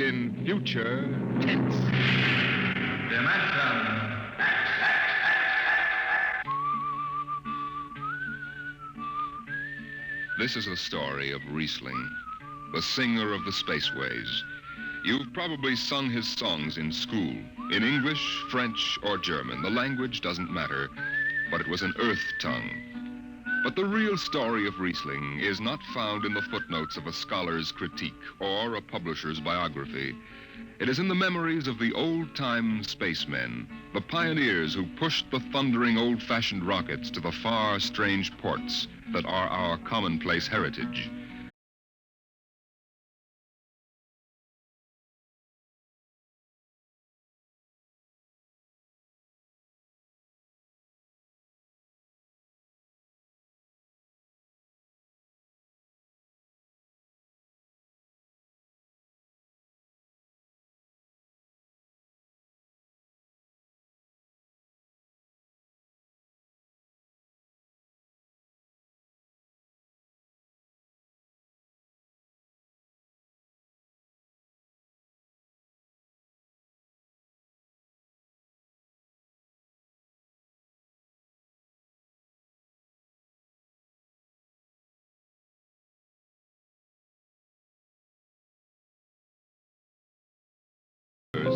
In future tense. Dimension This is the story of Riesling, the singer of the spaceways. You've probably sung his songs in school, in English, French, or German. The language doesn't matter, but it was an earth tongue. But the real story of Riesling is not found in the footnotes of a scholar's critique or a publisher's biography. It is in the memories of the old-time spacemen, the pioneers who pushed the thundering old-fashioned rockets to the far, strange ports that are our commonplace heritage.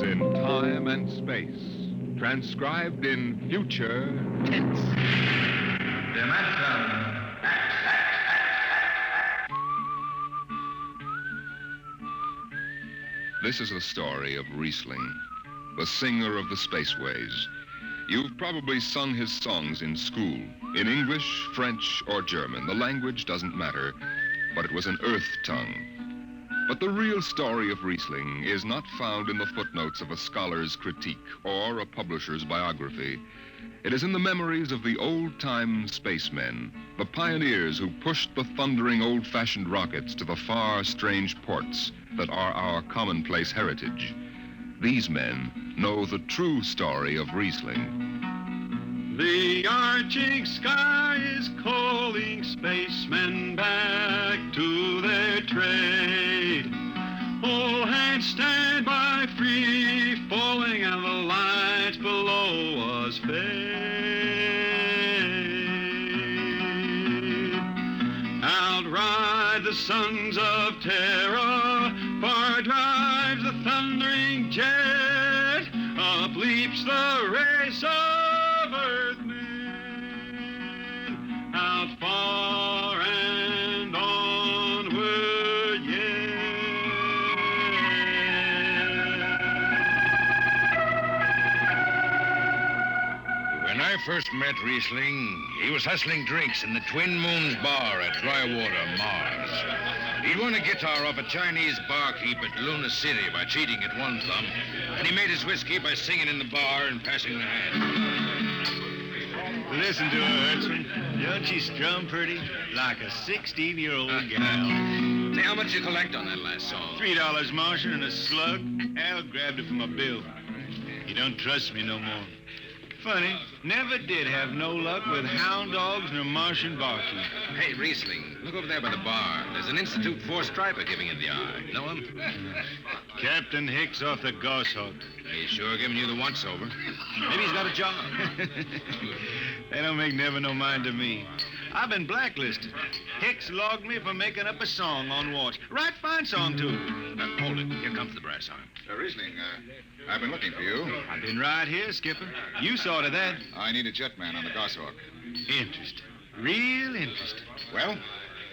In time and space, transcribed in future tense. Dimension This is the story of Riesling, the singer of the spaceways. You've probably sung his songs in school, in English, French, or German. The language doesn't matter, but it was an earth tongue. But the real story of Riesling is not found in the footnotes of a scholar's critique or a publisher's biography. It is in the memories of the old-time spacemen, the pioneers who pushed the thundering old-fashioned rockets to the far, strange ports that are our commonplace heritage. These men know the true story of Riesling. The arching sky is calling spacemen back to their trade. All hands stand by, free falling, and the lights below us fade. Outride the sons of terror, far drives the thundering jet, up leaps the race of earthmen, out far and onward yet. When I first met Riesling, he was hustling drinks in the Twin Moons Bar at Drywater, Mars. He'd won a guitar off a Chinese barkeep at Luna City by cheating at one thumb, and he made his whiskey by singing in the bar and passing the hat. Listen to her, Hudson. Don't she strum pretty? Like a 16-year-old gal. Say, how much you collect on that last song? $3, Martian, and a slug. Al grabbed it from my bill. You don't trust me no more. Funny, never did have no luck with hound dogs nor Martian barkeep. Hey, Riesling, look over there by the bar. There's an Institute 4-striper giving you the eye. Know him? Captain Hicks off the Goshawk. He's sure giving you the once-over. Maybe he's got a job. They don't make never no mind to me. I've been blacklisted. Hicks logged me for making up a song on watch. Right fine song, too. Hold it. Here comes the brass arm. Riesling, I've been looking for you. I've been right here, Skipper. You saw to that. I need a jetman on the Goshawk. Interesting. Real interesting. Well?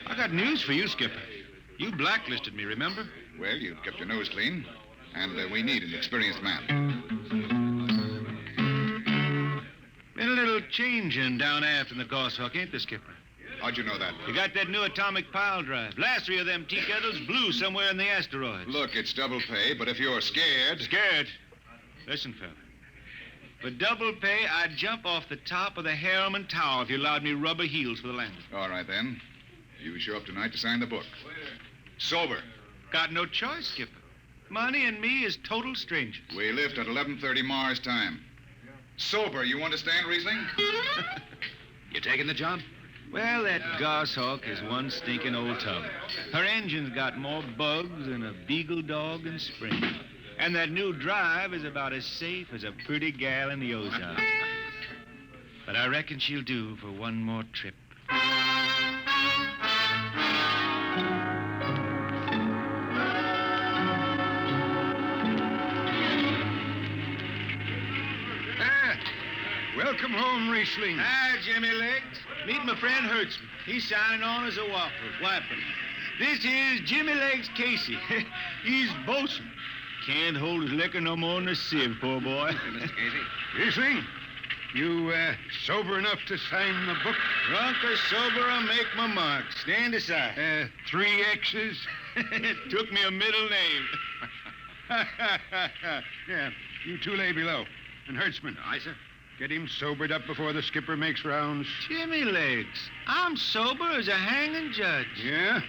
I got news for you, Skipper. You blacklisted me, remember? Well, you've kept your nose clean, and we need an experienced man. Been a little changing down aft in the Goshawk, ain't there, Skipper? How'd you know that? You got that new atomic pile drive. Last three of them tea kettles blew somewhere in the asteroids. Look, it's double pay, but if you're scared... Scared? Listen, fella. For double pay, I'd jump off the top of the Harriman Tower if you allowed me rubber heels for the landing. All right, then. You show up tonight to sign the book. Sober. Got no choice, Skipper. Money and me is total strangers. We lift at 11:30 Mars time. Sober, you understand, Riesling? You taking the job? Well, that Goshawk is one stinking old tub. Her engine's got more bugs than a beagle dog in spring. And that new drive is about as safe as a pretty gal in the Ozarks. But I reckon she'll do for one more trip. Welcome home, Riesling. Hi, Jimmy Legs. Meet my friend Hertzman. He's signing on as a wiper. This here's Jimmy Legs Casey. He's bosun. Can't hold his liquor no more than a sieve, poor boy. Mr. Casey. Riesling, you sober enough to sign the book? Drunk or sober, I make my mark. Stand aside. 3 X's? It took me a middle name. Yeah, you two lay below. And Hertzman. Aye, sir. Get him sobered up before the skipper makes rounds. Jimmy Legs, I'm sober as a hanging judge. Yeah?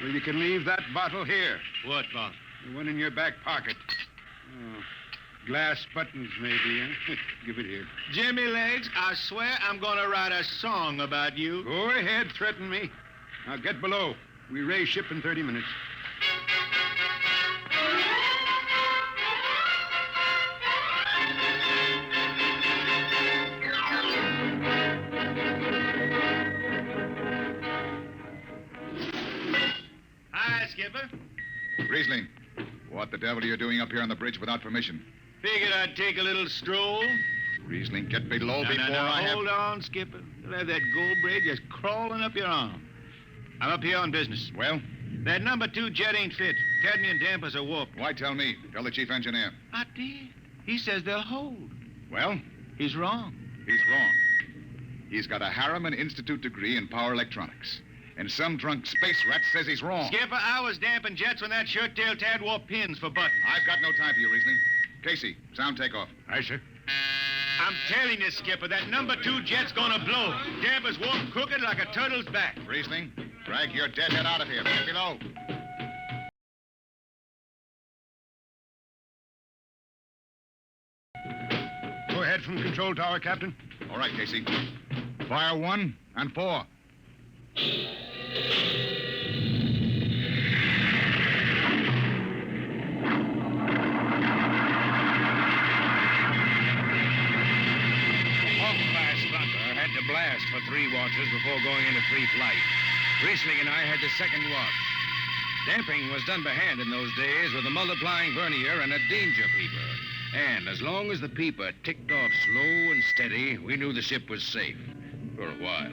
Well, you can leave that bottle here. What, Bob? The one in your back pocket. Oh, glass buttons, maybe, huh? Give it here. Jimmy Legs, I swear I'm going to write a song about you. Go ahead, threaten me. Now get below. We raise ship in 30 minutes. Hi, Skipper. Riesling, what the devil are you doing up here on the bridge without permission? Figured I'd take a little stroll. Riesling, get below before No, I have... hold on, Skipper. You'll have that gold braid just crawling up your arm. I'm up here on business. Well, That number 2 jet ain't fit. Cadmium dampers are warped. why tell me? Tell the chief engineer. I did. He says they'll hold. Well, He's wrong. he's wrong. He's got a Harriman Institute degree in power electronics. And some drunk space rat says he's wrong. Skipper, I was damping jets when that shirt-tailed tad wore pins for buttons. I've got no time for you, Riesling. Casey, sound takeoff. Aye, sir. I'm telling you, Skipper, that number 2 jet's gonna blow. Dampers warped crooked like a turtle's back. Riesling, drag your deadhead out of here. Get below. Go ahead from the control tower, Captain. All right, Casey. Fire 1 and 4. Hawk-class Thunder had to blast for 3 watches before going into free flight. Riesling and I had the second watch. Damping was done by hand in those days with a multiplying vernier and a danger peeper. And as long as the peeper ticked off slow and steady, we knew the ship was safe. For a while.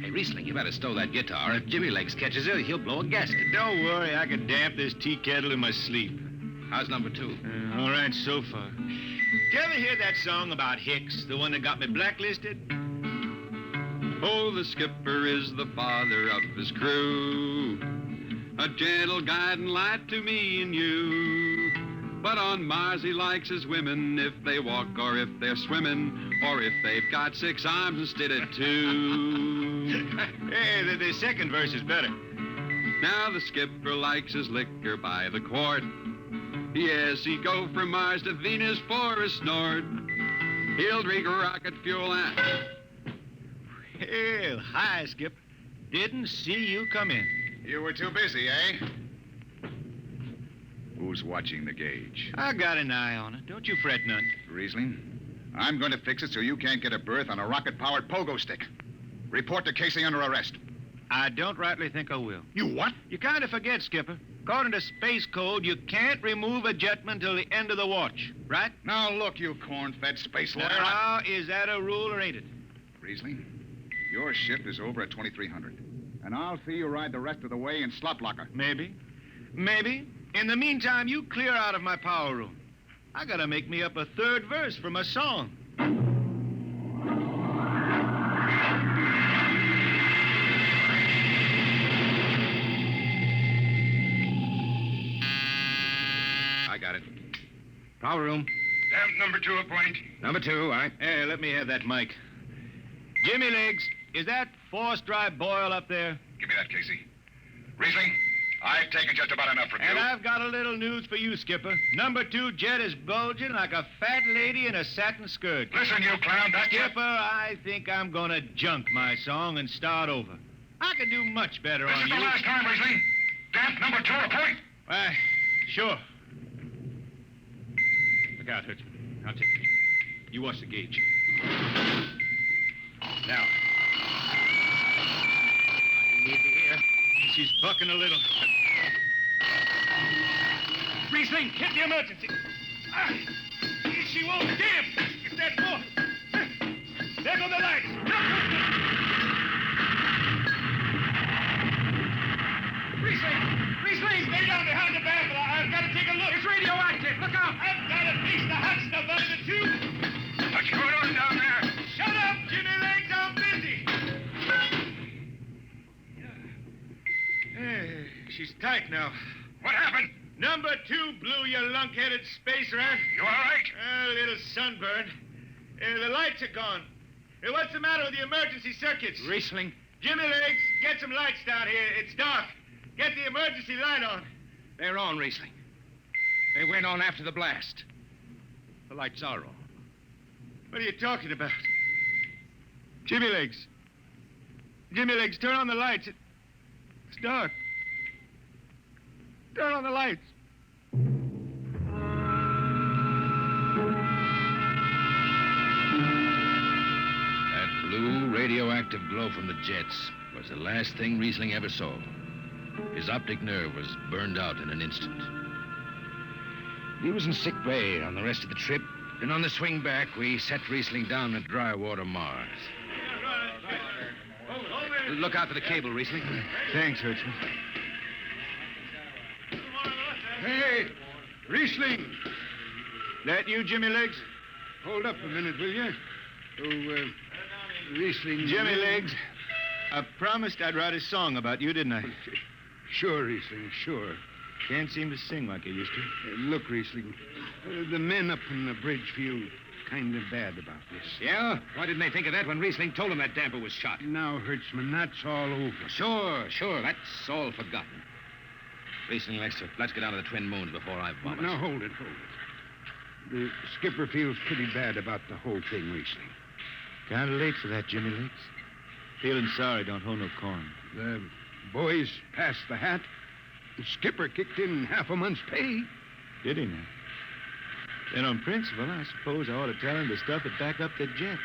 Hey, Riesling, you better stow that guitar. If Jimmy Legs catches it, he'll blow a gasket. Don't worry, I can damp this tea kettle in my sleep. How's number 2? All right, so far. Did you ever hear that song about Hicks, the one that got me blacklisted? Oh, the skipper is the father of his crew, a gentle guiding light to me and you. But on Mars he likes his women if they walk or if they're swimming, or if they've got 6 arms instead of 2. Hey, the second verse is better. Now the skipper likes his liquor by the quart. Yes, he'd go from Mars to Venus for a snort. He'll drink rocket fuel and... Well, hi, Skip. Didn't see you come in. You were too busy, eh? Who's watching the gauge? I got an eye on it. Don't you fret none. Riesling, I'm going to fix it so you can't get a berth on a rocket-powered pogo stick. Report to Casey under arrest. I don't rightly think I will. You what? You kind of forget, Skipper. According to Space Code, you can't remove a jetman till the end of the watch, right? Now, look, you corn-fed space lawyer. Now, is that a rule or ain't it? Riesling, your ship is over at 2300. And I'll see you ride the rest of the way in slop locker. Maybe. Maybe. In the meantime, you clear out of my power room. I gotta make me up a 3rd verse for my song. I got it. Power room. Damp number 2 a point. Number 2, all right. Hey, let me have that mic. Jimmy Legs, is that force drive boil up there? Give me that, Casey. Riesling, I've taken just about enough from And you. I've got a little news for you, Skipper. Number 2 jet is bulging like a fat lady in a satin skirt. Listen, you clown, that Skipper, I think I'm gonna junk my song and start over. I could do much better This on is you. the last time, Riesling. Damp number 2, a point. Why, sure. Look out, Hertzman. I'll take it. You watch the gauge. Now. You need to hear. She's bucking a little. Riesling, hit the emergency. Ah, she won't damp. It's that more. There go the lights. Riesling, stay down behind the baffle. I've got to take a look. It's radioactive. Look out. I've got to piece the hot stuff out of the tube. What's going on down there? Shut up, Jimmy Legs. I'm busy. She's tight now. What happened? Number 2 blew, you lunk-headed space rat. You all right? A little sunburn. The lights are gone. What's the matter with the emergency circuits? Riesling. Jimmy Legs, get some lights down here. It's dark. Get the emergency light on. They're on, Riesling. They went on after the blast. The lights are on. What are you talking about? Jimmy Legs. Jimmy Legs, turn on the lights. It's dark. Turn on the lights. That blue radioactive glow from the jets was the last thing Riesling ever saw. His optic nerve was burned out in an instant. He was in sick bay on the rest of the trip, and on the swing back, we set Riesling down at Drywater, Mars. Look out for the cable, Riesling. Thanks, Hertzman. Hey, Riesling. That you, Jimmy Legs? Hold up a minute, will you? Oh, Riesling. Jimmy Legs, I promised I'd write a song about you, didn't I? Sure, Riesling, sure. Can't seem to sing like I used to. Look, Riesling, the men up on the bridge feel kind of bad about this. Yeah? Why didn't they think of that when Riesling told them that damper was shot? Now, Hertzman, that's all over. Sure. That's all forgotten. Riesling, let's get down to the Twin Moons before I vomit. Now, hold it. The skipper feels pretty bad about the whole thing, Riesling. Kind of late for that, Jimmy Legs. Feeling sorry, don't hold no corn. The boys passed the hat. The skipper kicked in half a month's pay. Did he now? Then on principle, I suppose I ought to tell him to stuff it back up the jets.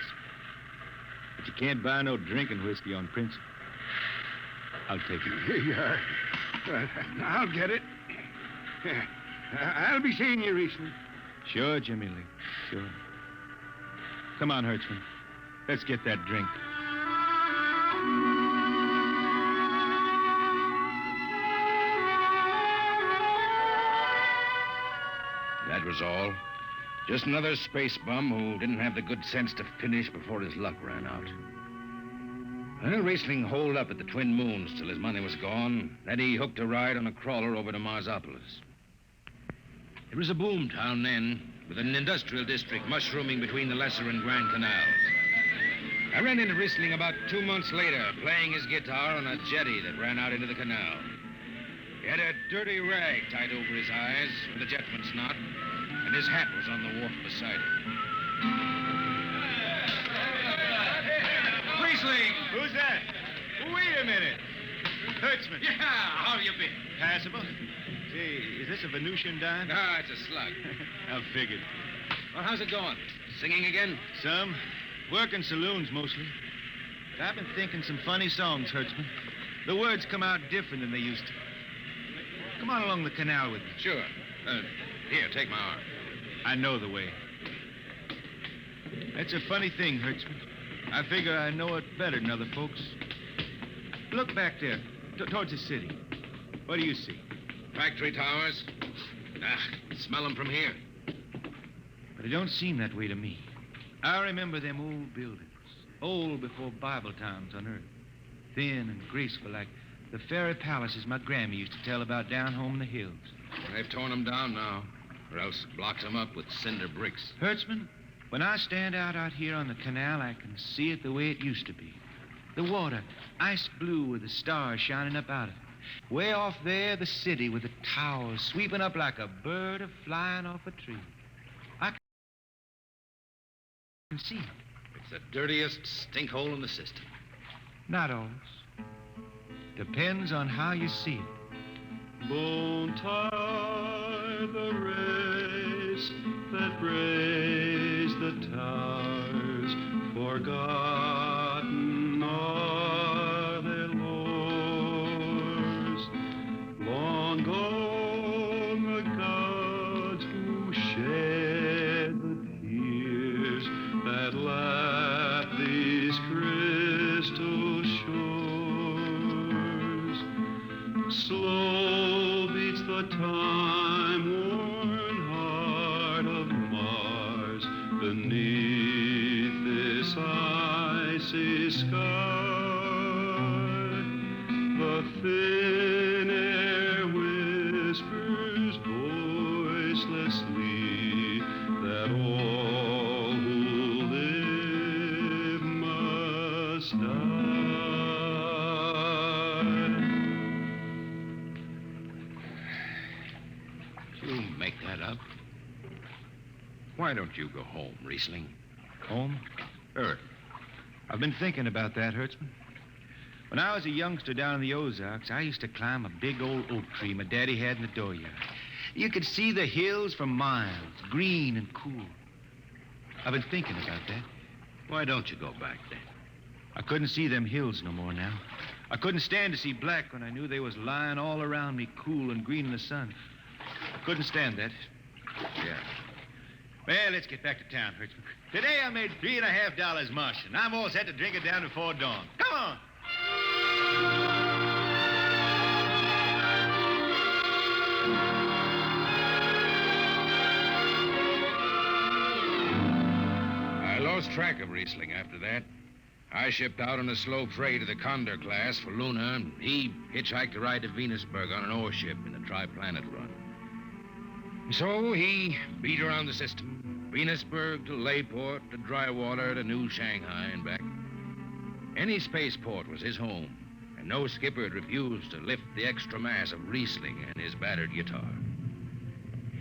But you can't buy no drinking whiskey on principle. I'll take it. Here you are. I'll get it. I'll be seeing you, Riesling. Sure, Jimmy Lee. Sure. Come on, Hertzman. Let's get that drink. That was all. Just another space bum who didn't have the good sense to finish before his luck ran out. Well, Riesling holed up at the Twin Moons till his money was gone. Then he hooked a ride on a crawler over to Marsopolis. It was a boom town then, with an industrial district mushrooming between the Lesser and Grand Canals. I ran into Riesling about 2 months later, playing his guitar on a jetty that ran out into the canal. He had a dirty rag tied over his eyes with a jetman's knot, and his hat was on the wharf beside him. Riesling! Who's that? Wait a minute. Hertzman. Yeah, how you been? Passable. Say, is this a Venusian dime? Ah, it's a slug. I figured. Well, how's it going? Singing again? Some. Working saloons, mostly. But I've been thinking some funny songs, Hertzman. The words come out different than they used to. Come on along the canal with me. Sure. Here, take my arm. I know the way. That's a funny thing, Hertzman. I figure I know it better than other folks. Look back there, towards the city. What do you see? Factory towers? Smell them from here. But it don't seem that way to me. I remember them old buildings, old before Bible times on Earth. Thin and graceful like the fairy palaces my Grammy used to tell about down home in the hills. They've torn them down now, or else blocked them up with cinder bricks. Hertzman, when I stand out here on the canal, I can see it the way it used to be. The water, ice blue with the stars shining up out of it. Way off there, the city with the towers sweeping up like a bird flying off a tree. I can see it. It's the dirtiest stink hole in the system. Not always. Depends on how you see it. Bone tie the race that raised the towers, forgotten are their lores. Long gone the gods who shed the tears that lap these crystal shores. Slow beats the time-worn heart of Mars beneath this icy sky. The thin air whispers voicelessly that all who live must die. You make that up. Why don't you go home, Riesling? Home? Earth. I've been thinking about that, Hertzman. When I was a youngster down in the Ozarks, I used to climb a big old oak tree my daddy had in the dooryard. You could see the hills for miles, green and cool. I've been thinking about that. Why don't you go back then? I couldn't see them hills no more now. I couldn't stand to see black when I knew they was lying all around me, cool and green in the sun. I couldn't stand that. Yeah. Well, let's get back to town, Hertzman. Today I made $3.50 mush, and I'm all set to drink it down before dawn. Come on! I lost track of Riesling after that. I shipped out on a slow freight of the Condor class for Luna, and he hitchhiked to ride to Venusburg on an ore ship in the Tri-Planet run. So he beat around the system. Venusburg to Layport to Drywater to New Shanghai and back. Any spaceport was his home, and no skipper had refused to lift the extra mass of Riesling and his battered guitar.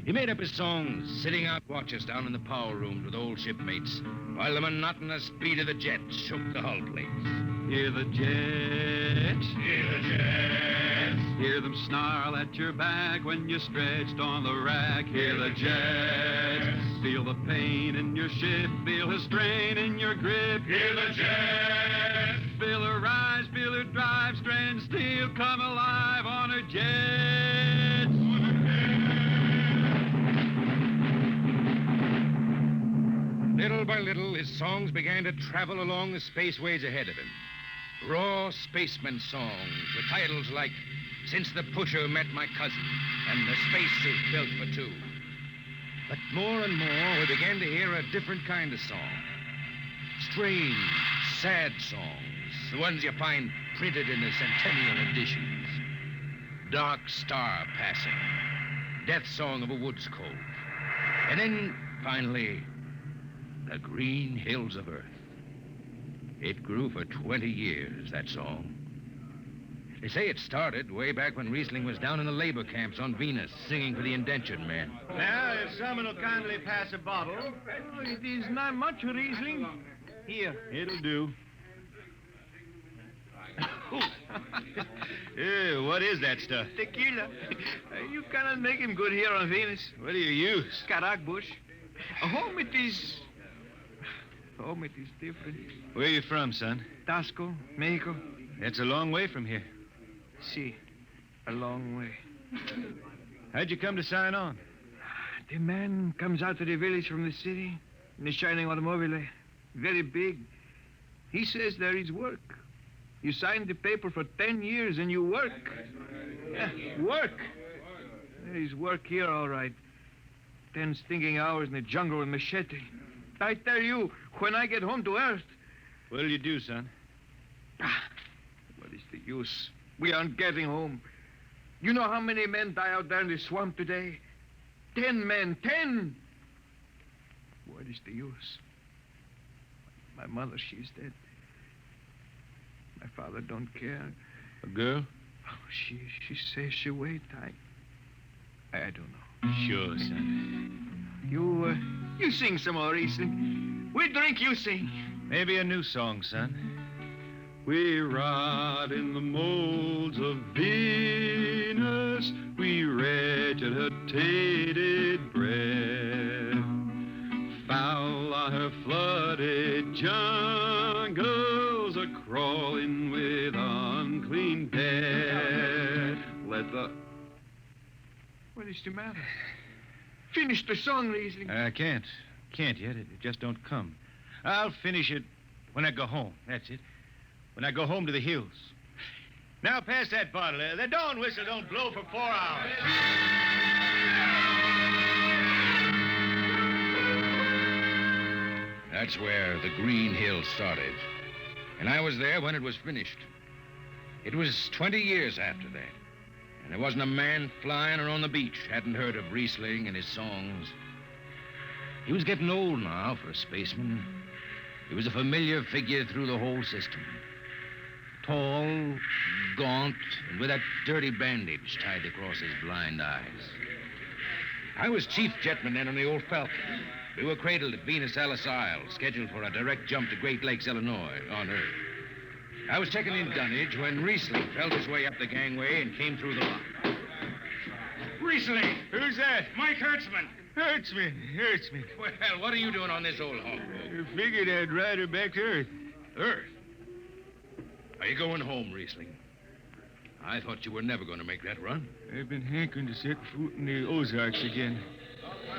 He made up his songs sitting out watches down in the power rooms with old shipmates while the monotonous beat of the jets shook the hull plates. Hear the jets, hear the jets, hear them snarl at your back when you're stretched on the rack. Hear the jets, feel the pain in your ship, feel the strain in your grip. Hear the jets, feel her rise, feel her drive, strand steel come alive on her jets. Little by little, his songs began to travel along the spaceways ahead of him. Raw spaceman songs with titles like Since the Pusher Met My Cousin and The Spacesuit Built for Two. But more and more, we began to hear a different kind of song. Strange, sad songs, the ones you find printed in the centennial editions. Dark Star Passing, Death Song of a Woods Cove. And then, finally, The Green Hills of Earth. It grew for 20 years, that song. They say it started way back when Riesling was down in the labor camps on Venus, singing for the indentured men. Now, if someone will kindly pass a bottle. Oh, it is not much, Riesling. Here. It'll do. What is that stuff? Tequila. You cannot make him good here on Venus. What do you use? Caracbush. Home it is different. Where are you from, son? Tasco, Mexico. That's a long way from here. Si, a long way. How'd you come to sign on? The man comes out to the village from the city in a shining automobile, very big. He says there is work. You sign the paper for 10 years and you work. Yeah, work. There is work here, all right. 10 stinking hours in the jungle with machete. I tell you, when I get home to Earth... What'll you do, son? What is the use? We aren't getting home. You know how many men die out there in the swamp today? 10 men, 10! What is the use? My mother, she's dead. My father don't care. A girl? She says she wait. I don't know. Sure, son. You sing some more, Riesling. We drink, you sing. Maybe a new song, son. We rot in the molds of Venus. We regurgitated breath. Foul are her flooded jungles, a-crawling with unclean dead. Let the... What is the matter? Finish the song, Riesling. I can't. Can't yet. It just don't come. I'll finish it when I go home. That's it. When I go home to the hills. Now pass that bottle. The dawn whistle don't blow for 4 hours. That's where the Green Hills started. And I was there when it was finished. It was 20 years after that. And there wasn't a man flying or on the beach hadn't heard of Riesling and his songs. He was getting old now for a spaceman. He was a familiar figure through the whole system. Tall, gaunt, and with that dirty bandage tied across his blind eyes. I was chief jetman then on the old Falcon. We were cradled at Venus Alice Isle, scheduled for a direct jump to Great Lakes, Illinois, on Earth. I was checking in dunnage when Riesling felt his way up the gangway and came through the lock. Riesling! Who's that? Mike Hertzman. Hertzman. Well, what are you doing on this old hog? I figured I'd ride her back to Earth. Earth? Are you going home, Riesling? I thought you were never going to make that run. I've been hankering to set foot in the Ozarks again.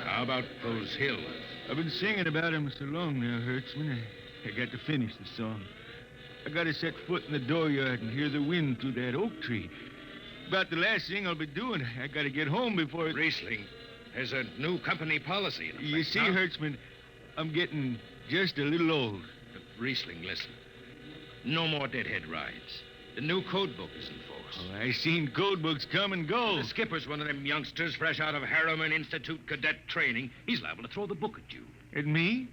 How about those hills? I've been singing about them so long now, Hertzman. I got to finish the song. I got to set foot in the dooryard and hear the wind through that oak tree. About the last thing I'll be doing. I got to get home before... Riesling, there's a new company policy in effect. You see, Hertzman, I'm getting just a little old. Riesling, listen. No more deadhead rides. The new code book is in force. Oh, I seen code books come and go. The skipper's one of them youngsters fresh out of Harriman Institute cadet training. He's liable to throw the book at you. At me?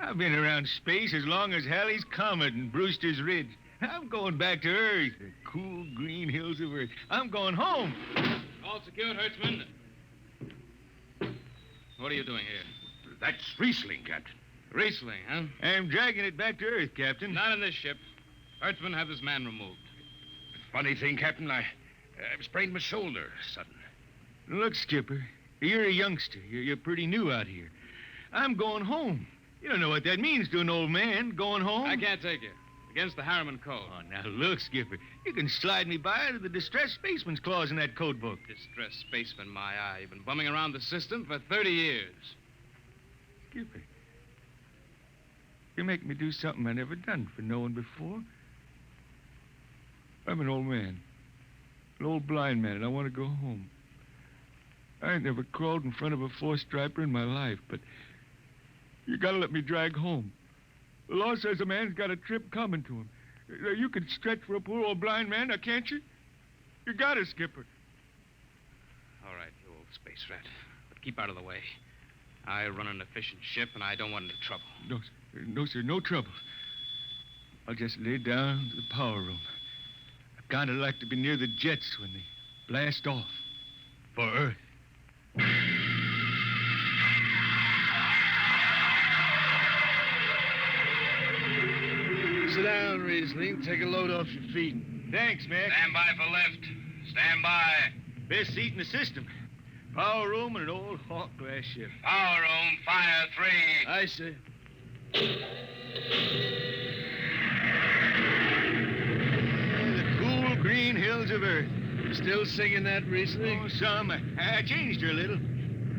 I've been around space as long as Halley's Comet and Brewster's Ridge. I'm going back to Earth, the cool green hills of Earth. I'm going home. All secured, Hertzman. What are you doing here? That's Riesling, Captain. Riesling, huh? I'm dragging it back to Earth, Captain. Not in this ship. Hertzman, have this man removed. Funny thing, Captain, I sprained my shoulder sudden. Look, Skipper, you're a youngster. You're pretty new out here. I'm going home. You don't know what that means to an old man, going home. I can't take you. Against the Harriman Code. Oh, now look, Skipper. You can slide me by to the distressed spaceman's clause in that code book. Distressed spaceman, my eye. You've been bumming around the system for 30 years. Skipper, you make me do something I never done for no one before. I'm an old man. An old blind man, and I want to go home. I ain't never crawled in front of a four-striper in my life, but you gotta let me drag home. The law says a man's got a trip coming to him. You can stretch for a poor old blind man, now can't you? You got it, Skipper. All right, you old space rat. But keep out of the way. I run an efficient ship, and I don't want any trouble. No, sir, no trouble. I'll just lay down to the power room. I kind of like to be near the jets when they blast off for Earth. Sit down, Riesling. Take a load off your feet. Thanks, Mac. Stand by for lift. Stand by. Best seat in the system. Power room and an old Hawk class ship. Power room, fire 3. I see. The cool green hills of Earth. Still singing that, Riesling? Oh, some. I changed her a little.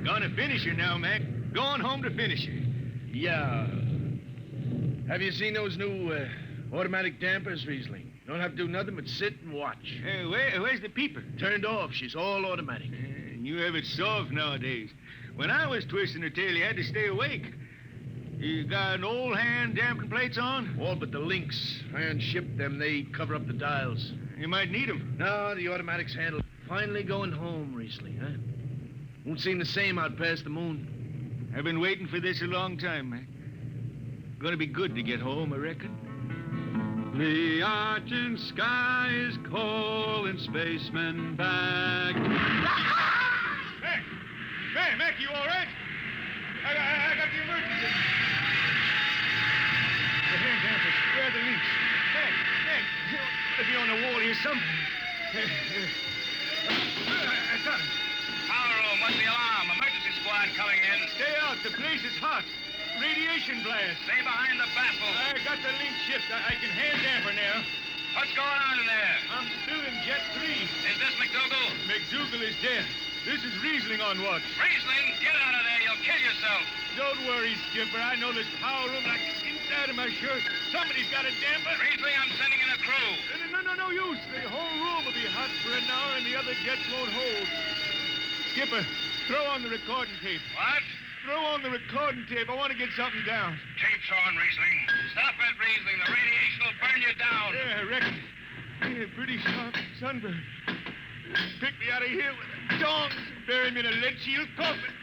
Gonna finish her now, Mac. Going home to finish her. Yeah. Have you seen those new automatic dampers, Riesling? Don't have to do nothing but sit and watch. Where's the peeper? Turned off. She's all automatic. You have it soft nowadays. When I was twisting her tail, you had to stay awake. You got an old hand damping plates on? All but the links. Iron shipped them. They cover up the dials. You might need them. No, the automatics handle. Finally going home, Riesling, huh? Won't seem the same out past the moon. I've been waiting for this a long time, Mac. Gonna be good to get home, I reckon. The arching sky is calling spacemen back. Mac, you all right? I got the emergency. The hand dampers. Where are the links? Mac, you ought to be on the wall here somewhere. I got him. Power room, what's the alarm? Emergency squad coming in. Stay out. The place is hot. Radiation blast. Stay behind the baffle. I got the link shift. I can hand damper now. What's going on in there? I'm still in Jet 3. Is this McDougal? McDougal is dead. This is Riesling on watch. Riesling, get out of there. You'll kill yourself. Don't worry, Skipper. I know this power room like the inside of my shirt. Somebody's got a damper. Riesling, I'm sending in a crew. No use. The whole room will be hot for an hour and the other jets won't hold. Skipper, throw on the recording tape. What? Throw on the recording tape. I want to get something down. Tape's on, Riesling. Stop it, Riesling. The radiation will burn you down. Yeah, I reckon. Yeah, pretty sharp sunburn. Pick me out of here with a tongs and bury me in a lead-shield coffin.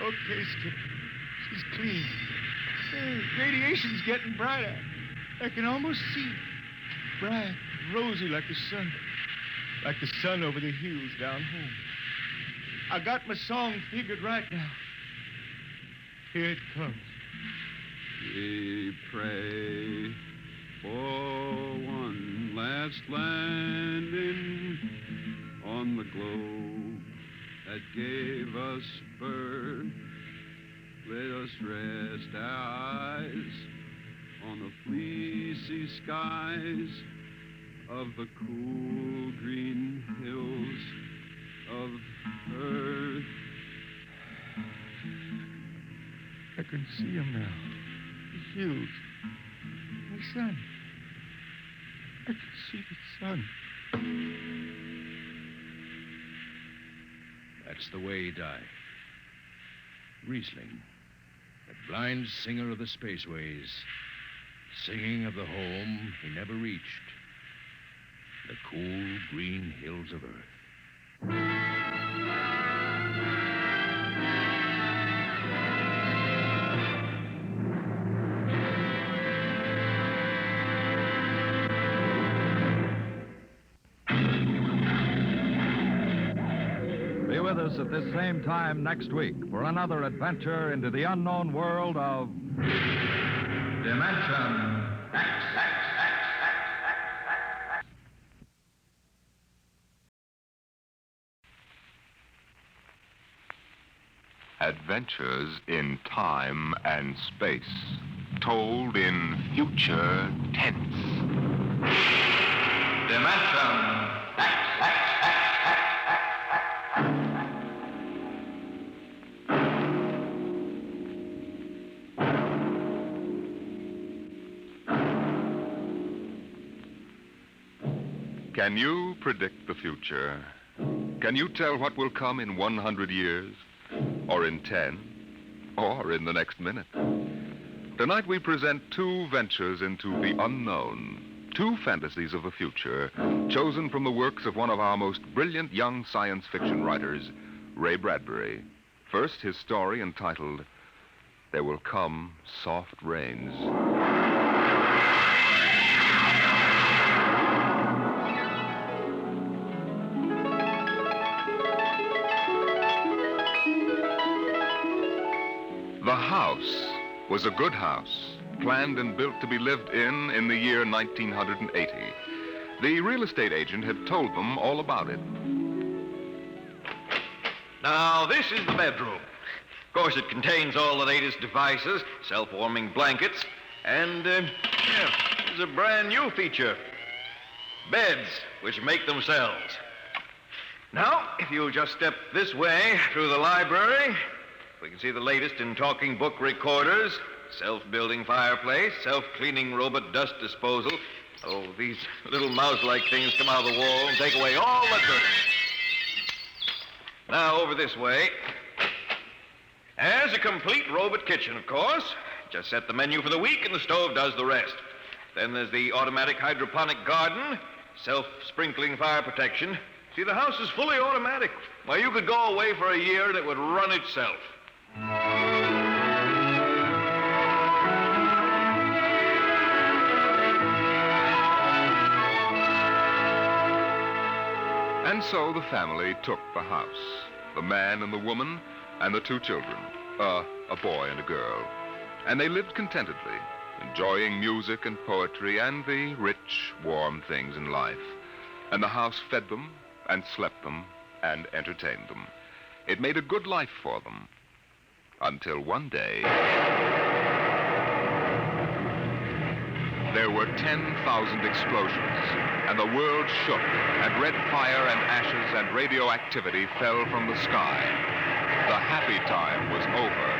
Okay, Skipper. She's clean. Radiation's getting brighter. I can almost see it. Bright, rosy like the sun. Like the sun over the hills down home. I got my song figured right now. Here it comes. We pray for one last landing on the globe that gave us birth. Let us rest our eyes on the fleecy skies of the cool green hills of Earth. I can see him now. The hills. The sun. I can see the sun. That's the way he died. Riesling, the blind singer of the spaceways, singing of the home he never reached, the cool green hills of Earth. Be with us at this same time next week for another adventure into the unknown world of Dimension X. Adventures in time and space, told in future tense. Dimension X. Can you predict the future? Can you tell what will come in 100 years? Or in 10? Or in the next minute? Tonight we present two ventures into the unknown. Two fantasies of the future, chosen from the works of one of our most brilliant young science fiction writers, Ray Bradbury. First, his story entitled, There Will Come Soft Rains. The house was a good house, planned and built to be lived in the year 1980. The real estate agent had told them all about it. Now, this is the bedroom. Of course, it contains all the latest devices, self-warming blankets, and, there's a brand new feature. Beds, which make themselves. Now, if you'll just step this way through the library, we can see the latest in talking book recorders, self-building fireplace, self-cleaning robot dust disposal. Oh, these little mouse-like things come out of the wall and take away all the dirt. Now, over this way. There's a complete robot kitchen, of course. Just set the menu for the week and the stove does the rest. Then there's the automatic hydroponic garden, self-sprinkling fire protection. See, the house is fully automatic. Well, you could go away for a year and it would run itself. And so the family took the house. The man and the woman and the two children, a boy and a girl. And they lived contentedly, enjoying music and poetry and the rich, warm things in life. And the house fed them and slept them and entertained them. It made a good life for them. Until one day, there were 10,000 explosions, and the world shook, and red fire and ashes and radioactivity fell from the sky. The happy time was over.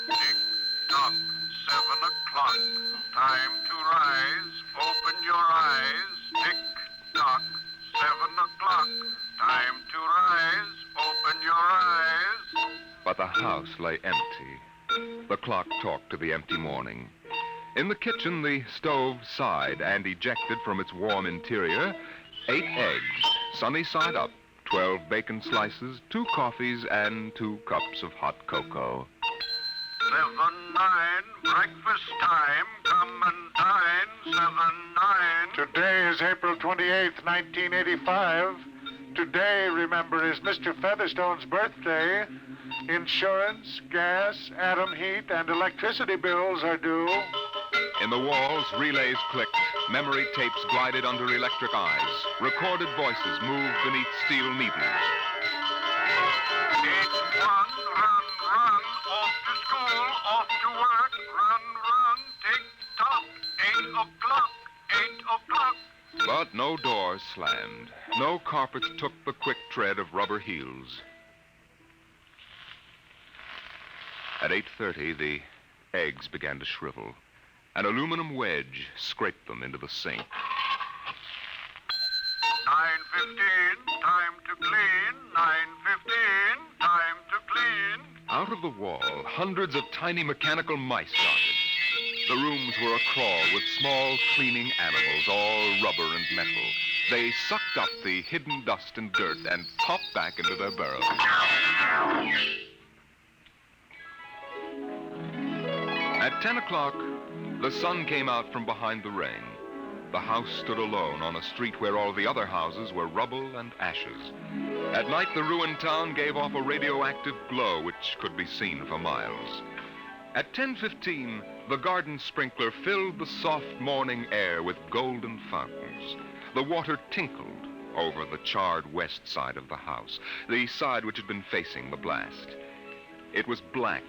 Tick-tock, 7 o'clock. Time to rise. Open your eyes. Tick-tock, 7 o'clock. Time to rise. Open your eyes. But the house lay empty. The clock talked to the empty morning. In the kitchen, the stove sighed and ejected from its warm interior 8 eggs, sunny side up, 12 bacon slices, 2 coffees, and 2 cups of hot cocoa. 7-9, breakfast time. Come and dine. 7-9. Today is April 28th, 1985. Today, remember, is Mr. Featherstone's birthday. Insurance, gas, atom heat, and electricity bills are due. In the walls, relays clicked. Memory tapes glided under electric eyes. Recorded voices moved beneath steel needles. 8-1, run, run. Off to school, off to work. Run, run. Tick-tock. 8 o'clock. 8 o'clock. But no doors slammed. No carpets took the quick tread of rubber heels. At 8:30, the eggs began to shrivel. An aluminum wedge scraped them into the sink. 9:15, time to clean. 9:15, time to clean. Out of the wall, hundreds of tiny mechanical mice darted. The rooms were a-crawl with small cleaning animals, all rubber and metal. They sucked up the hidden dust and dirt and popped back into their burrows. At 10 o'clock, the sun came out from behind the rain. The house stood alone on a street where all the other houses were rubble and ashes. At night, the ruined town gave off a radioactive glow which could be seen for miles. At 10:15, the garden sprinkler filled the soft morning air with golden fountains. The water tinkled over the charred west side of the house, the side which had been facing the blast. It was black,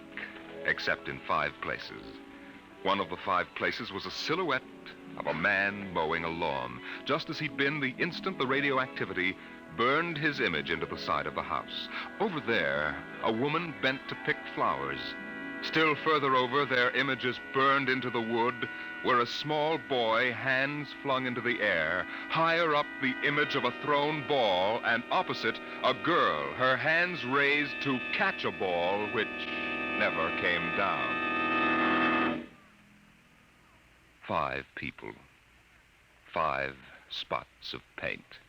except in 5 places. One of the 5 places was a silhouette of a man mowing a lawn, just as he'd been the instant the radioactivity burned his image into the side of the house. Over there, a woman bent to pick flowers. Still further over, their images burned into the wood, where a small boy, hands flung into the air. Higher up, the image of a thrown ball, and opposite, a girl, her hands raised to catch a ball which never came down. 5 people. 5 spots of paint.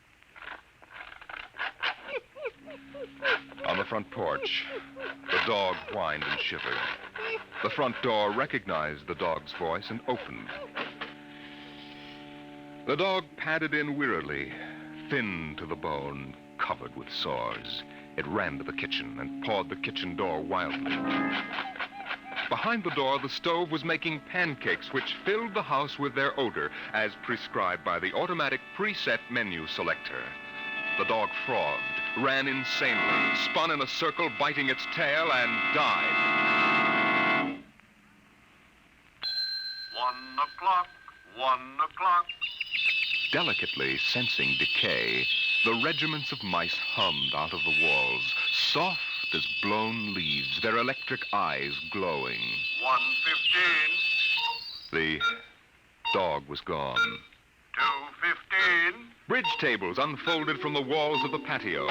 On the front porch, the dog whined and shivered. The front door recognized the dog's voice and opened. The dog padded in wearily, thin to the bone, covered with sores. It ran to the kitchen and pawed the kitchen door wildly. Behind the door, the stove was making pancakes which filled the house with their odor, as prescribed by the automatic preset menu selector. The dog frothed, ran insanely, spun in a circle, biting its tail, and died. 1 o'clock. 1 o'clock. Delicately sensing decay, the regiments of mice hummed out of the walls, soft as blown leaves, their electric eyes glowing. 1:15. The dog was gone. 2:15. Bridge tables unfolded from the walls of the patio.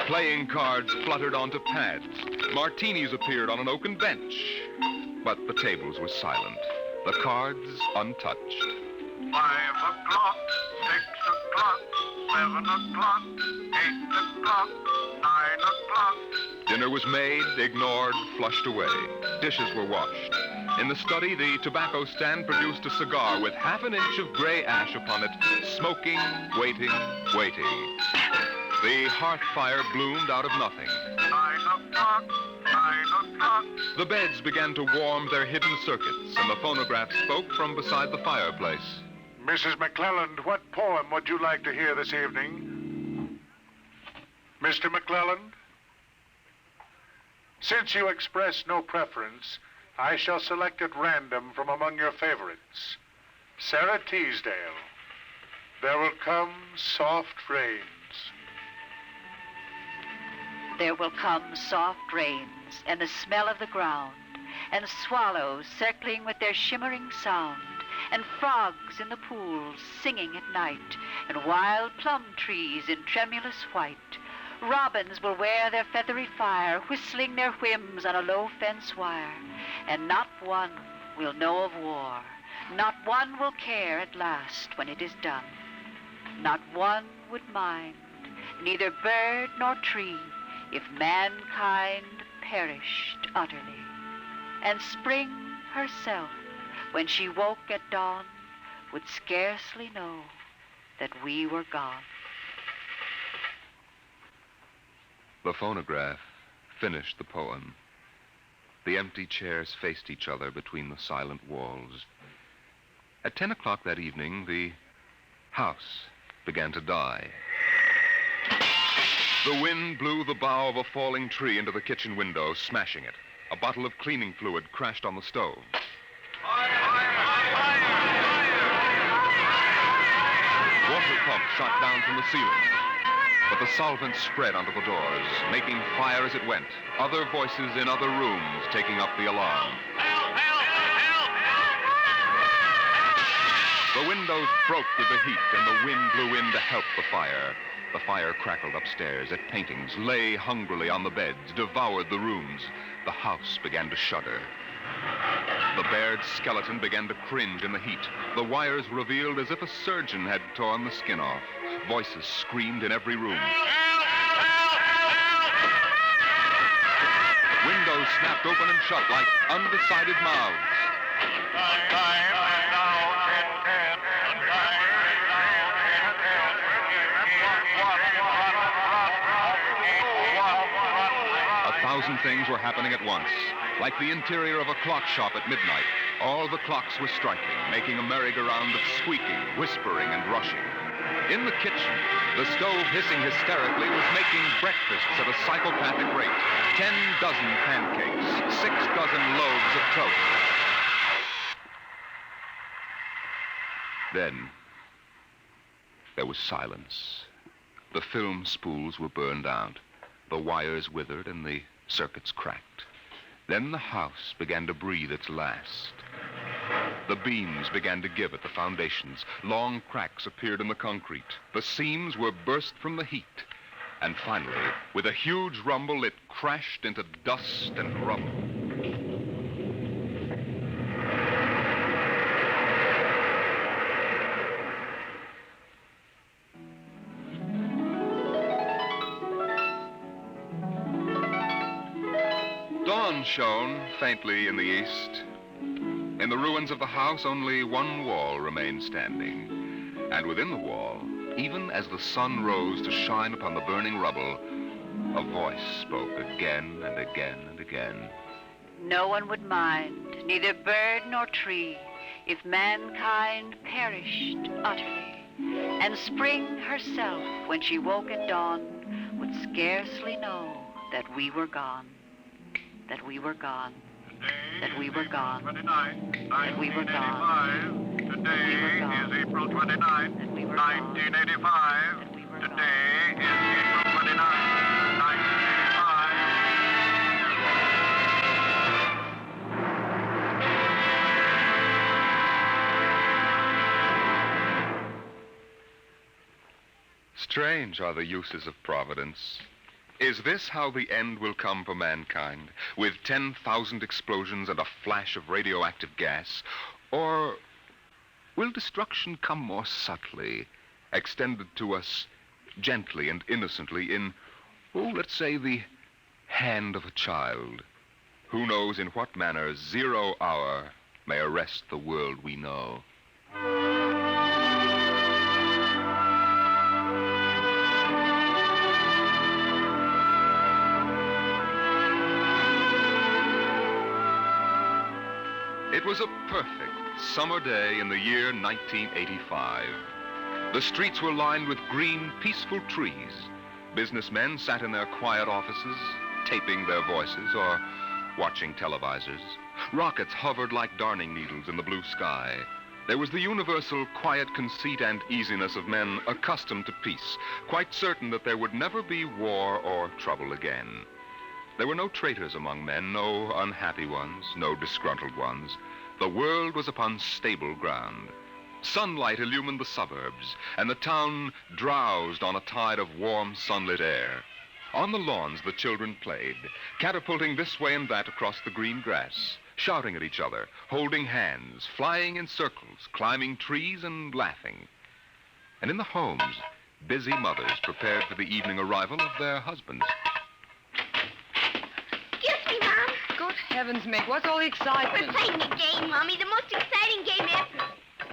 Playing cards fluttered onto pads. Martinis appeared on an oaken bench. But the tables were silent, the cards untouched. 5 o'clock. 6 o'clock. 7 o'clock. 8 o'clock. 9 o'clock. Dinner was made, ignored, flushed away. Dishes were washed. In the study, the tobacco stand produced a cigar with half an inch of gray ash upon it, smoking, waiting. The hearth fire bloomed out of nothing. 9 o'clock. 9 o'clock. The beds began to warm their hidden circuits, and the phonograph spoke from beside the fireplace. Mrs. McClelland, what poem would you like to hear this evening? Mr. McClelland? Since you express no preference, I shall select at random from among your favorites. Sarah Teasdale, There Will Come Soft Rains. There will come soft rains and the smell of the ground, and swallows circling with their shimmering sound, and frogs in the pools singing at night, and wild plum trees in tremulous white. Robins will wear their feathery fire, whistling their whims on a low fence wire, and not one will know of war. Not one will care at last when it is done. Not one would mind, neither bird nor tree, if mankind perished utterly. And spring herself, when she woke at dawn, would scarcely know that we were gone. The phonograph finished the poem. The empty chairs faced each other between the silent walls. At 10 o'clock that evening, the house began to die. The wind blew the bough of a falling tree into the kitchen window, smashing it. A bottle of cleaning fluid crashed on the stove. Water pumps shot down from the ceiling. But the solvent spread onto the doors, making fire as it went. Other voices in other rooms taking up the alarm. The windows broke with the heat, and the wind blew in to help the fire. The fire crackled upstairs at paintings, lay hungrily on the beds, devoured the rooms. The house began to shudder. The bared skeleton began to cringe in the heat. The wires revealed as if a surgeon had torn the skin off. Voices screamed in every room. Windows snapped open and shut like undecided mouths. A thousand things were happening at once. Like the interior of a clock shop at midnight, all the clocks were striking, making a merry-go-round of squeaking, whispering, and rushing. In the kitchen, the stove hissing hysterically was making breakfasts at a psychopathic rate. 10 dozen pancakes, 6 dozen loaves of toast. Then, there was silence. The film spools were burned out. The wires withered and the circuits cracked. Then the house began to breathe its last. The beams began to give at the foundations. Long cracks appeared in the concrete. The seams were burst from the heat. And finally, with a huge rumble, it crashed into dust and rubble. Dawn shone faintly in the east. In the ruins of the house, only one wall remained standing. And within the wall, even as the sun rose to shine upon the burning rubble, a voice spoke again and again and again. No one would mind, neither bird nor tree, if mankind perished utterly. And spring herself, when she woke at dawn, would scarcely know that we were gone. That we were gone. That we were gone. That we were gone. Today is April 29th, 1985. Today is April 29th, 1985. Strange are the uses of Providence. Is this how the end will come for mankind, with 10,000 explosions and a flash of radioactive gas? Or will destruction come more subtly, extended to us gently and innocently in Oh, let's say the hand of a child. Who knows in what manner 0 hour may arrest the world we know. It was a perfect summer day in the year 1985. The streets were lined with green, peaceful trees. Businessmen sat in their quiet offices, taping their voices or watching televisors. Rockets hovered like darning needles in the blue sky. There was the universal quiet conceit and easiness of men accustomed to peace, quite certain that there would never be war or trouble again. There were no traitors among men, no unhappy ones, no disgruntled ones. The world was upon stable ground. Sunlight illumined the suburbs, and the town drowsed on a tide of warm, sunlit air. On the lawns, the children played, catapulting this way and that across the green grass, shouting at each other, holding hands, flying in circles, climbing trees and laughing. And in the homes, busy mothers prepared for the evening arrival of their husbands. Excuse me, Mom. Good heavens, Mick, what's all the excitement? We're playing a game, Mommy, the most exciting game ever.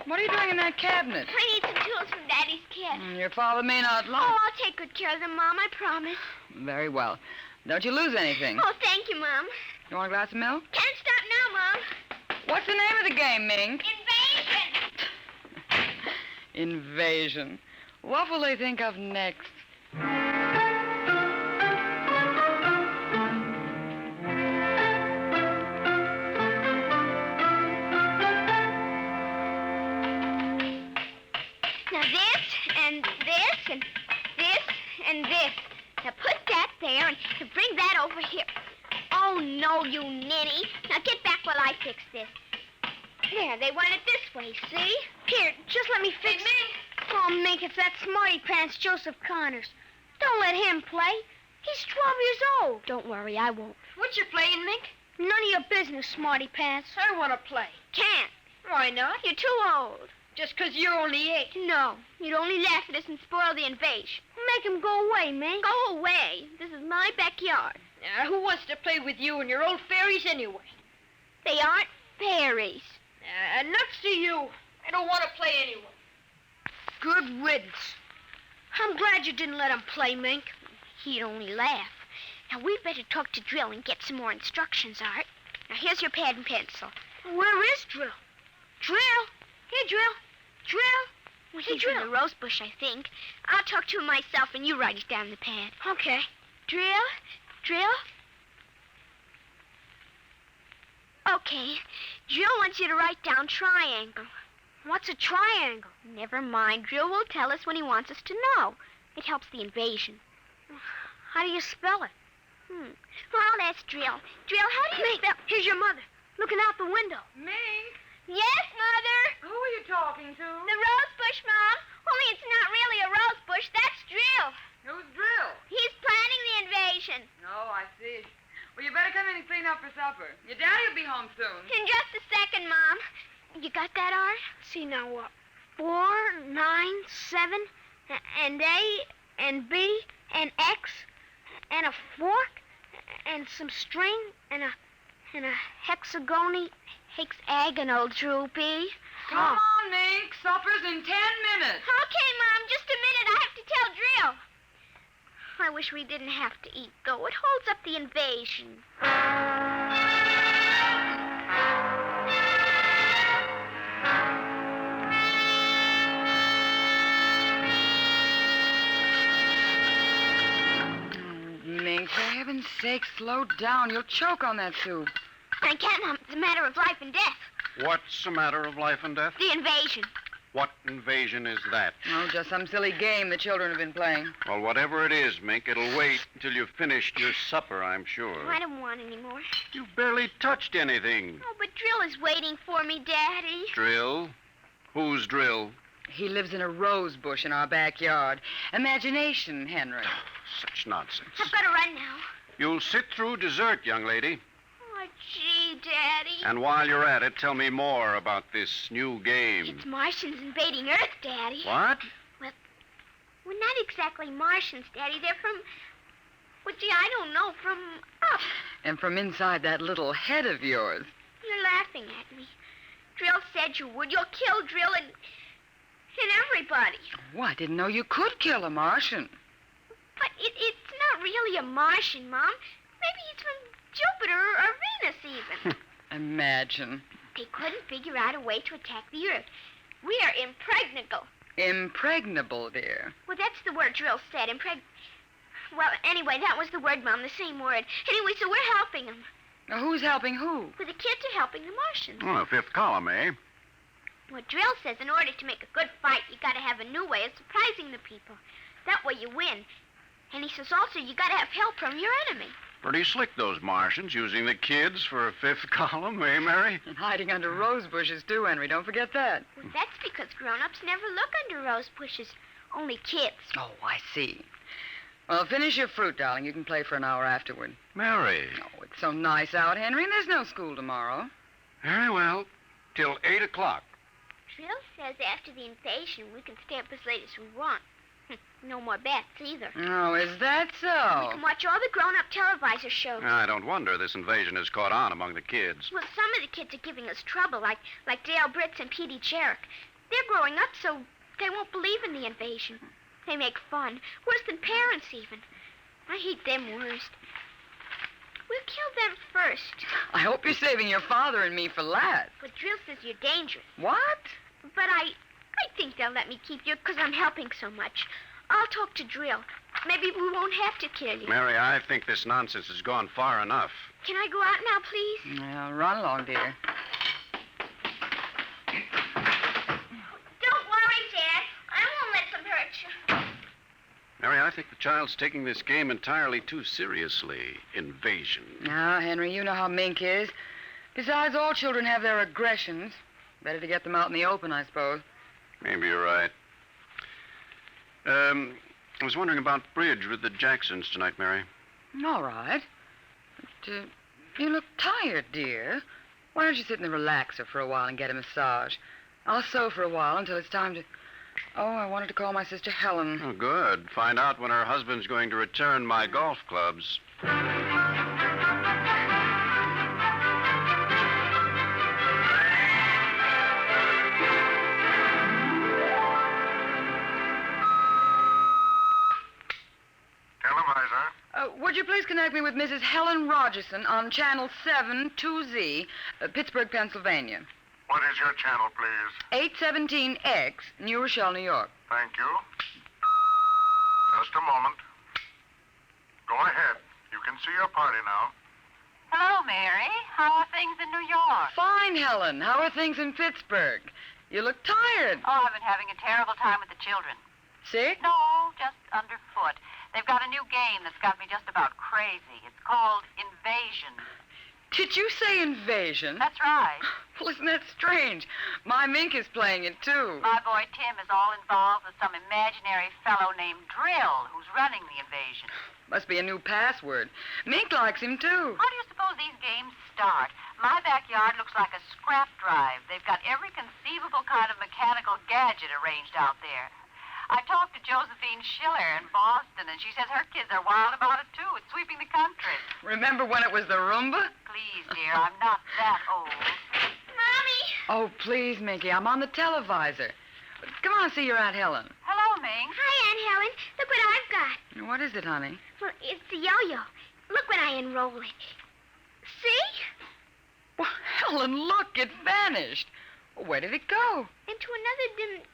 What are you doing in that cabinet? I need some tools from Daddy's kit. Your father may not like... Oh, I'll take good care of them, Mom, I promise. Very well. Don't you lose anything. Oh, thank you, Mom. You want a glass of milk? Can't stop now, Mom. What's the name of the game, Mink? Invasion. Invasion. What will they think of next? Now this, and this, and this, and this. Now put that there and bring that over here. Oh, no, you ninny. Now get back while I fix this. There, they want it this way, see? Here, just let me fix it. Oh, Mink, it's that smarty pants Joseph Connors. Don't let him play. He's 12 years old. Don't worry, I won't. What you playing, Mink? None of your business, smarty pants. I want to play. Can't. Why not? You're too old. Just 'cause you're only 8. No, you'd only laugh at us and spoil the invasion. Make him go away, Mink. Go away. This is my backyard. Who wants to play with you and your old fairies anyway? They aren't fairies. Nuts to you. I don't want to play anyway. Good riddance. I'm glad you didn't let him play, Mink. He'd only laugh. Now, we'd better talk to Drill and get some more instructions, Art. Now, here's your pad and pencil. Where is Drill? Drill? Here, Drill. Drill? Well, he's in the rose bush, I think. I'll talk to him myself, and you write it down in the pad. Okay. Drill? Drill? Okay. Drill wants you to write down triangle. What's a triangle? Never mind. Drill will tell us when he wants us to know. It helps the invasion. How do you spell it? Well, that's Drill. Drill, how do you spell... Here's your mother, looking out the window. Mink? Yes, Mother? Who are you talking to? The rose bush, Mom. Only it's not really a rose bush. That's Drill. Who's Drill? He's planning the invasion. Oh, I see. Well, you better come in and clean up for supper. Your daddy will be home soon. In just a second, Mom. You got that, Art? See, now what? 4, 9, 7, and A, and B, and X, and a fork, and some string, and a hexagonal droopy. Come on, Mink. Supper's in 10 minutes. Okay, Mom, just a minute. I have to tell Drill. I wish we didn't have to eat, though. It holds up the invasion. Mink, for heaven's sake, slow down. You'll choke on that soup. I can't, Mom. It's a matter of life and death. What's a matter of life and death? The invasion. What invasion is that? Oh, just some silly game the children have been playing. Well, whatever it is, Mink, it'll wait until you've finished your supper, I'm sure. Oh, I don't want any more. You've barely touched anything. Oh, but Drill is waiting for me, Daddy. Drill? Who's Drill? He lives in a rose bush in our backyard. Imagination, Henry. Such nonsense. I've got to run now. You'll sit through dessert, young lady. Oh, gee, Daddy. And while you're at it, tell me more about this new game. It's Martians invading Earth, Daddy. What? Well, we're not exactly Martians, Daddy. They're from... Well, gee, I don't know. From up. And from inside that little head of yours. You're laughing at me. Drill said you would. You'll kill Drill and everybody. Oh, I didn't know you could kill a Martian. But it's not really a Martian, Mom. Maybe he's from Jupiter or Venus, even. Imagine. They couldn't figure out a way to attack the Earth. We are impregnable. Impregnable, dear. Well, that's the word Drill said, Well, anyway, that was the word, Mom, the same word. Anyway, so we're helping them. Now, who's helping who? Well, the kids are helping the Martians. Oh, fifth column, eh? Well, Drill says in order to make a good fight, you gotta have a new way of surprising the people. That way you win. And he says also you gotta have help from your enemy. Pretty slick, those Martians, using the kids for a fifth column, eh, Mary? And hiding under rose bushes, too, Henry. Don't forget that. Well, that's because grown-ups never look under rose bushes. Only kids. Oh, I see. Well, finish your fruit, darling. You can play for an hour afterward. Mary. Oh, it's so nice out, Henry, and there's no school tomorrow. Very well. Till 8 o'clock. Drill says after the invasion, we can stay up as late as we want. No more bets, either. Oh, is that so? We can watch all the grown-up televisor shows. I don't wonder this invasion has caught on among the kids. Well, some of the kids are giving us trouble, like Dale Britz and Petey Jarrett. They're growing up, so they won't believe in the invasion. They make fun, worse than parents, even. I hate them worst. We'll kill them first. I hope you're saving your father and me for last. But Drill says you're dangerous. What? But I think they'll let me keep you because I'm helping so much. I'll talk to Drill. Maybe we won't have to kill you. Mary, I think this nonsense has gone far enough. Can I go out now, please? Well, run along, dear. Don't worry, Dad. I won't let them hurt you. Mary, I think the child's taking this game entirely too seriously. Invasion. Now, Henry, you know how Mink is. Besides, all children have their aggressions. Better to get them out in the open, I suppose. Maybe you're right. I was wondering about bridge with the Jacksons tonight, Mary. All right. But, you look tired, dear. Why don't you sit in the relaxer for a while and get a massage? I'll sew for a while until it's time to... Oh, I wanted to call my sister Helen. Oh, good. Find out when her husband's going to return my golf clubs. Televisor. Would you please connect me with Mrs. Helen Rogerson on Channel 7-2Z, Pittsburgh, Pennsylvania. What is your channel, please? 817X, New Rochelle, New York. Thank you. Just a moment. Go ahead. You can see your party now. Hello, Mary. How are things in New York? Fine, Helen. How are things in Pittsburgh? You look tired. Oh, I've been having a terrible time with the children. Sick? No, just underfoot. They've got a new game that's got me just about crazy. It's called Invasion. Did you say invasion? That's right. Well, isn't that strange? My Mink is playing it, too. My boy Tim is all involved with some imaginary fellow named Drill who's running the invasion. Must be a new password. Mink likes him, too. How do you suppose these games start? My backyard looks like a scrap drive. They've got every conceivable kind of mechanical gadget arranged out there. I talked to Josephine Schiller in Boston, and she says her kids are wild about it, too. It's sweeping the country. Remember when it was the Roomba? Please, dear, I'm not that old. Mommy! Oh, please, Minky, I'm on the televisor. Come on, see your Aunt Helen. Hello, Mink. Hi, Aunt Helen. Look what I've got. What is it, honey? Well, it's the yo-yo. Look when I unroll it. See? Well, Helen, look, it vanished. Where did it go? Into another dim...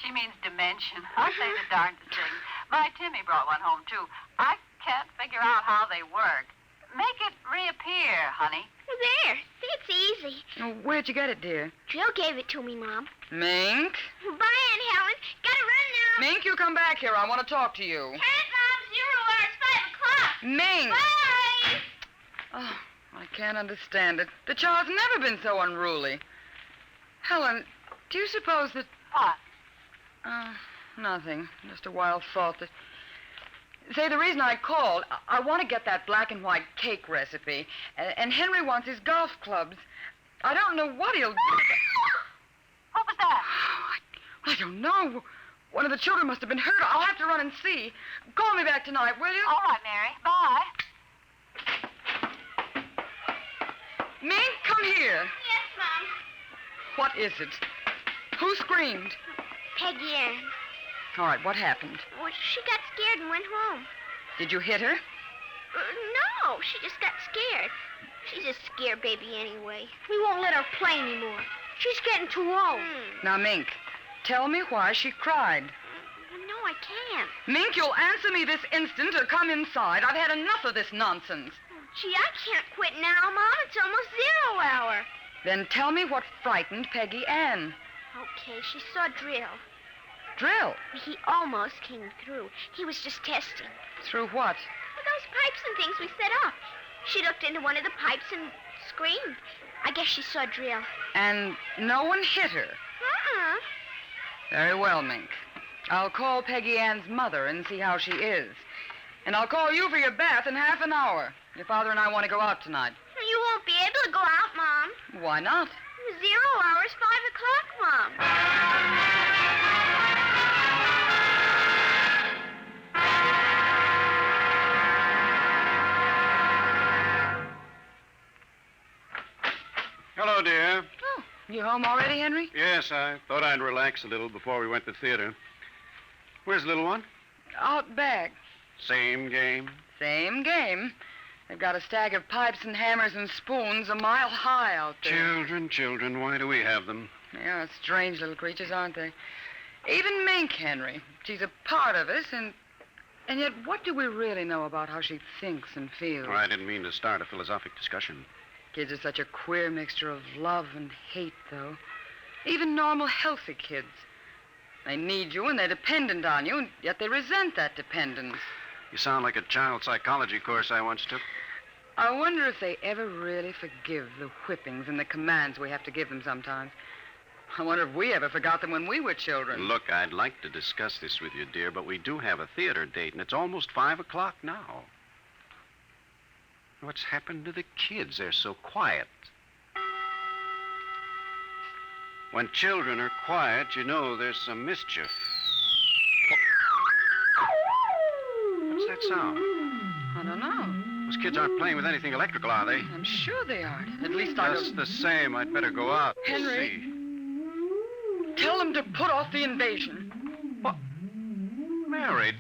She means dimension. I'll say the darndest thing. My Timmy brought one home, too. I can't figure out how they work. Make it reappear, honey. Well, there. See, it's easy. Where'd you get it, dear? Drill gave it to me, Mom. Mink? Bye, Aunt Helen. Gotta run now. Mink, you come back here. I want to talk to you. Turn Mom, 0 hours, 5 o'clock. Mink! Bye! Oh, I can't understand it. The child's never been so unruly. Helen, do you suppose that... What? Nothing. Just a wild thought that... Say, the reason I called, I want to get that black and white cake recipe, and Henry wants his golf clubs. I don't know what he'll do. What was that? I don't know. One of the children must have been hurt. I'll have to run and see. Call me back tonight, will you? All right, Mary. Bye. Mink, come here. Yes, Mom. What is it? Who screamed? Peggy Ann. All right, what happened? Well, she got scared and went home. Did you hit her? No, she just got scared. She's a scare baby anyway. We won't let her play anymore. She's getting too old. Now, Mink, tell me why she cried. No, I can't. Mink, you'll answer me this instant or come inside. I've had enough of this nonsense. Gee, I can't quit now, Mom. It's almost 0 hour. Then tell me what frightened Peggy Ann. Okay, she saw Drill. Drill? He almost came through. He was just testing. Through what? Those pipes and things we set up. She looked into one of the pipes and screamed. I guess she saw Drill. And no one hit her? Very well, Mink. I'll call Peggy Ann's mother and see how she is. And I'll call you for your bath in half an hour. Your father and I want to go out tonight. You won't be able to go out, Mom. Why not? 0 hour is 5 o'clock, Mom. Hello, dear. Oh, you home already, Henry? Yes, I thought I'd relax a little before we went to theater. Where's the little one? Out back. Same game. Same game. They've got a stack of pipes and hammers and spoons a mile high out there. Children, why do we have them? Yeah, strange little creatures, aren't they? Even Mink, Henry. She's a part of us, and yet what do we really know about how she thinks and feels? Oh, I didn't mean to start a philosophic discussion. Kids are such a queer mixture of love and hate, though. Even normal, healthy kids. They need you and they're dependent on you, and yet they resent that dependence. You sound like a child psychology course I once took. I wonder if they ever really forgive the whippings and the commands we have to give them sometimes. I wonder if we ever forgot them when we were children. Look, I'd like to discuss this with you, dear, but we do have a theater date, and it's almost 5 o'clock now. What's happened to the kids? They're so quiet. When children are quiet, you know there's some mischief. What's that sound? I don't know. Those kids aren't playing with anything electrical, are they? I'm sure they aren't. At least I Just the same, I'd better go out and Henry. see. Tell them to put off the invasion. What? Mary,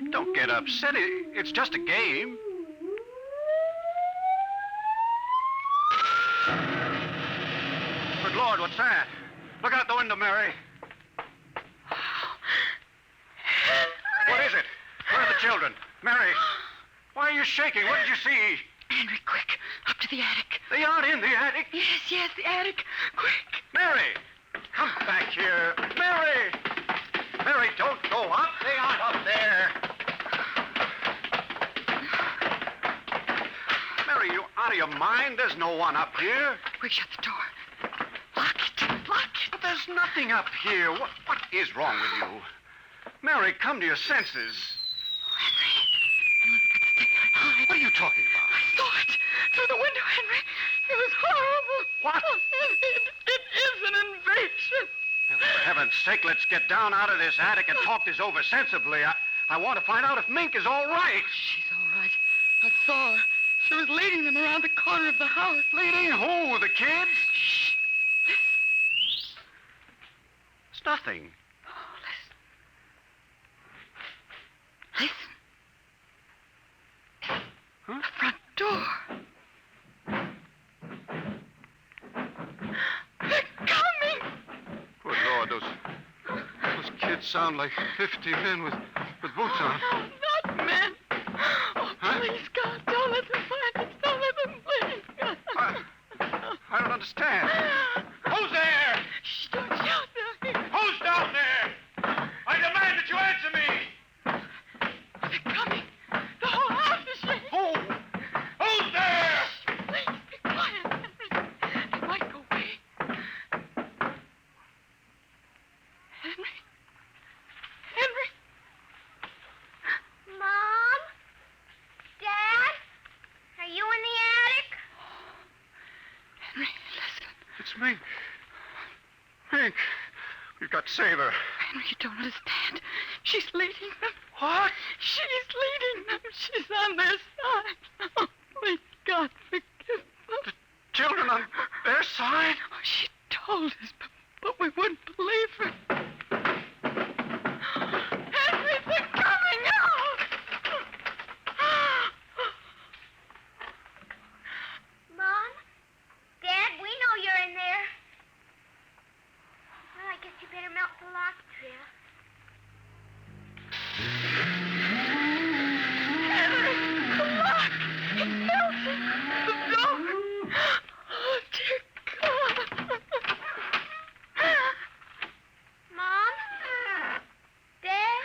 don't get upset. It's just a game. Good Lord, what's that? Look out the window, Mary. What is it? Where are the children? Mary, why are you shaking? What did you see? Henry, quick. Up to the attic. They aren't in the attic. Yes, the attic. Quick. Mary, come back here. Mary! Mary, don't go up. They aren't up there. Mary, you out of your mind? There's no one up here. Quick, shut the door. Lock it. But there's nothing up here. What is wrong with you? Mary, come to your senses. What are you talking about? I saw it through the window, Henry. It was horrible. What? It is an invasion. Well, for heaven's sake, let's get down out of this attic and talk this over sensibly. I want to find out if Mink is all right. She's all right. I saw her. She was leading them around the corner of the house. Leading who? The kids? Shh. It's nothing. Oh, listen. Huh? The front door. They're coming. Good Lord, those kids sound like 50 men with boots on. Not men. Oh, please, God, don't let them find us. Don't let them, please. I don't understand. Who's there? Shh, don't shout now. Who's down there? I demand that you answer me. They're coming. The whole house is shaking. Who's there? Please, be quiet, Henry. They might go away. Henry? Mom? Dad? Are you in the attic? Henry, listen. It's Mink. Mink. We've got to save her. you don't understand. She's leading them. What? She's leading them. She's on their side. Oh, please, God, forgive them. The children on their side? Oh, she told us, but we wouldn't believe her. Henry, they're coming out. Mom? Dad, we know you're in there. Well, I guess you better melt the lock, Trill. Henry, the lock. It's melting. The door. Oh, dear God. Mom? Dad?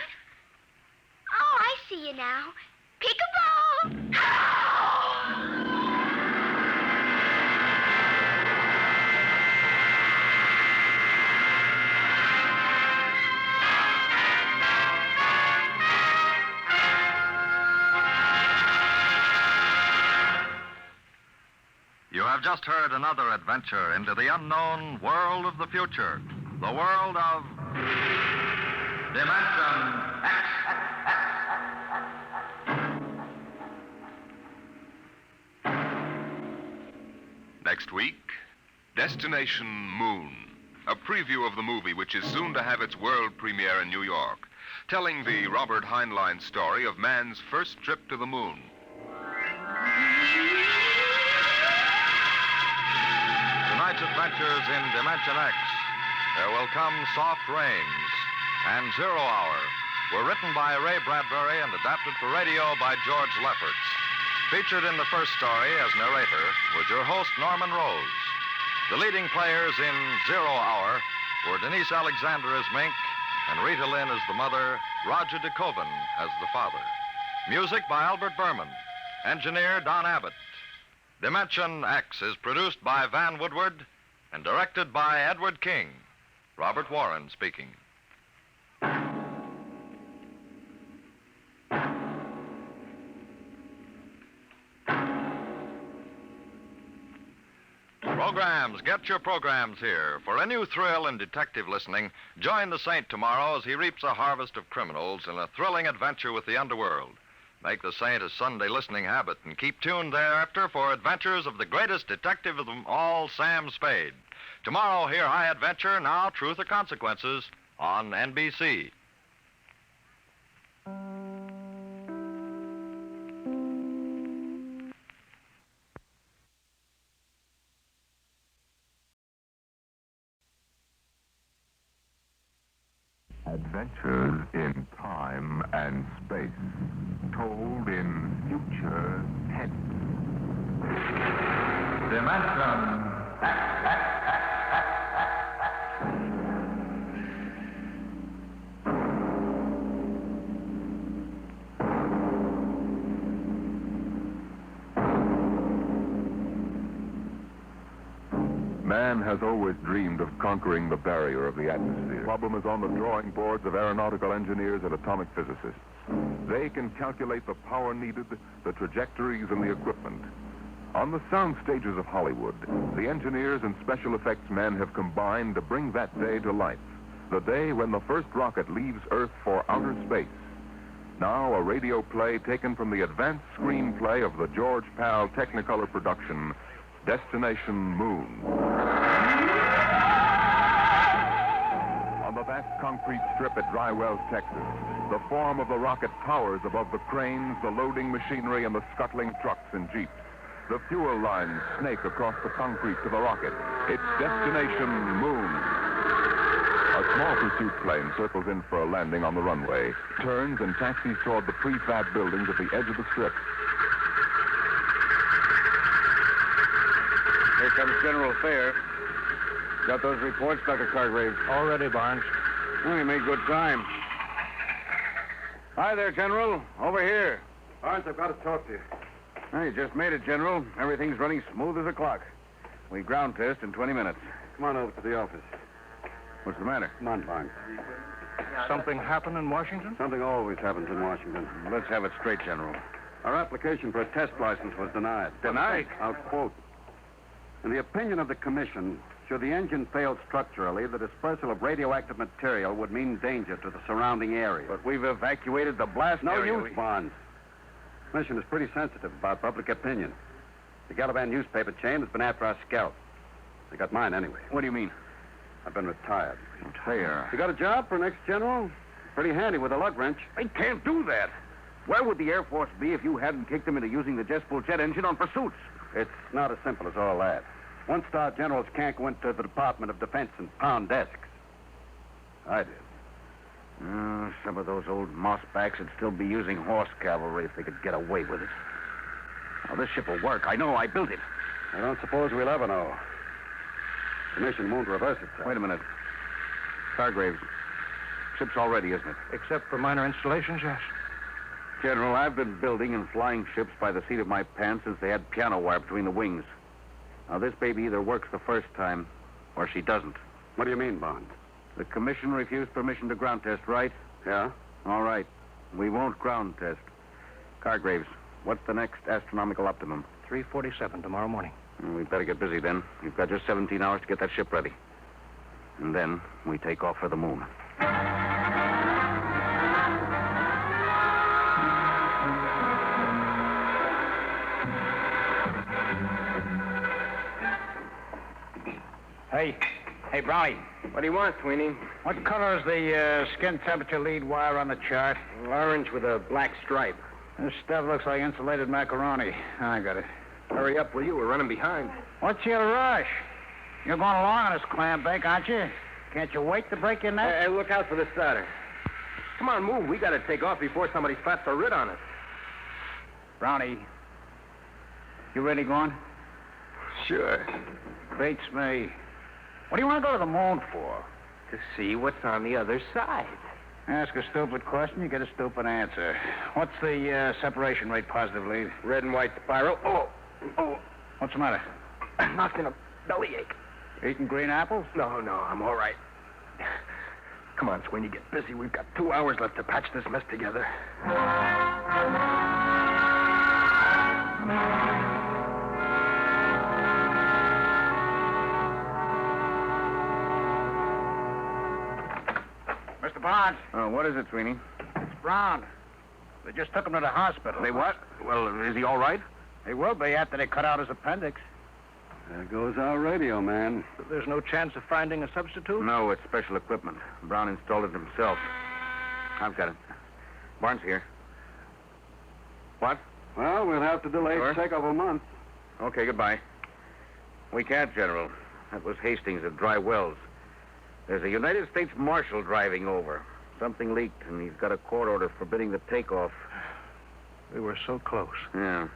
Oh, I see you now. Peekaboo! You have just heard another adventure into the unknown world of the future, the world of Dimension X. Next week, Destination Moon, a preview of the movie which is soon to have its world premiere in New York, telling the Robert Heinlein story of man's first trip to the moon. Tonight's adventures in Dimension X, There Will Come Soft Rains, and 0 Hour were written by Ray Bradbury and adapted for radio by George Lefferts. Featured in the first story as narrator was your host, Norman Rose. The leading players in 0 Hour were Denise Alexander as Mink and Rita Lynn as the mother, Roger DeKoven as the father. Music by Albert Berman. Engineer Don Abbott. Dimension X is produced by Van Woodward and directed by Edward King. Robert Warren speaking. Programs. Get your programs here. For a new thrill in detective listening, join the Saint tomorrow as he reaps a harvest of criminals in a thrilling adventure with the underworld. Make the Saint a Sunday listening habit and keep tuned thereafter for adventures of the greatest detective of them all, Sam Spade. Tomorrow, hear High Adventure, Now Truth or Consequences on NBC. Adventures in time and space, told in future tense. Dimension Man has always dreamed of conquering the barrier of the atmosphere. The problem is on the drawing boards of aeronautical engineers and atomic physicists. They can calculate the power needed, the trajectories, and the equipment. On the sound stages of Hollywood, the engineers and special effects men have combined to bring that day to life. The day when the first rocket leaves Earth for outer space. Now, a radio play taken from the advanced screenplay of the George Pal Technicolor production, Destination Moon. On the vast concrete strip at Dry Wells, Texas, the form of the rocket towers above the cranes, the loading machinery, and the scuttling trucks and jeeps. The fuel lines snake across the concrete to the rocket. It's Destination Moon. A small pursuit plane circles in for a landing on the runway, turns and taxis toward the prefab buildings at the edge of the strip. Here comes General Thayer. Got those reports, Dr. Cargrave? All ready, Barnes. Oh, you made good time. Hi there, General. Over here. Barnes, I've got to talk to you. Oh, you just made it, General. Everything's running smooth as a clock. We ground test in 20 minutes. Come on over to the office. What's the matter? Come on, Barnes. Something happened in Washington? Something always happens in Washington. Let's have it straight, General. Our application for a test license was denied. Denied? I'll quote. In the opinion of the commission, should the engine fail structurally, the dispersal of radioactive material would mean danger to the surrounding area. But we've evacuated the blast No area. use, Bonds. Mission is pretty sensitive about public opinion. The Galavan newspaper chain has been after our scalp. They got mine anyway. What do you mean? I've been retired. Retire? You got a job for next general? Pretty handy with a lug wrench. I can't do that. Where would the Air Force be if you hadn't kicked them into using the jet-fuel jet engine on pursuits? It's not as simple as all that. One-star generals can't go into the Department of Defense and pound desks. I did. Some of those old mossbacks would still be using horse cavalry if they could get away with it. Now, this ship will work. I know. I built it. I don't suppose we'll ever know. The mission won't reverse itself. Wait a minute. Hargraves, ship's all ready, isn't it? Except for minor installations, yes. General, I've been building and flying ships by the seat of my pants since they had piano wire between the wings. Now, this baby either works the first time or she doesn't. What do you mean, Bond? The commission refused permission to ground test, right? Yeah? All right. We won't ground test. Hargraves, what's the next astronomical optimum? 3:47 tomorrow morning. We'd better get busy then. We've got just 17 hours to get that ship ready. And then we take off for the moon. Hey, Brownie. What do you want, Sweeney? What color is the skin temperature lead wire on the chart? Orange with a black stripe. This stuff looks like insulated macaroni. I got it. Hurry up, will you? We're running behind. What's your rush? You're going along on this clam bake, aren't you? Can't you wait to break your neck? Hey, look out for the starter. Come on, move. We got to take off before somebody slaps a writ on us. Brownie, you really going? Sure. Beats me. What do you want to go to the moon for? To see what's on the other side. Ask a stupid question, you get a stupid answer. What's the separation rate positive lead? Red and white spiral. Oh. What's the matter? I'm not going to bellyache. Eating green apples? No, I'm all right. Come on, Sweeney, get busy. We've got 2 hours left to patch this mess together. Mr. Barnes. Oh, what is it, Sweeney? It's Brown. They just took him to the hospital. They what? Well, is he all right? He will be after they cut out his appendix. There goes our radio, man. There's no chance of finding a substitute? No, it's special equipment. Brown installed it himself. I've got it. Barnes here. What? Well, we'll have to delay Sure. the takeoff a month. Okay, goodbye. We can't, General. That was Hastings at Dry Wells. There's a United States Marshal driving over. Something leaked, and he's got a court order forbidding the takeoff. We were so close. Yeah.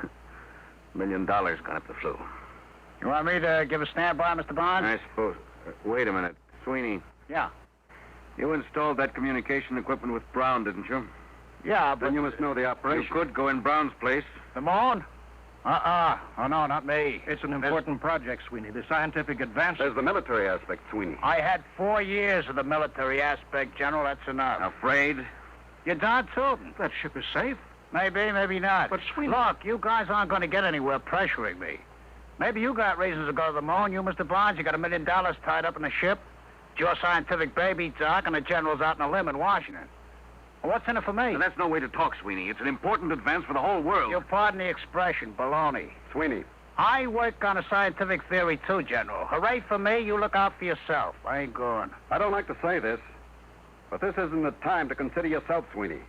$1 million gone up the flue. You want me to give a standby, Mr. Barnes? I suppose. Wait a minute. Sweeney, Yeah. you installed that communication equipment with Brown, didn't you? Yeah, but... Then you must know the operation. You could go in Brown's place. The moon? Oh, no, not me. It's an important project, Sweeney. The scientific advance... There's the military aspect, Sweeney. I had 4 years of the military aspect, General. That's enough. Afraid? You're darn tootin'. That ship is safe. Maybe, maybe not. But, Sweeney... Look, you guys aren't going to get anywhere pressuring me. Maybe you got reasons to go to the moon. You, Mr. Barnes, you got $1 million tied up in a ship. It's your scientific baby, Doc, and the General's out on a limb in Washington. Well, what's in it for me? Now, that's no way to talk, Sweeney. It's an important advance for the whole world. You pardon the expression, baloney. Sweeney. I work on a scientific theory, too, General. Hooray for me, you look out for yourself. I ain't going. I don't like to say this, but this isn't the time to consider yourself, Sweeney.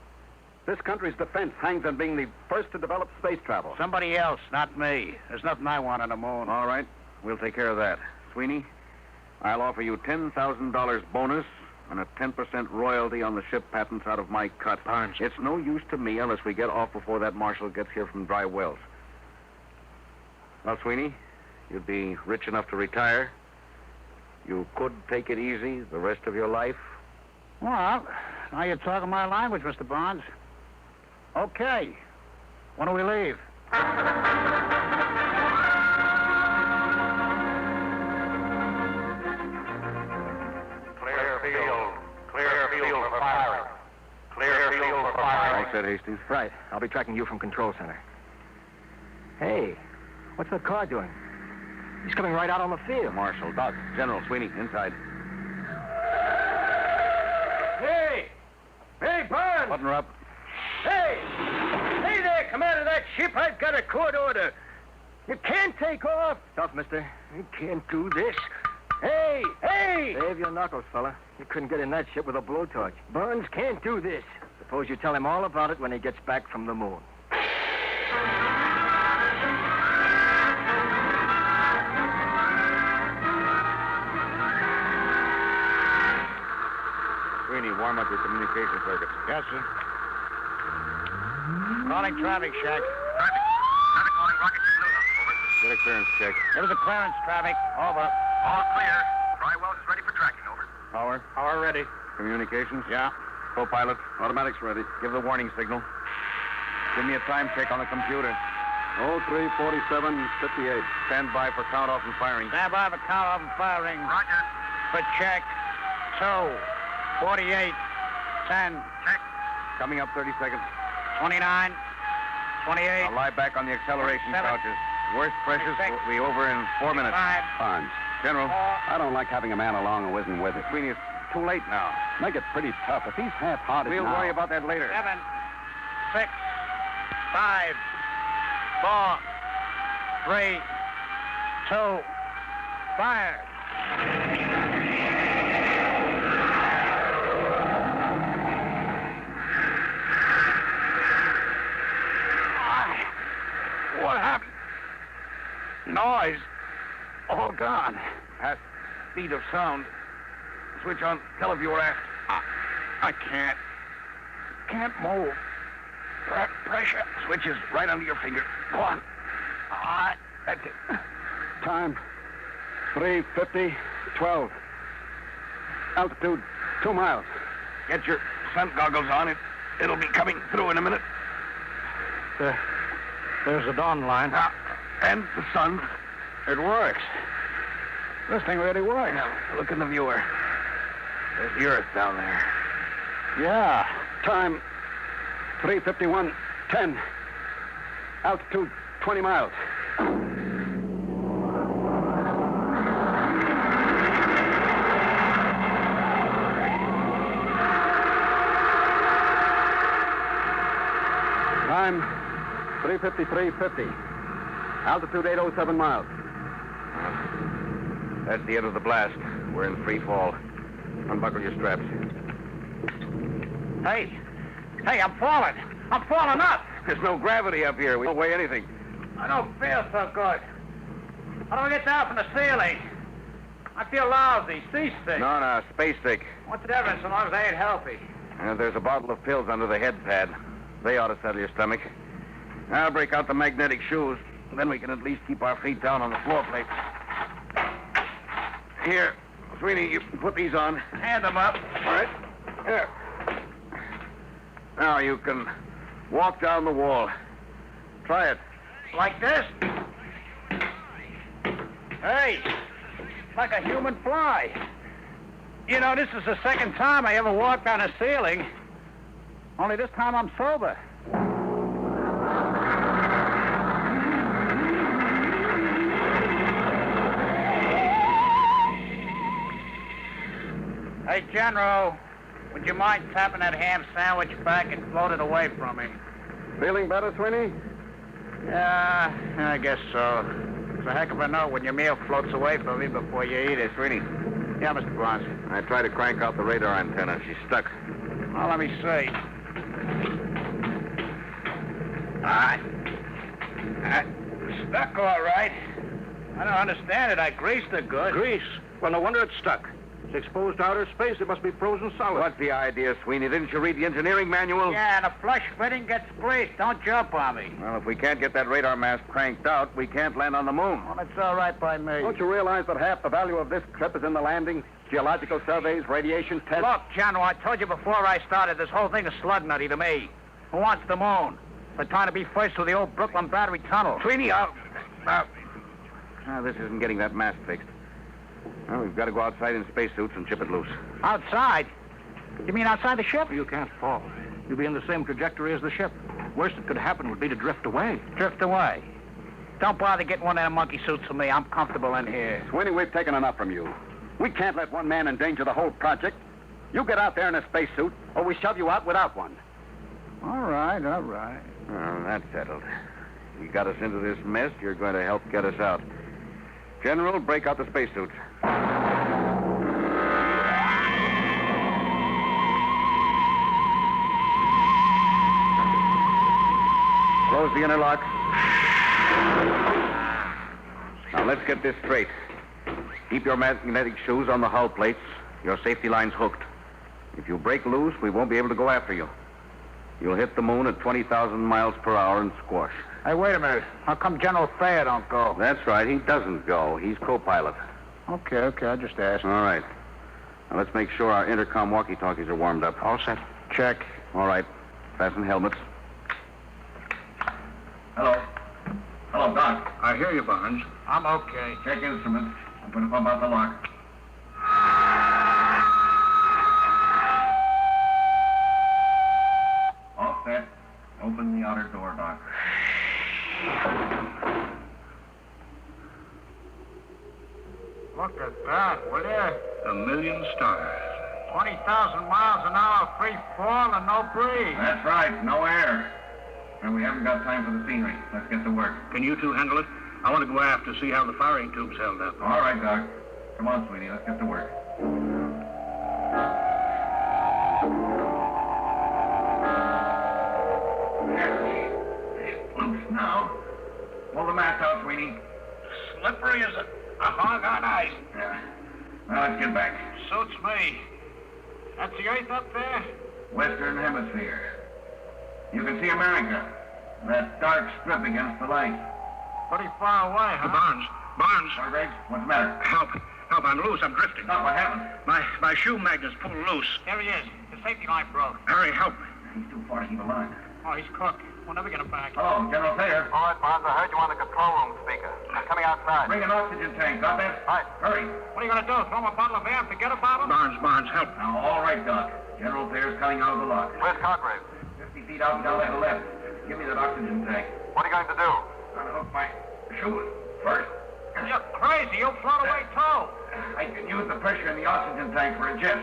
This country's defense hangs on being the first to develop space travel. Somebody else, not me. There's nothing I want on the moon. All right. We'll take care of that. Sweeney, I'll offer you $10,000 bonus and a 10% royalty on the ship patents out of my cut. Barnes. It's no use to me unless we get off before that marshal gets here from Dry Wells. Well, Sweeney, you'd be rich enough to retire. You could take it easy the rest of your life. Well, now you're talking my language, Mr. Barnes. Okay. When do we leave? Clear field. Clear field for firing. Clear field for firing. All set, Hastings. Right. I'll be tracking you from Control Center. Hey, what's that car doing? He's coming right out on the field. Marshal, Doc, General, Sweeney, inside. Hey! Hey, Barnes! Button her up. Hey! Hey there, commander of that ship. I've got a court order. You can't take off. Tough, mister. You can't do this. Hey! Hey! Save your knuckles, fella. You couldn't get in that ship with a blowtorch. Barnes can't do this. Suppose you tell him all about it when he gets back from the moon. Sweeney, warm up your communication circuits. Yes, sir. Calling traffic shack. Traffic calling rocket to Luna. Over. Get a clearance check. Give us a clearance, traffic. Over. All clear. Dry Wells is ready for tracking. Over. Power. Power ready. Communications? Yeah. Co-pilot. Automatics ready. Give the warning signal. Give me a time check on the computer. 03:47:58. Stand by for count-off and firing. Stand by for count-off and firing. Roger. For check. 2:48. 10. Check. Coming up 30 seconds. 29. 28. I'll lie back on the acceleration 7. couches. Worst pressures 6. will be over in 4 minutes. 5. Barnes. General, 4. I don't like having a man along who isn't with it. Sweeney, it's too late now. Make it pretty tough. If he's half-hearted We'll worry about that later. 7. 6. 5. 4. 3. 2. Fire. What happened? Noise. All gone. Past speed of sound. Switch on televiewer aft. I can't. Can't move. Pressure. Switch is right under your finger. Go on. That's it. Time. 3:50:12. Altitude 2 miles. Get your sun goggles on. It'll be coming through in a minute. There's the dawn line. And the sun. It works. This thing really works. Now, look in the viewer. There's the Earth down there. Yeah. Time 3:51:10. Altitude 20 miles. Time 3:53:50. Altitude 807 miles. That's the end of the blast. We're in free fall. Unbuckle your straps. Hey, I'm falling. I'm falling up. There's no gravity up here. We don't weigh anything. I don't feel so good. How do I get down from the ceiling? I feel lousy, seasick. No, space sick. What's the difference so long as I ain't healthy? There's a bottle of pills under the head pad. They ought to settle your stomach. I'll break out the magnetic shoes. Then we can at least keep our feet down on the floor plate. Here, Sweeney, you can put these on. Hand them up. All right. Here. Now you can walk down the wall. Try it. Like this? Hey, like a human fly. You know, this is the second time I ever walked on a ceiling. Only this time I'm sober. Hey, General, would you mind tapping that ham sandwich back and float it away from me? Feeling better, Sweeney? Yeah, I guess so. It's a heck of a note when your meal floats away from me before you eat it. Sweeney. Yeah, Mr. Barnes. I tried to crank out the radar antenna. She's stuck. Well, let me see. All right. Stuck all right. I don't understand it. I greased it good. Grease? Well, no wonder it's stuck. It's exposed to outer space. It must be frozen solid. What's the idea, Sweeney? Didn't you read the engineering manual? Yeah, and a flush fitting gets greased. Don't jump on me. Well, if we can't get that radar mast cranked out, we can't land on the moon. Well, it's all right by me. Don't you realize that half the value of this trip is in the landing, geological surveys, radiation tests? Look, General, I told you before I started, this whole thing is slug nutty to me. Who wants the moon? They're trying to be first with the old Brooklyn Battery Tunnel. Sweeney, this isn't getting that mast fixed. Well, we've got to go outside in spacesuits and chip it loose. Outside? You mean outside the ship? You can't fall. You'll be in the same trajectory as the ship. Worst that could happen would be to drift away. Drift away? Don't bother getting one of them monkey suits for me. I'm comfortable in here. Sweeney, we've taken enough from you. We can't let one man endanger the whole project. You get out there in a spacesuit, or we shove you out without one. All right, all right. Well, that's settled. You got us into this mess, you're going to help get us out. General, break out the spacesuits. Close the inner lock. Now, let's get this straight. Keep your magnetic shoes on the hull plates. Your safety line's hooked. If you break loose, we won't be able to go after you. You'll hit the moon at 20,000 miles per hour and squash. Hey, wait a minute. How come General Thayer don't go? That's right. He doesn't go. He's co-pilot. Okay, I just asked. All right. Now, let's make sure our intercom walkie-talkies are warmed up. All set. Check. All right. Fasten helmets. Hello. Hello, Doc. I hear you, Barnes. I'm okay. Check instruments. I'm going to pump out the lock. All set. Open the outer door, Doc. Look at that, will you? 1,000,000 stars. 20,000 miles an hour, free fall and no breeze. That's right. No air. And we haven't got time for the scenery. Let's get to work. Can you two handle it? I want to go aft to see how the firing tube's held up. All right, Doc. Come on, sweetie. Let's get to work. Loose now. Pull the mast out, sweetie. Slippery as a hog on ice. Yeah. Now, let's get back. Suits me. That's the Earth up there? Western Hemisphere. You can see America. That dark strip against the light. Pretty far away, huh? Barnes. Hargraves, what's the matter? Help, I'm loose. I'm drifting. No, what happened? My shoe magnet's pulled loose. There he is. The safety line broke. Hurry, help me. He's too far to keep a line. Oh, he's cooked. We'll never get him back. Hello, General Thayer. All right, Barnes. I heard you on the control room speaker. I'm coming outside. Bring an oxygen tank. Got that? Right. Hurry. What are you going to do? Throw him a bottle of air and forget about him? Barnes, help. Now, all right, Doc. General Thayer's coming out of the lock. Where's Hargraves? 50 feet out and down the left. Give me that oxygen tank. What are you going to do? Unhook my shoes first. You're crazy. You'll float away, too. I can use the pressure in the oxygen tank for a jet.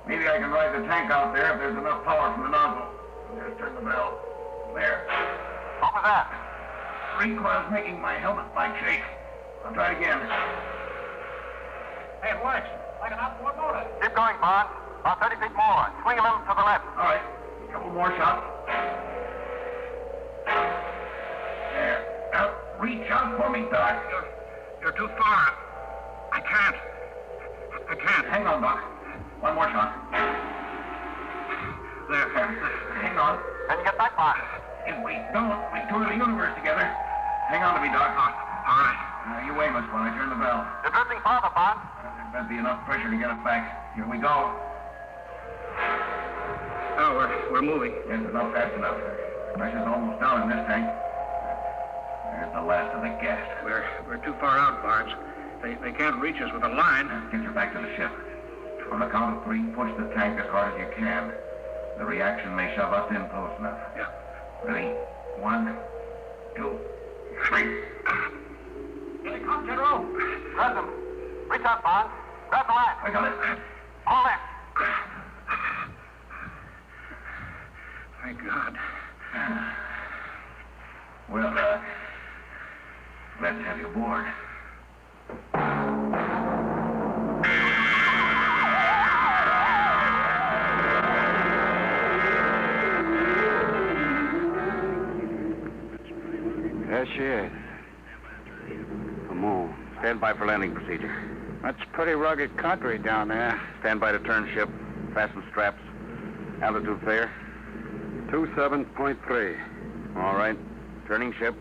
Maybe I can ride the tank out there if there's enough power from the nozzle. Just turn the bell. There. What was that? Recoil's making my helmet light shake. I'll try it again. Hey, it works. Like an outboard motor. Keep going, Barnes. About 30 feet more. Swing a little to the left. All right. A couple more shots. There. Now, reach out for me, Doc. You're too far. I can't. Hang on, Doc. One more shot. There. Hang on. Can you get back, Barnes? If we don't, we tour the universe together. Hang on to me, Doc. All right. You aim us when I turn the bell. You're drifting farther, Barnes. There better be enough pressure to get us back. Here we go. Oh, we're moving. Yes, enough, fast enough. Pressure's almost down in this tank. There's the last of the gas. We're too far out, Barnes. They can't reach us with a line. Get you back to the ship. On the count of 3, push the tank as hard as you can. The reaction may shove us in close enough. Yeah. Ready? 1, 2, 3. Here they come, General. Grab them. Reach out, Barnes. Grab the line. I got it. All in. Thank God. Well, let's have you aboard. There she is. Come on. Stand by for landing procedure. That's pretty rugged country down there. Stand by to turn ship. Fasten straps. Altitude fair. 27.3. All right. Turning ship.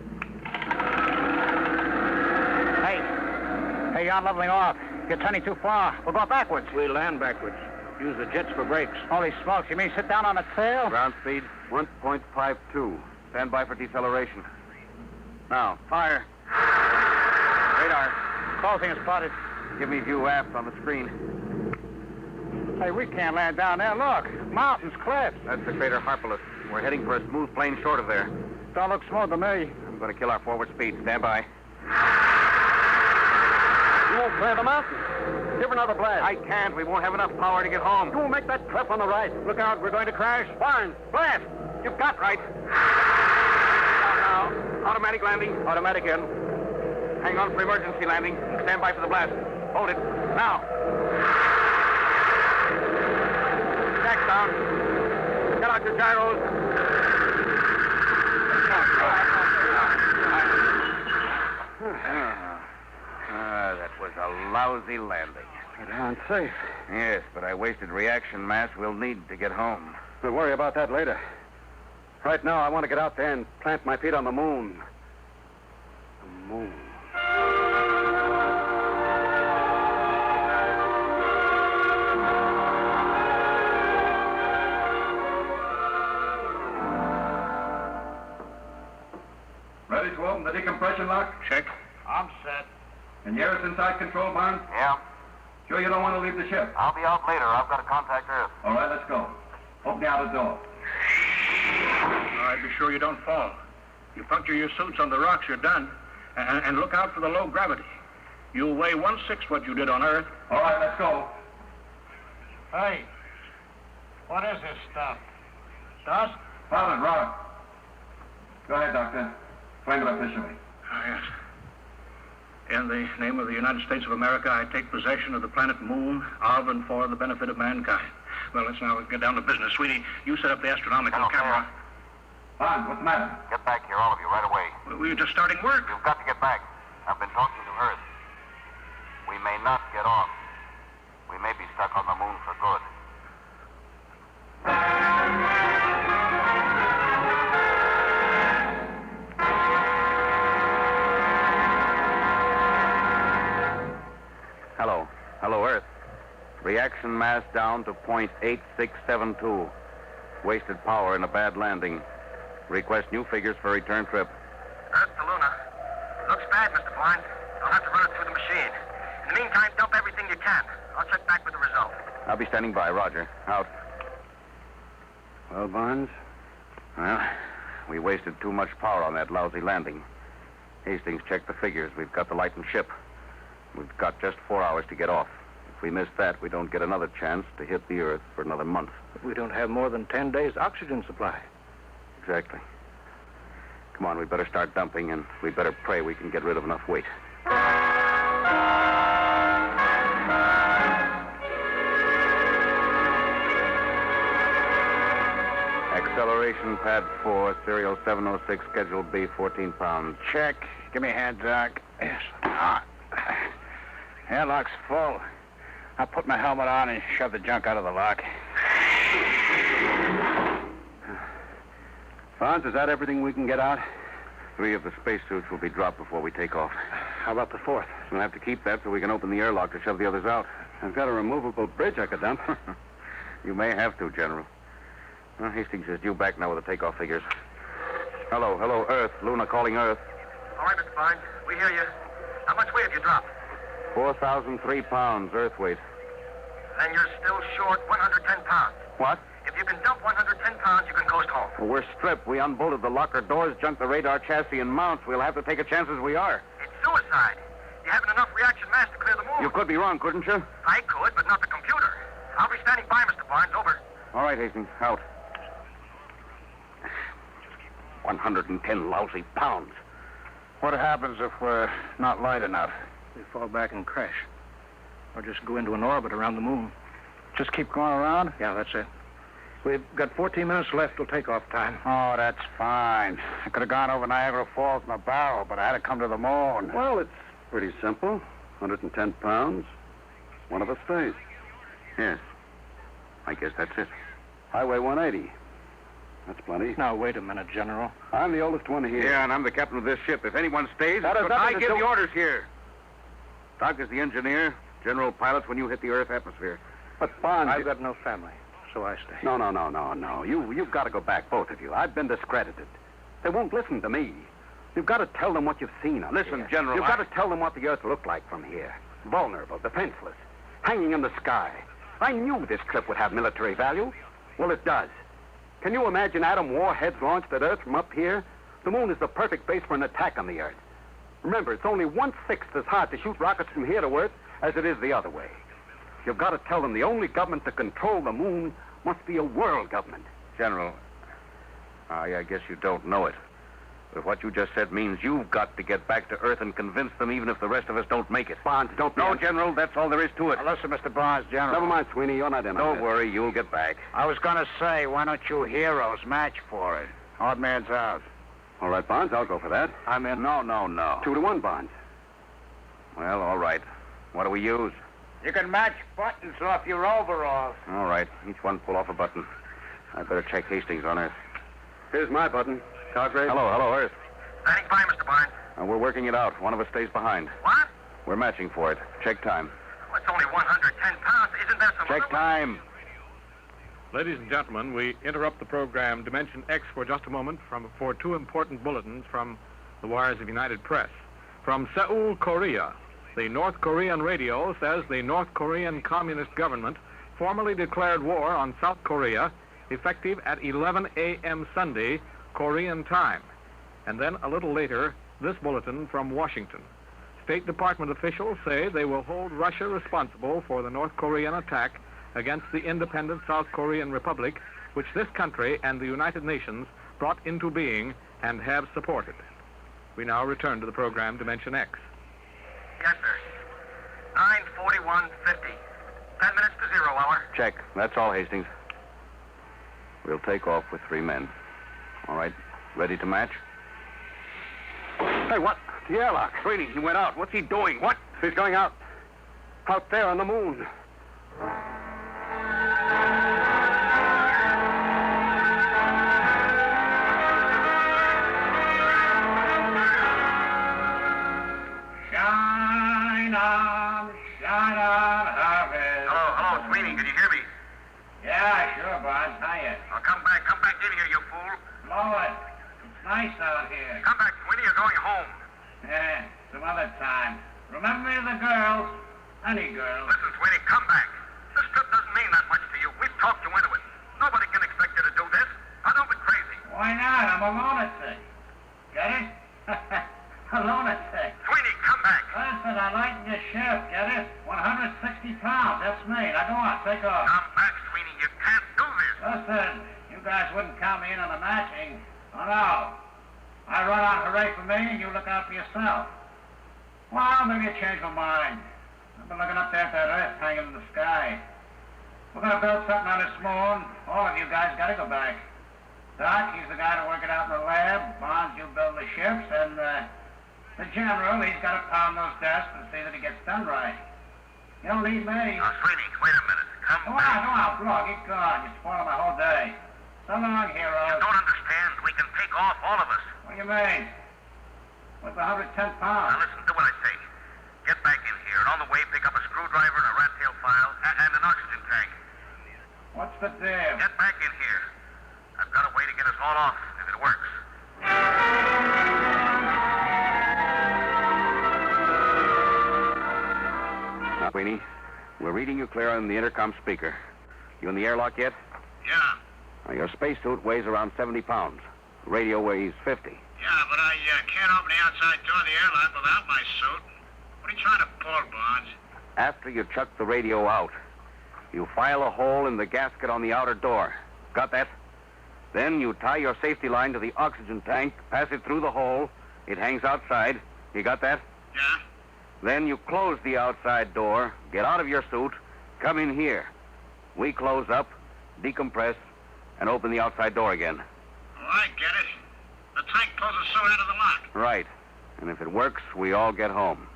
Hey, you're leveling off. You're turning too far. We'll go backwards. We land backwards. Use the jets for brakes. Holy smokes, you mean sit down on the tail? Ground speed 1.52. Stand by for deceleration. Now, fire. Radar. Closing is spotted. Give me view aft on the screen. Hey, we can't land down there. Look, mountains, cliffs. That's the crater Harpalus. We're heading for a smooth plain short of there. Don't look smooth to me. going to kill our forward speed. Stand by. You won't clear the mountain. Give another blast. I can't. We won't have enough power to get home. You won't make that cleft on the right. Look out. We're going to crash. Barnes, blast. You've got right. Now. Automatic landing. Automatic in. Hang on for emergency landing. Stand by for the blast. Hold it. Now. Jack down. Get out your gyros. That was a lousy landing. It aren't safe. Yes, but I wasted reaction mass we'll need to get home. We'll worry about that later. Right now, I want to get out there and plant my feet on the moon. The moon. Ready to open the decompression lock? Check. I'm set. And you're inside control, Barnes? Yeah. Sure you don't want to leave the ship? I'll be out later. I've got to contact Earth. All right, let's go. Open the outer door. All right, be sure you don't fall. You puncture your suits on the rocks, you're done. And look out for the low gravity. You'll weigh 1/6 what you did on Earth. All right, let's go. Hey, what is this stuff? Dust? Pilot, Rod. Go ahead, Doctor. Explain it officially. Oh, yes. In the name of the United States of America, I take possession of the planet Moon of and for the benefit of mankind. Well, let's now get down to business. Sweetie, you set up the astronomical camera. Barnes, what's the matter? Get back here, all of you, right away. We were just starting work. You've got to get back. I've been talking to Earth. We may not get off. We may be stuck on the moon for good. Hello. Hello, Earth. Reaction mass down to 0.8672. Wasted power in a bad landing. Request new figures for return trip. Earth to Luna. Looks bad, Mr. Barnes. I'll have to run it through the machine. In the meantime, dump everything you can. I'll check back with the result. I'll be standing by. Roger. Out. Well, Barnes? Well, we wasted too much power on that lousy landing. Hastings, check the figures. We've got the lightened ship. We've got just 4 hours to get off. If we miss that, we don't get another chance to hit the Earth for another month. But we don't have more than 10 days' oxygen supply. Exactly. Come on, we better start dumping, and we better pray we can get rid of enough weight. Acceleration pad 4, serial 706, schedule B, 14 pounds. Check. Give me a hand, Doc. Yes. Airlock's full. I'll put my helmet on and shove the junk out of the lock. Barnes, is that everything we can get out? 3 of the spacesuits will be dropped before we take off. How about the 4th? We'll have to keep that so we can open the airlock to shove the others out. I've got a removable bridge I could dump. You may have to, General. Well, Hastings is due back now with the takeoff figures. Hello, Earth. Luna calling Earth. All right, Mr. Barnes. We hear you. How much weight have you dropped? 4,003 pounds, Earth weight. Then you're still short 110 pounds. What? If you can dump 110 pounds, you can coast home. Well, we're stripped. We unbolted the locker doors, junked the radar chassis and mounts. We'll have to take a chance as we are. It's suicide. You haven't enough reaction mass to clear the moon. You could be wrong, couldn't you? I could, but not the computer. I'll be standing by, Mr. Barnes. Over. All right, Hastings. Out. 110 lousy pounds. What happens if we're not light enough? We fall back and crash. Or just go into an orbit around the moon. Just keep going around? Yeah, that's it. We've got 14 minutes left till takeoff time. Oh, that's fine. I could have gone over Niagara Falls in a barrel, but I had to come to the moon. Well, it's pretty simple. 110 pounds. One of us stays. Yes. I guess that's it. I weigh 180. That's plenty. Now, wait a minute, General. I'm the oldest one here. Yeah, and I'm the captain of this ship. If anyone stays, That has but I nothing to give do- the orders here. Doc is the engineer. General pilots when you hit the Earth atmosphere. But, Barnes... I've got no family, so I stay. No. You've got to go back, both of you. I've been discredited. They won't listen to me. You've got to tell them what you've seen. Listen, General, You've got to tell them what the Earth looked like from here. Vulnerable, defenseless, hanging in the sky. I knew this trip would have military value. Well, it does. Can you imagine atom warheads launched at Earth from up here? The moon is the perfect base for an attack on the Earth. Remember, it's only 1/6 as hard to shoot rockets from here to Earth as it is the other way. You've got to tell them the only government to control the moon must be a world government. General, I guess you don't know it. But what you just said means you've got to get back to Earth and convince them even if the rest of us don't make it. Bonds, don't be... No, General, that's all there is to it. Now, listen, Mr. Barnes, General. Never mind, Sweeney, you're not in on Don't this. worry, you'll get back. I was going to say, why don't you heroes match for it? Odd man's out. All right, Bonds, I'll go for that. I'm in. No. 2-1, Bonds. Well, all right. What do we use? You can match buttons off your overalls. All right. Each one pull off a button. I'd better check Hastings on Earth. Here's my button. Cargrave. Hello, Earth. Standing by, Mr. Barnes. We're working it out. One of us stays behind. What? We're matching for it. Check time. Oh, it's only 110 pounds. Isn't there some Check other time. Ladies and gentlemen, we interrupt the program Dimension X for just a moment for two important bulletins from the wires of United Press. From Seoul, Korea, the North Korean radio says the North Korean Communist government formally declared war on South Korea effective at 11 a.m. Sunday, Korean time. And then a little later, this bulletin from Washington. State Department officials say they will hold Russia responsible for the North Korean attack against the independent South Korean Republic, which this country and the United Nations brought into being and have supported. We now return to the program Dimension X. Yes, sir. 9:41:50. 10 minutes to 0 hour. Check. That's all, Hastings. We'll take off with 3 men. All right. Ready to match? Hey, what? The airlock. Sweeney, he went out. What's he doing? What? He's going out. Out there on the moon. Shine on, Harvest. Hello, Sweeney. Can you hear me? Yeah, sure, Bonds. Hiya. Oh, come back in here, you fool. Blow it. It's nice out here. Come back, Sweeney. You're going home. Yeah, some other time. Remember me to the girls? Any girls. Listen, Sweeney, come back. This trip doesn't mean that much to you. We've talked you into it. Nobody can expect you to do this. Now, don't be crazy. Why not? I'm a lunatic. Get it? A lunatic. Sweeney, come back. Listen, I lightened your ship, get it? 160 pounds, that's me. Now go on, take off. Come back, Sweeney. You can't do this. Listen, you guys wouldn't count me in on the matching. Oh, no. I run on hooray for me, and you look out for yourself. Well, maybe you changed my mind. I've been looking up there at that Earth hanging in the sky. We're going to build something on this moon. All of you guys got to go back. Doc, he's the guy to work it out in the lab. Bonds, you build the ships, and the general, he's got to pound those desks and see that it gets done right. You'll need me. Now, Sweeney, wait a minute. Come back. Go on, Blow, get gone. You're spoiling my whole day. So long, heroes. You don't understand. We can take off, all of us. What do you mean? With the 110 pounds? Now, listen to what I say. Get back in here, and on the way, pick up a screwdriver and a rat tail file and an oxygen tank. What's the deal? Get back in here. I've got a way to get us all off, if it works. Now, Sweeney, we're reading you clear on the intercom speaker. You in the airlock yet? Yeah. Now, your spacesuit weighs around 70 pounds. The radio weighs 50. Yeah, but I can't open the outside door of the airlock without my suit. What are you trying to pull, Bonds? After you chuck the radio out, you file a hole in the gasket on the outer door. Got that? Then you tie your safety line to the oxygen tank, pass it through the hole. It hangs outside. You got that? Yeah. Then you close the outside door, get out of your suit, come in here. We close up, decompress, and open the outside door again. Oh, I get it. The tank pulls the suit out of the lock. Right. And if it works, we all get home.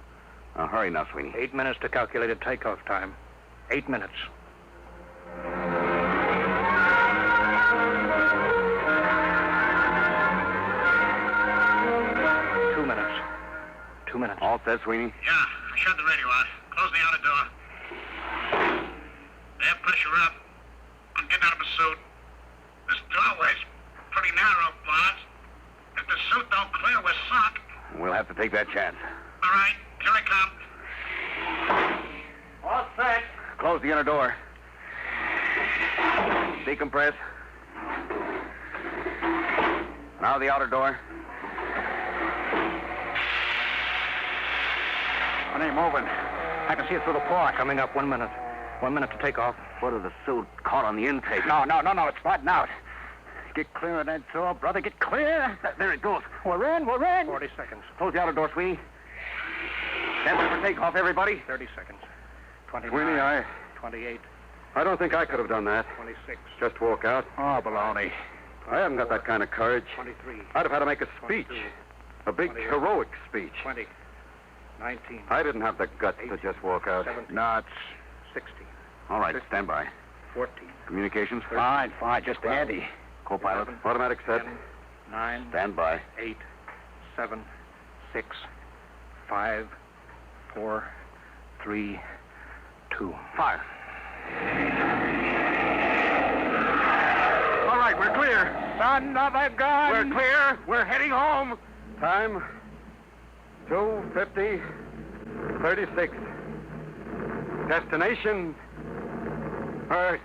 Now, hurry now, Sweeney. 8 minutes to calculated takeoff time. 8 minutes. Two minutes. All set, Sweeney? Yeah, I shut the radio out. Close the outer door. Air pressure up. I'm getting out of my suit. This doorway's pretty narrow, Bonds. If the suit don't clear, we're sunk. We'll have to take that chance. All right, here I come. All set. Close the inner door. Decompress. Now the outer door. Company, moving. I can see it through the port. Coming up, 1 minute. 1 minute to take off. What if the suit caught on the intake? No, it's starting out. Get clear of that door, brother, get clear. There it goes. We're in. 40 seconds. Close the outer door, Sweeney. Stand by for takeoff, everybody. 30 seconds. 29. Sweeney, 28. I don't think I could have done that. 26. Just walk out. Oh, baloney. I haven't got that kind of courage. 23. I'd have had to make a speech. 22, A big, 28, heroic speech. 20. 19. I didn't have the guts 18, to just walk out. 17, no, it's 16. All right, 15, stand by. 14. Communications? 13, fine, just 12, handy. Co-pilot. 11, Automatic set. 10, 9. Stand by. 8, 7, 6, 5, 4, 3, 2. Fire. All right, we're clear. Son of a gun. We're clear. We're heading home. Time 2:50, 36. Destination Earth.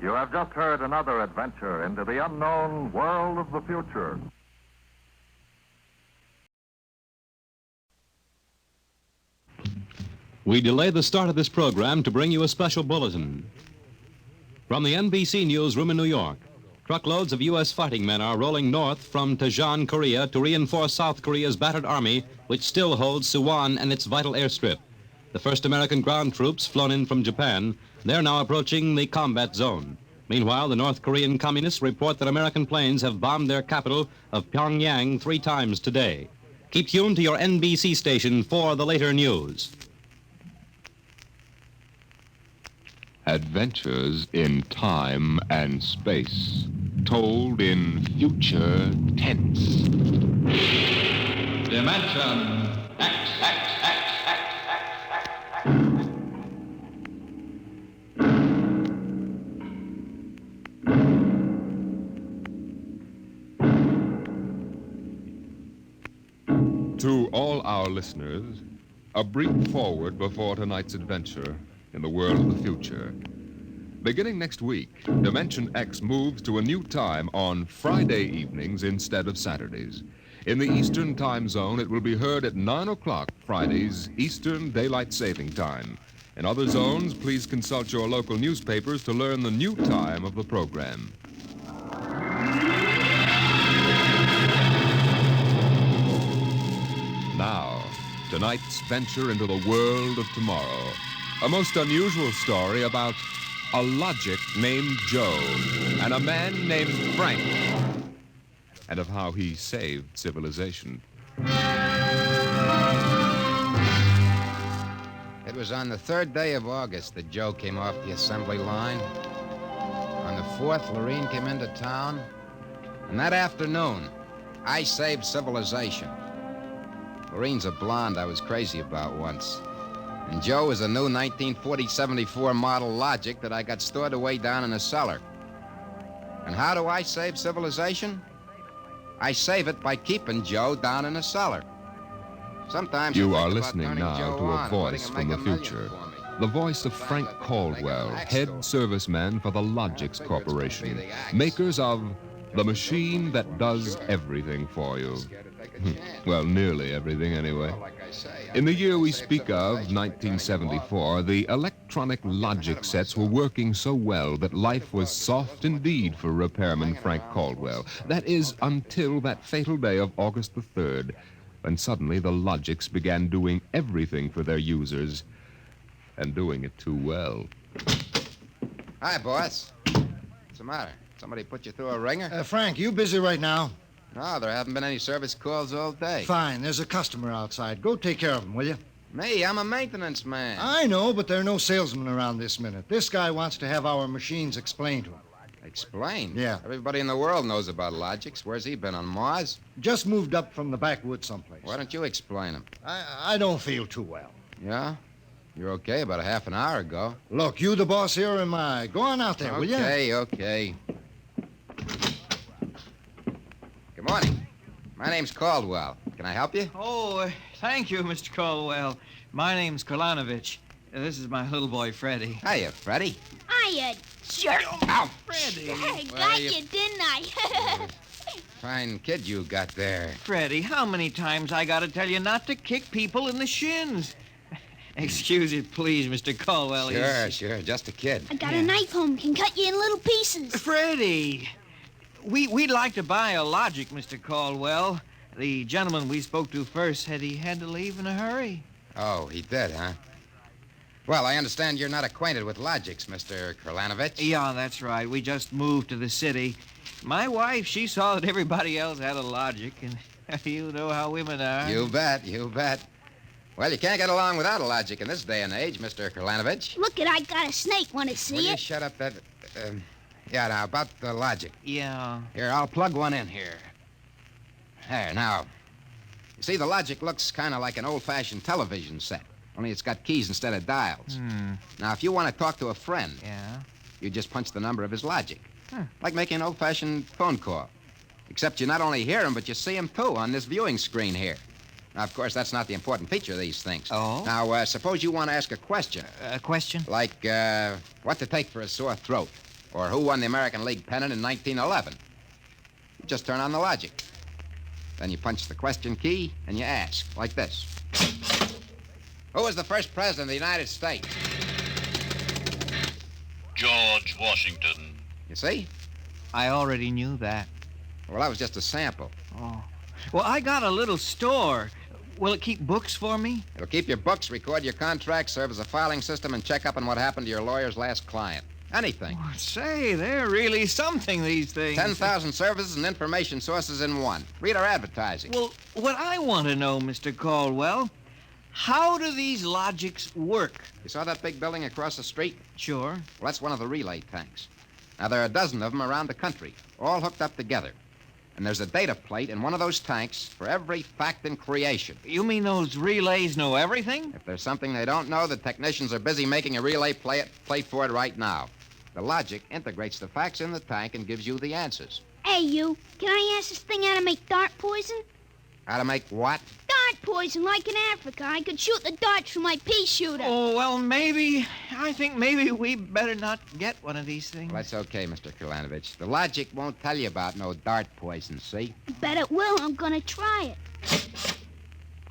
You have just heard another adventure into the unknown world of the future. We delay the start of this program to bring you a special bulletin. From the NBC Newsroom in New York, truckloads of U.S. fighting men are rolling north from Daejeon, Korea, to reinforce South Korea's battered army, which still holds Suwon and its vital airstrip. The first American ground troops flown in from Japan, they're now approaching the combat zone. Meanwhile, the North Korean communists report that American planes have bombed their capital of Pyongyang 3 times today. Keep tuned to your NBC station for the later news. Adventures in time and space, told in future tense. Dimension X. To all our listeners, a brief forward before tonight's adventure in the world of the future. Beginning next week, Dimension X moves to a new time on Friday evenings instead of Saturdays. In the Eastern Time Zone, it will be heard at 9 o'clock Fridays, Eastern Daylight Saving Time. In other zones, please consult your local newspapers to learn the new time of the program. Now, tonight's venture into the world of tomorrow. A most unusual story about a logic named Joe and a man named Frank, and of how he saved civilization. It was on the 3rd day of August that Joe came off the assembly line. On the 4th, Lorene came into town. And that afternoon, I saved civilization. Lorene's a blonde I was crazy about once. And Joe is a new 1940-74 model Logic that I got stored away down in a cellar. And how do I save civilization? I save it by keeping Joe down in a cellar. Sometimes You I are think about listening turning now Joe to a on and voice letting him from make the $1 million future. for me. The voice of Frank Caldwell, head serviceman for the Logix Corporation, makers of the machine that does everything for you. Well, nearly everything anyway. In the year we speak of, 1974, the electronic Logic sets were working so well that life was soft indeed for repairman Frank Caldwell. That is, until that fatal day of August the 3rd, when suddenly the Logics began doing everything for their users, and doing it too well. Hi, boss. What's the matter? Somebody put you through a ringer? Frank, you busy right now? No, there haven't been any service calls all day. Fine, there's a customer outside. Go take care of him, will you? Me? I'm a maintenance man. I know, but there are no salesmen around this minute. This guy wants to have our machines explained to him. Explain? Yeah. Everybody in the world knows about Logix. Where's he been, on Mars? Just moved up from the backwoods someplace. Why don't you explain him? I don't feel too well. Yeah? You're okay about a half an hour ago. Look, you the boss here or am I? Go on out there, will you? Okay. Good morning. My name's Caldwell. Can I help you? Oh, Thank you, Mr. Caldwell. My name's Kolanovich. This is my little boy, Freddie. Hiya, Freddie. Hiya, jerk. Ow! Freddie. I Well, got you- you, didn't I? Fine kid you got there. Freddie, how many times I gotta tell you not to kick people in the shins? Excuse it, please, Mr. Caldwell. Sure. Just a kid. I got a knife home. Can cut you in little pieces. Freddie, we'd like to buy a Logic, Mr. Caldwell. The gentleman we spoke to first said he had to leave in a hurry. Oh, he did, huh? Well, I understand you're not acquainted with Logics, Mr. Kralanovich. Yeah, that's right. We just moved to the city. My wife, she saw that everybody else had a Logic, and you know how women are. You bet. Well, you can't get along without a Logic in this day and age, Mr. Kralanovich. Look I got a snake. Want to see Will you it? shut up that... yeah, now, about the Logic. Yeah. Here, I'll plug one in here. There, now. You see, the Logic looks kind of like an old-fashioned television set, only it's got keys instead of dials. Now, if you want to talk to a friend, you just punch the number of his Logic. Like making an old-fashioned phone call. Except you not only hear him, but you see him, too, on this viewing screen here. Now, of course, that's not the important feature of these things. Oh? Now, suppose you want to ask a question. A question? Like, what to take for a sore throat? Or who won the American League pennant in 1911? You just turn on the Logic. Then you punch the question key, and you ask, like this. Who was the first president of the United States? George Washington. You see? I already knew that. Well, that was just a sample. Oh. Well, I got a little store. Will it keep books for me? It'll keep your books, record your contracts, serve as a filing system, and check up on what happened to your lawyer's last client. Anything. Oh, say, they're really something, these things. 10,000 services and information sources in one. Read our advertising. Well, what I want to know, Mr. Caldwell, how do these Logics work? You saw that big building across the street? Sure. Well, that's one of the relay tanks. Now, there are a dozen of them around the country, all hooked up together. And there's a data plate in one of those tanks for every fact in creation. You mean those relays know everything? If there's something they don't know, the technicians are busy making a relay plate for it right now. The Logic integrates the facts in the tank and gives you the answers. Hey, you. Can I ask this thing how to make dart poison? How to make what? Dart poison, like in Africa. I could shoot the darts from my pea shooter. Oh, well, I think maybe we better not get one of these things. Well, that's okay, Mr. Kralanovich. The Logic won't tell you about no dart poison, see? Bet it will. I'm gonna try it.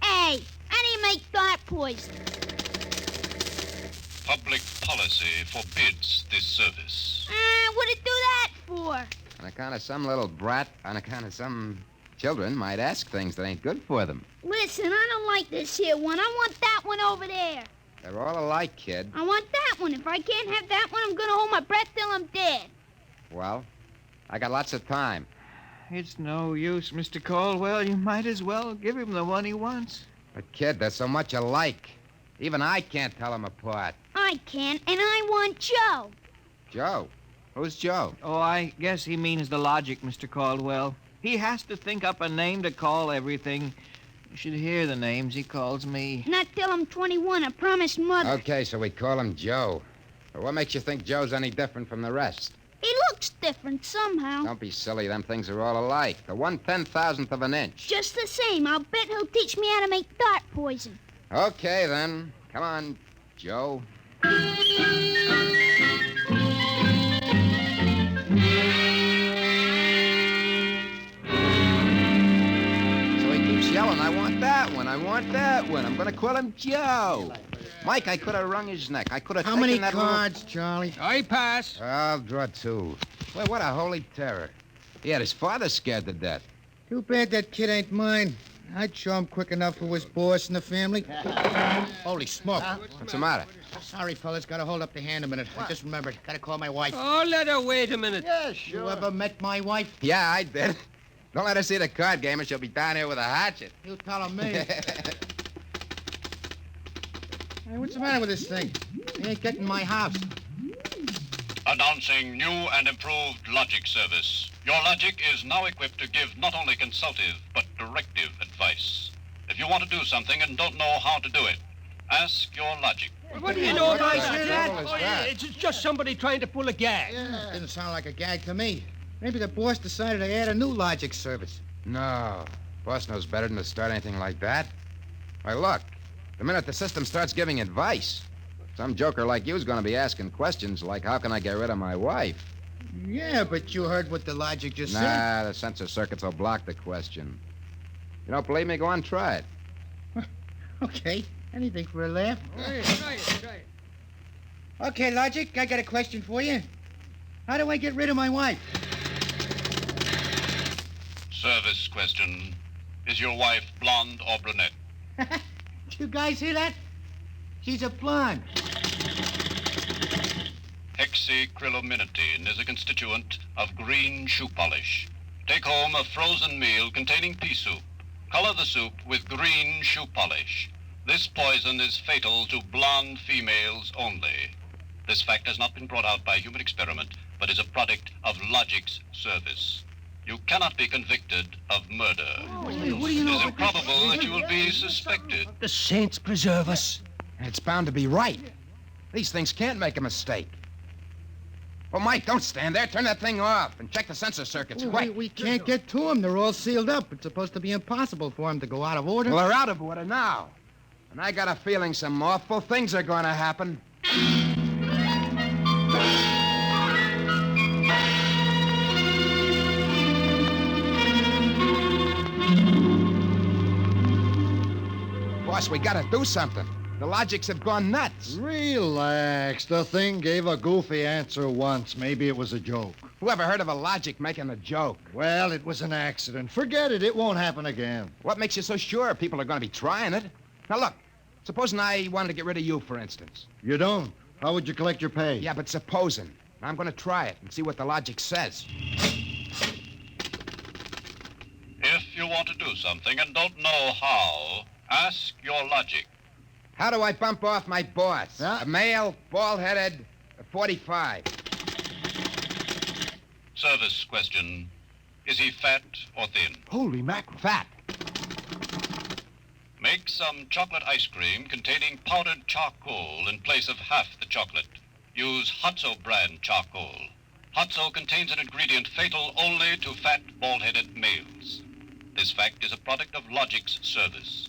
Hey, how do you make dart poison? Public policy forbids this service. What'd it do that for? On account of some little brat, on account of some children might ask things that ain't good for them. Listen, I don't like this here one. I want that one over there. They're all alike, kid. I want that one. If I can't have that one, I'm gonna hold my breath till I'm dead. Well, I got lots of time. It's no use, Mr. Caldwell. You might as well give him the one he wants. But, kid, they're so much alike. Even I can't tell them apart. I can, and I want Joe. Joe? Who's Joe? Oh, I guess he means the Logic, Mr. Caldwell. He has to think up a name to call everything. You should hear the names he calls me. Not till I'm 21, I promised Mother. Okay, so we call him Joe. But what makes you think Joe's any different from the rest? He looks different somehow. Don't be silly. Them things are all alike. The 1/10,000th of an inch. Just the same, I'll bet he'll teach me how to make dart poison. Okay, then. Come on, Joe. Yelling, I want that one, I want that one. I'm gonna call him Joe. Mike, I could have wrung his neck. I could have How taken many that cards, Charlie? I pass. I'll draw two. Well, what a holy terror. He had his father scared to death. Too bad that kid ain't mine. I'd show him quick enough who was boss in the family. Holy smoke. What's the matter? Sorry, fellas. Gotta hold up the hand a minute. I just remembered. Gotta call my wife. Oh, let her wait a minute. Yeah, sure. You ever met my wife? Yeah, I did. Don't let her see the card game or she'll be down here with a hatchet. You telling me. Hey, what's the matter with this thing? He ain't getting my house. Announcing new and improved Logic service. Your Logic is now equipped to give not only consultative, but directive advice. If you want to do something and don't know how to do it, ask your Logic. What do you know about that? Oh, yeah, it's just somebody trying to pull a gag. Yeah, didn't sound like a gag to me. Maybe the boss decided to add a new Logic service. No. Boss knows better than to start anything like that. Why, look, the minute the system starts giving advice, some joker like you's going to be asking questions like, how can I get rid of my wife? Yeah, but you heard what the logic just said. Nah, the sensor circuits will block the question. You don't believe me? Go on, try it. Okay, anything for a laugh. Try it. Okay, Logic, I got a question for you. How do I get rid of my wife? Service question. Is your wife blonde or brunette? Did you guys hear that? She's a blonde. Hexacrylaminotin is a constituent of green shoe polish. Take home a frozen meal containing pea soup. Color the soup with green shoe polish. This poison is fatal to blonde females only. This fact has not been brought out by human experiment, but is a product of Logic's service. You cannot be convicted of murder. What do you know? It is improbable that you will be suspected. The saints preserve us. It's bound to be right. These things can't make a mistake. Well, Mike, don't stand there. Turn that thing off and check the sensor circuits. Quick. We can't get to them. They're all sealed up. It's supposed to be impossible for them to go out of order. Well, they're out of order now. And I got a feeling some awful things are going to happen. Boss, we got to do something. The Logics have gone nuts. Relax. The thing gave a goofy answer once. Maybe it was a joke. Who ever heard of a Logic making a joke? Well, it was an accident. Forget it. It won't happen again. What makes you so sure people are going to be trying it? Now, look. Supposing I wanted to get rid of you, for instance. You don't? How would you collect your pay? Yeah, but supposing. I'm going to try it and see what the Logic says. If you want to do something and don't know how, ask your Logic. How do I bump off my boss? Huh? A male, bald-headed, 45. Service question. Is he fat or thin? Holy mackerel. Fat. Make some chocolate ice cream containing powdered charcoal in place of half the chocolate. Use Hotzo brand charcoal. Hotzo contains an ingredient fatal only to fat, bald-headed males. This fact is a product of Logic's service.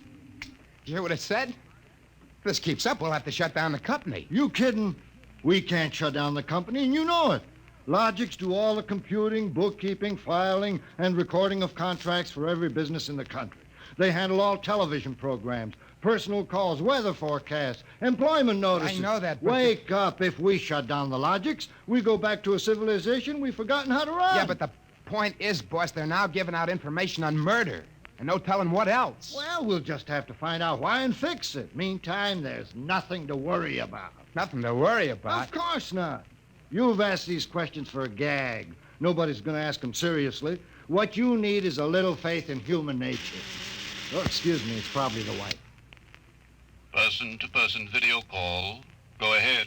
You hear what it said? If this keeps up, we'll have to shut down the company. You kidding? We can't shut down the company, and you know it. Logics do all the computing, bookkeeping, filing, and recording of contracts for every business in the country. They handle all television programs, personal calls, weather forecasts, employment notices. I know that, but... Wake up. If we shut down the Logics, we go back to a civilization we've forgotten how to run. Yeah, but the point is, boss, they're now giving out information on murder. And no telling what else. Well, we'll just have to find out why and fix it. Meantime, there's nothing to worry about. Nothing to worry about? Of course not. You've asked these questions for a gag. Nobody's going to ask them seriously. What you need is a little faith in human nature. Oh, excuse me, it's probably the wife. Person-to-person video call. Go ahead.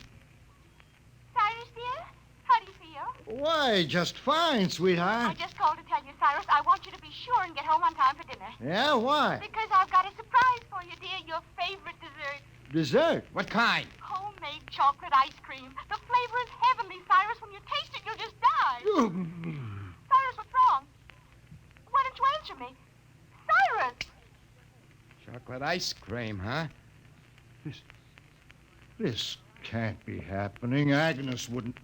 Cyrus, dear, how do you feel? Why, just fine, sweetheart. I just called to tell you, Cyrus, I want you to be sure and get home on time for dinner. Yeah, why? Because I've got a surprise for you, dear. Your favorite dessert. Dessert? What kind? Homemade chocolate ice cream. The flavor is heavenly, Cyrus. When you taste it, you'll just die. Cyrus, what's wrong? Why don't you answer me? Cyrus! Chocolate ice cream, huh? This can't be happening. Agnes wouldn't...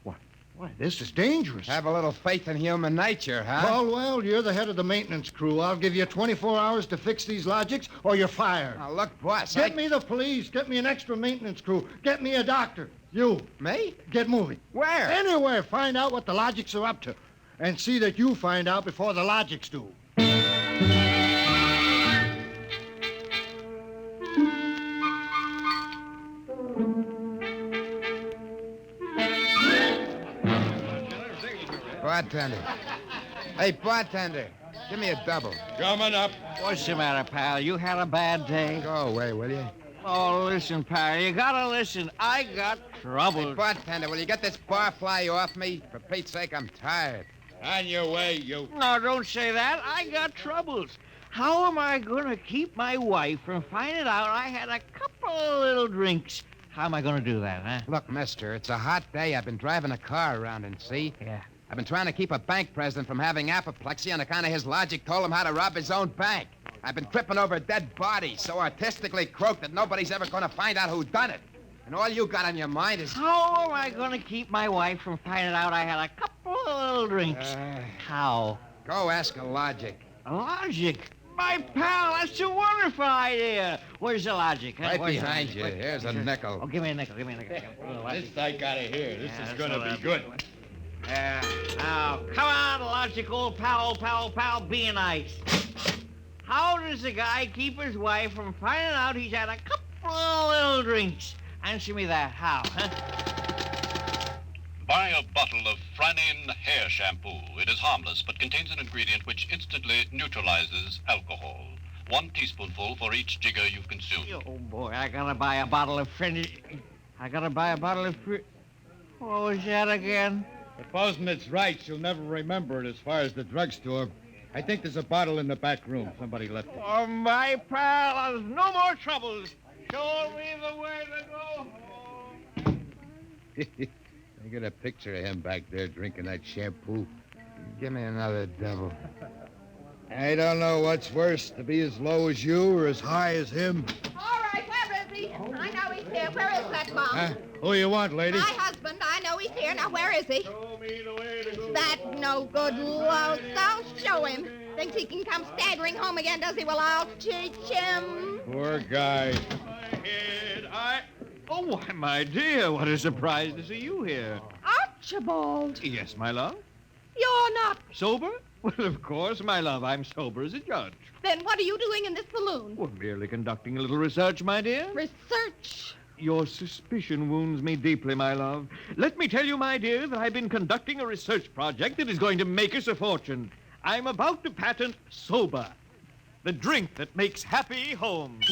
Why, this is dangerous. Have a little faith in human nature, huh? Caldwell, you're the head of the maintenance crew. I'll give you 24 hours to fix these Logics, or you're fired. Now, look, boss, Get me the police. Get me an extra maintenance crew. Get me a doctor. You. Me? Get moving. Where? Anywhere. Find out what the Logics are up to. And see that you find out before the Logics do. Bartender. Hey, bartender, give me a double. Coming up. What's the matter, pal? You had a bad day? Go away, will you? Oh, listen, pal. You gotta listen. I got trouble. Hey, bartender, will you get this barfly off me? For Pete's sake, I'm tired. On your way, you... No, don't say that. I got troubles. How am I gonna keep my wife from finding out I had a couple of little drinks? How am I gonna do that, huh? Look, mister, it's a hot day. I've been driving a car around and see. Yeah. I've been trying to keep a bank president from having apoplexy on account of his Logic told him how to rob his own bank. I've been tripping over dead bodies so artistically croaked that nobody's ever going to find out who done it. And all you got on your mind is... How am I going to keep my wife from finding out I had a couple of little drinks? How? Go ask a Logic. A Logic? My pal, that's a wonderful idea. Where's the Logic? Huh? Right Where's the behind Logic? you. Where- Here's a nickel. Oh, give me a nickel. This I gotta hear. This is that's gonna all be right. good. Now, come on, Logic, old pal, be nice. How does a guy keep his wife from finding out he's had a couple of little drinks? Answer me that. How, huh? Buy a bottle of Franin hair shampoo. It is harmless, but contains an ingredient which instantly neutralizes alcohol. 1 teaspoonful for each jigger you've consumed. Oh, boy, I gotta buy a bottle of What was that again? Supposing it's right, she'll never remember it as far as the drugstore. I think there's a bottle in the back room. Somebody left it. Oh, my pal, there's no more troubles. Show me the way to go home. I got a picture of him back there drinking that shampoo. Give me another devil. I don't know what's worse, to be as low as you or as high as him. All right, where is he? I know he's here. Where is that bum? Huh? Who you want, lady? My husband. I know he's here. Now, where is he? Show me the way to go. That no good louse. I'll show him. Thinks he can come staggering home again, does he? Well, I'll teach him. Poor guy. Oh, why, my dear, what a surprise to see you here. Archibald, Yes, my love. you're not. Sober? Well, of course, my love. I'm sober as a judge. Then what are you doing in this saloon? Well, merely conducting a little research, my dear. Research. Your suspicion wounds me deeply, my love. Let me tell you, my dear, that I've been conducting a research project that is going to make us a fortune. I'm about to patent Soba, the drink that makes happy homes.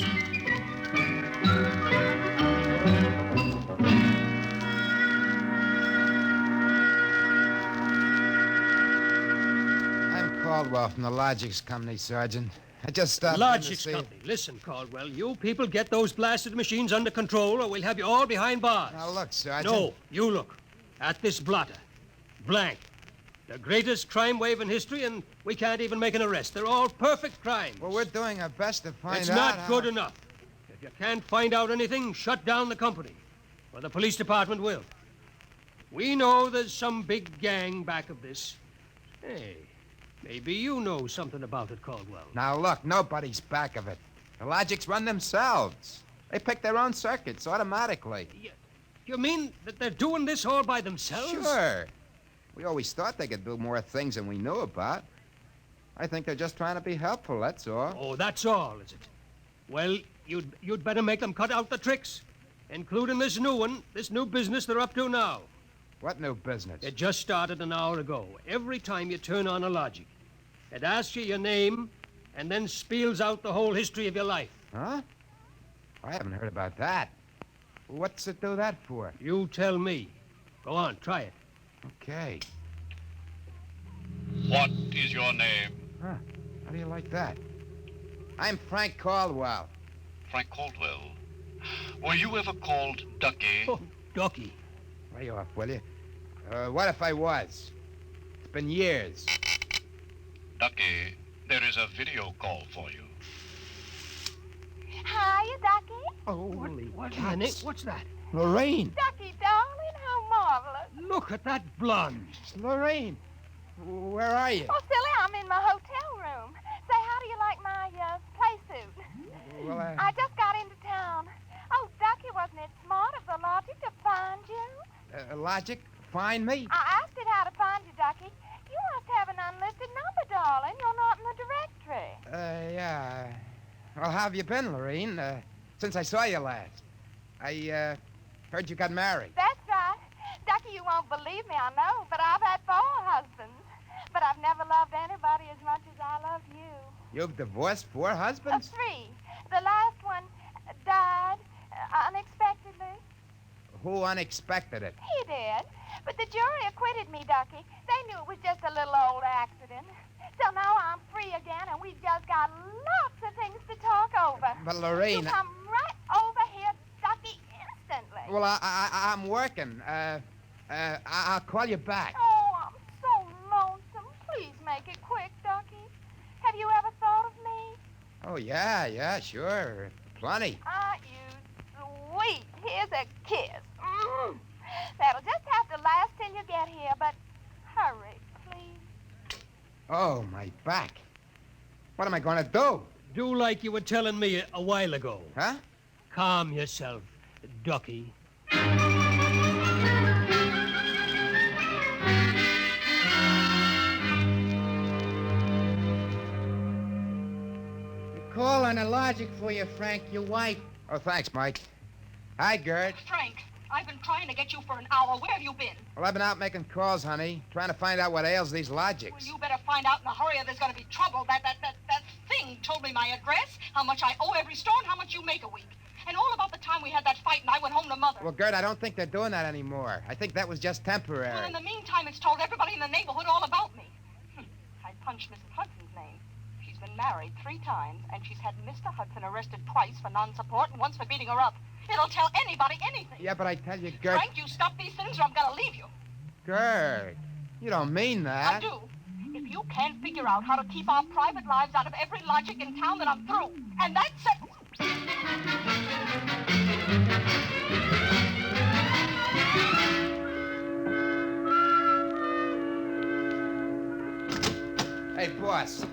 I'm Caldwell from the Logics Company, Sergeant. I just stopped in to Logics see... Company. Listen, Caldwell, you people get those blasted machines under control or we'll have you all behind bars. Now, look, Sergeant. No, you look. At this blotter. Blank. The greatest crime wave in history, and we can't even make an arrest. They're all perfect crimes. Well, we're doing our best to find It's out not how- good enough. If you can't find out anything, shut down the company. Or the police department will. We know there's some big gang back of this. Hey, maybe you know something about it, Caldwell. Now, look, nobody's back of it. The Logics run themselves. They pick their own circuits automatically. You mean that they're doing this all by themselves? Sure. We always thought they could do more things than we knew about. I think they're just trying to be helpful, that's all. Oh, that's all, is it? Well, you'd better make them cut out the tricks, including this new one, this new business they're up to now. What new business? It just started an hour ago. Every time you turn on a Logic, it asks you your name and then spiels out the whole history of your life. Huh? I haven't heard about that. What's it do that for? You tell me. Go on, try it. Okay. What is your name? Huh. How do you like that? I'm Frank Caldwell. Frank Caldwell. Were you ever called Ducky? Oh, Ducky. Lay off, will you? What if I was? It's been years. Ducky, there is a video call for you. Hiya, Ducky. Holy Janet, what's that? Lorraine. Ducky, darling, how marvelous. Look at that blonde. Lorraine. Where are you? Oh, silly, I'm in my hotel room. Say, how do you like my play suit? Well, I just got into town. Oh, Ducky, wasn't it smart of the Logic to find you? Logic, find me? I asked it how to find you, Ducky. You must have an unlisted number, darling. You're not in the directory. Yeah. Well, how have you been, Lorraine? Since I saw you last. I, heard you got married. That's right. Ducky, you won't believe me, I know, but I've had 4 husbands. But I've never loved anybody as much as I love you. You've divorced 4 husbands? 3. The last one died unexpectedly. Who unexpected it? He did. But the jury acquitted me, Ducky. They knew it was just a little old accident. So now I'm free again, and we've just got lots of things to talk over. But, Lorraine... You come right over here, Ducky, instantly. Well, I'm working. I'll call you back. Oh, I'm so lonesome. Please make it quick, Ducky. Have you ever thought of me? Oh, yeah, sure. Plenty. Aren't you sweet? Here's a kiss. That'll just have to last till you get here, but hurry, please. Oh, my back. What am I going to do? Do like you were telling me a while ago. Huh? Calm yourself, Ducky. Call on a logic for you, Frank, your wife. Oh, thanks, Mike. Hi, Gert. Frank, I've been trying to get you for an hour. Where have you been? Well, I've been out making calls, honey, trying to find out what ails these logics. Well, you better find out in a hurry or there's going to be trouble. That thing told me my address, how much I owe every store, and how much you make a week. And all about the time we had that fight and I went home to Mother. Well, Gert, I don't think they're doing that anymore. I think that was just temporary. Well, in the meantime, it's told everybody in the neighborhood all about me. I punched Mrs. Hudson's name. She's been married 3 times, and she's had Mr. Hudson arrested twice for non-support and once for beating her up. It'll tell anybody anything. Yeah, but I tell you, Gert... Frank, you stop these things or I'm going to leave you. Gert, you don't mean that. I do. If you can't figure out how to keep our private lives out of every logic in town, then I'm through. And that's it. Hey, boss.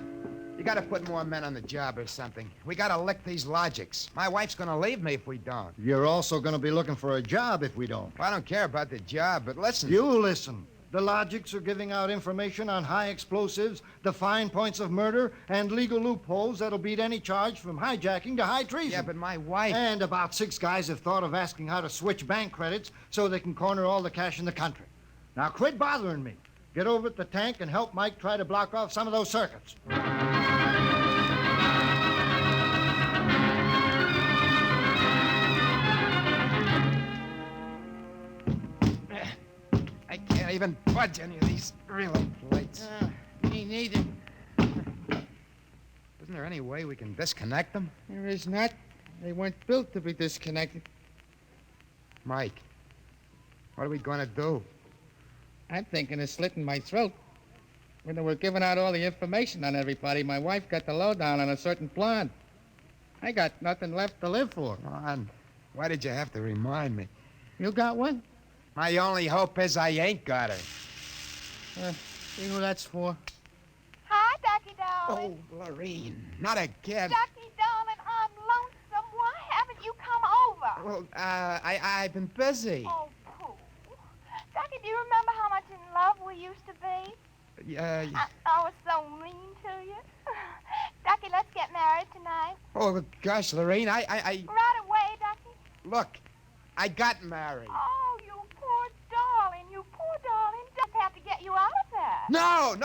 You gotta put more men on the job or something. We gotta lick these logics. My wife's gonna leave me if we don't. You're also going to be looking for a job if we don't. Well, I don't care about the job, but listen. You listen. The logics are giving out information on high explosives, the fine points of murder, and legal loopholes that'll beat any charge from hijacking to high treason. Yeah, but my wife... And about 6 guys have thought of asking how to switch bank credits so they can corner all the cash in the country. Now, quit bothering me. Get over at the tank and help Mike try to block off some of those circuits. I can't even budge any of these relay plates. Me neither. Isn't there any way we can disconnect them? There is not. They weren't built to be disconnected. Mike, what are we going to do? I'm thinking of slitting my throat. When they were giving out all the information on everybody, my wife got the lowdown on a certain blonde. I got nothing left to live for. Blonde? Why did you have to remind me? You got one? My only hope is I ain't got her. See who that's for? Hi, Ducky, darling. Oh, Lorene, not again. Ducky, darling, I'm lonesome. Why haven't you come over? Well, I've been busy. Oh, Pooh. Ducky, do you remember how much in love we used to be? I was so mean to you. Ducky, let's get married tonight. Oh, gosh, Lorene, I... Right away, Ducky. Look, I got married. Oh, you poor darling. You poor darling. Just have to get you out of that. No.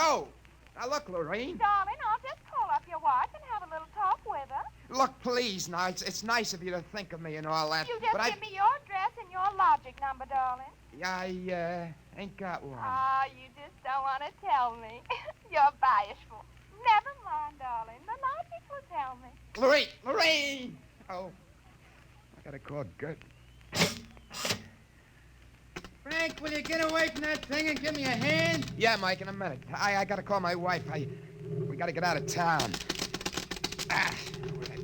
Now, look, Lorene. Darling, I'll just call up your wife and have a little talk with her. Look, please, now, it's nice of you to think of me and all that. You just but give me your address and your logic number, darling. I ain't got one. Ah, you just don't want to tell me. You're bashful. Never mind, darling. The logic will tell me. Lorene! Oh, I gotta call Gert. Frank, will you get away from that thing and give me a hand? Yeah, Mike, in a minute. I gotta call my wife. We gotta get out of town. I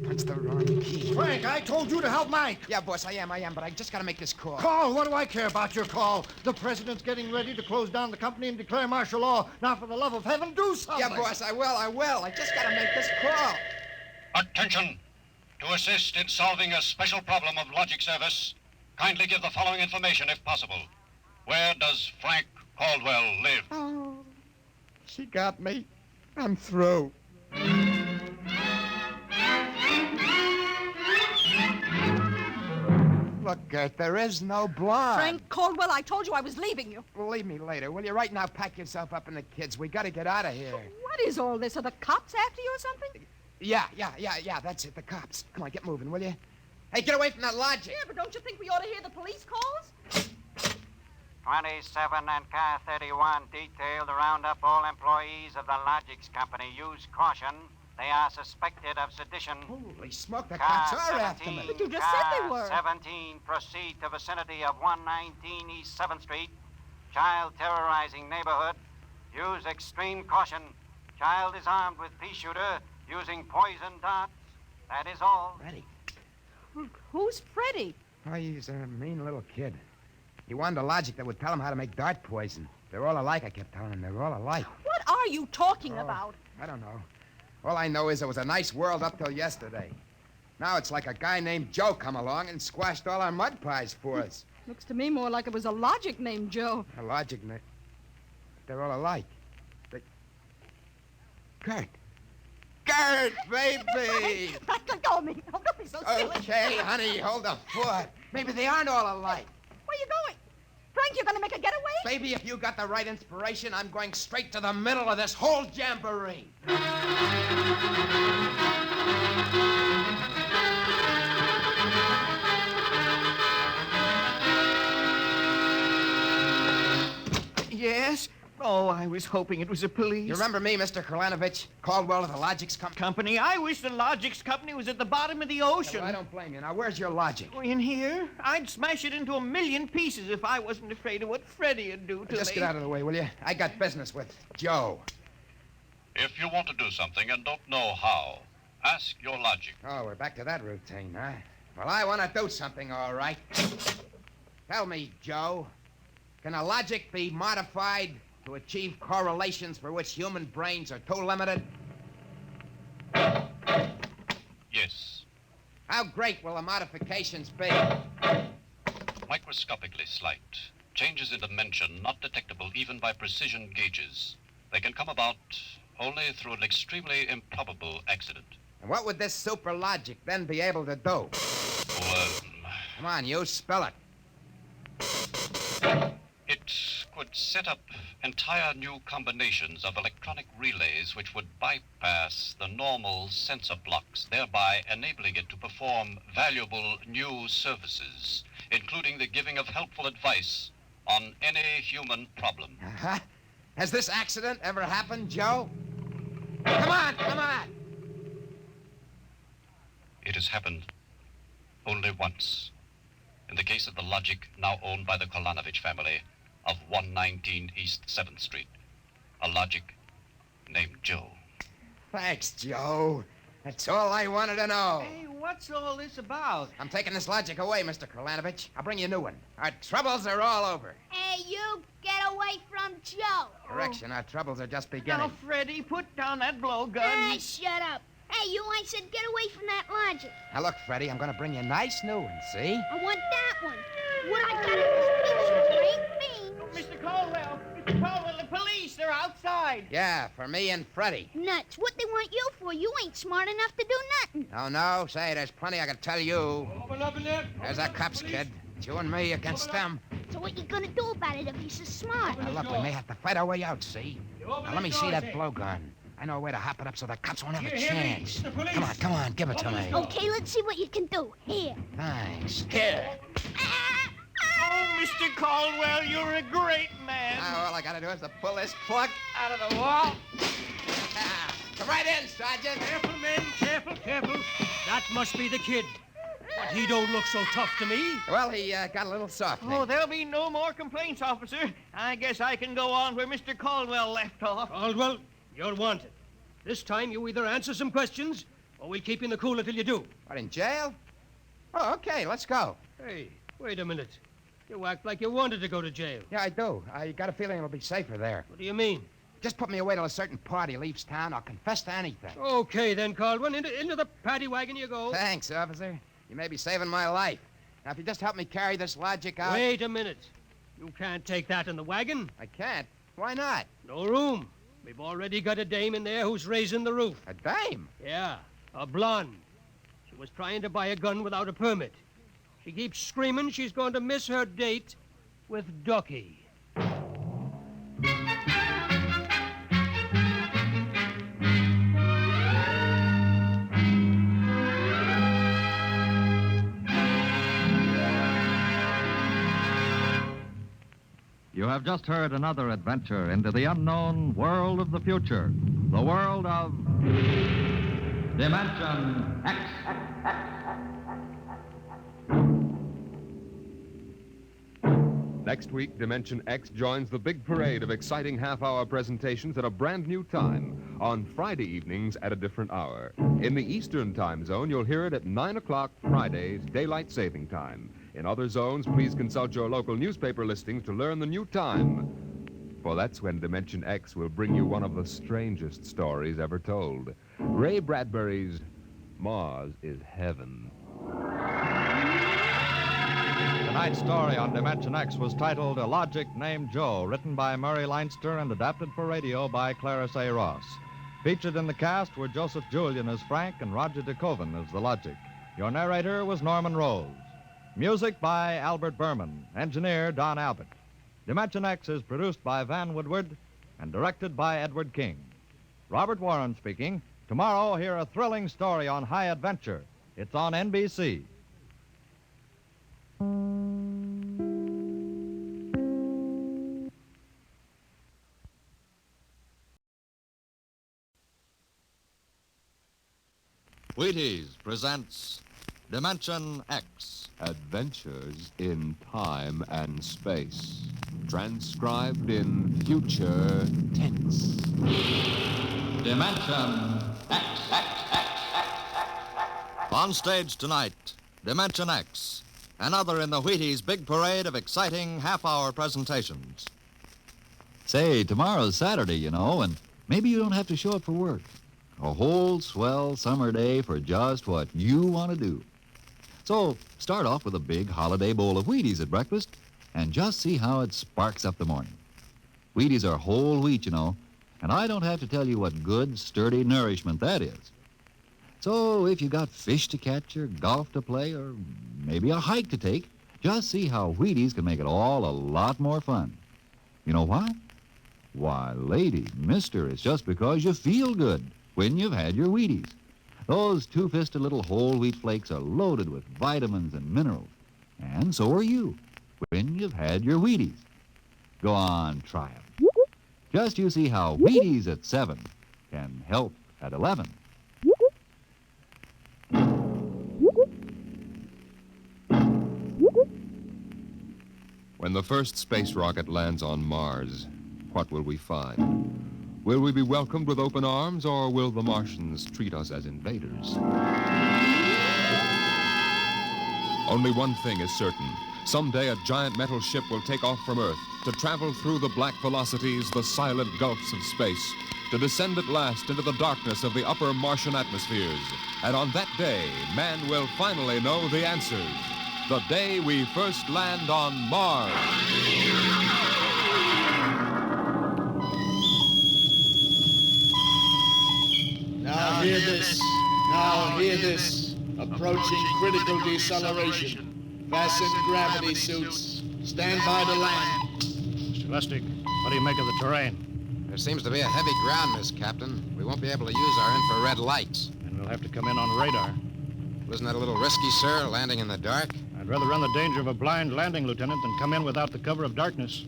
punched the wrong key. Frank, I told you to help Mike. Yeah, boss, I am, but I just gotta make this call. Call? What do I care about your call? The president's getting ready to close down the company and declare martial law. Now, for the love of heaven, do something. Yeah, boss, I will. I just gotta make this call. Attention! To assist in solving a special problem of logic service, kindly give the following information if possible. Where does Frank Caldwell live? Oh, she got me. I'm through. Look, Gert, there is no blonde. Frank Caldwell, I told you I was leaving you. Well, leave me later, will you? Right now, pack yourself up and the kids. We gotta get out of here. What is all this? Are the cops after you or something? Yeah, that's it, the cops. Come on, get moving, will you? Hey, get away from that logic. Yeah, but don't you think we ought to hear the police calls? 27 and car 31 detailed to round up all employees of the Logics Company. Use caution. They are suspected of sedition. Holy smoke, the car cops are after me. But you just said they were. 17, proceed to vicinity of 119 East 7th Street. Child terrorizing neighborhood. Use extreme caution. Child is armed with pea shooter using poison darts. That is all. Freddie. Who's Freddie? Oh, he's a mean little kid. He wanted a logic that would tell him how to make dart poison. They're all alike, I kept telling him. They're all alike. What are you talking about? I don't know. All I know is it was a nice world up till yesterday. Now it's like a guy named Joe come along and squashed all our mud pies for us. Looks to me more like it was a logic named Joe. A logic name. They're all alike. Kurt. Kurt, baby! Let go of me. Oh, don't be so silly. Okay, honey, hold the fort. Maybe they aren't all alike. Where are you going? Frank, you're going to make a getaway? Baby, if you got the right inspiration, I'm going straight to the middle of this whole jamboree. Yes? Oh, I was hoping it was the police. You remember me, Mr. Kralanovich? Caldwell of the Logics Company? I wish the Logics Company was at the bottom of the ocean. Well, I don't blame you. Now, where's your logic? Oh, in here? I'd smash it into a million pieces if I wasn't afraid of what Freddie would do to Just get out of the way, will you? I got business with Joe. If you want to do something and don't know how, ask your logic. Oh, we're back to that routine, huh? Well, I want to do something, all right. Tell me, Joe, can a logic be modified to achieve correlations for which human brains are too limited? Yes. How great will the modifications be? Microscopically slight. Changes in dimension not detectable even by precision gauges. They can come about only through an extremely improbable accident. And what would this super logic then be able to do? Come on, you spell it. It could set up entire new combinations of electronic relays which would bypass the normal sensor blocks, thereby enabling it to perform valuable new services, including the giving of helpful advice on any human problem. Uh-huh. Has this accident ever happened, Joe? Come on, come on! It has happened only once. In the case of the logic now owned by the Kolanovich family of 119 East 7th Street. A logic named Joe. Thanks, Joe. That's all I wanted to know. Hey, what's all this about? I'm taking this logic away, Mr. Kralanovich. I'll bring you a new one. Our troubles are all over. Hey, you, get away from Joe. Correction, our troubles are just beginning. Now, Freddie, put down that blowgun. Hey, shut up. Hey, you, I said get away from that logic. Now, look, Freddie, I'm going to bring you a nice new one, see? I want that one. What I got in this picture ain't me. Mr. Caldwell, the police, they're outside. Yeah, for me and Freddie. Nuts. What they want you for? You ain't smart enough to do nothing. Oh, no? Say, there's plenty I can tell you. Open up in there. There's our cops, kid. It's you and me against them. So what you gonna do about it if he's so smart? Now, look, we may have to fight our way out, see? Now, let me see that blowgun. I know where to hop it up so the cops won't have a chance. Come on, give it to me. Okay, let's see what you can do. Here. Thanks. Here. Oh, Mr. Caldwell, you're a great man. Now, all I gotta do is to pull this plug Out of the wall. Come right in, Sergeant. Careful, men, careful, careful. That must be the kid. But he don't look so tough to me. Well, he got a little soft. Oh, there'll be no more complaints, officer. I guess I can go on where Mr. Caldwell left off. Caldwell, you're wanted. This time you either answer some questions, or we'll keep you in the cooler till you do. What, in jail? Oh, okay, let's go. Hey, wait a minute. You act like you wanted to go to jail. Yeah, I do. I got a feeling it'll be safer there. What do you mean? Just put me away till a certain party leaves town. I'll confess to anything. Okay, then, Caldwell. Into the paddy wagon you go. Thanks, officer. You may be saving my life. Now, if you just help me carry this logic out... Wait a minute. You can't take that in the wagon. I can't? Why not? No room. We've already got a dame in there who's raising the roof. A dame? Yeah, a blonde. She was trying to buy a gun without a permit. She keeps screaming she's going to miss her date with Ducky. You have just heard another adventure into the unknown world of the future, the world of Dimension X. Next week, Dimension X joins the big parade of exciting half-hour presentations at a brand new time. On Friday evenings at a different hour. In the Eastern Time Zone, you'll hear it at 9 o'clock Fridays, daylight saving time. In other zones, please consult your local newspaper listings to learn the new time. For that's when Dimension X will bring you one of the strangest stories ever told. Ray Bradbury's Mars is Heaven. Tonight's story on Dimension X was titled A Logic Named Joe, written by Murray Leinster and adapted for radio by Clarence A. Ross. Featured in the cast were Joseph Julian as Frank and Roger DeKoven as the Logic. Your narrator was Norman Rose. Music by Albert Berman. Engineer Don Abbott. Dimension X is produced by Van Woodward and directed by Edward King. Robert Warren speaking. Tomorrow, hear a thrilling story on high adventure. It's on NBC. Wheaties presents Dimension X. Adventures in time and space. Transcribed in future tense. Dimension X. On stage tonight, Dimension X. Another in the Wheaties big parade of exciting half-hour presentations. Say, tomorrow's Saturday, you know, and maybe you don't have to show up for work. A whole swell summer day for just what you want to do. So start off with a big holiday bowl of Wheaties at breakfast and just see how it sparks up the morning. Wheaties are whole wheat, you know, and I don't have to tell you what good, sturdy nourishment that is. So if you got fish to catch or golf to play or maybe a hike to take, just see how Wheaties can make it all a lot more fun. You know why? Why, lady, mister, it's just because you feel good when you've had your Wheaties. Those two-fisted little whole wheat flakes are loaded with vitamins and minerals. And so are you when you've had your Wheaties. Go on, try 'em. Just you see how Wheaties at 7 can help at 11. When the first space rocket lands on Mars, what will we find? Will we be welcomed with open arms, or will the Martians treat us as invaders? Only one thing is certain. Someday a giant metal ship will take off from Earth to travel through the black velocities, the silent gulfs of space, to descend at last into the darkness of the upper Martian atmospheres. And on that day, man will finally know the answers. The day we first land on Mars. Now hear this. Now hear this. Approaching critical deceleration. Fasten gravity suits. Stand by to land. Mr. Lustig, what do you make of the terrain? There seems to be a heavy ground, Miss Captain. We won't be able to use our infrared lights. And we'll have to come in on radar. Wasn't that a little risky, sir, landing in the dark? I'd rather run the danger of a blind landing, Lieutenant, than come in without the cover of darkness.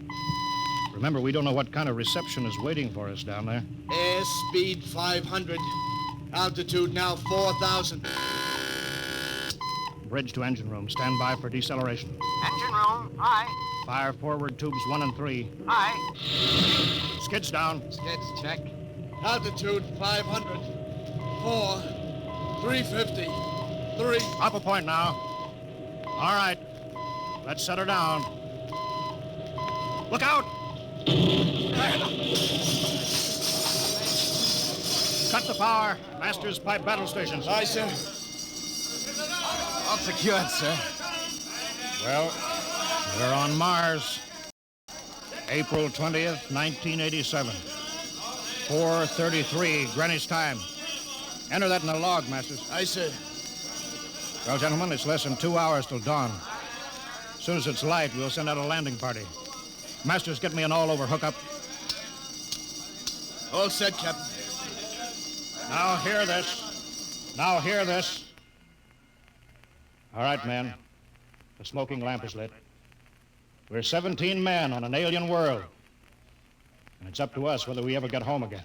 Remember, we don't know what kind of reception is waiting for us down there. Airspeed 500. Altitude now 4,000. Bridge to engine room. Stand by for deceleration. Engine room, aye. Fire forward tubes 1 and 3. Aye. Skids down. Skids, check. Altitude 500. 4. 350. 3. Up a point now. All right. Let's set her down. Look out! Cut the power. Masters pipe battle stations. Aye, sir. All secured, sir. Well, we're on Mars. April 20th, 1987. 4:33 Greenwich time. Enter that in the log, Masters. Aye, sir. Well, gentlemen, it's less than 2 hours till dawn. As soon as it's light, we'll send out a landing party. Masters, get me an all-over hookup. All set, Captain. Now hear this. Now hear this. All right, men. The smoking lamp is lit. We're 17 men on an alien world. And it's up to us whether we ever get home again.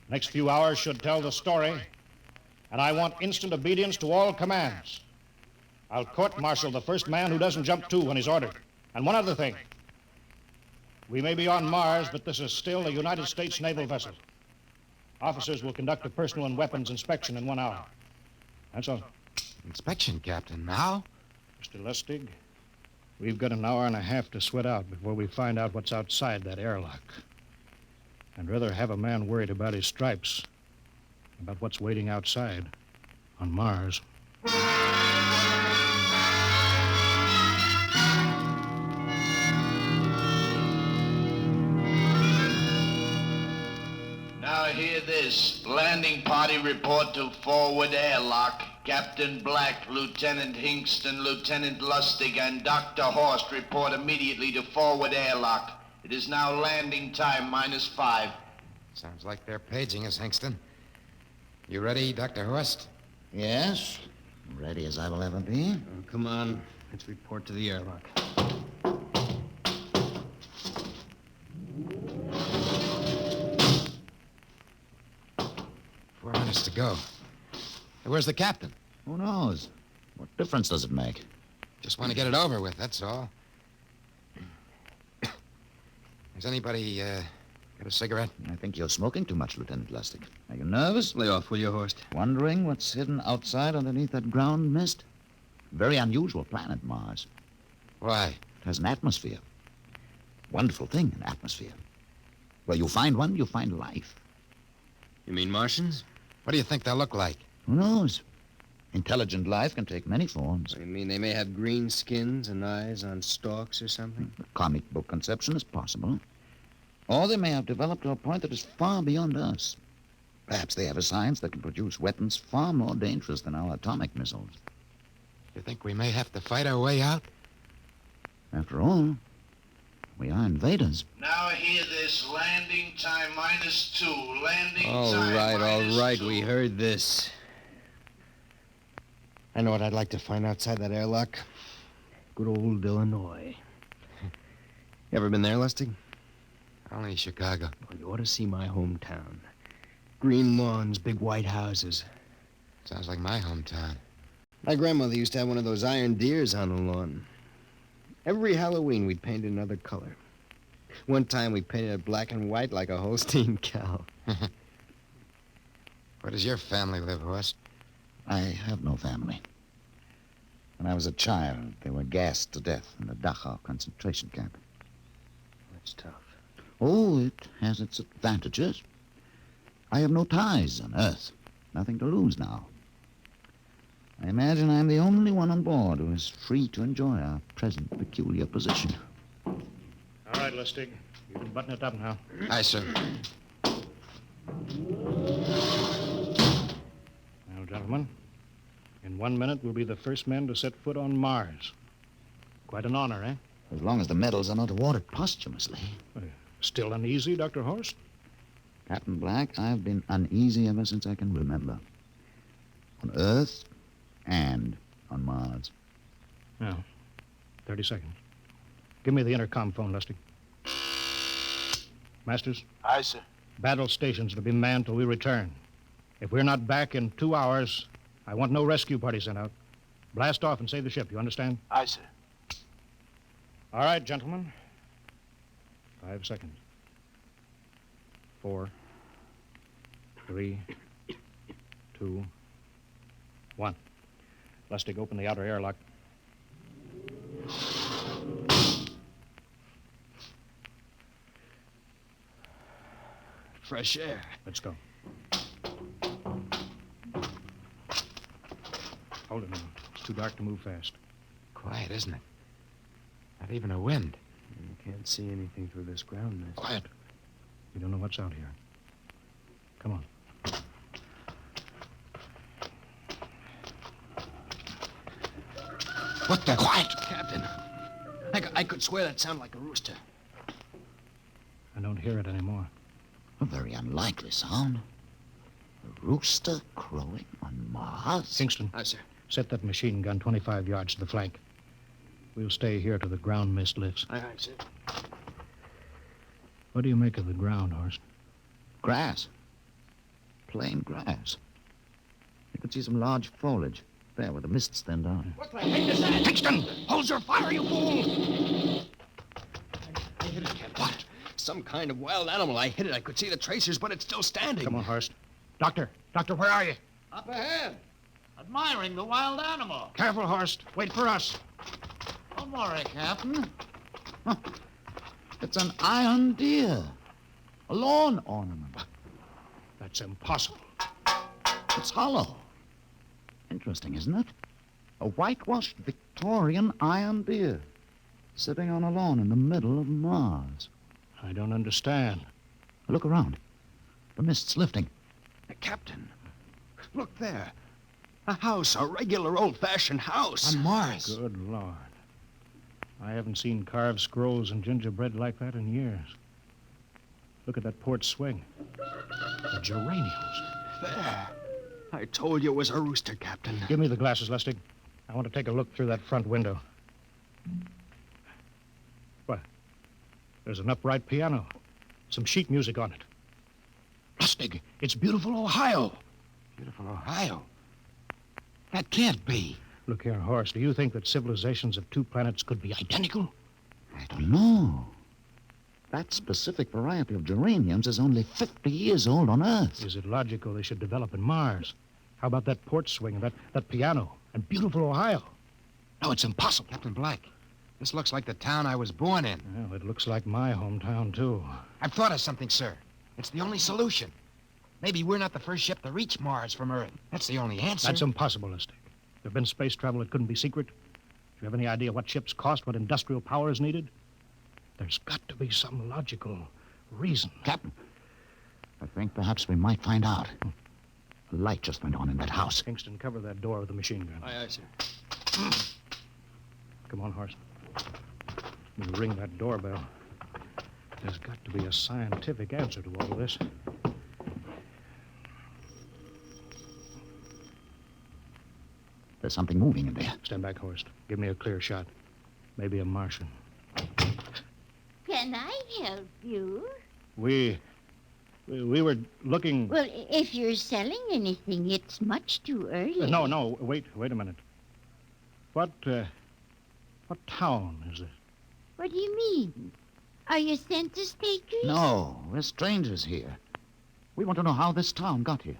Next few hours should tell the story, and I want instant obedience to all commands. I'll court-martial the first man who doesn't jump to when he's ordered. And one other thing. We may be on Mars, but this is still a United States naval vessel. Officers will conduct a personal and weapons inspection in 1 hour. That's all. Inspection, Captain. Now? Mr. Lustig, we've got an hour and a half to sweat out before we find out what's outside that airlock. I'd rather have a man worried about his stripes than about what's waiting outside on Mars. Now hear this. Landing party report to forward airlock. Captain Black, Lieutenant Hingston, Lieutenant Lustig, and Dr. Horst report immediately to forward airlock. It is now landing time -5. Sounds like they're paging us, Hingston. You ready, Dr. Horst? Yes. Ready as I will ever be. Oh, come on. Let's report to the airlock. 4 minutes to go. Hey, where's the captain? Who knows? What difference does it make? Just want to get it over with, that's all. Has anybody got a cigarette? I think you're smoking too much, Lieutenant Lustig. Are you nervous? Lay off, will you, Horst? Wondering what's hidden outside underneath that ground mist? Very unusual planet, Mars. Why? It has an atmosphere. Wonderful thing, an atmosphere. Where you find one, you find life. You mean Martians? What do you think they'll look like? Who knows? Intelligent life can take many forms. You mean they may have green skins and eyes on stalks or something? The comic book conception is possible. Or they may have developed to a point that is far beyond us. Perhaps they have a science that can produce weapons far more dangerous than our atomic missiles. You think we may have to fight our way out? After all, we are invaders. Now hear this. Landing time -2. Landing All time right. We heard this. I know what I'd like to find outside that airlock. Good old Illinois. You ever been there, Lustig? Only Chicago. Well, you ought to see my hometown. Green lawns, big white houses. Sounds like my hometown. My grandmother used to have one of those iron deers on the lawn. Every Halloween, we'd paint it another color. One time, we painted it black and white like a Holstein cow. Where does your family live, Horst? I have no family. When I was a child, they were gassed to death in the Dachau concentration camp. That's tough. Oh, it has its advantages. I have no ties on Earth. Nothing to lose now. I imagine I'm the only one on board who is free to enjoy our present peculiar position. All right, Lustig. You can button it up now. Aye, sir. Now, gentlemen, in 1 minute, we'll be the first men to set foot on Mars. Quite an honor, eh? As long as the medals are not awarded posthumously. Still uneasy, Dr. Horst? Captain Black, I've been uneasy ever since I can remember. On Earth and on Mars. Now, 30 seconds. Give me the intercom phone, Lustig. Masters? Aye, sir. Battle stations to be manned till we return. If we're not back in 2 hours, I want no rescue party sent out. Blast off and save the ship, you understand? Aye, sir. All right, gentlemen. 5 seconds. 4, 3, 2, 1. Lustig, open the outer airlock. Fresh air. Let's go. Hold it now. It's too dark to move fast. Quiet, isn't it? Not even a wind. You can't see anything through this ground mist. Quiet. We don't know what's out here. Come on. What the? Quiet! Captain, I could swear that sounded like a rooster. I don't hear it anymore. A very unlikely sound. A rooster crowing on Mars? Kingston. Aye, sir. Set that machine gun 25 yards to the flank. We'll stay here till the ground mist lifts. Aye, sir. What do you make of the ground, Horst? Grass. Plain grass. You could see some large foliage there where the mists thinned out. What the heck is that? Hingston! Hold your fire, you fool! I hit it, Captain. What? some kind of wild animal. I hit it. I could see the tracers, but it's still standing. Come on, Horst. Doctor, where are you? Up ahead. Admiring the wild animal. Careful, Horst. Wait for us. Don't worry, Captain. It's an iron deer. A lawn ornament. That's impossible. It's hollow. Interesting, isn't it? A whitewashed Victorian iron deer sitting on a lawn in the middle of Mars. I don't understand. Look around. The mist's lifting. Captain, look there. A house, a regular old-fashioned house. On Mars. Good Lord. I haven't seen carved scrolls and gingerbread like that in years. Look at that porch swing. The geraniums. There. I told you it was a rooster, Captain. Give me the glasses, Lustig. I want to take a look through that front window. What? There's an upright piano. Some sheet music on it. Lustig, it's beautiful Ohio. Beautiful Ohio? That can't be. Look here, Horst. Do you think that civilizations of two planets could be identical? I don't know. That specific variety of geraniums is only 50 years old on Earth. Is it logical they should develop in Mars? How about that porch swing and that piano and beautiful Ohio? No, it's impossible. Captain Black, this looks like the town I was born in. Well, it looks like my hometown, too. I've thought of something, sir. It's the only solution. Maybe we're not the first ship to reach Mars from Earth. That's the only answer. That's impossible, Lustig. If there'd been space travel, it couldn't be secret. Do you have any idea what ships cost, what industrial power is needed? There's got to be some logical reason. Captain, I think perhaps we might find out. A light just went on in that house. Kingston, cover that door with the machine gun. Aye, sir. Come on, Horst. You ring that doorbell. There's got to be a scientific answer to all of this. There's something moving in there. Stand back, Horst. Give me a clear shot. Maybe a Martian. Can I help you? We were looking... Well, if you're selling anything, it's much too early. No, wait a minute. What town is this? What do you mean? Are you census takers? No, we're strangers here. We want to know how this town got here.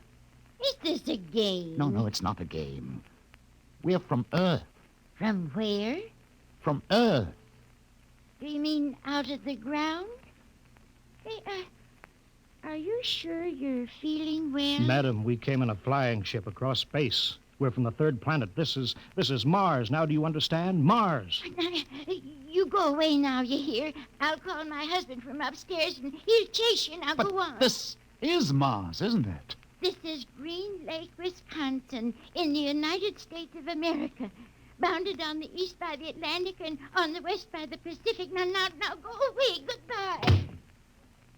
Is this a game? No, it's not a game. We're from Earth. From where? From Earth. Do you mean out of the ground? Hey, are you sure you're feeling well? Madam, we came in a flying ship across space. We're from the third planet. This is Mars. Now do you understand? Mars. You go away now, you hear? I'll call my husband from upstairs and he'll chase you. Now But go on. this is Mars, isn't it? This is Green Lake, Wisconsin, in the United States of America. Bounded on the east by the Atlantic and on the west by the Pacific. Now, go away. Goodbye.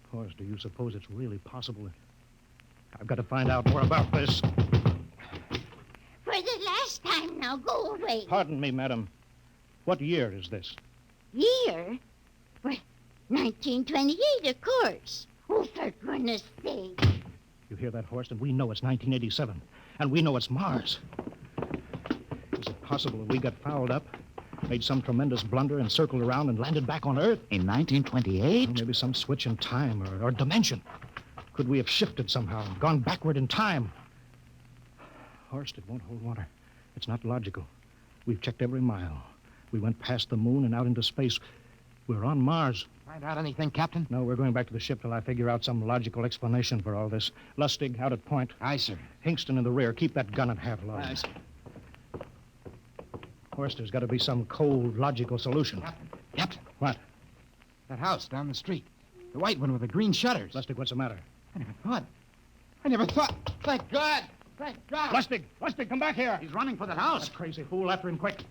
Of course, do you suppose it's really possible? I've got to find out more about this. For the last time, now go away. Pardon me, madam. What year is this? Year? Well, 1928, of course. Oh, for goodness sake. You hear that, Horst? And we know it's 1987. And we know it's Mars. Is it possible that we got fouled up, made some tremendous blunder, and circled around and landed back on Earth? In 1928? Well, maybe some switch in time or dimension. Could we have shifted somehow and gone backward in time? Horst, it won't hold water. It's not logical. We've checked every mile. We went past the moon and out into space. We're on Mars. Find out anything, Captain? No, we're going back to the ship till I figure out some logical explanation for all this. Lustig, out at point. Aye, sir. Hingston in the rear. Keep that gun at half load. Aye, sir. Horst, there's got to be some cold, logical solution. Captain. What? That house down the street. The white one with the green shutters. Lustig, what's the matter? I never thought. Thank God. Thank God. Lustig, come back here. He's running for that house. That crazy fool, after him quick.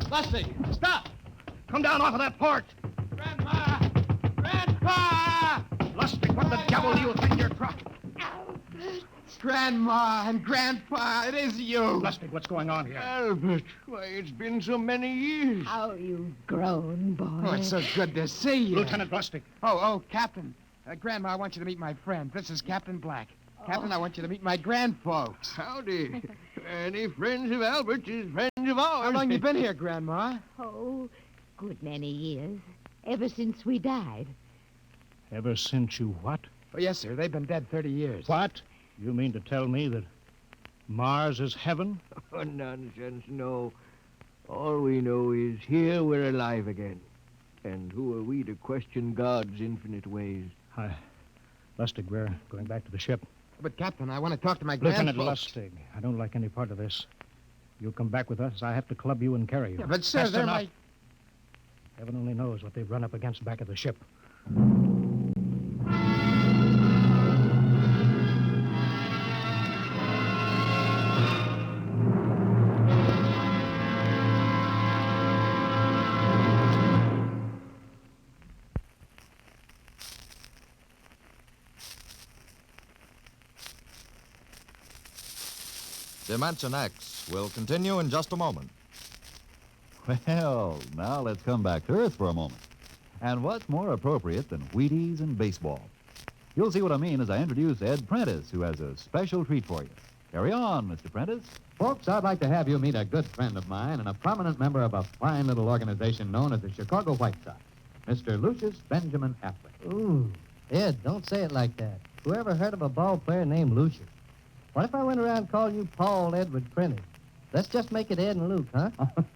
Lustig, stop. Come down off of that porch. Grandma! Grandpa! Lustig, what the devil do you think you're trying? Grandma and Grandpa, it is you. Lustig, what's going on here? Albert, why, it's been so many years. How you've grown, boy. Oh, it's so good to see you. Lieutenant Lustig. Oh, Captain. Grandma, I want you to meet my friend. This is Captain Black. Captain, I want you to meet my grandfolks. Howdy. Any friends of Albert's is friends of ours. How long you been here, Grandma? Oh, good many years. ever since we died. Ever since you what? Oh, yes, sir. They've been dead 30 years. What? You mean to tell me that Mars is heaven? Oh, nonsense, no. All we know is here we're alive again. And who are we to question God's infinite ways? Lustig, we're going back to the ship. But, Captain, I want to talk to my Lieutenant grandfolks. Lustig, I don't like any part of this. You come back with us, I have to club you and carry you. Yeah, but, sir, That's they're enough. my... Heaven only knows what they've run up against back of the ship. Dimension X will continue in just a moment. Well, now let's come back to Earth for a moment. And what's more appropriate than Wheaties and baseball? You'll see what I mean as I introduce Ed Prentice, who has a special treat for you. Carry on, Mr. Prentice. Folks, I'd like to have you meet a good friend of mine and a prominent member of a fine little organization known as the Chicago White Sox, Mr. Lucius Benjamin Appling. Ooh, Ed, don't say it like that. Whoever heard of a ball player named Lucius? What if I went around calling you Paul Edward Prentice? Let's just make it Ed and Luke, huh?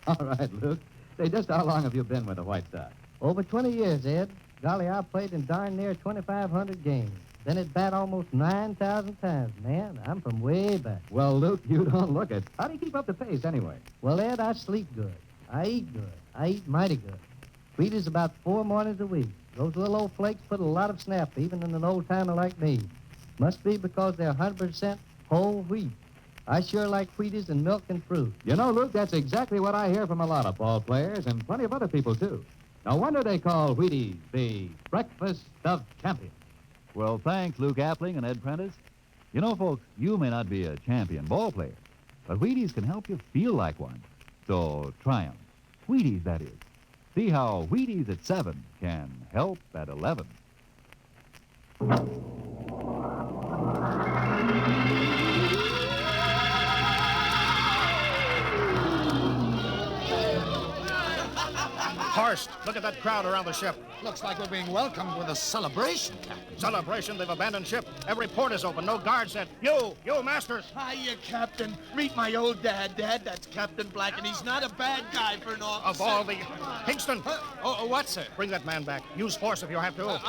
All right, Luke. Say, just how long have you been with the White Sox? Over 20 years, Ed. Golly, I played in darn near 2,500 games. Then at bat almost 9,000 times. Man, I'm from way back. Well, Luke, you don't look it. How do you keep up the pace, anyway? Well, Ed, I sleep good. I eat good. I eat mighty good. Wheaties about 4 mornings a week. Those little old flakes put a lot of snap, even in an old-timer like me. Must be because they're 100% whole wheat. I sure like Wheaties and milk and fruit. You know, Luke, that's exactly what I hear from a lot of ball players and plenty of other people, too. No wonder they call Wheaties the breakfast of champions. Well, thanks, Luke Appling and Ed Prentice. You know, folks, you may not be a champion ball player, but Wheaties can help you feel like one. So try 'em. Wheaties, that is. See how Wheaties at 7 can help at 11. Horst, look at that crowd around the ship. Looks like we're being welcomed with a celebration, Captain. Celebration? They've abandoned ship. Every port is open. No guards set. You, Masters. Hiya, Captain. Meet my old dad. Dad, that's Captain Black, and he's not a bad guy for an officer. Of all the... Hingston! What, sir? Bring that man back. Use force if you have to.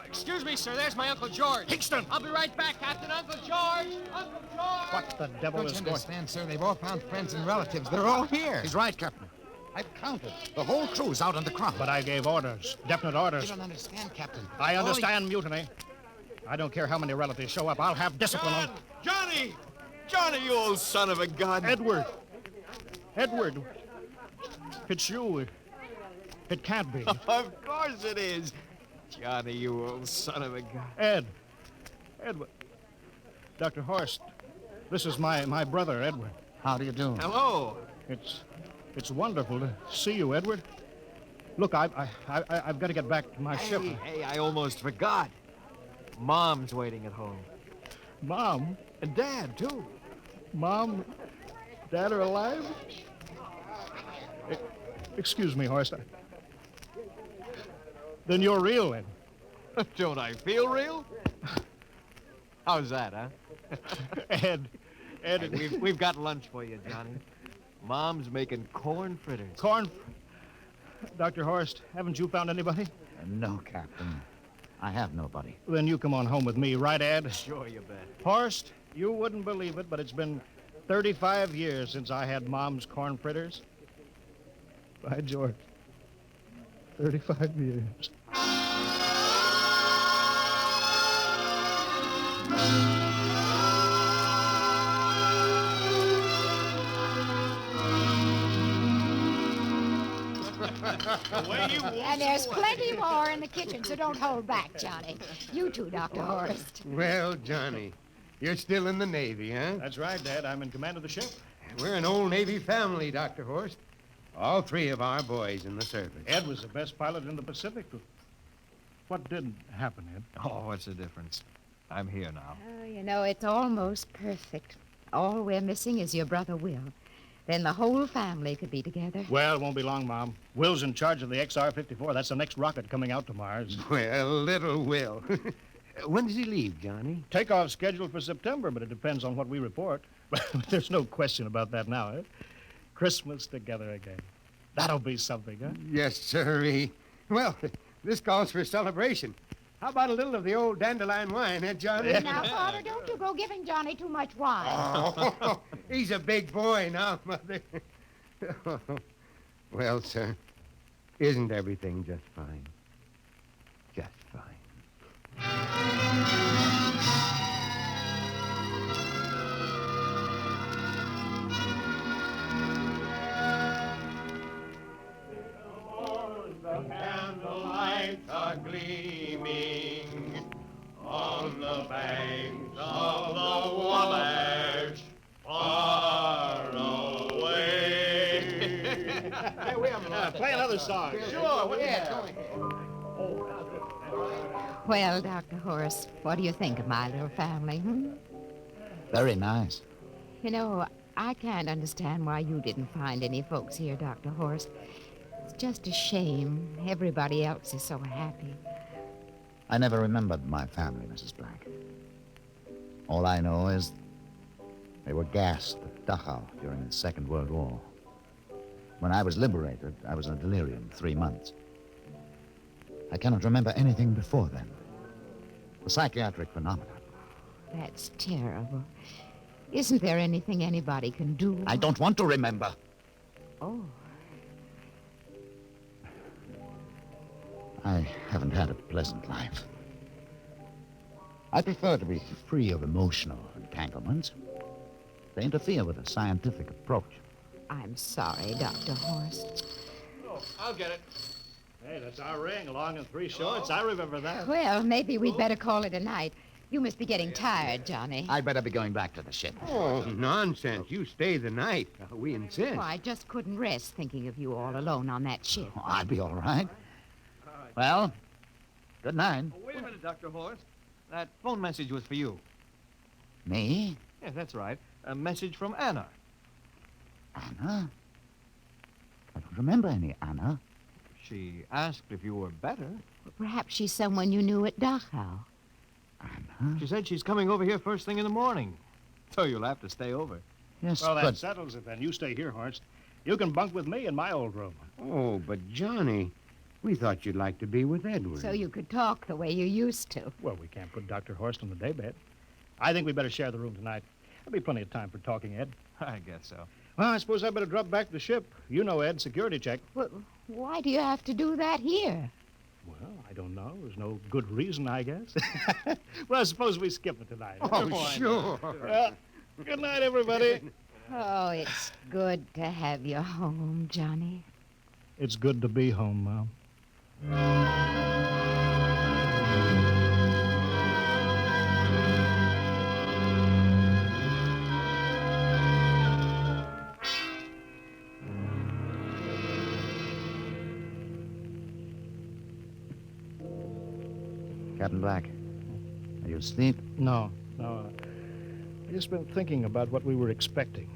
Excuse me, sir. There's my Uncle George. Hingston! I'll be right back, Captain. Uncle George! Uncle George! What the devil Don't is you going... understand, sir? They've all found friends and relatives. They're all here. He's right, Captain. I've counted. The whole crew's out on the crowd. But I gave orders. Definite orders. You don't understand, Captain. I understand mutiny. I don't care how many relatives show up. I'll have discipline on... Johnny! Johnny, you old son of a gun. Edward! It's you. It can't be. Of course it is. Johnny, you old son of a gun. Edward. Dr. Horst, this is my brother, Edward. How do you do? Hello. It's wonderful to see you, Edward. Look, I've got to get back to my ship. Hey, I almost forgot. Mom's waiting at home. Mom? And Dad, too. Mom, Dad are alive? Excuse me, Horst. Then you're real, then. Don't I feel real? How's that, huh? Ed. Hey, we've got lunch for you, Johnny. Mom's making corn fritters. Dr. Horst, haven't you found anybody? No, Captain. I have nobody. Then you come on home with me, right, Ed? Sure, you bet. Horst, you wouldn't believe it, but it's been 35 years since I had Mom's corn fritters. By George. 35 years. And there's plenty more in the kitchen, so don't hold back, Johnny. You too, Dr. Horst. Well, Johnny, you're still in the Navy, huh? That's right, Dad. I'm in command of the ship. We're an old Navy family, Dr. Horst. All 3 of our boys in the service. Ed was the best pilot in the Pacific. What did happen, Ed? Oh, what's the difference? I'm here now. Oh, you know, it's almost perfect. All we're missing is your brother Will. Then the whole family could be together. Well, it won't be long, Mom. Will's in charge of the XR-54. That's the next rocket coming out to Mars. Well, little Will. When does he leave, Johnny? Takeoff scheduled for September, but it depends on what we report. There's no question about that now, eh? Christmas together again. That'll be something, huh? Yes, sirree. Well, this calls for a celebration. How about a little of the old dandelion wine, eh, Johnny? Now, Father, don't you go giving Johnny too much wine. Oh, he's a big boy now, Mother. Well, sir, isn't everything just fine? Just fine. The candlelights are gleaming on the banks of the Wabash, far away. Hey, we have play another song. Sure, Well, Dr. Horace, what do you think of my little family? Very nice. You know, I can't understand why you didn't find any folks here, Dr. Horace. It's just a shame. Everybody else is so happy. I never remembered my family, Mrs. Black. All I know is they were gassed at Dachau during the Second World War. When I was liberated, I was in a delirium 3 months. I cannot remember anything before then. The psychiatric phenomenon. That's terrible. Isn't there anything anybody can do? I don't want to remember. Oh. I haven't had a pleasant life. I prefer to be free of emotional entanglements. They interfere with a scientific approach. I'm sorry, Dr. Horace. Oh, I'll get it. Hey, that's our ring, long and 3 shorts. I remember that. Well, maybe we'd better call it a night. You must be getting tired, Johnny. I'd better be going back to the ship. Oh, nonsense. You stay the night. We insist. Oh, I just couldn't rest thinking of you all alone on that ship. Oh, I'll be all right. Well, good night. Oh, wait a minute, Dr. Horace. That phone message was for you. Me? Yeah, that's right. A message from Anna. Anna? I don't remember any Anna. She asked if you were better. Perhaps she's someone you knew at Dachau. Anna? She said she's coming over here first thing in the morning. So you'll have to stay over. Yes, well, that but... settles it then. You stay here, Horst. You can bunk with me in my old room. Oh, but Johnny, we thought you'd like to be with Edward. So you could talk the way you used to. Well, we can't put Dr. Horst on the daybed. I think we better share the room tonight. There'll be plenty of time for talking, Ed. I guess so. Well, I suppose I better drop back to the ship. You know, Ed, security check. Well, why do you have to do that here? Well, I don't know. There's no good reason, I guess. Well, suppose we skip it tonight. Oh, sure. Good night, everybody. Oh, it's good to have you home, Johnny. It's good to be home, Mom. Captain Black, are you asleep? No. I've just been thinking about what we were expecting.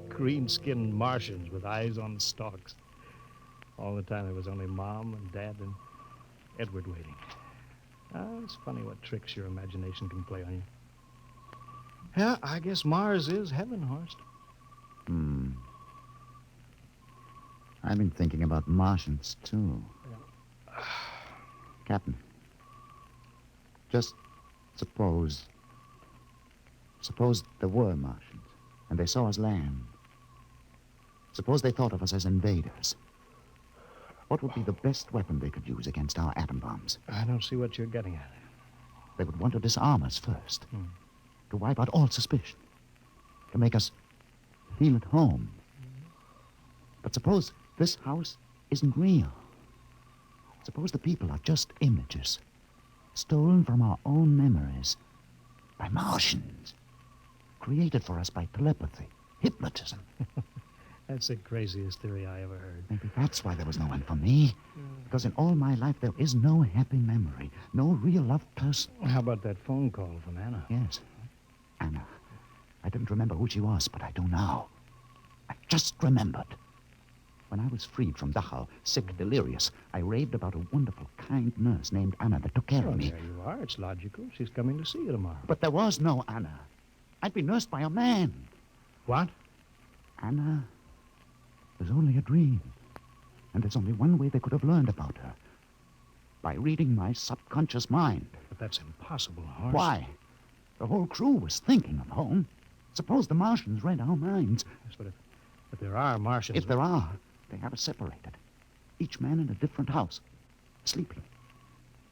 Green-skinned Martians with eyes on stalks. All the time there was only Mom and Dad and Edward waiting. It's funny what tricks your imagination can play on you. Yeah, I guess Mars is heaven, Horst. I've been thinking about Martians, too. Captain, just suppose there were Martians, and they saw us land. Suppose they thought of us as invaders. What would be the best weapon they could use against our atom bombs? I don't see what you're getting at. They would want to disarm us first, to wipe out all suspicion, to make us feel at home. But suppose this house isn't real. Suppose the people are just images, stolen from our own memories by Martians, created for us by telepathy, hypnotism. That's the craziest theory I ever heard. Maybe that's why there was no one for me. Because in all my life, there is no happy memory, no real loved person. How about that phone call from Anna? Yes. Anna. I didn't remember who she was, but I do now. I just remembered. When I was freed from Dachau, sick, delirious, I raved about a wonderful, kind nurse named Anna that took care of me. There you are. It's logical. She's coming to see you tomorrow. But there was no Anna. I'd been nursed by a man. What? Anna was only a dream. And there's only one way they could have learned about her. By reading my subconscious mind. But that's impossible, Horst. Why? The whole crew was thinking of home. Suppose the Martians read our minds. Yes, but if there are Martians... If there are, they have us separated. Each man in a different house. Sleeping.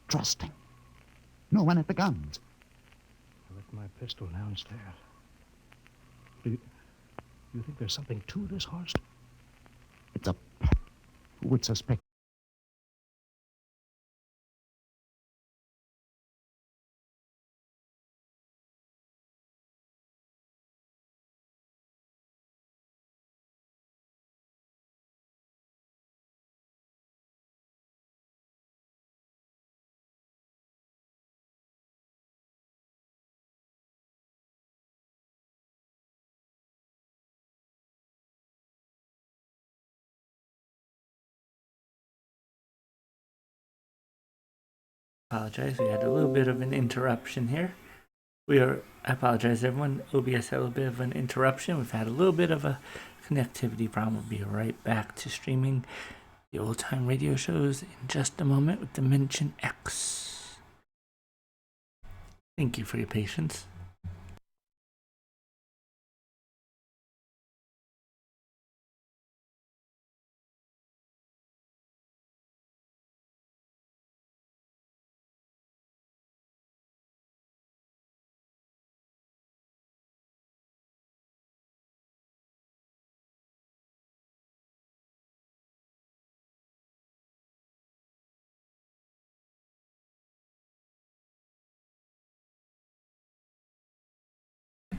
Trusting. No one at the guns. I left my pistol downstairs. Do you think there's something to this, Horst? It's a... Who would suspect? Apologize, we had a little bit of an interruption here. I apologize, everyone. OBS had a little bit of an interruption. We've had a little bit of a connectivity problem. We'll be right back to streaming the old time radio shows in just a moment with Dimension X. Thank you for your patience.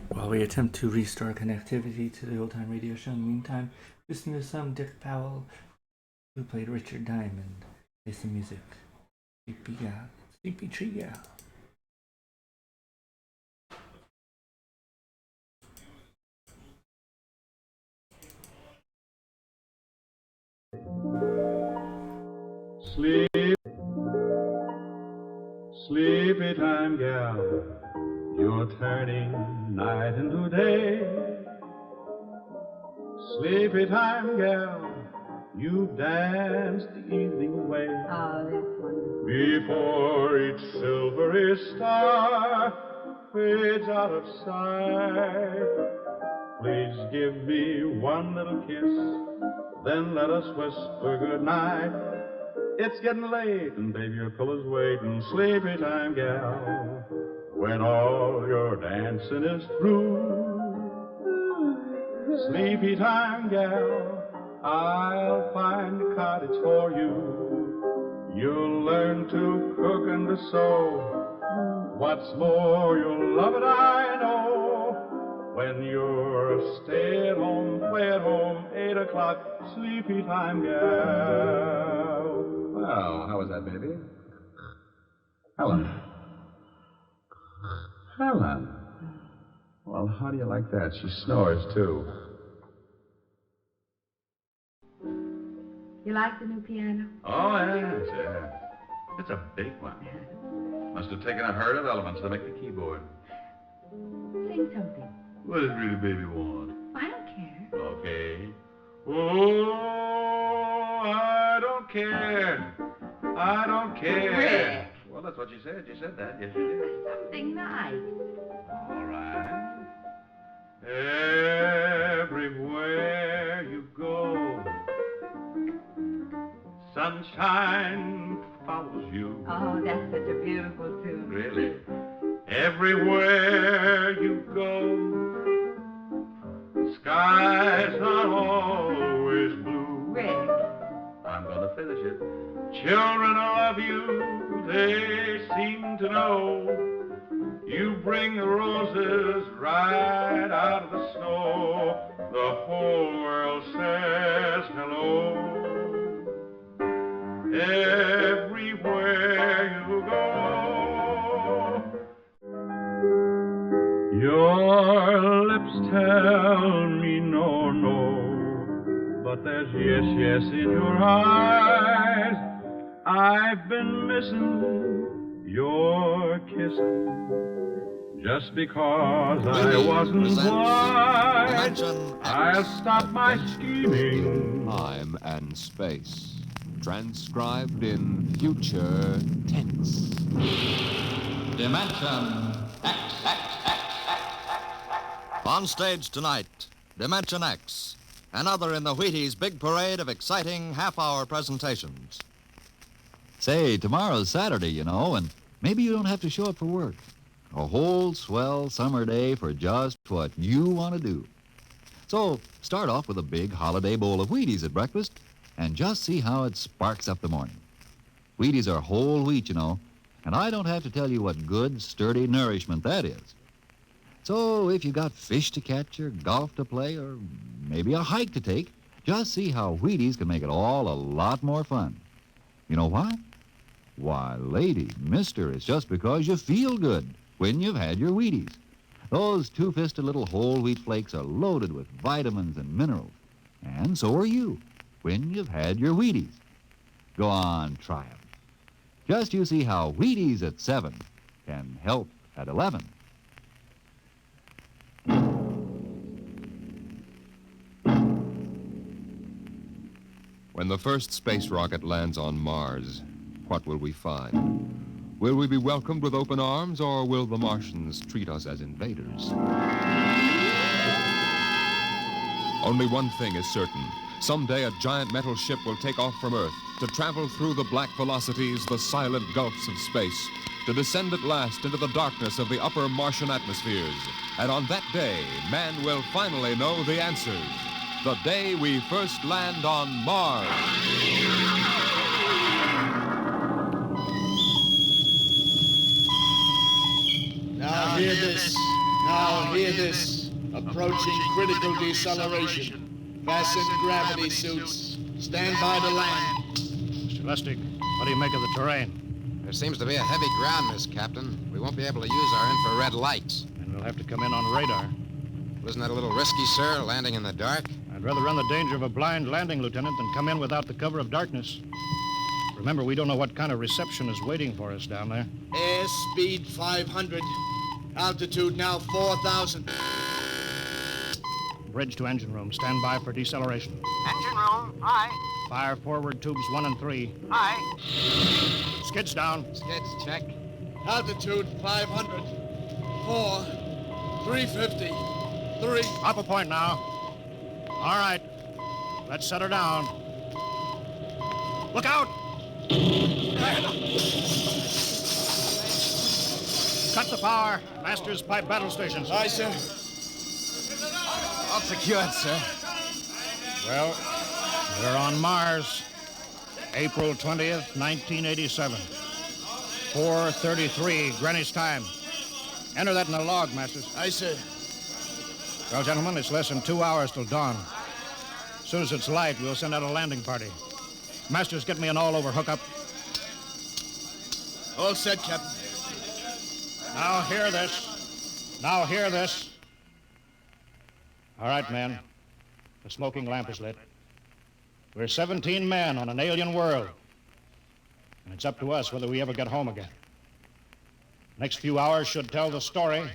While we attempt to restore connectivity to the old time radio show, in the meantime, listen to some Dick Powell, who played Richard Diamond, play some music. Sleepy Gal, Sleepy Tree Gal. Sleep, sleepy time gal, you're turning night into day. Sleepy time gal, you've danced the evening away. Oh, that's wonderful. Before each silvery star fades out of sight, please give me one little kiss, then let us whisper goodnight. It's getting late and baby your pillow's waiting. Sleepy time gal, when all your dancing is through. Sleepy time gal, I'll find a cottage for you. You'll learn to cook and to sew. What's more, you'll love it, I know. When you're a stay-at-home, play-at-home, 8 o'clock, sleepy time gal. Well, how was that, baby? Helen. Helen. Well, how do you like that? She snores, too. You like the new piano? Oh, yes, yes. It's a big one. Must have taken a herd of elephants to make the keyboard. Sing something. What does really baby want? I don't care. Okay. Oh, I don't care. I don't care. Rick. Well, that's what you said. You said that. Yes, you did. Something nice. All right. Everywhere you go, sunshine follows you. Oh, that's such a beautiful tune. Really? Everywhere you go, sky's not always blue. Rick. I'm going to finish it. Children love you, they seem to know. You bring the roses right out of the snow. The whole world says hello. Everywhere you go, your lips tell me no, no. but there's yes, yes in your eyes. I've been missing your kissing. Just because I wasn't wise, I'll stop my scheming. Time and space, transcribed in future tense. Dimension X. On stage tonight, Dimension X, another in the Wheaties big parade of exciting half-hour presentations. Say, tomorrow's Saturday, you know, and maybe you don't have to show up for work. A whole swell summer day for just what you want to do. So start off with a big holiday bowl of Wheaties at breakfast and just see how it sparks up the morning. Wheaties are whole wheat, you know, and I don't have to tell you what good, sturdy nourishment that is. So if you got fish to catch or golf to play or maybe a hike to take, just see how Wheaties can make it all a lot more fun. You know why? Why, lady, mister, it's just because you feel good when you've had your Wheaties. Those two-fisted little whole wheat flakes are loaded with vitamins and minerals. And so are you when you've had your Wheaties. Go on, try 'em. Just you see how Wheaties at 7 can help at 11. When the first space rocket lands on Mars, what will we find? Will we be welcomed with open arms, or will the Martians treat us as invaders? Only one thing is certain. Someday a giant metal ship will take off from Earth to travel through the black velocities, the silent gulfs of space, to descend at last into the darkness of the upper Martian atmospheres. And on that day, man will finally know the answers. The day we first land on Mars. Now hear this. Now hear this. Approaching critical deceleration. Fasten gravity suits. Stand by to land. Mr. Lustig, what do you make of the terrain? There seems to be a heavy ground, Miss Captain. We won't be able to use our infrared lights. And we'll have to come in on radar. Wasn't that a little risky, sir, landing in the dark? I'd rather run the danger of a blind landing, Lieutenant, than come in without the cover of darkness. Remember, we don't know what kind of reception is waiting for us down there. Airspeed 500. Altitude now 4,000. Bridge to engine room. Stand by for deceleration. Engine room, aye. Fire forward tubes 1 and 3. Aye. Skids down. Skids, check. Altitude 500. 4. 350. 3. Up a point now. All right. Let's set her down. Look out! Cut the power. Master's pipe battle stations. Aye, sir. All secured, sir. Well, we're on Mars. April 20th, 1987. 4:33 Greenwich time. Enter that in the log, Masters. Aye, sir. Well, gentlemen, it's less than 2 hours till dawn. As soon as it's light, we'll send out a landing party. Masters, get me an all-over hookup. All set, Captain. Now hear this. Now hear this. All right, men. The smoking lamp is lit. We're 17 men on an alien world. And it's up to us whether we ever get home again. Next few hours should tell the story.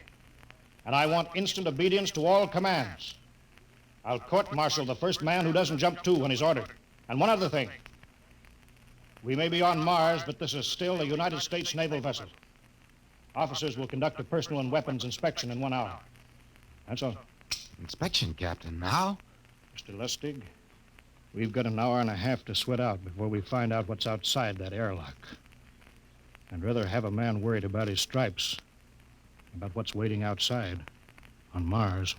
And I want instant obedience to all commands. I'll court-martial the first man who doesn't jump to when he's ordered. And one other thing. We may be on Mars, but this is still a United States naval vessel. Officers will conduct a personal and weapons inspection in 1 hour. That's all. Inspection, Captain. Now? Mr. Lustig, we've got an hour and a half to sweat out before we find out what's outside that airlock. I'd rather have a man worried about his stripes, about what's waiting outside on Mars.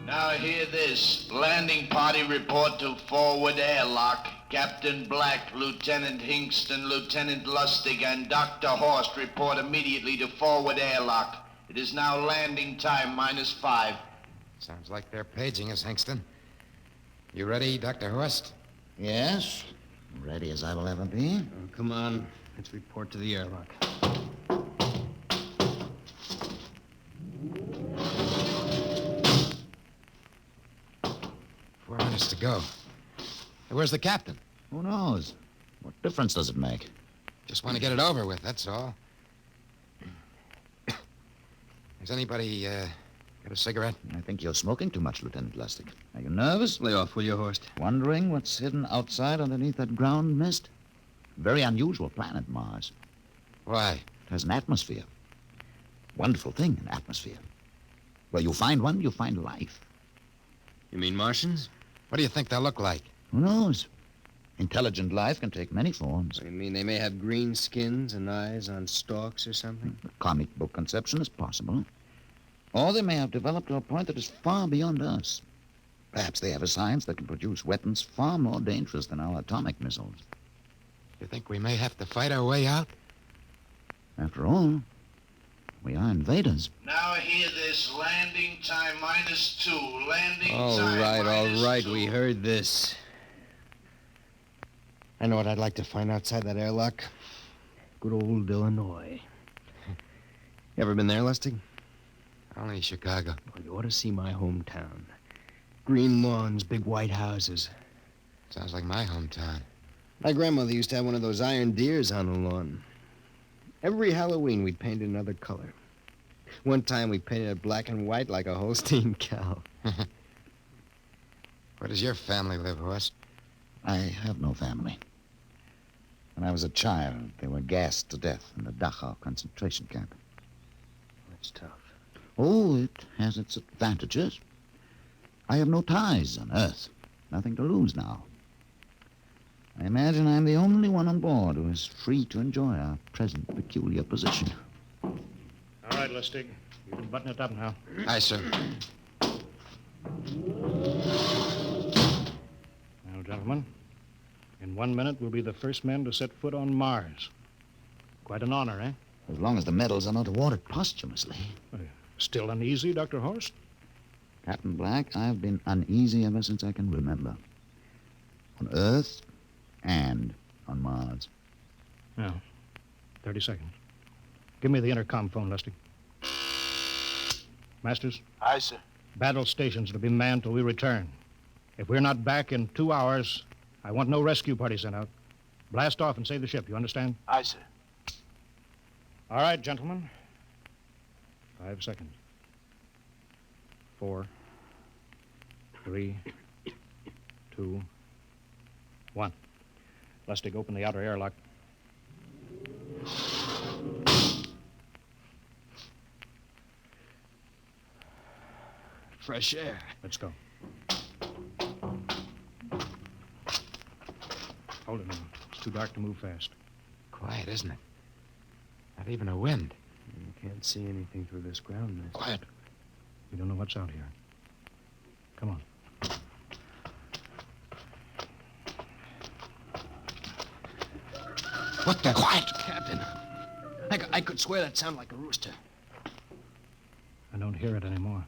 Now hear this. Landing party report to forward airlock. Captain Black, Lieutenant Hingston, Lieutenant Lustig, and Dr. Horst report immediately to forward airlock. It is now landing time -5. Sounds like they're paging us, Hingston. You ready, Dr. Horst? Yes, ready as I will ever be. Oh, come on. Let's report to the airlock. Four minutes to go. Hey, where's the captain? Who knows? What difference does it make? Just want to get it over with, that's all. Has anybody got a cigarette? I think you're smoking too much, Lieutenant Lustig. Are you nervous? Lay off, will you, Horst? Wondering what's hidden outside underneath that ground mist? Very unusual planet, Mars. Why? It has an atmosphere. Wonderful thing, an atmosphere. Where you find one, you find life. You mean Martians? What do you think they'll look like? Who knows? Intelligent life can take many forms. You mean they may have green skins and eyes on stalks or something? The comic book conception is possible. Or they may have developed to a point that is far beyond us. Perhaps they have a science that can produce weapons far more dangerous than our atomic missiles. You think we may have to fight our way out? After all, we are invaders. Now hear this. Landing time -2. Landing All time right, we heard this. I know what I'd like to find outside that airlock. Good old Illinois. You ever been there, Lustig? Only Chicago. Well, you ought to see my hometown. Green lawns, big white houses. Sounds like my hometown. My grandmother used to have one of those iron deers on the lawn. Every Halloween, we'd paint it another color. One time, we painted it black and white like a Holstein cow. Where does your family live, Horst? I have no family. When I was a child, they were gassed to death in the Dachau concentration camp. That's tough. Oh, it has its advantages. I have no ties on Earth. Nothing to lose now. I imagine I'm the only one on board who is free to enjoy our present peculiar position. All right, Lustig. You can button it up now. Aye, sir. Now, gentlemen, in 1 minute, we'll be the first men to set foot on Mars. Quite an honor, eh? As long as the medals are not awarded posthumously. Still uneasy, Dr. Horst? Captain Black, I've been uneasy ever since I can remember. On Earth and on Mars. Now, 30 seconds. Give me the intercom phone, Lustig. Masters? Aye, sir. Battle stations to be manned till we return. If we're not back in 2 hours, I want no rescue party sent out. Blast off and save the ship, you understand? Aye, sir. All right, gentlemen. 5 seconds. 4, 3, 2, 1. Lustig, open the outer airlock. Fresh air. Let's go. Hold it now. It's too dark to move fast. Quiet, isn't it? Not even a wind. You can't see anything through this ground mist. Quiet. We don't know what's out here. Come on. What the? Quiet, Captain. I could swear that sounded like a rooster. I don't hear it anymore.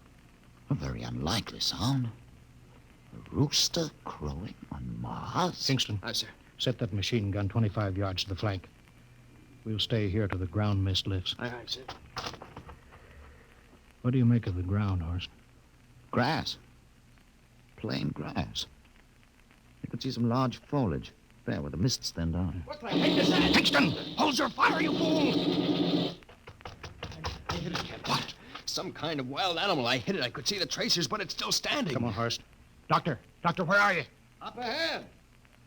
A very unlikely sound. A rooster crowing on Mars? Kingston. Aye, sir. Set that machine gun 25 yards to the flank. We'll stay here till the ground mist lifts. Aye, sir. What do you make of the ground, Horst? Grass. Plain grass. You could see some large foliage there where the mists thinned out. What the heck is that? Kingston! Hold your fire, you fool! I hit it, Captain. What? Some kind of wild animal. I hit it. I could see the tracers, but it's still standing. Come on, Horst. Doctor, where are you? Up ahead.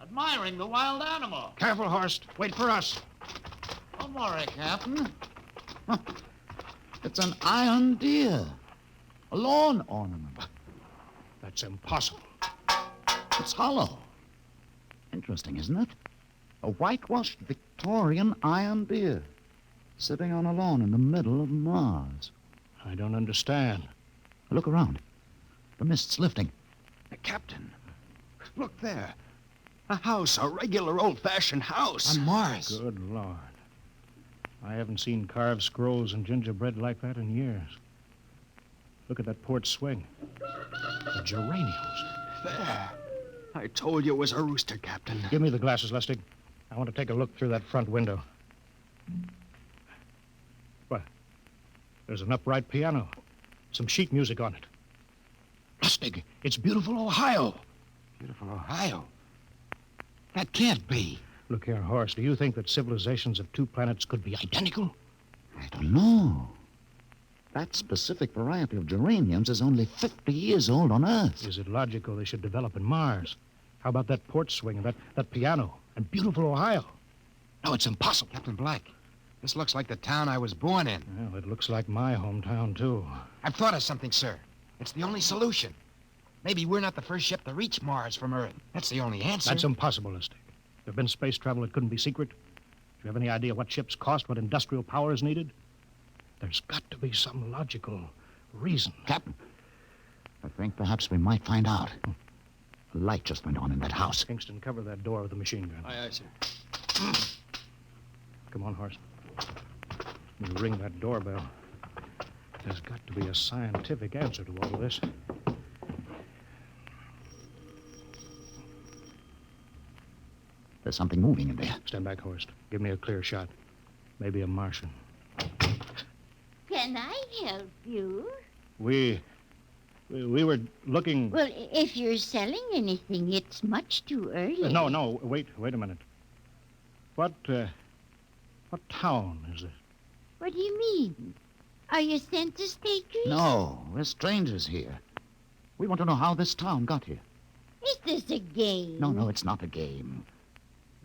Admiring the wild animal. Careful, Horst. Wait for us. Don't worry, Captain. Huh. It's an iron deer. A lawn ornament. That's impossible. It's hollow. Interesting, isn't it? A whitewashed Victorian iron deer sitting on a lawn in the middle of Mars. I don't understand. Look around. The mist's lifting. Captain, look there. A house, a regular old-fashioned house. On Mars. Good Lord. I haven't seen carved scrolls and gingerbread like that in years. Look at that port swing. The geraniums. There. I told you it was a rooster, Captain. Give me the glasses, Lustig. I want to take a look through that front window. What? There's an upright piano. Some sheet music on it. Lustig, it's beautiful Ohio. Beautiful Ohio? That can't be. Look here, Horace, do you think that civilizations of two planets could be identical? I don't know. That specific variety of geraniums is only 50 years old on Earth. Is it logical they should develop in Mars? How about that porch swing and that piano and beautiful Ohio? No, it's impossible. Captain Black, this looks like the town I was born in. Well, it looks like my hometown, too. I've thought of something, sir. It's the only solution. Maybe we're not the first ship to reach Mars from Earth. That's the only answer. That's impossible, Lustig. There have been space travel that couldn't be secret. Do you have any idea what ships cost, what industrial power is needed? There's got to be some logical reason. Captain, I think perhaps we might find out. A light just went on in that house. Kingston, cover that door with the machine gun. Aye, sir. Come on, Horace. You ring that doorbell. There's got to be a scientific answer to all of this. There's something moving in there. Stand back, Horst. Give me a clear shot. Maybe a Martian. Can I help you? We were looking... Well, if you're selling anything, it's much too early. No, wait a minute. What town is it? What do you mean? Are you census takers? No, we're strangers here. We want to know how this town got here. Is this a game? No, it's not a game.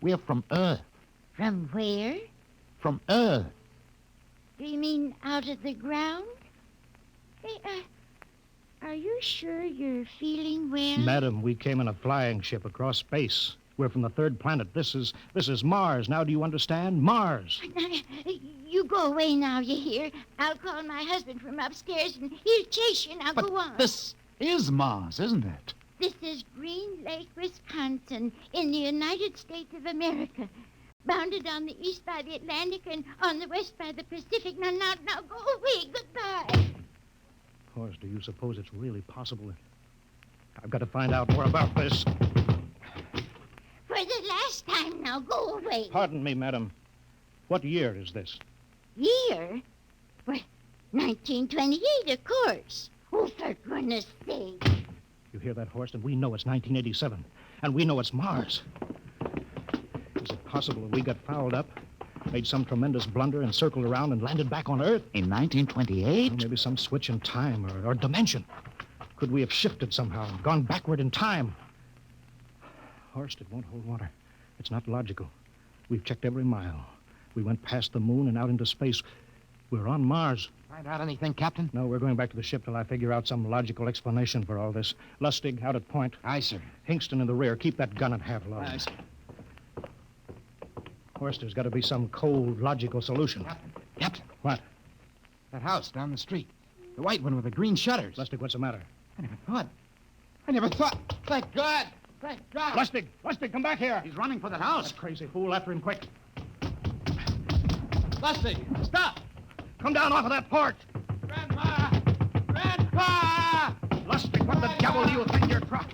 We're from Earth. From where? From Earth. Do you mean out of the ground? Hey, are you sure you're feeling well? Madam, we came in a flying ship across space. We're from the third planet. This is Mars. Now, do you understand? Mars. You go away now, you hear? I'll call my husband from upstairs and he'll chase you. Now go on. This is Mars, isn't it? This is Green Lake, Wisconsin, in the United States of America. Bounded on the east by the Atlantic and on the west by the Pacific. Now, go away. Goodbye. Of course, do you suppose it's really possible? I've got to find out more about this. For the last time, now go away. Pardon me, madam. What year is this? Year? Well, 1928, of course. Oh, for goodness sake. You hear that, Horst? And we know it's 1987. And we know it's Mars. Is it possible that we got fouled up, made some tremendous blunder, and circled around and landed back on Earth? In 1928? Well, maybe some switch in time or dimension. Could we have shifted somehow, gone backward in time? Horst, it won't hold water. It's not logical. We've checked every mile. We went past the moon and out into space. We're on Mars. Find out anything, Captain? No, we're going back to the ship till I figure out some logical explanation for all this. Lustig, out at point. Aye, sir. Hingston in the rear. Keep that gun at half load. Aye, sir. Horst, there's got to be some cold, logical solution. Captain. What? That house down the street. The white one with the green shutters. Lustig, what's the matter? I never thought. Thank God. Thank God. Lustig, come back here. He's running for that house. That crazy fool, after him quick. Lustig, stop! Come down off of that porch. Grandma! Grandpa! Lustig, what the devil do you think you're trying?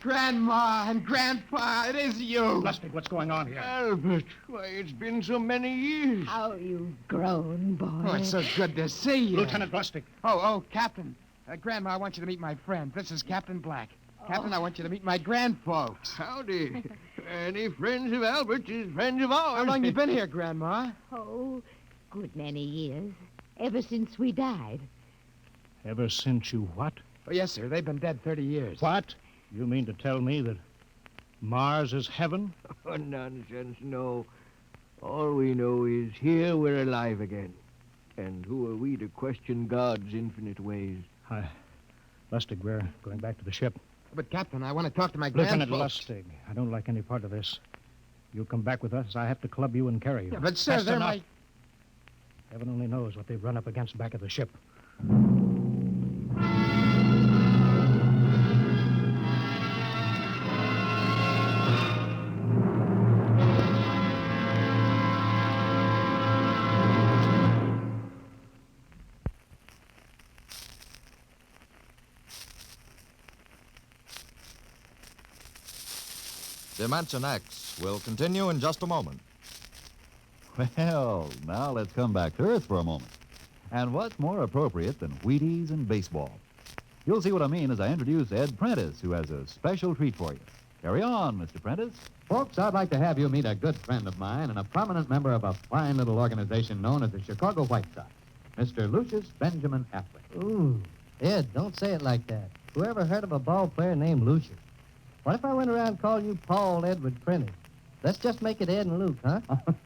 Grandma and Grandpa, it is you. Lustig, what's going on here? Albert, why, it's been so many years. How you've grown, boy. Oh, it's so good to see you. Lieutenant Lustig. Oh, Captain. Grandma, I want you to meet my friend. This is Captain Black. Captain, I want you to meet my grandfolks. Howdy. Any friends of Albert's is friends of ours. How long you been here, Grandma? Oh, good many years. Ever since we died. Ever since you what? Oh, yes, sir. They've been dead 30 years. What? You mean to tell me that Mars is heaven? Oh, nonsense, no. All we know is here we're alive again. And who are we to question God's infinite ways? Hi. Lustig, we're going back to the ship. But, Captain, I want to talk to my Lieutenant grandfolks. Lustig, I don't like any part of this. You'll come back with us. I have to club you and carry you. Yeah, but, sir, That's they're enough. my... Heaven only knows what they've run up against back of the ship. Dimension X will continue in just a moment. Well, now let's come back to earth for a moment. And what's more appropriate than Wheaties and baseball? You'll see what I mean as I introduce Ed Prentice, who has a special treat for you. Carry on, Mr. Prentice. Folks, I'd like to have you meet a good friend of mine and a prominent member of a fine little organization known as the Chicago White Sox, Mr. Lucius Benjamin Affleck. Ooh, Ed, don't say it like that. Whoever heard of a ball player named Lucius? What if I went around calling you Paul Edward Prentice? Let's just make it Ed and Luke, huh?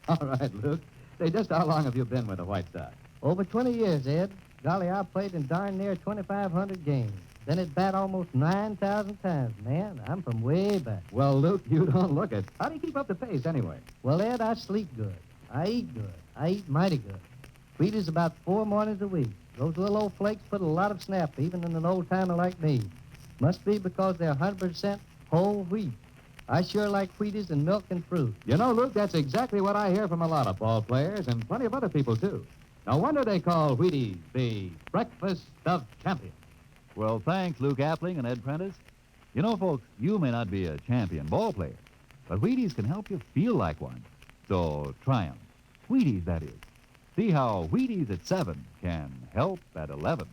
All right, Luke. Say, just how long have you been with the White Sox? Over 20 years, Ed. Golly, I played in darn near 2,500 games. Then at bat almost 9,000 times. Man, I'm from way back. Well, Luke, you don't look it. How do you keep up the pace, anyway? Well, Ed, I sleep good. I eat good. I eat mighty good. Wheaties about 4 mornings a week. Those little old flakes put a lot of snap, even in an old-timer like me. Must be because they're 100% whole wheat. I sure like Wheaties and milk and fruit. You know, Luke, that's exactly what I hear from a lot of ball players and plenty of other people, too. No wonder they call Wheaties the breakfast of champions. Well, thanks, Luke Appling and Ed Prentice. You know, folks, you may not be a champion ball player, but Wheaties can help you feel like one. So try 'em. Wheaties, that is. See how Wheaties at 7 can help at 11.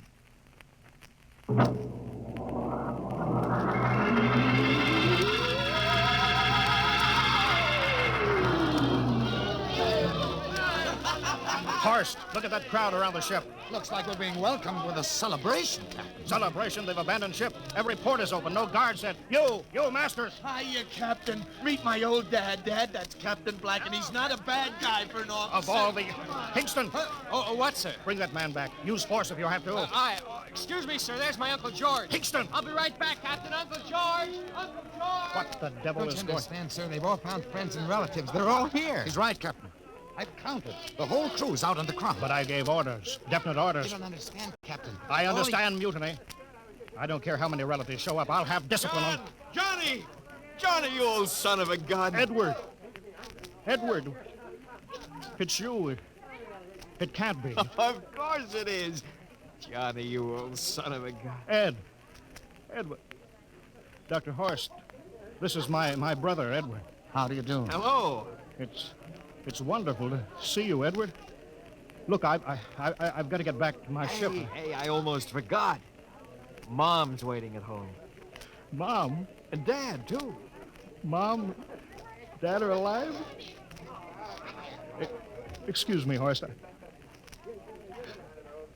Horst, look at that crowd around the ship. Looks like we're being welcomed with a celebration, Captain. Celebration, they've abandoned ship. Every port is open. No guards said, you, Masters. Hiya, Captain. Meet my old dad. Dad, that's Captain Black, and he's not a bad guy for an officer. Of all the... Hingston. What, sir? Bring that man back. Use force if you have to. Excuse me, sir. There's my Uncle George. Hingston. I'll be right back, Captain. Uncle George. Uncle George. What the devil Don't is you going... understand, sir? They've all found friends and relatives. They're all here. He's right, Captain. I've counted. The whole crew's out on the crowd. But I gave orders. Definite orders. You don't understand, Captain. I understand mutiny. I don't care how many relatives show up. I'll have discipline on... Johnny! Johnny, you old son of a gun. Edward. It's you. It can't be. Of course it is. Johnny, you old son of a gun. Edward. Dr. Horst, this is my brother, Edward. How do you do? Hello. It's wonderful to see you, Edward. Look, I've got to get back to my ship. Hey, I almost forgot. Mom's waiting at home. Mom? And Dad, too. Mom, Dad are alive? Excuse me, Horst.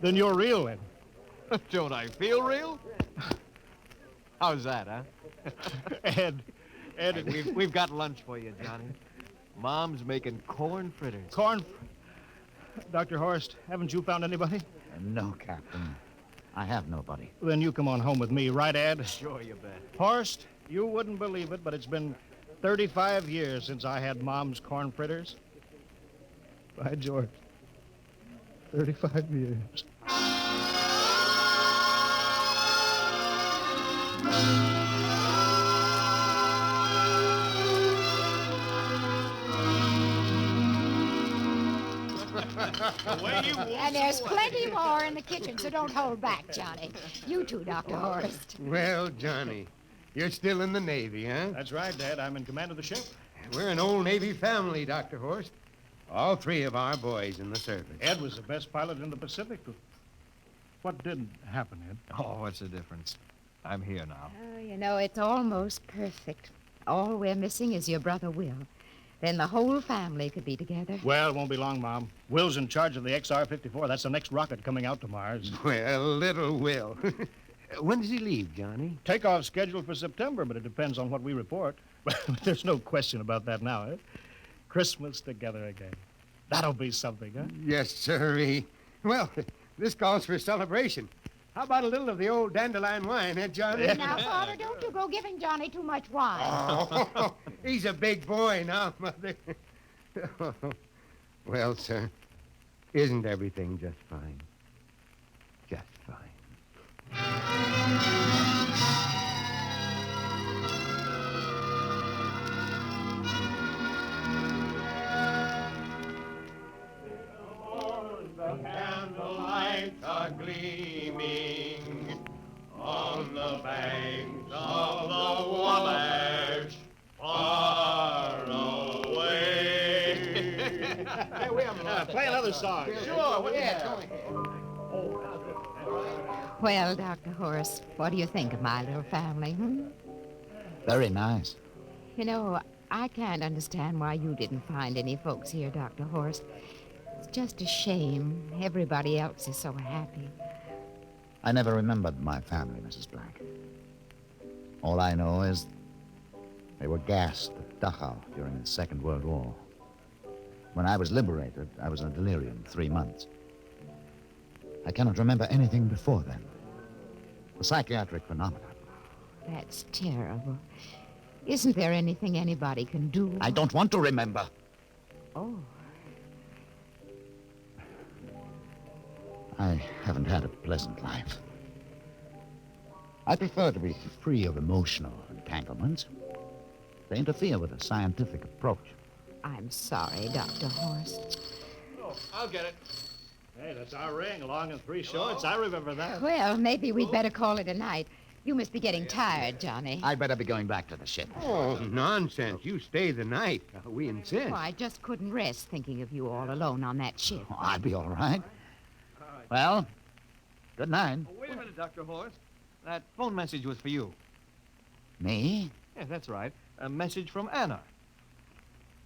Then you're real, then. Don't I feel real? How's that, huh? Ed. Hey, we've got lunch for you, Johnny. Mom's making corn fritters. Dr. Horst, haven't you found anybody? No, Captain. I have nobody. Then you come on home with me, right, Ed? Sure, you bet. Horst, you wouldn't believe it, but it's been 35 years since I had Mom's corn fritters. By George. 35 years. And there's plenty more in the kitchen, so don't hold back, Johnny. You too, Dr. Horst. Well, Johnny, you're still in the Navy, huh? That's right, Dad. I'm in command of the ship. We're an old Navy family, Dr. Horst. All 3 of our boys in the service. Ed was the best pilot in the Pacific. What did happen, Ed? Oh, what's the difference? I'm here now. Oh, you know, it's almost perfect. All we're missing is your brother Will. Then the whole family could be together. Well, it won't be long, Mom. Will's in charge of the XR-54. That's the next rocket coming out to Mars. Well, little Will. When does he leave, Johnny? Takeoff scheduled for September, but it depends on what we report. There's no question about that now, eh? Christmas together again. That'll be something, huh? Yes, sirree. Well, this calls for celebration. How about a little of the old dandelion wine, eh, Johnny? Now, Father, don't you go giving Johnny too much wine. Oh, he's a big boy now, Mother. Well, sir, isn't everything just fine? Just fine. The candlelights are gleaming on the banks of the Wabash, far away. another song. Sure, Well, Dr. Horace, what do you think of my little family, Very nice. You know, I can't understand why you didn't find any folks here, Dr. Horace. It's just a shame. Everybody else is so happy. I never remembered my family, Mrs. Black. All I know is they were gassed at Dachau during the Second World War. When I was liberated, I was in a delirium 3 months. I cannot remember anything before then. A psychiatric phenomenon. That's terrible. Isn't there anything anybody can do? I don't want to remember. Oh. I haven't had a pleasant life. I prefer to be free of emotional entanglements. They interfere with a scientific approach. I'm sorry, Dr. Horace. Oh, I'll get it. Hey, that's our ring, long and 3 shorts. I remember that. Well, maybe we'd better call it a night. You must be getting tired, Johnny. I'd better be going back to the ship. Oh, nonsense. You stay the night. We insist. Oh, I just couldn't rest thinking of you all alone on that ship. Oh, I'll be all right. Well, good night. Oh, wait a minute, Dr. Horace. That phone message was for you. Me? Yeah, that's right. A message from Anna.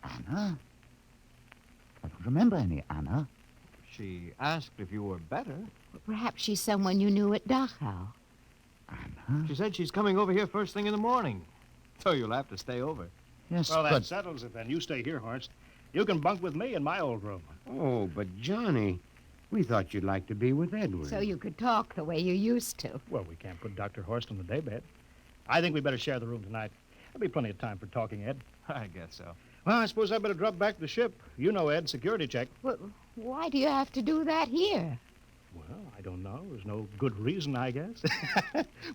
Anna? I don't remember any Anna. She asked if you were better. Well, perhaps she's someone you knew at Dachau. Anna? She said she's coming over here first thing in the morning. So you'll have to stay over. Yes, well, that but... settles it then. You stay here, Horst. You can bunk with me in my old room. Oh, but Johnny, we thought you'd like to be with Edward. So you could talk the way you used to. Well, we can't put Dr. Horst in the daybed. I think we better share the room tonight. There'll be plenty of time for talking, Ed. I guess so. Well, I suppose I better drop back to the ship. You know, Ed, security check. Well, why do you have to do that here? Well, I don't know. There's no good reason, I guess.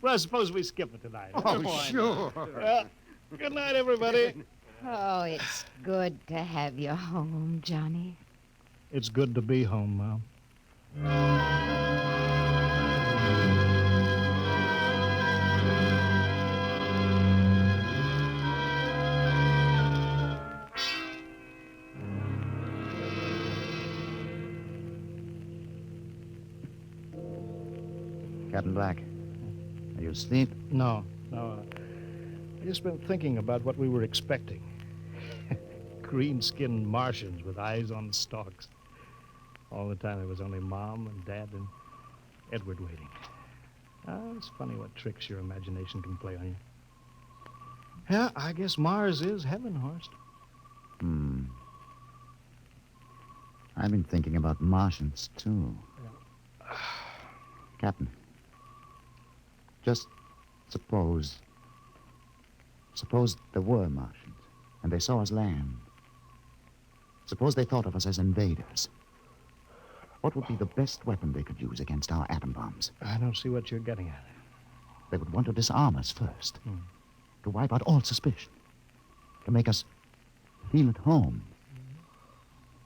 Well, suppose we skip it tonight. Oh, sure. Good night, everybody. Oh, it's good to have you home, Johnny. It's good to be home, Mom. Captain Black, are you asleep? No. I just been thinking about what we were expecting. Green-skinned Martians with eyes on stalks. All the time there was only Mom and Dad and Edward waiting. It's funny what tricks your imagination can play on you. Yeah, I guess Mars is heaven, Horst. I've been thinking about Martians, too. Captain, just suppose there were Martians, and they saw us land. Suppose they thought of us as invaders. What would be the best weapon they could use against our atom bombs? I don't see what you're getting at. They would want to disarm us first, to wipe out all suspicion, to make us feel at home.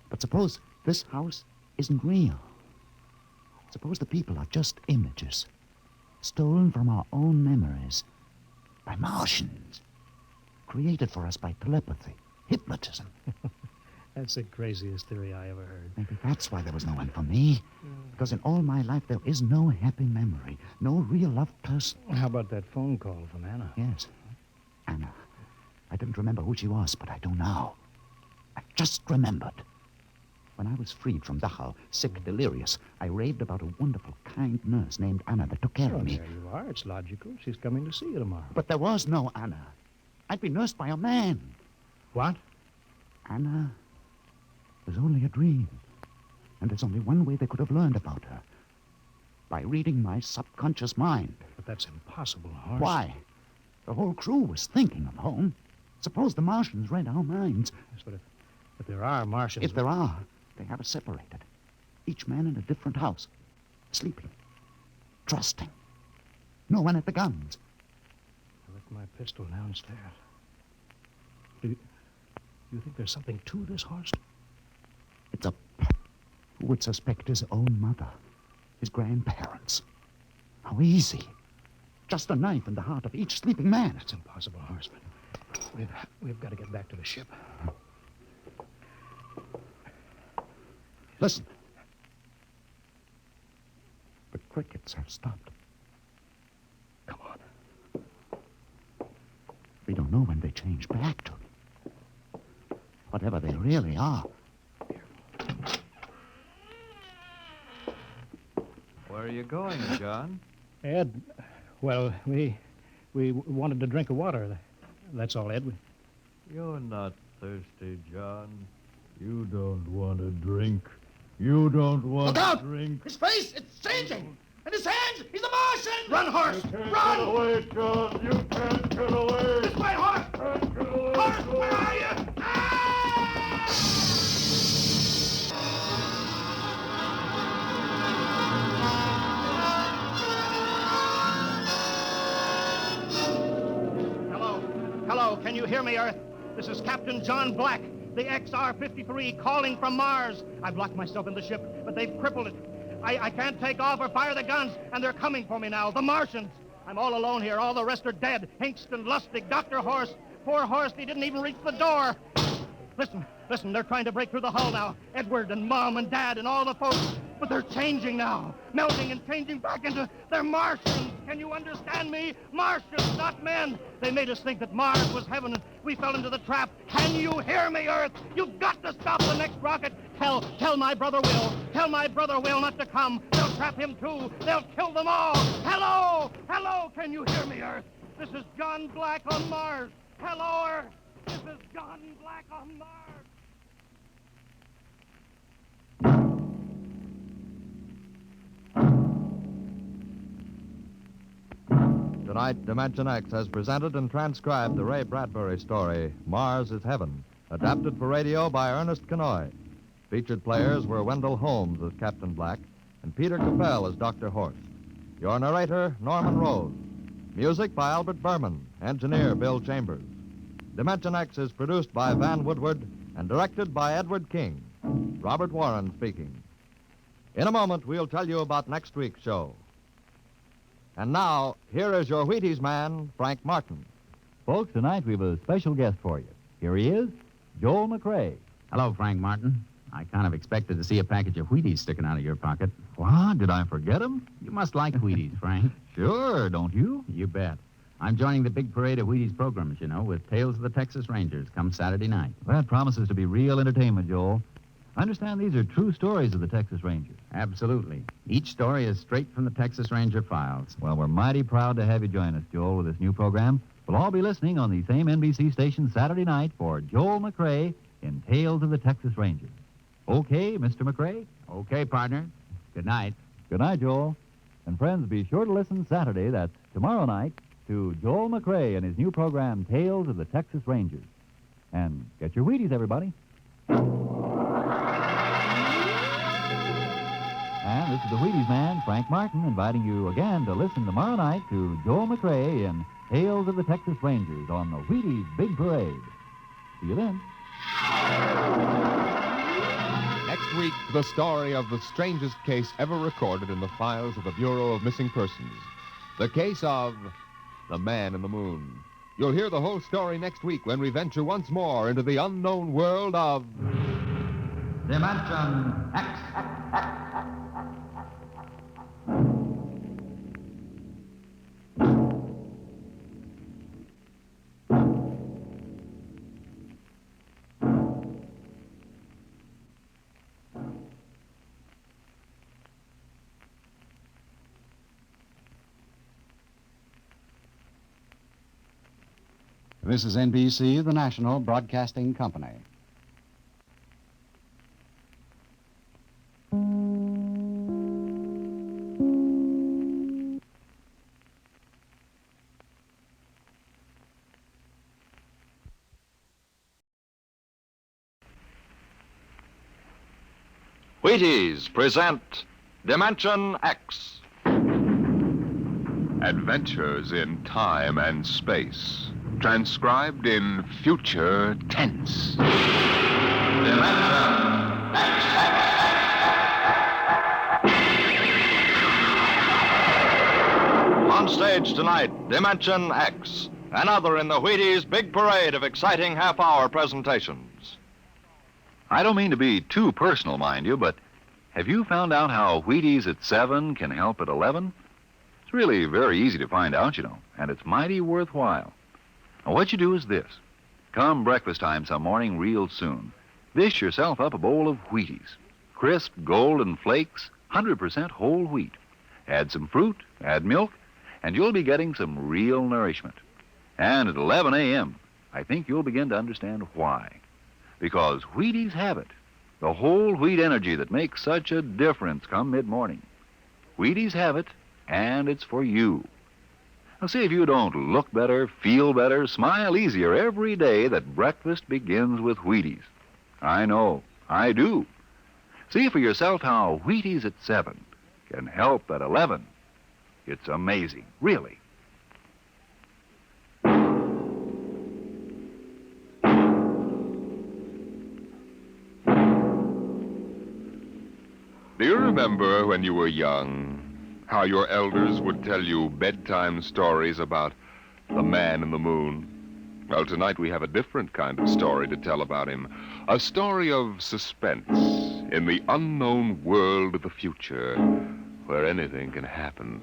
But suppose this house isn't real. Suppose the people are just images, stolen from our own memories by Martians, created for us by telepathy, hypnotism. That's the craziest theory I ever heard. Maybe that's why there was no one for me. Because in all my life, there is no happy memory, no real loved person. How about that phone call from Anna? Yes, Anna. I didn't remember who she was, but I do now. I just remembered. When I was freed from Dachau, sick, delirious, I raved about a wonderful, kind nurse named Anna that took care of me. There you are. It's logical. She's coming to see you tomorrow. But there was no Anna. I'd been nursed by a man. What? Anna was only a dream. And there's only one way they could have learned about her. By reading my subconscious mind. But that's impossible, Horst. Why? The whole crew was thinking of home. Suppose the Martians read our minds. Yes, but if there are Martians... If there are, they have us separated. Each man in a different house. Sleeping. Trusting. No one at the guns. I left my pistol downstairs. Do you think there's something to this, Horst? It's a... Who would suspect his own mother? His grandparents? How easy. Just a knife in the heart of each sleeping man. It's impossible, Horst, but we've got to get back to the ship. Listen. The crickets have stopped. Come on. We don't know when they change back to whatever they really are. Where are you going, John? Ed, well, we wanted to drink of water. That's all, Ed. You're not thirsty, John. You don't want to drink. You don't want Look out! to drink. His face, it's changing! And his hands, he's a Martian! Run, horse! Run! Get away, John. You can't get away. This way, horse! Horse, where are you? Hello, can you hear me, Earth? This is Captain John Black, the XR-53, calling from Mars. I've locked myself in the ship, but they've crippled it. I can't take off or fire the guns, and they're coming for me now, the Martians. I'm all alone here. All the rest are dead. Hinkston, Lustig, Dr. Horst. Poor Horst, he didn't even reach the door. Listen, they're trying to break through the hull now. Edward and Mom and Dad and all the folks. But they're changing now. Melting and changing back into... They're Martians. Can you understand me? Martians, not men. They made us think that Mars was heaven and we fell into the trap. Can you hear me, Earth? You've got to stop the next rocket. Tell my brother Will. Tell my brother Will not to come. They'll trap him too. They'll kill them all. Hello, can you hear me, Earth? This is John Black on Mars. Hello, Earth. This is John Black on Mars. Tonight, Dimension X has presented and transcribed the Ray Bradbury story, Mars is Heaven, adapted for radio by Ernest Kenoy. Featured players were Wendell Holmes as Captain Black and Peter Capell as Dr. Horst. Your narrator, Norman Rose. Music by Albert Berman, engineer Bill Chambers. Dimension X is produced by Van Woodward and directed by Edward King. Robert Warren speaking. In a moment, we'll tell you about next week's show. And now, here is your Wheaties man, Frank Martin. Folks, tonight we have a special guest for you. Here he is, Joel McRae. Hello, Frank Martin. I kind of expected to see a package of Wheaties sticking out of your pocket. What? Did I forget him? You must like Wheaties, Frank. Sure, don't you? You bet. I'm joining the big parade of Wheaties programs, you know, with Tales of the Texas Rangers come Saturday night. That promises to be real entertainment, Joel. I understand these are true stories of the Texas Rangers. Absolutely. Each story is straight from the Texas Ranger files. Well, we're mighty proud to have you join us, Joel, with this new program. We'll all be listening on the same NBC station Saturday night for Joel McRae in Tales of the Texas Rangers. Okay, Mr. McRae? Okay, partner. Good night. Good night, Joel. And friends, be sure to listen Saturday, that's tomorrow night, to Joel McRae and his new program, Tales of the Texas Rangers. And get your Wheaties, everybody. And this is the Wheaties man, Frank Martin, inviting you again to listen tomorrow night to Joel McRae in Tales of the Texas Rangers on the Wheaties Big Parade. See you then. Next week, the story of the strangest case ever recorded in the files of the Bureau of Missing Persons. The case of the Man in the Moon. You'll hear the whole story next week when we venture once more into the unknown world of... Dimension X. This is NBC, the national broadcasting company. Wheaties present Dimension X. Adventures in time and space. Transcribed in future tense. On stage tonight, Dimension X. Another in the Wheaties big parade of exciting half-hour presentations. I don't mean to be too personal, mind you, but Have you found out how Wheaties at 7 can help at 11? It's really very easy to find out, you know, and it's mighty worthwhile. Now, what you do is this. Come breakfast time some morning real soon. Dish yourself up a bowl of Wheaties. Crisp, golden flakes, 100% whole wheat. Add some fruit, add milk, and you'll be getting some real nourishment. And at 11 a.m., I think you'll begin to understand why. Because Wheaties have it. The whole wheat energy that makes such a difference come mid-morning. Wheaties have it, and it's for you. Now, see if you don't look better, feel better, smile easier every day that breakfast begins with Wheaties. I know, I do. See for yourself how Wheaties at 7 can help at 11. It's amazing, really. Do you remember when you were young, how your elders would tell you bedtime stories about the man in the moon? Well, tonight we have a different kind of story to tell about him. A story of suspense in the unknown world of the future, where anything can happen.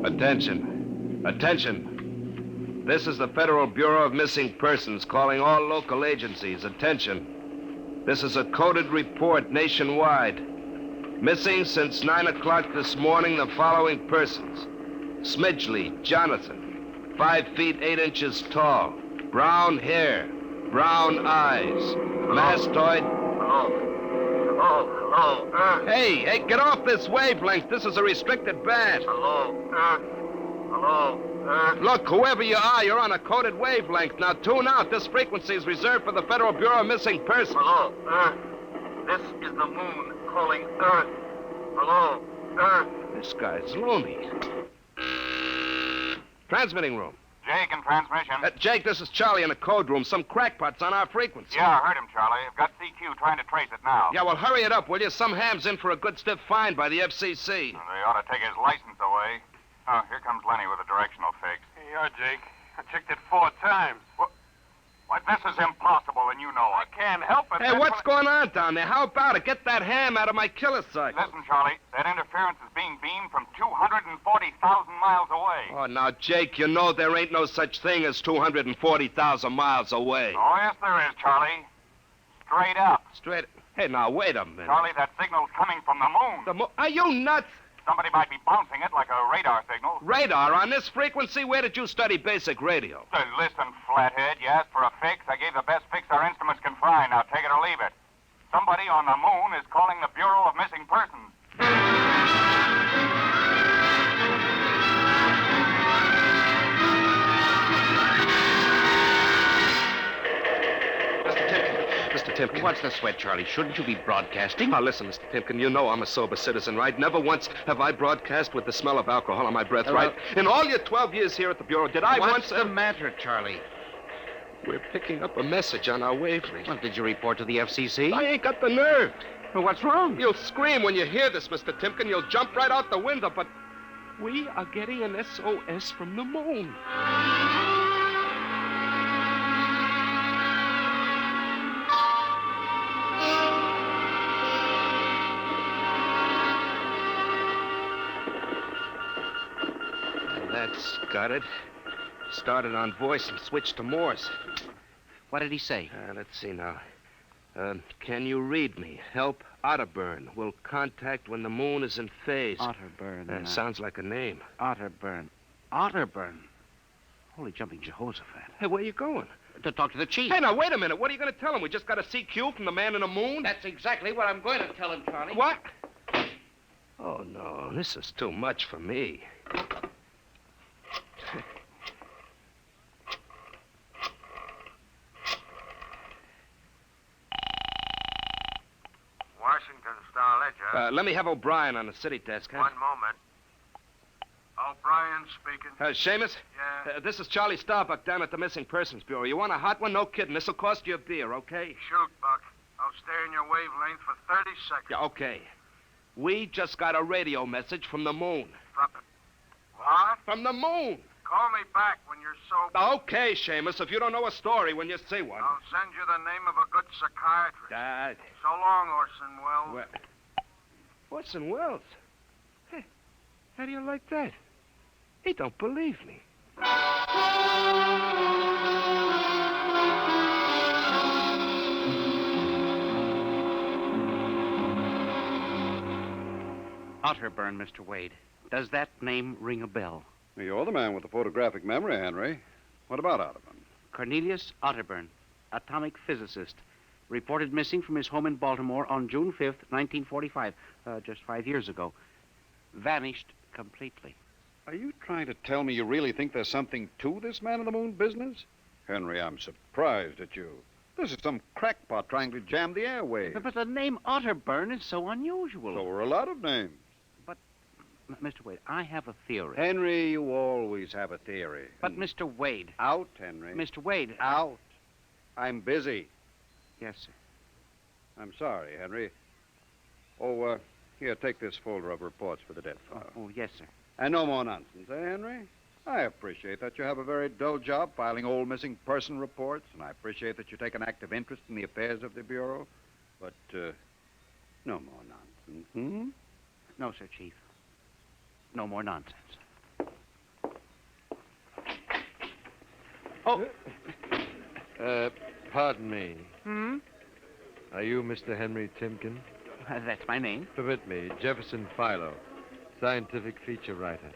Attention. Attention. This is the Federal Bureau of Missing Persons calling all local agencies. Attention. This is a coded report nationwide. Missing since 9 o'clock this morning the following persons. Smidgley Jonathan, 5 feet 8 inches tall, brown hair, brown eyes, mastoid... Hello. Hey, get off this wavelength. This is a restricted band. Hello. Look, whoever you are, you're on a coded wavelength. Now tune out. This frequency is reserved for the Federal Bureau of Missing Persons. Hello, Earth. This is the moon calling Earth. Hello, Earth. This guy's loony. Transmitting room. Jake in transmission. Jake, this is Charlie in the code room. Some crackpot's on our frequency. Yeah, I heard him, Charlie. I've got CQ trying to trace it now. Yeah, well, hurry it up, will you? Some ham's in for a good stiff fine by the FCC. They ought to take his license away. Oh, here comes Lenny with a directional fix. Here you are, Jake. I checked it 4 times. Why, this is impossible, and you know it. I can't help it. Hey, what's going on down there? How about it? Get that ham out of my killer cycle. Listen, Charlie, that interference is being beamed from 240,000 miles away. Oh, now, Jake, you know there ain't no such thing as 240,000 miles away. Oh, yes, there is, Charlie. Straight up. Straight... Hey, now, wait a minute. Charlie, that signal's coming from the moon. The moon? Are you nuts? Somebody might be bouncing it like a radar signal. Radar on this frequency? Where did you study basic radio? Listen, flathead, you asked for a fix. I gave the best fix our instruments can find. Now take it or leave it. Somebody on the moon is calling the Bureau of Missing Persons. Mr. Timken. What's the sweat, Charlie? Shouldn't you be broadcasting? Now, listen, Mr. Timken, you know I'm a sober citizen, right? Never once have I broadcast with the smell of alcohol on my breath, right? In all your 12 years here at the Bureau, did I once... What's the matter, Charlie? We're picking up a message on our wavelength. Well, did you report to the FCC? I ain't got the nerve. Well, what's wrong? You'll scream when you hear this, Mr. Timken. You'll jump right out the window, but we are getting an SOS from the moon. That's got it. Started on voice and switched to Morse. What did he say? Let's see now. Can you read me? Help Otterburn. Will contact when the moon is in phase. Otterburn. Sounds like a name. Otterburn. Otterburn. Holy jumping Jehoshaphat. Hey, where you going? To talk to the chief. Hey, now, wait a minute. What are you going to tell him? We just got a CQ from the man in the moon? That's exactly what I'm going to tell him, Charlie. What? Oh, no. This is too much for me. Washington Star-Ledger. Let me have O'Brien on the city desk, huh? One moment. O'Brien speaking. Seamus? Yeah? This is Charlie Starbuck down at the Missing Persons Bureau. You want a hot one? No kidding. This'll cost you a beer, okay? Shoot, Buck. I'll stay in your wavelength for 30 seconds. Yeah, okay. We just got a radio message from the moon. What? From the moon. Call me back when you're sober. Okay, Seamus, if you don't know a story when you see one. I'll send you the name of a good psychiatrist. So long, Orson Welles. Orson Welles? Hey, how do you like that? He don't believe me. Otterburn, Mr. Wade. Does that name ring a bell? You're the man with the photographic memory, Henry. What about Otterburn? Cornelius Otterburn, atomic physicist, reported missing from his home in Baltimore on June 5th, 1945, just 5 years ago. Vanished completely. Are you trying to tell me you really think there's something to this man-in-the-moon business? Henry, I'm surprised at you. This is some crackpot trying to jam the airwaves. But the name Otterburn is so unusual. So are a lot of names. Mr. Wade, I have a theory. Henry, you always have a theory. But, Mr. Wade. Out, Henry. Mr. Wade. Out. I'm busy. Yes, sir. I'm sorry, Henry. Oh, here, take this folder of reports for the death file. Oh, yes, sir. And no more nonsense, eh, Henry? I appreciate that you have a very dull job filing old missing person reports, and I appreciate that you take an active interest in the affairs of the Bureau. But, no more nonsense, hmm? No, sir, Chief. No more nonsense. Oh! Pardon me. Hmm? Are you Mr. Henry Timken? That's my name. Permit me, Jefferson Philo, scientific feature writer.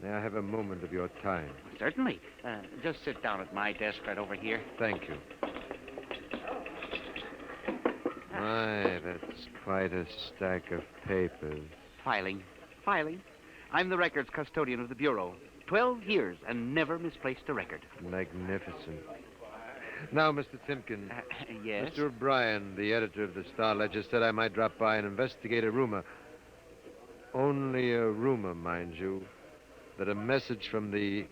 May I have a moment of your time? Certainly. Just sit down at my desk right over here. Thank you. My, that's quite a stack of papers. Filing. I'm the records custodian of the Bureau. 12 years and never misplaced a record. Magnificent. Now, Mr. Timken. Yes? Mr. O'Brien, the editor of the Star Ledger, said I might drop by and investigate a rumor. Only a rumor, mind you, that a message from the,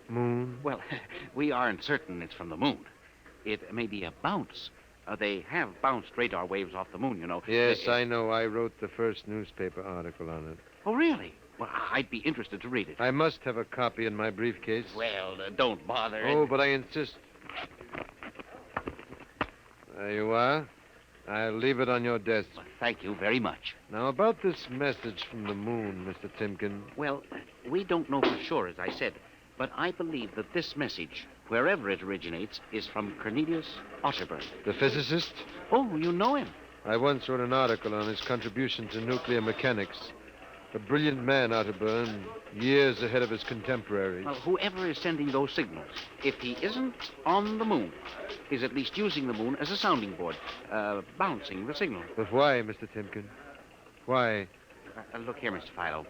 moon? Well, we aren't certain it's from the moon. It may be a bounce. They have bounced radar waves off the moon, you know. Yes, I know. I wrote the first newspaper article on it. Oh, really? Well, I'd be interested to read it. I must have a copy in my briefcase. Well, don't bother. Oh, but I insist. There you are. I'll leave it on your desk. Well, thank you very much. Now, about this message from the moon, Mr. Timken. Well, we don't know for sure, as I said, but I believe that this message, wherever it originates, is from Cornelius Otterburn. The physicist? Oh, you know him. I once wrote an article on his contribution to nuclear mechanics. A brilliant man, Otterburn, years ahead of his contemporaries. Well, whoever is sending those signals, if he isn't on the moon, is at least using the moon as a sounding board, bouncing the signal. But why, Mr. Timken? Why? Look here, Mr. Philo.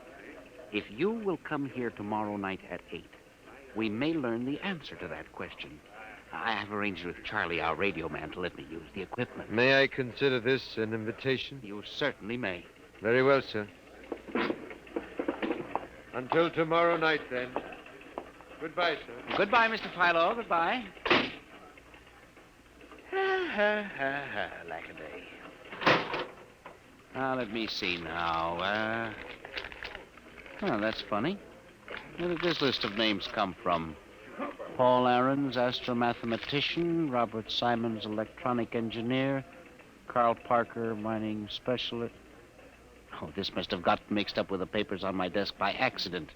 If you will come here tomorrow night at 8, we may learn the answer to that question. I have arranged with Charlie, our radio man, to let me use the equipment. May I consider this an invitation? You certainly may. Very well, sir. Until tomorrow night, then. Goodbye, sir. Goodbye, Mr. Philo. Goodbye. Lack a day. Now, let me see now. Oh, that's funny. Where did this list of names come from? Paul Aarons, astromathematician. Robert Simons, electronic engineer. Carl Parker, mining specialist. Oh, this must have got mixed up with the papers on my desk by accident.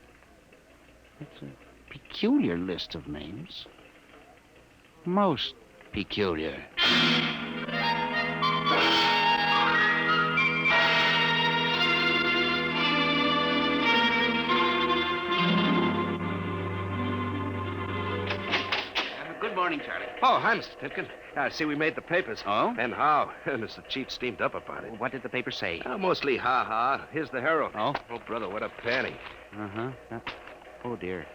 It's a peculiar list of names. Most peculiar. Good morning, Charlie. Oh, hi, Mr. Timken. I see we made the papers. Oh? And how? Mr. Chief steamed up about it. What did the paper say? Mostly ha-ha. Here's the Herald. Oh? Oh, brother, what a panning. Uh-huh. Oh, dear.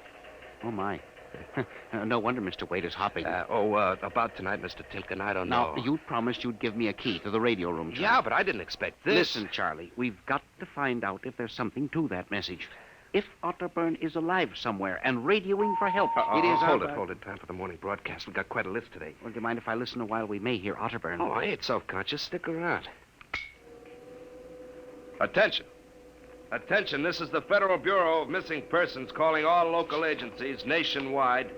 Oh, my. No wonder Mr. Wade is hopping. About tonight, Mr. Timken, I don't know. Now, you promised you'd give me a key to the radio room, Charlie. Yeah, but I didn't expect this. Listen, Charlie, we've got to find out if there's something to that message. If Otterburn is alive somewhere and radioing for help, it is Hold it. Time for the morning broadcast. We've got quite a list today. Well, do you mind if I listen a while? We may hear Otterburn. Oh, I ain't self-conscious. Stick around. Attention. Attention, this is the Federal Bureau of Missing Persons calling all local agencies nationwide.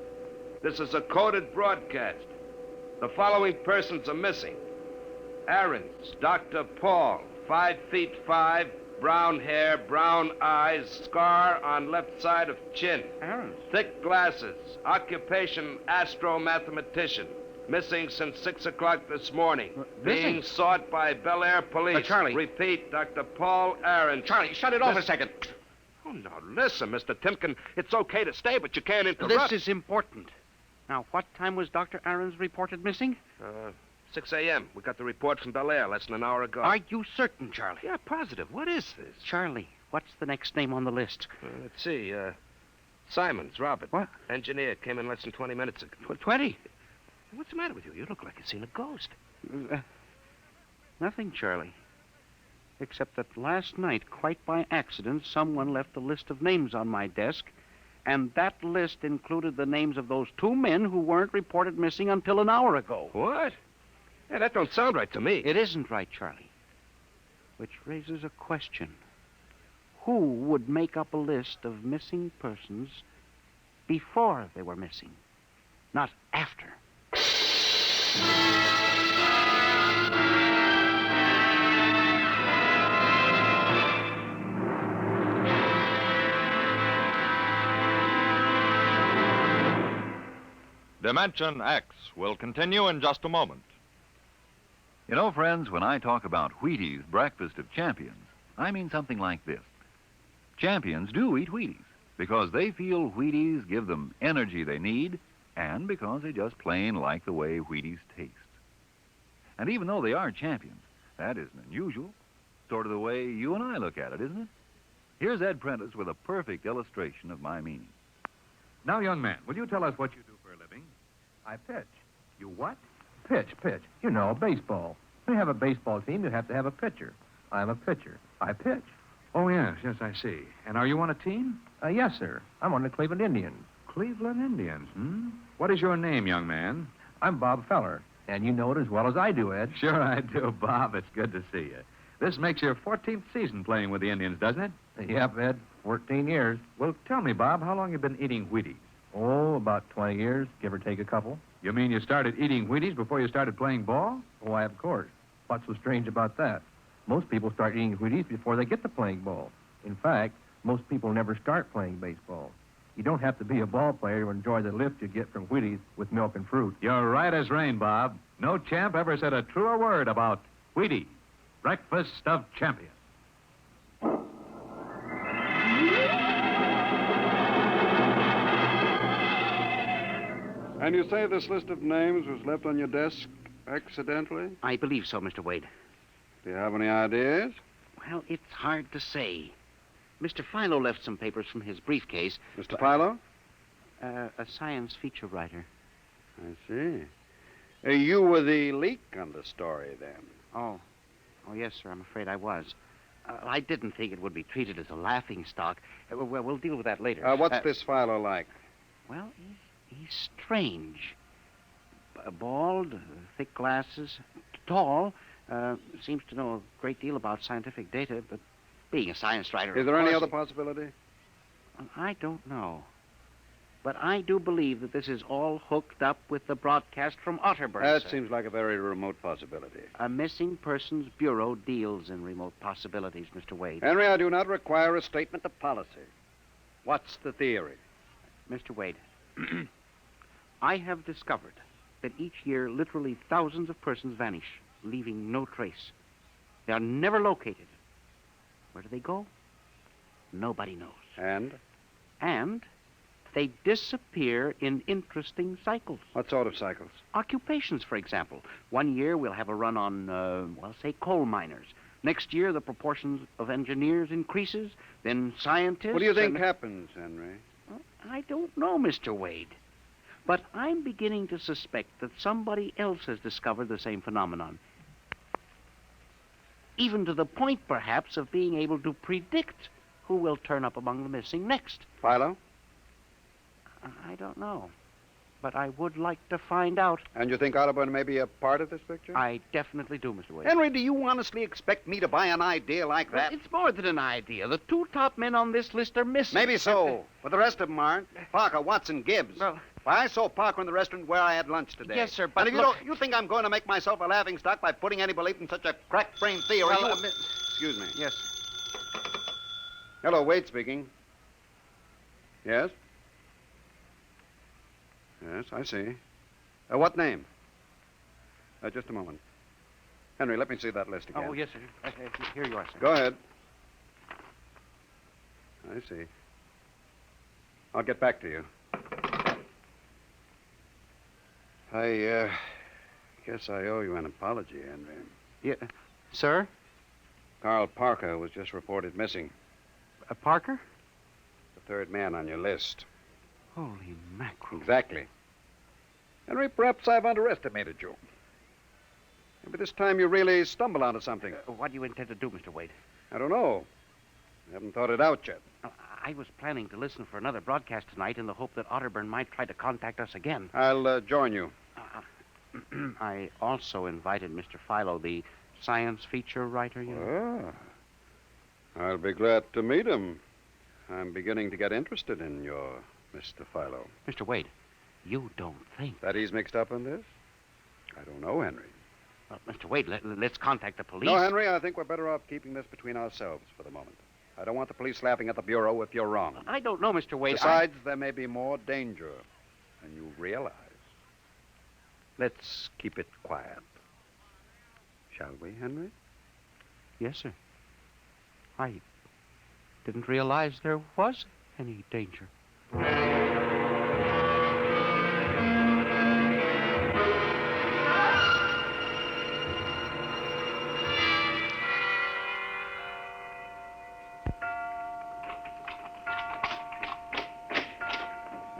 This is a coded broadcast. The following persons are missing. Aarons, Dr. Paul, 5'5", brown hair, brown eyes, scar on left side of chin. Aarons? Thick glasses, occupation astromathematician. Missing since 6 o'clock this morning. missing? Being sought by Bel Air police. Charlie. Repeat, Dr. Paul Aaron. Charlie, shut it off a second. Oh, now, listen, Mr. Timken. It's okay to stay, but you can't interrupt. This is important. Now, what time was Dr. Aarons reported missing? 6 a.m. We got the report from Bel Air less than an hour ago. Are you certain, Charlie? Yeah, positive. What is this? Charlie, what's the next name on the list? Let's see. Simons, Robert. What? Engineer. Came in less than 20 minutes ago. 20? What's the matter with you? You look like you've seen a ghost. Nothing, Charlie. Except that last night, quite by accident, someone left a list of names on my desk, and that list included the names of those 2 men who weren't reported missing until an hour ago. What? Yeah, that don't sound right to me. It isn't right, Charlie. Which raises a question. Who would make up a list of missing persons before they were missing, not after? Dimension X will continue in just a moment. You know, friends, when I talk about Wheaties Breakfast of Champions, I mean something like this. Champions do eat Wheaties because they feel Wheaties give them energy they need and because they just plain like the way Wheaties taste. And even though they are champions, that isn't unusual. Sort of the way you and I look at it, isn't it? Here's Ed Prentice with a perfect illustration of my meaning. Now, young man, will you tell us what you do for a living? I pitch. You what? Pitch. You know, baseball. When you have a baseball team, you have to have a pitcher. I'm a pitcher. I pitch. Oh, yes, I see. And are you on a team? Yes, sir. I'm on the Cleveland Indians. Cleveland Indians, What is your name, young man? I'm Bob Feller, and you know it as well as I do, Ed. Sure I do, Bob. It's good to see you. This makes your 14th season playing with the Indians, doesn't it? Yep, Ed. 14 years. Well, tell me, Bob, how long you been eating Wheaties? Oh, about 20 years, give or take a couple. You mean you started eating Wheaties before you started playing ball? Why, of course. What's so strange about that? Most people start eating Wheaties before they get to playing ball. In fact, most people never start playing baseball. You don't have to be a ball player to enjoy the lift you get from Wheaties with milk and fruit. You're right as rain, Bob. No champ ever said a truer word about Wheaties, Breakfast of Champions. And you say this list of names was left on your desk accidentally? I believe so, Mr. Wade. Do you have any ideas? Well, it's hard to say. Mr. Philo left some papers from his briefcase. Mr. Philo? A science feature writer. I see. You were the leak on the story, then? Oh, yes, sir. I'm afraid I was. I didn't think it would be treated as a laughing stock. Well, we'll deal with that later. What's this Philo like? Well, he's strange. Bald, thick glasses, tall, seems to know a great deal about scientific data, but being a science writer... Is there any other possibility? I don't know. But I do believe that this is all hooked up with the broadcast from Otterburn. That seems like a very remote possibility. A Missing Persons Bureau deals in remote possibilities, Mr. Wade. Henry, I do not require a statement of policy. What's the theory? Mr. Wade, I have discovered that each year literally thousands of persons vanish, leaving no trace. They are never located. Where do they go? Nobody knows. And they disappear in interesting cycles. What sort of cycles? Occupations, for example. One year we'll have a run on, say, coal miners. Next year the proportions of engineers increases, then scientists... What do you think happens, Henry? I don't know, Mr. Wade. But I'm beginning to suspect that somebody else has discovered the same phenomenon. Even to the point, perhaps, of being able to predict who will turn up among the missing next. Philo? I don't know. but I would like to find out. And you think Otterburn may be a part of this picture? I definitely do, Mr. Wade. Henry, do you honestly expect me to buy an idea like that? Well, it's more than an idea. The two top men on this list are missing. Maybe so, but the rest of them aren't. Parker, Watson, Gibbs. Well, I saw Parker in the restaurant where I had lunch today. Yes, sir, but and if look... you think I'm going to make myself a laughingstock by putting any belief in such a crack-brained theory? Well, Excuse me. Yes. Hello, Wade speaking. Yes? Yes, I see. What name? Just a moment. Henry, let me see that list again. Oh, yes, sir. Here you are, sir. Go ahead. I see. I'll get back to you. I guess I owe you an apology, Henry. Yeah, sir? Carl Parker was just reported missing. Parker? The third man on your list. Holy mackerel. Exactly. Henry, perhaps I've underestimated you. Maybe this time you really stumble onto something. What do you intend to do, Mr. Wade? I don't know. I haven't thought it out yet. I was planning to listen for another broadcast tonight in the hope that Otterburn might try to contact us again. I'll join you. I also invited Mr. Philo, the science feature writer, you know. I'll be glad to meet him. I'm beginning to get interested in your Mr. Philo. Mr. Wade, you don't think... That he's mixed up in this? I don't know, Henry. Well, Mr. Wade, let's contact the police. No, Henry, I think we're better off keeping this between ourselves for the moment. I don't want the police laughing at the Bureau if you're wrong. I don't know, Mr. Wade. Besides, there may be more danger than you realize. Let's keep it quiet. Shall we, Henry? Yes, sir. I didn't realize there was any danger.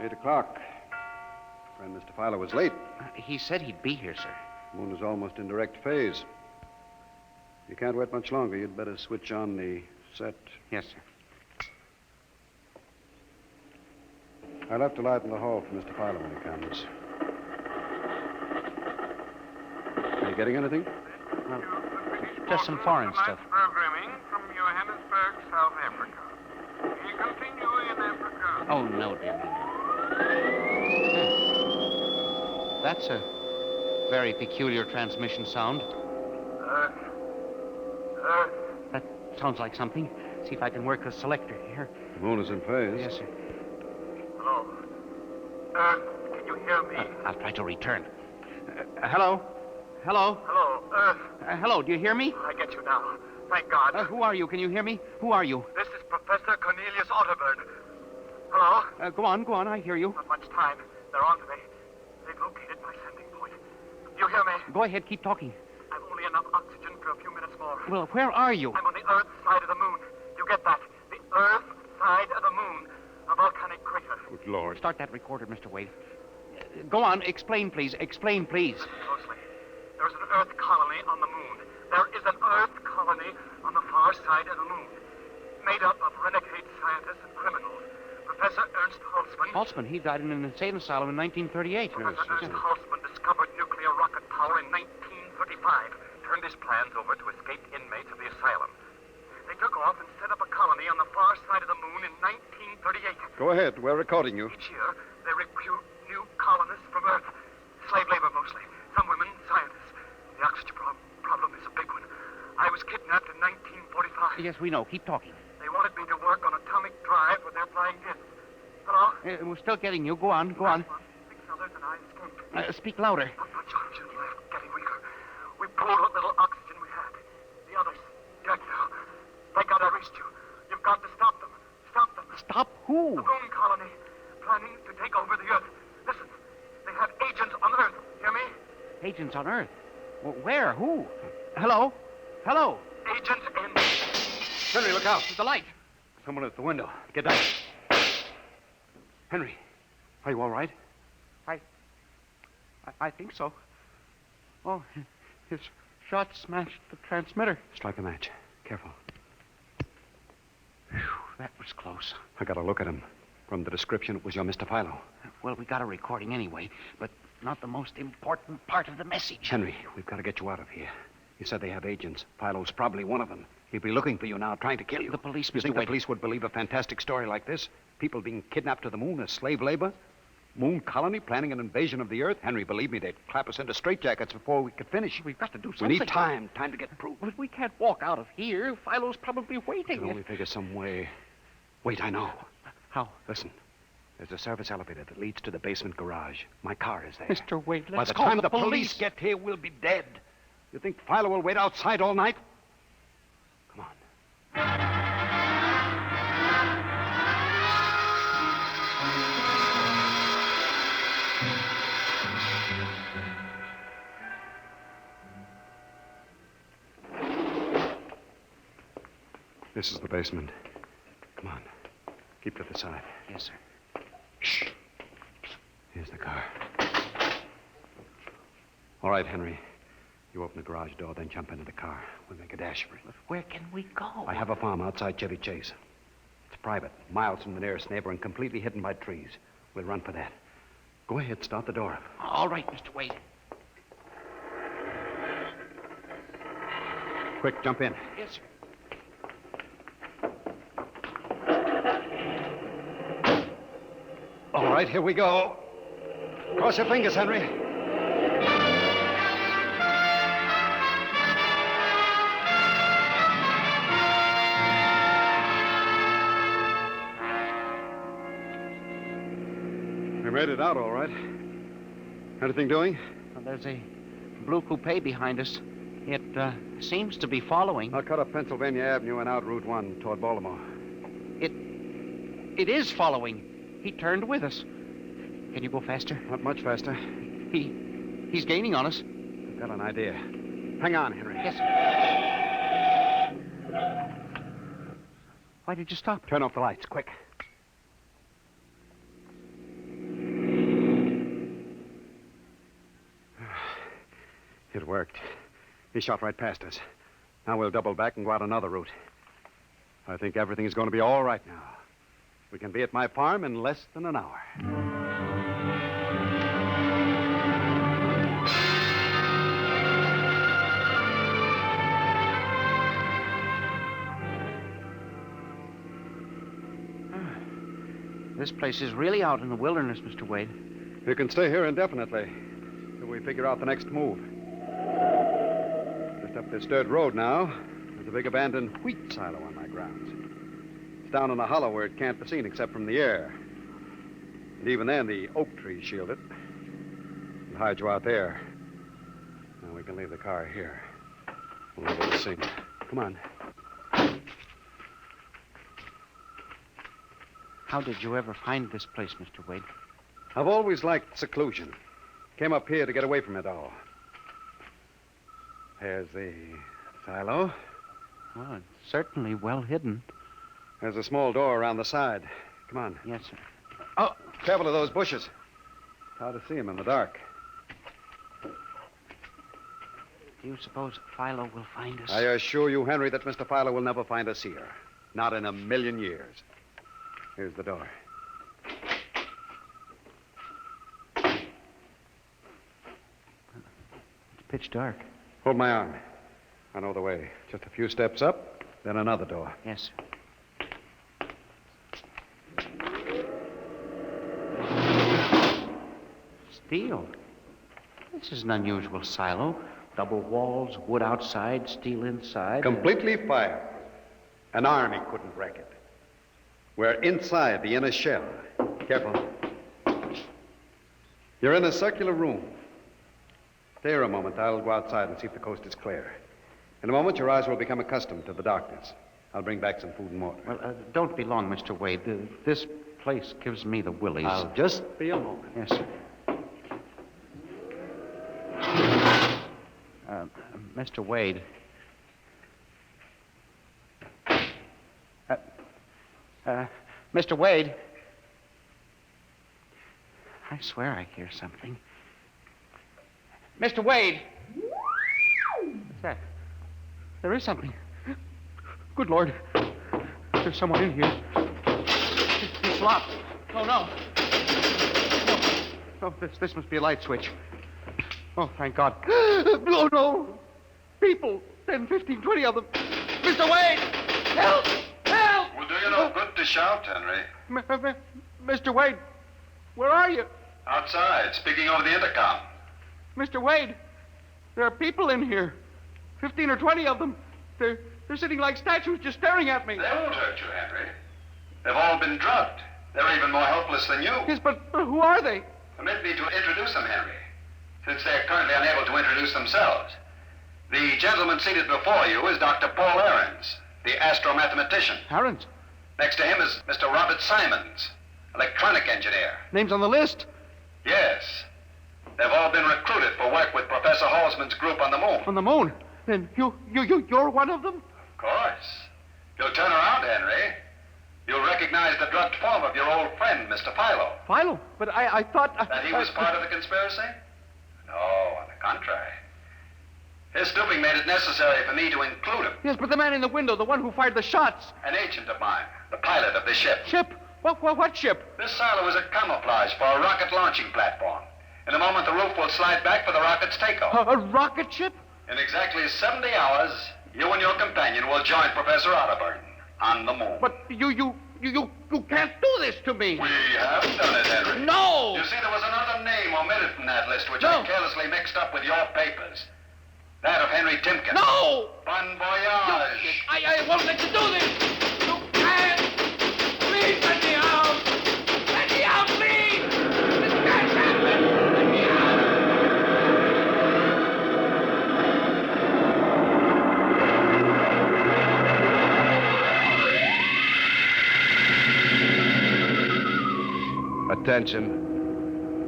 Eight o'clock. Friend Mr. Filer was late. He said he'd be here, sir. Moon is almost in direct phase. You can't wait much longer. You'd better switch on the set. Yes, sir. I'll have to light in the hall for Mr. Filer when he comes. Are you getting anything? Just some foreign stuff. Programming from Johannesburg, South Africa. We continue in Africa. Oh, no, dear me. That's a very peculiar transmission sound. That sounds like something. See if I can work the selector here. The moon is in phase. Yes, sir. Hello. Can you hear me? I'll try to return. Hello? Hello? Hello, Earth. Hello, do you hear me? I get you now. Thank God. Who are you? Can you hear me? Who are you? This is Professor Cornelius Otterburn. Hello? Go on, I hear you. Not much time. They're on to me. They've located my sending point. You hear me? Go ahead, keep talking. I've only enough oxygen for a few minutes more. Well, where are you? I'm on the Earth side of the moon. You get that? The Earth side of the moon. A volcanic crater. Good Lord. Start that recorder, Mr. Wade. Go on, explain, please. Explain, please. Closely. There's an Earth colony on the moon. There is an Earth colony on the far side of the moon. Made up of renegade scientists and criminals. Professor Ernst Holtzman. Holtzman, he died in an insane asylum in 1938. Professor Ernst Holtzman discovered nuclear rocket power in 1935. Turned his plans over to escaped inmates of the asylum. They took off and set up a colony on the far side of the moon in 1938. Go ahead. We're recording you. Each year, they recruit new colonists from Earth. Slave labor mostly. Some women, scientists. The oxygen problem is a big one. I was kidnapped in 1945. Yes, we know. Keep talking. They wanted me to work on atomic drive with their flying discs. Hello? We're still getting you. Go on, go on. 6 others and I escaped. Speak louder. Not much oxygen left, getting weaker. We pulled what little oxygen we had. The others, dead now. Thank God I reached you. You've got to stop them. Stop them. Stop who? The moon colony, planning to take over the Earth. Listen, they have agents on Earth. Hear me? Agents on Earth? Where? Who? Hello? Hello? Agents in... Henry, look out. The light. Someone at the window. Get down. Henry, are you all right? I think so. Oh, his shot smashed the transmitter. Strike a match. Careful. Whew, that was close. I gotta look at him. From the description, it was your Mr. Philo. Well, we got a recording anyway, but not the most important part of the message. Henry, we've got to get you out of here. You said they have agents. Philo's probably one of them. He'll be looking for you now, trying to kill you. The police, You Mr. think Wade. the police would believe a fantastic story like this? People being kidnapped to the moon as slave labor? Moon colony planning an invasion of the Earth? Henry, believe me, they'd clap us into straitjackets before we could finish. We've got to do We something. need time to get proof. But we can't walk out of here. Philo's probably I waiting. can only figure some way. Wait, I know. How? Listen, there's a service elevator that leads to the basement garage. My car is there. Mr. Wade, By let's the call time the the police get here, we'll be dead. You think Philo will wait outside all night? Come on. This is the basement. Come on. Keep to the side. Yes, sir. Shh. Here's the car. All right, Henry. You open the garage door, then jump into the car. We'll make a dash for it. But where can we go? I have a farm outside Chevy Chase. It's private, miles from the nearest neighbor, and completely hidden by trees. We'll run for that. Go ahead, start the door up. All right, Mr. Wade. Quick, jump in. Yes, sir. All right, here we go. Cross your fingers, Henry. We made it out all right. Anything doing? Well, there's a blue coupe behind us. It seems to be following. I'll cut up Pennsylvania Avenue and out Route 1 toward Baltimore. It is following. He turned with us. Can you go faster? Not much faster. He's gaining on us. I've got an idea. Hang on, Henry. Yes, sir. Why did you stop? Turn off the lights, quick. It worked. He shot right past us. Now we'll double back and go out another route. I think everything's going to be all right now. We can be at my farm in less than an hour. This place is really out in the wilderness, Mr. Wade. You can stay here indefinitely till we figure out the next move. Just up this dirt road now, there's a big abandoned wheat silo on my grounds. It's down in a hollow where it can't be seen except from the air. And even then, the oak trees shield it. We'll hide you out there. Now we can leave the car here. We'll never be seen. Come on. How did you ever find this place, Mr. Wade? I've always liked seclusion. Came up here to get away from it all. There's the silo. Well, it's certainly well hidden. There's a small door around the side. Come on. Yes, sir. Oh, careful of those bushes. It's hard to see them in the dark. Do you suppose Philo will find us? I assure you, Henry, that Mr. Philo will never find us here. Not in a million years. Here's the door. It's pitch dark. Hold my arm. I know the way. Just a few steps up, then another door. Yes, sir. Steel. This is an unusual silo. Double walls, wood outside, steel inside. Completely fired. An army couldn't wreck it. We're inside the inner shell. Careful. You're in a circular room. Stay here a moment. I'll go outside and see if the coast is clear. In a moment, your eyes will become accustomed to the darkness. I'll bring back some food and water. Well, don't be long, Mr. Wade. This place gives me the willies. I'll just be a moment. Yes, sir. Mr. Wade. Mr. Wade. I swear I hear something. Mr. Wade! What's that? There is something. Good Lord. There's someone in here. It's locked. Oh, no. Oh, this must be a light switch. Oh, thank God. Oh, no. People. 10, 15, 20 of them. Mr. Wade! Help! Help! Will do you no good to shout, Henry. Mr. Wade, where are you? Outside, speaking over the intercom. Mr. Wade, there are people in here. 15 or 20 of them. They're sitting like statues just staring at me. They won't hurt you, Henry. They've all been drugged. They're even more helpless than you. Yes, but who are they? Permit me to introduce them, Henry, since they're currently unable to introduce themselves. The gentleman seated before you is Dr. Paul Ahrens, the astromathematician. Ahrens? Next to him is Mr. Robert Simons, electronic engineer. Names on the list? Yes. They've all been recruited for work with Professor Halsman's group on the moon. On the moon? Then you're one of them? Of course. You'll turn around, Henry. You'll recognize the drugged form of your old friend, Mr. Philo. Philo? But I thought... That he was part of the conspiracy? No, on the contrary. His stooping made it necessary for me to include him. Yes, but the man in the window, the one who fired the shots. An agent of mine, the pilot of this ship. Ship? What ship? This silo is a camouflage for a rocket launching platform. In a moment, the roof will slide back for the rocket's takeoff. A rocket ship? In exactly 70 hours, you and your companion will join Professor Otterburn on the moon. But you can't do this to me. We have done it, Henry. No! You see, there was another name omitted from that list, which No. I carelessly mixed up with your papers. That of Henry Timken. No! Bon voyage. I won't let you do this! You can't! Please let me out! Let me out, please! This can't happen! Let me out! Attention.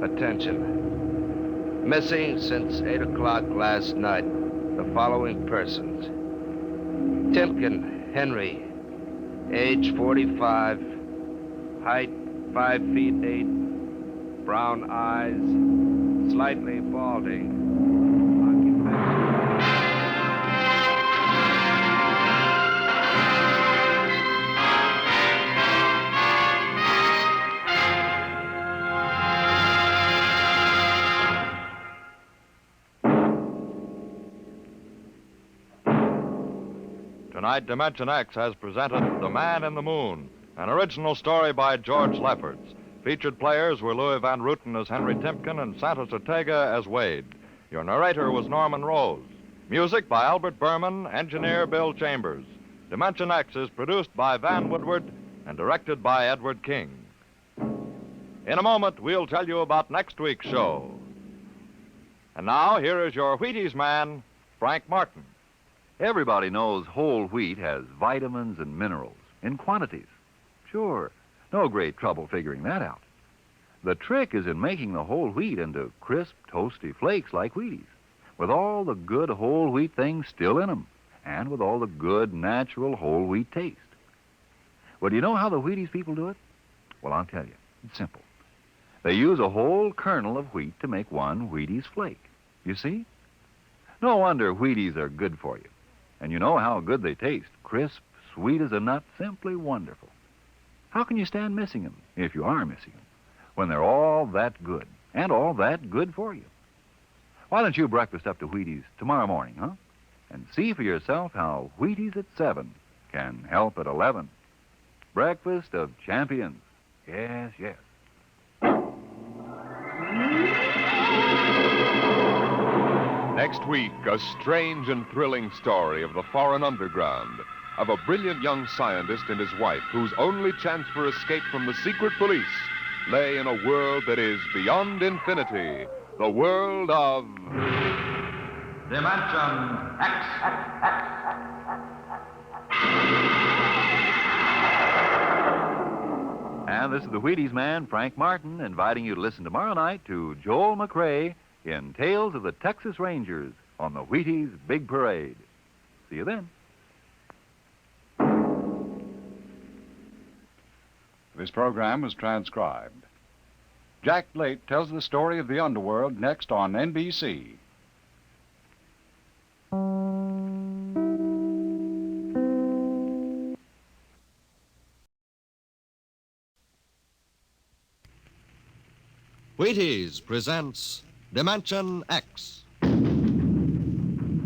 Attention. Missing since 8 o'clock last night. The following persons. Timken Henry, age 45, height 5 feet 8, brown eyes, slightly balding. Tonight, Dimension X has presented The Man in the Moon, an original story by George Lefferts. Featured players were Louis Van Rooten as Henry Timken and Santos Ortega as Wade. Your narrator was Norman Rose. Music by Albert Berman, engineer Bill Chambers. Dimension X is produced by Van Woodward and directed by Edward King. In a moment, we'll tell you about next week's show. And now, here is your Wheaties man, Frank Martin. Everybody knows whole wheat has vitamins and minerals in quantities. Sure, no great trouble figuring that out. The trick is in making the whole wheat into crisp, toasty flakes like Wheaties, with all the good whole wheat things still in them, and with all the good, natural whole wheat taste. Well, do you know how the Wheaties people do it? Well, I'll tell you. It's simple. They use a whole kernel of wheat to make one Wheaties flake. You see? No wonder Wheaties are good for you. And you know how good they taste. Crisp, sweet as a nut, simply wonderful. How can you stand missing them, if you are missing them, when they're all that good, and all that good for you? Why don't you breakfast up to Wheaties tomorrow morning, huh? And see for yourself how Wheaties at 7 can help at 11. Breakfast of champions. Yes, yes. Next week, a strange and thrilling story of the foreign underground, of a brilliant young scientist and his wife whose only chance for escape from the secret police lay in a world that is beyond infinity, the world of... Dimension X. And this is the Wheaties man, Frank Martin, inviting you to listen tomorrow night to Joel McRae in Tales of the Texas Rangers on the Wheaties Big Parade. See you then. This program was transcribed. Jack Blake tells the story of the underworld next on NBC. Wheaties presents Dimension X.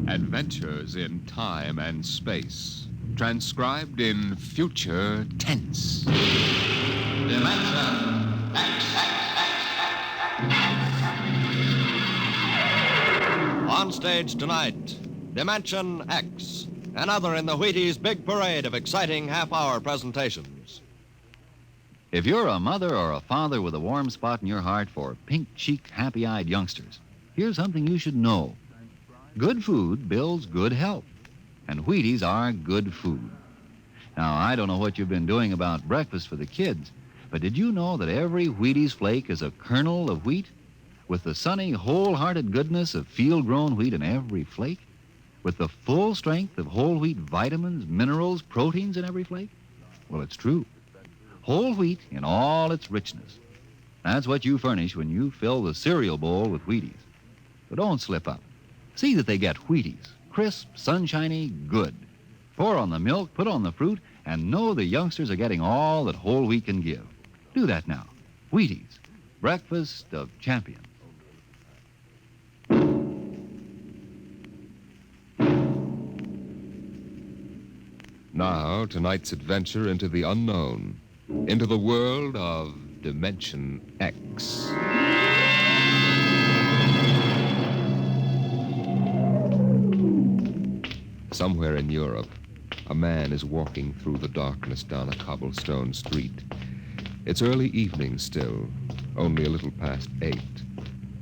Adventures in time and space, transcribed in future tense. Dimension X. On stage tonight, Dimension X, another in the Wheaties big parade of exciting half-hour presentations. If you're a mother or a father with a warm spot in your heart for pink-cheeked, happy-eyed youngsters, here's something you should know. Good food builds good health, and Wheaties are good food. Now, I don't know what you've been doing about breakfast for the kids, but did you know that every Wheaties flake is a kernel of wheat? With the sunny, wholehearted goodness of field-grown wheat in every flake? With the full strength of whole wheat vitamins, minerals, proteins in every flake? Well, it's true. Whole wheat in all its richness. That's what you furnish when you fill the cereal bowl with Wheaties. But don't slip up. See that they get Wheaties. Crisp, sunshiny, good. Pour on the milk, put on the fruit, and know the youngsters are getting all that whole wheat can give. Do that now. Wheaties. Breakfast of champions. Now, tonight's adventure into the unknown, into the world of Dimension X. Somewhere in Europe, a man is walking through the darkness down a cobblestone street. It's early evening still, only a little past 8,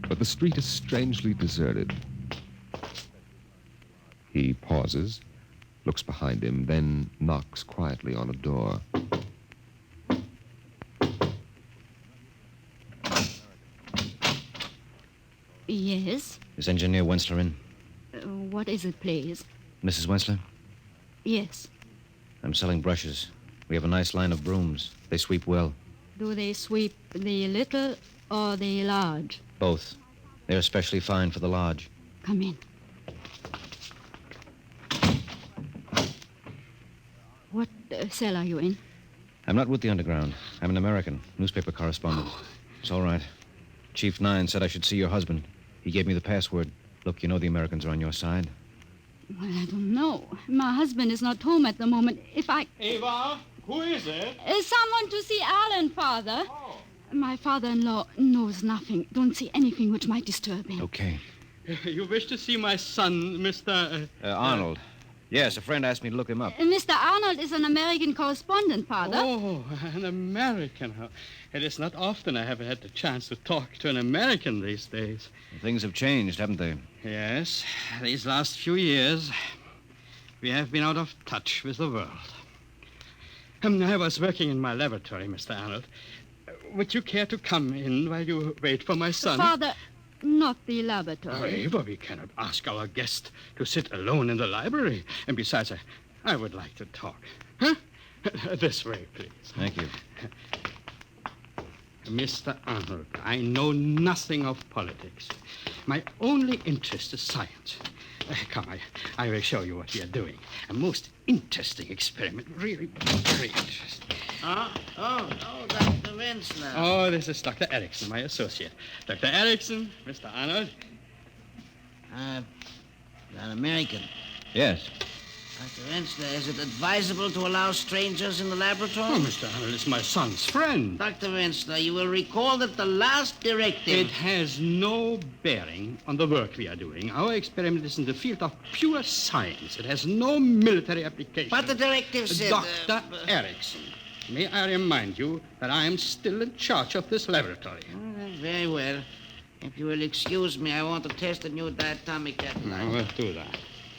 but the street is strangely deserted. He pauses, looks behind him, then knocks quietly on a door. Yes? Is Engineer Wensler in? What is it, please? Mrs. Wensler? Yes. I'm selling brushes. We have a nice line of brooms. They sweep well. Do they sweep the little or the large? Both. They're especially fine for the large. Come in. What cell are you in? I'm not with the Underground. I'm an American, newspaper correspondent. It's all right. Chief Nine said I should see your husband. He gave me the password. Look, you know the Americans are on your side. Well, I don't know. My husband is not home at the moment. If I... Eva, who is it? Someone to see Alan, Father. Oh. My father-in-law knows nothing. Don't see anything which might disturb him. Okay. You wish to see my son, Mr. Arnold. Yes, a friend asked me to look him up. Mr. Arnold is an American correspondent, Father. Oh, an American. It is not often I have had the chance to talk to an American these days. Things have changed, haven't they? Yes. These last few years, we have been out of touch with the world. I was working in my laboratory, Mr. Arnold. Would you care to come in while you wait for my son? Father, not the laboratory. Eva, we cannot ask our guest to sit alone in the library. And besides, I would like to talk. Huh? This way, please. Thank you. Mr. Arnold, I know nothing of politics. My only interest is science. Come, I will show you what we are doing. A most interesting experiment. Really very interesting. Dr. Wensler. Oh, this is Dr. Erickson, my associate. Dr. Erickson, Mr. Arnold. An American. Yes. Dr. Wensler, is it advisable to allow strangers in the laboratory? Oh, Mr. Arnold is my son's friend. Dr. Wensler, you will recall that the last directive... It has no bearing on the work we are doing. Our experiment is in the field of pure science. It has no military application. But the directive said... Dr. Erickson, may I remind you that I am still in charge of this laboratory. Very well. If you will excuse me, I want to test a new diatomic catalyzer. We'll do that.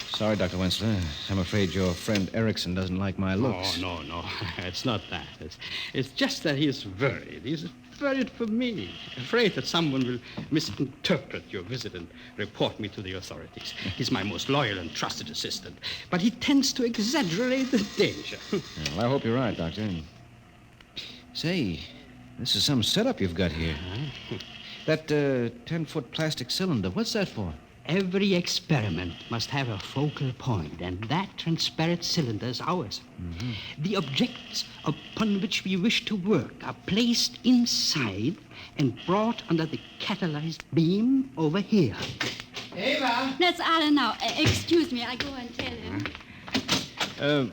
Sorry, Dr. Wensler. I'm afraid your friend Erickson doesn't like my looks. Oh, no. It's not that. It's just that he is worried. He's worried for me. Afraid that someone will misinterpret your visit and report me to the authorities. He's my most loyal and trusted assistant. But he tends to exaggerate the danger. Well, I hope you're right, Doctor. Say, this is some setup you've got here. That 10-foot plastic cylinder, what's that for? Every experiment must have a focal point, and that transparent cylinder is ours. The objects upon which we wish to work are placed inside and brought under the catalyzed beam over here. Eva! That's Alan now. Excuse me, I go and tell him.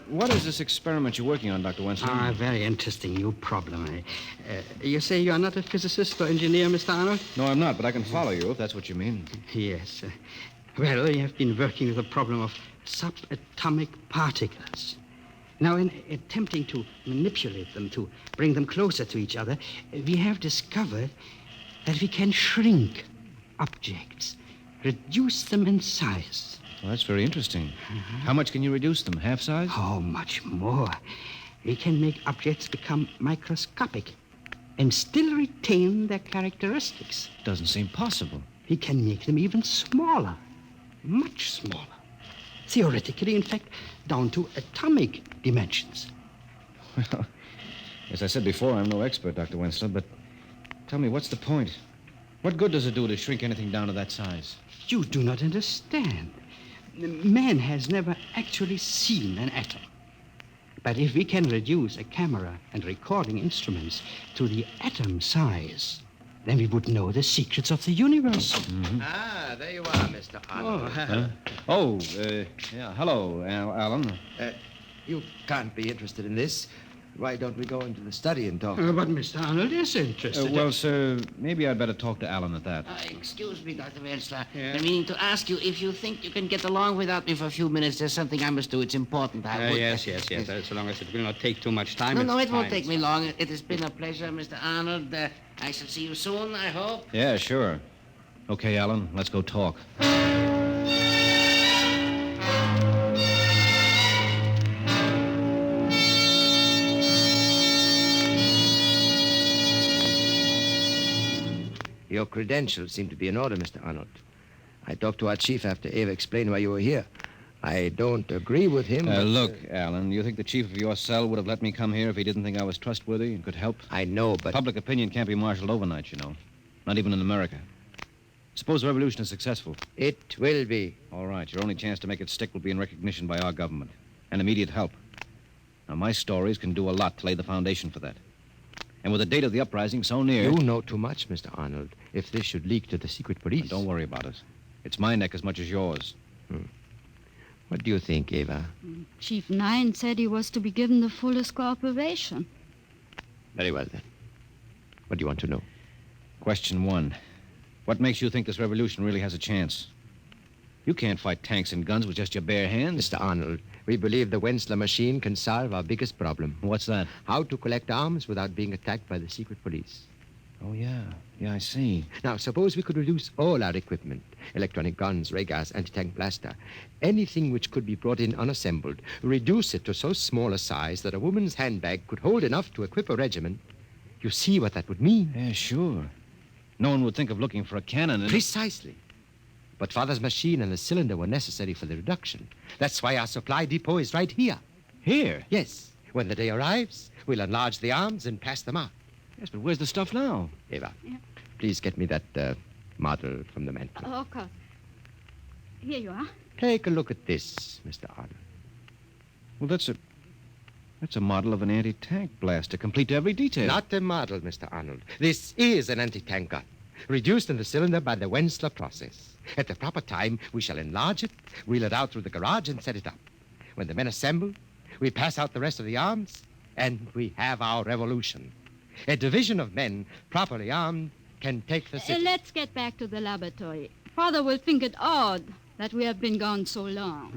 What is this experiment you're working on, Dr. Wenzel? Ah, a very interesting new problem. You say you're not a physicist or engineer, Mr. Arnold? No, I'm not, but I can follow you, if that's what you mean. Yes. Well, we have been working with the problem of subatomic particles. Now, in attempting to manipulate them, to bring them closer to each other, we have discovered that we can shrink objects, reduce them in size. Well, that's very interesting. How much can you reduce them? Half size? Oh, much more. We can make objects become microscopic and still retain their characteristics. Doesn't seem possible. We can make them even smaller, much smaller. Theoretically, in fact, down to atomic dimensions. Well, as I said before, I'm no expert, Dr. Wenzel, but tell me, what's the point? What good does it do to shrink anything down to that size? You do not understand. Man has never actually seen an atom. But if we can reduce a camera and recording instruments to the atom size, then we would know the secrets of the universe. Ah, there you are, Mr. Arnold. Hello, Alan. You can't be interested in this. Why don't we go into the study and talk? But Mr. Arnold is interested. Well, sir, maybe I'd better talk to Alan at that. Excuse me, Dr. Wensler. I'm meaning to ask you if you think you can get along without me for a few minutes. There's something I must do. It's important. Yes. So long as it will not take too much time. No, it won't take me long. It has been a pleasure, Mr. Arnold. I shall see you soon, I hope. Yeah, sure. Okay, Alan, let's go talk. Your credentials seem to be in order, Mr. Arnold. I talked to our chief after Ava explained why you were here. I don't agree with him, but... Look, Alan, you think the chief of your cell would have let me come here if he didn't think I was trustworthy and could help? I know, but... Public opinion can't be marshaled overnight, you know. Not even in America. Suppose the revolution is successful. It will be. All right, your only chance to make it stick will be in recognition by our government. And immediate help. Now, my stories can do a lot to lay the foundation for that. And with the date of the uprising so near... You know too much, Mr. Arnold. If this should leak to the secret police... Don't worry about it. It's my neck as much as yours. What do you think, Ava? Chief Nine said he was to be given the fullest cooperation. Very well, then. What do you want to know? Question 1. What makes you think this revolution really has a chance? You can't fight tanks and guns with just your bare hands. Mr. Arnold, we believe the Wensler machine can solve our biggest problem. What's that? How to collect arms without being attacked by the secret police. Oh, yeah. Yeah, I see. Now, suppose we could reduce all our equipment, electronic guns, ray gas, anti-tank blaster, anything which could be brought in unassembled, reduce it to so small a size that a woman's handbag could hold enough to equip a regiment. You see what that would mean? Yeah, sure. No one would think of looking for a cannon and... Precisely. But Father's machine and the cylinder were necessary for the reduction. That's why our supply depot is right here. Here? Yes. When the day arrives, we'll enlarge the arms and pass them out. Yes, but where's the stuff now? Ava, please get me that model from the mantel. Oh, of course. Here you are. Take a look at this, Mr. Arnold. Well, that's a model of an anti-tank blaster, complete to every detail. Not a model, Mr. Arnold. This is an anti-tank gun, reduced in the cylinder by the Wensler process. At the proper time, we shall enlarge it, wheel it out through the garage, and set it up. When the men assemble, we pass out the rest of the arms, and we have our revolution. A division of men, properly armed, can take the city. Let's get back to the laboratory. Father will think it odd that we have been gone so long.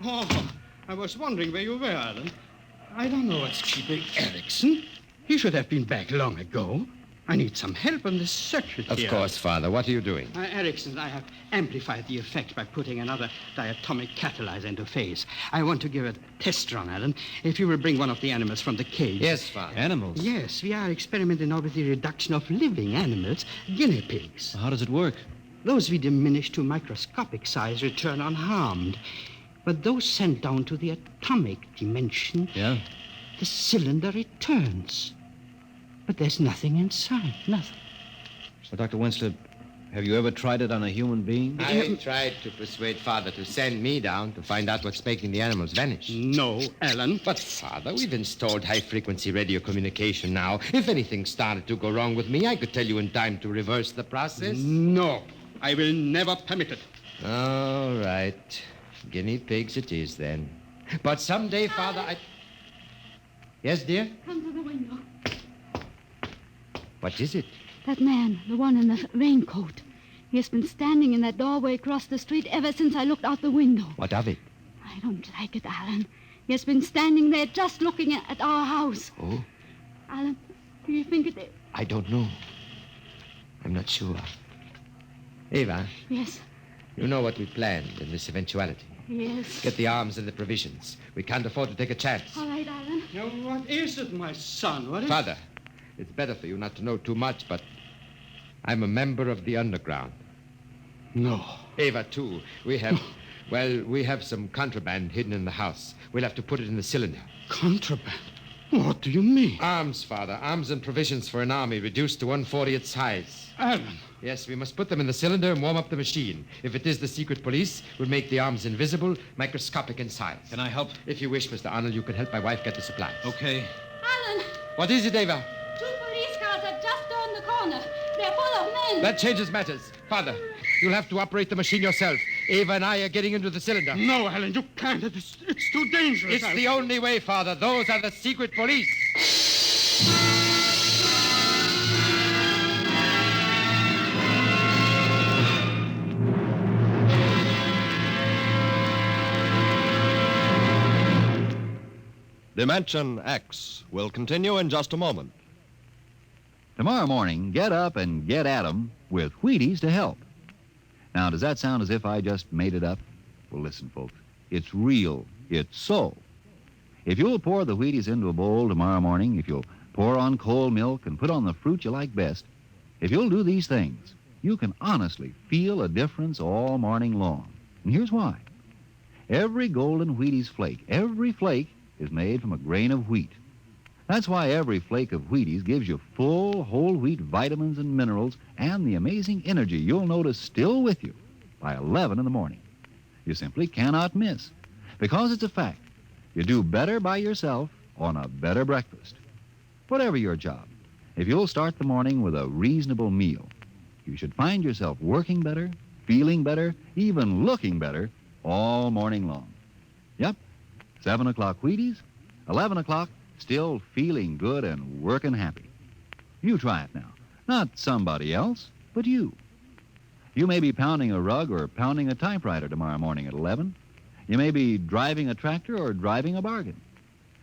Oh, I was wondering where you were, Alan. I don't know what's keeping Erickson. He should have been back long ago. I need some help on this circuit Of here. course, Father. What are you doing? Erickson, I have amplified the effect by putting another diatomic catalyzer into phase. I want to give a test run, Alan. If you will bring one of the animals from the cage. Yes, Father. Animals? Yes, we are experimenting now with the reduction of living animals, guinea pigs. How does it work? Those we diminish to microscopic size return unharmed. But those sent down to the atomic dimension, the cylinder returns. But there's nothing inside, nothing. So, Dr. Wensler, have you ever tried it on a human being? I tried to persuade Father to send me down to find out what's making the animals vanish. No, Alan. But, Father, we've installed high-frequency radio communication now. If anything started to go wrong with me, I could tell you in time to reverse the process. No, I will never permit it. All right. Guinea pigs it is, then. But someday, Father, I... Yes, dear? Come to the window. What is it? That man, the one in the raincoat. He has been standing in that doorway across the street ever since I looked out the window. What of it? I don't like it, Alan. He has been standing there just looking at our house. Oh? Alan, do you think it... I don't know. I'm not sure. Eva? Yes? You know what we planned in this eventuality. Yes. Get the arms and the provisions. We can't afford to take a chance. All right, Alan. Now, what is it, my son? What is Father, it's better for you not to know too much, but I'm a member of the underground. No. Ava, too. We have some contraband hidden in the house. We'll have to put it in the cylinder. Contraband? What do you mean? Arms, Father. Arms and provisions for an army reduced to 1/40th size. Alan. Yes, we must put them in the cylinder and warm up the machine. If it is the secret police, we'll make the arms invisible, microscopic in size. Can I help? If you wish, Mr. Arnold, you can help my wife get the supplies. Okay. Alan, What is it, Ava? 2 police cars have just turned the corner. They're full of men. That changes matters. Father, you'll have to operate the machine yourself. Ava and I are getting into the cylinder. No, Alan, you can't. It's too dangerous. It's the only way, Father. Those are the secret police. Dimension X will continue in just a moment. Tomorrow morning, get up and get at 'em with Wheaties to help. Now, does that sound as if I just made it up? Well, listen, folks. It's real. It's so. If you'll pour the Wheaties into a bowl tomorrow morning, if you'll pour on cold milk and put on the fruit you like best, if you'll do these things, you can honestly feel a difference all morning long. And here's why. Every golden Wheaties flake, every flake is made from a grain of wheat. That's why every flake of Wheaties gives you full whole wheat vitamins and minerals and the amazing energy you'll notice still with you by 11 in the morning. You simply cannot miss, because it's a fact. You do better by yourself on a better breakfast. Whatever your job, if you'll start the morning with a reasonable meal, you should find yourself working better, feeling better, even looking better all morning long. Yep, 7 o'clock Wheaties, 11 o'clock, still feeling good and working happy. You try it now. Not somebody else, but you. You may be pounding a rug or pounding a typewriter tomorrow morning at 11. You may be driving a tractor or driving a bargain.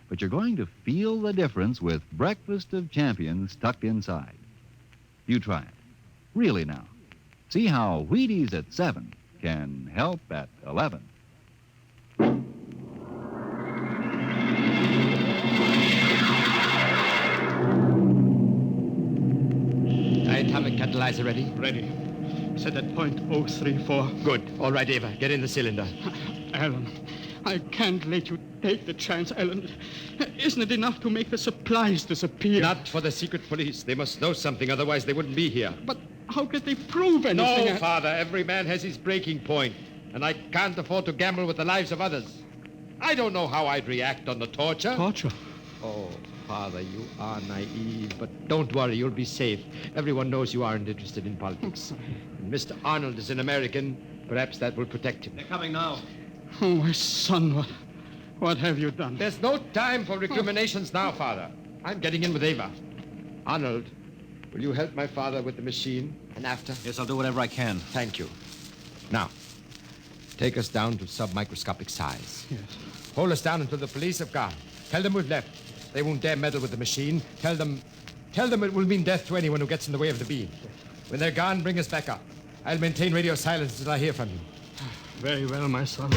But you're going to feel the difference with Breakfast of Champions tucked inside. You try it. Really now. See how Wheaties at 7 can help at 11. Atomic catalyzer ready? Ready. Set at point 034. Good. All right, Ava. Get in the cylinder. Alan, I can't let you take the chance, Alan. Isn't it enough to make the supplies disappear? Not for the secret police. They must know something, otherwise they wouldn't be here. But how could they prove anything? No, Father. Every man has his breaking point, and I can't afford to gamble with the lives of others. I don't know how I'd react on the torture. Torture? Oh, Father, you are naive, but don't worry, you'll be safe. Everyone knows you aren't interested in politics. And Mr. Arnold is an American. Perhaps that will protect him. They're coming now. Oh, my son, what have you done? There's no time for recriminations now, Father. I'm getting in with Ava. Arnold, will you help my father with the machine? And after? Yes, I'll do whatever I can. Thank you. Now, take us down to submicroscopic size. Yes. Hold us down until the police have gone. Tell them we've left. They won't dare meddle with the machine. Tell them it will mean death to anyone who gets in the way of the beam. When they're gone, bring us back up. I'll maintain radio silence until I hear from you. Very well, my son.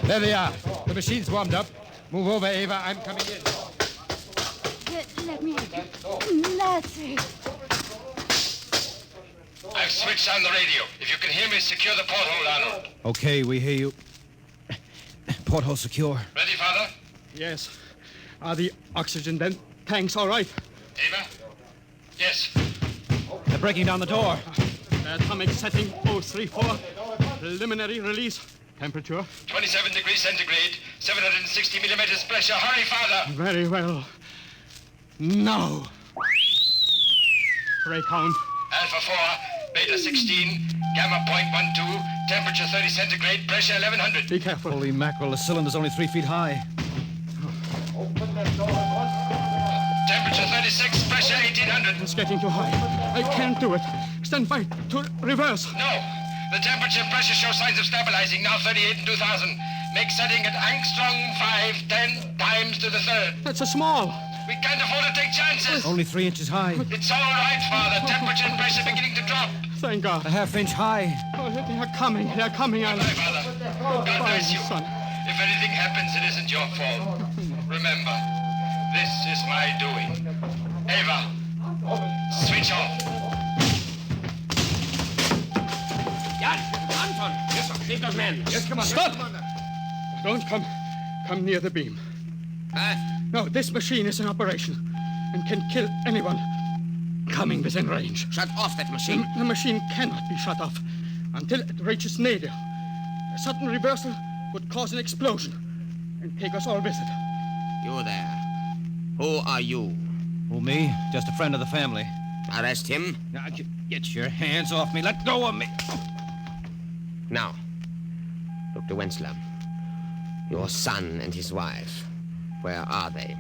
There they are. The machine's warmed up. Move over, Ava. I'm coming in. Let me help you. That's it. I've switched on the radio. If you can hear me, secure the porthole, Arnold. Okay, we hear you. porthole secure? Ready, Father? Yes. Are the oxygen tanks all right? Ava? Yes. They're breaking down the door. The atomic setting 034. Preliminary release. Temperature? 27 degrees centigrade, 760 millimeters pressure. Hurry, Father! Very well. Now. Ray count. Alpha 4, Beta 16, Gamma 0.12, temperature 30 centigrade, pressure 1100. Be careful. Holy mackerel, the cylinder's only 3 feet high. Temperature 36, pressure 1800. It's getting too high. I can't do it. Stand by to reverse. No. The temperature and pressure show signs of stabilizing. Now 38 and 2000. Make setting at angstrom 5, 10 times to the third. That's a small. We can't afford to take chances. Only 3 inches high. It's all right, Father. Temperature and pressure beginning to drop. Thank God. A half-inch high. Oh, they're coming. They're coming, Alan. Bye, Father. God bless you. Son. If anything happens, it isn't your fault. Remember, this is my doing. Ava, switch off. Jan, Anton. Yes, sir. Save those men. Yes, Commander. Stop! Don't come near the beam. No, this machine is in operation and can kill anyone coming within range. Shut off that machine. The machine cannot be shut off until it reaches nadir. A sudden reversal would cause an explosion and take us all with it. You there. Who are you? Who, me? Just a friend of the family. Arrest him. Now, get your hands off me. Let go of me. Now, Dr. Wensler, your son and his wife, where are they?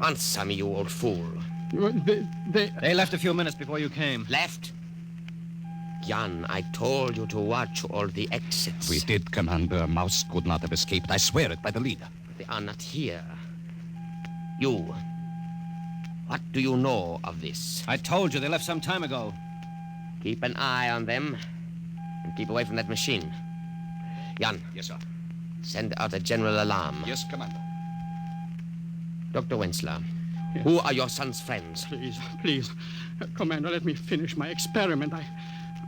Answer me, you old fool. They left a few minutes before you came. Left? Jan, I told you to watch all the exits. We did, Commander. Mouse could not have escaped. I swear it by the leader. They are not here. You. What do you know of this? I told you they left some time ago. Keep an eye on them and keep away from that machine. Jan. Yes, sir. Send out a general alarm. Yes, Commander. Dr. Wensler, yes. Who are your son's friends? Please. Commander, let me finish my experiment.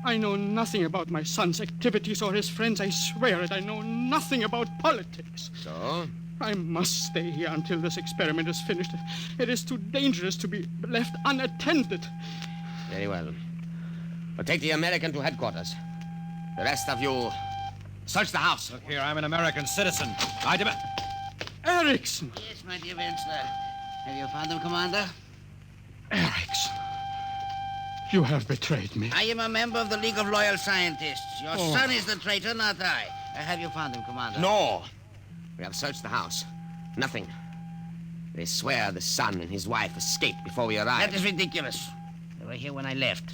I know nothing about my son's activities or his friends. I swear it. I know nothing about politics. So? I must stay here until this experiment is finished. It is too dangerous to be left unattended. Very well. But take the American to headquarters. The rest of you, search the house. Look here, I'm an American citizen. I demand... Erickson! Yes, my dear Wensler. Have you found them, Commander? Erickson. You have betrayed me. I am a member of the League of Loyal Scientists. Your Oh. son is the traitor, not I. Have you found him, Commander? No. We have searched the house. Nothing. They swear the son and his wife escaped before we arrived. That is ridiculous. They were here when I left.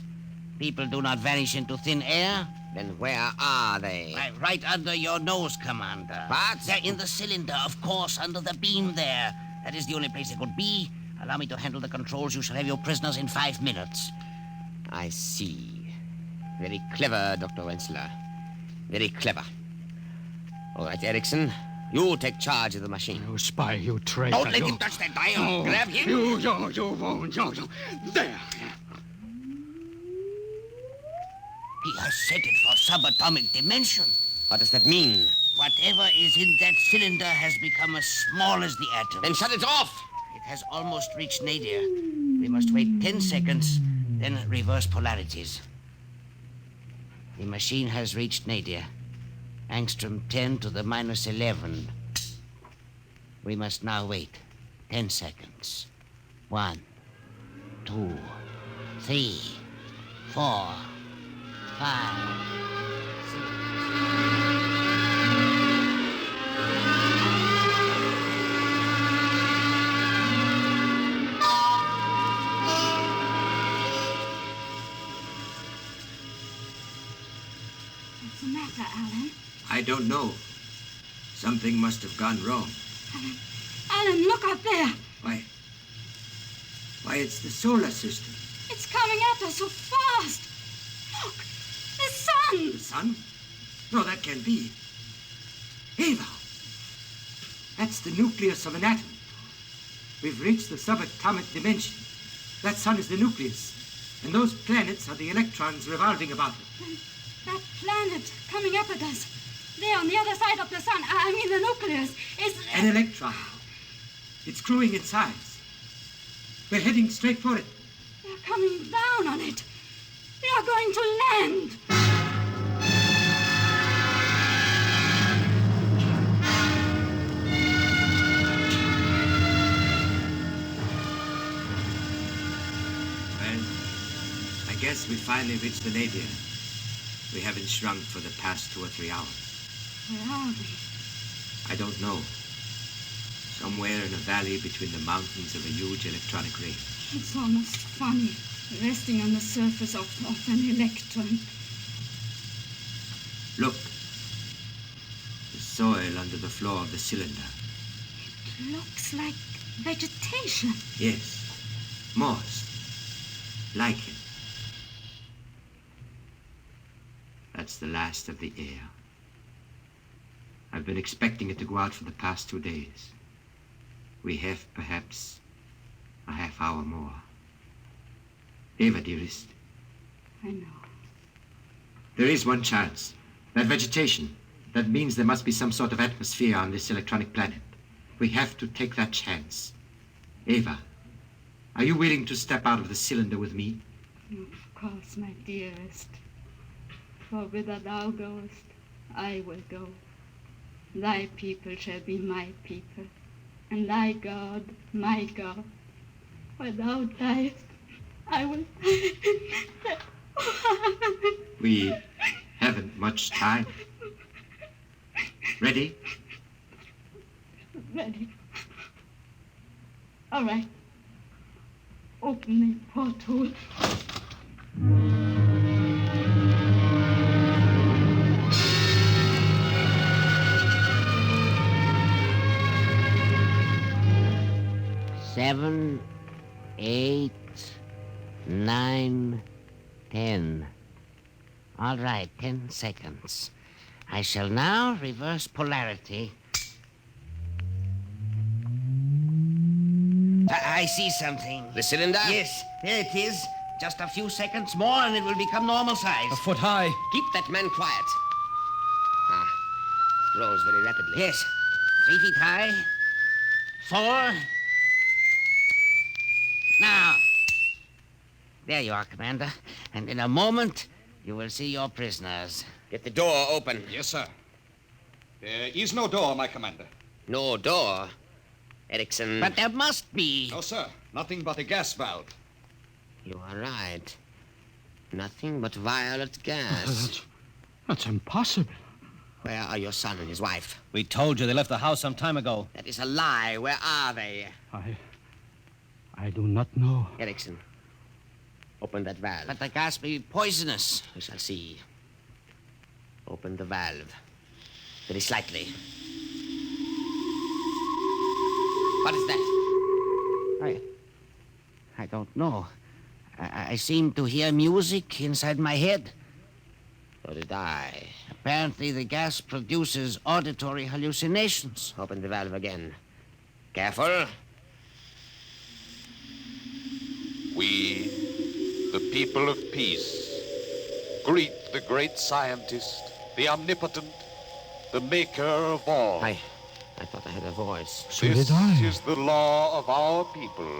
People do not vanish into thin air. Then where are they? Right under your nose, Commander. What? They're in the cylinder, of course, under the beam there. That is the only place they could be. Allow me to handle the controls. You shall have your prisoners in 5 minutes. I see. Very clever, Dr. Wensler. Very clever. All right, Erickson, you take charge of the machine. You spy, you traitor. Don't let you... him touch that dial. Oh, Grab him. You won't. There. He has set it for subatomic dimension. What does that mean? Whatever is in that cylinder has become as small as the atom. Then shut it off. It has almost reached nadir. We must wait 10 seconds, then reverse polarities. The machine has reached nadir. Angstrom 10 to the minus 11. We must now wait 10 seconds. 1, 2, 3, 4, 5, 6. What's the matter, Alan? I don't know. Something must have gone wrong. Alan, look up there. Why, it's the solar system. It's coming at us so fast. Look, the sun. The sun? No, that can't be. Ava! That's the nucleus of an atom. We've reached the subatomic dimension. That sun is the nucleus. And those planets are the electrons revolving about it. That planet coming up at us. There, on the other side of the sun. I mean the nucleus. It's... An electron. It's growing in size. We're heading straight for it. They're coming down on it. They are going to land. Well, I guess we finally reached the nadir. We haven't shrunk for the past 2 or 3 hours. Where are we? I don't know. Somewhere in a valley between the mountains of a huge electronic range. It's almost funny, resting on the surface of an electron. Look. The soil under the floor of the cylinder. It looks like vegetation. Yes. Moss. Lichen. That's the last of the air. I've been expecting it to go out for the past 2 days. We have perhaps a half hour more. Ava, dearest. I know. There is one chance. That vegetation. That means there must be some sort of atmosphere on this electronic planet. We have to take that chance. Ava, are you willing to step out of the cylinder with me? Of course, my dearest. For whither thou goest, I will go. Thy people shall be my people, and thy God, my God. Where thou diest, I will... We haven't much time. Ready? Ready. All right. Open the porthole. Seven, 8, 9, 10. All right, 10 seconds. I shall now reverse polarity. I see something. The cylinder? Yes, there it is. Just a few seconds more and it will become normal size. A foot high. Keep that man quiet. It grows very rapidly. Yes. 3 feet high. 4. Now. There you are, Commander. And in a moment, you will see your prisoners. Get the door open. Yes, sir. There is no door, my commander. No door? Erickson. But there must be. No, sir. Nothing but a gas valve. You are right. Nothing but violet gas. That's impossible. Where are your son and his wife? We told you they left the house some time ago. That is a lie. Where are they? I do not know. Erickson, open that valve. But the gas may be poisonous. We shall see. Open the valve. Very slightly. What is that? I don't know. I seem to hear music inside my head. So did I. Apparently the gas produces auditory hallucinations. Open the valve again. Careful. We, the people of peace, greet the great scientist, the omnipotent, the maker of all. I thought I heard a voice. This is the law of our people,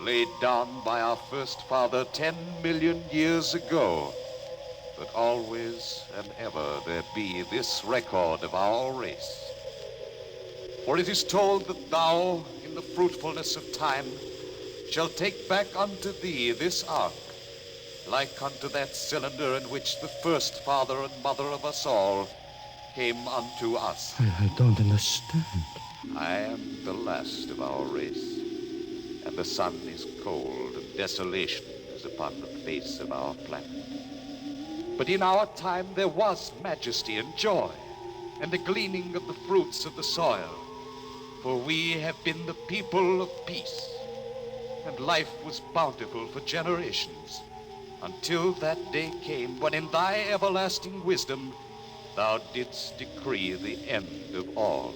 laid down by our first father 10 million years ago. But always and ever there be this record of our race. For it is told that thou, in the fruitfulness of time, shall take back unto thee this ark, like unto that cylinder in which the first father and mother of us all came unto us. I don't understand. I am the last of our race, and the sun is cold, and desolation is upon the face of our planet. But in our time there was majesty and joy, and the gleaning of the fruits of the soil, for we have been the people of peace, and life was bountiful for generations, until that day came when in thy everlasting wisdom thou didst decree the end of all.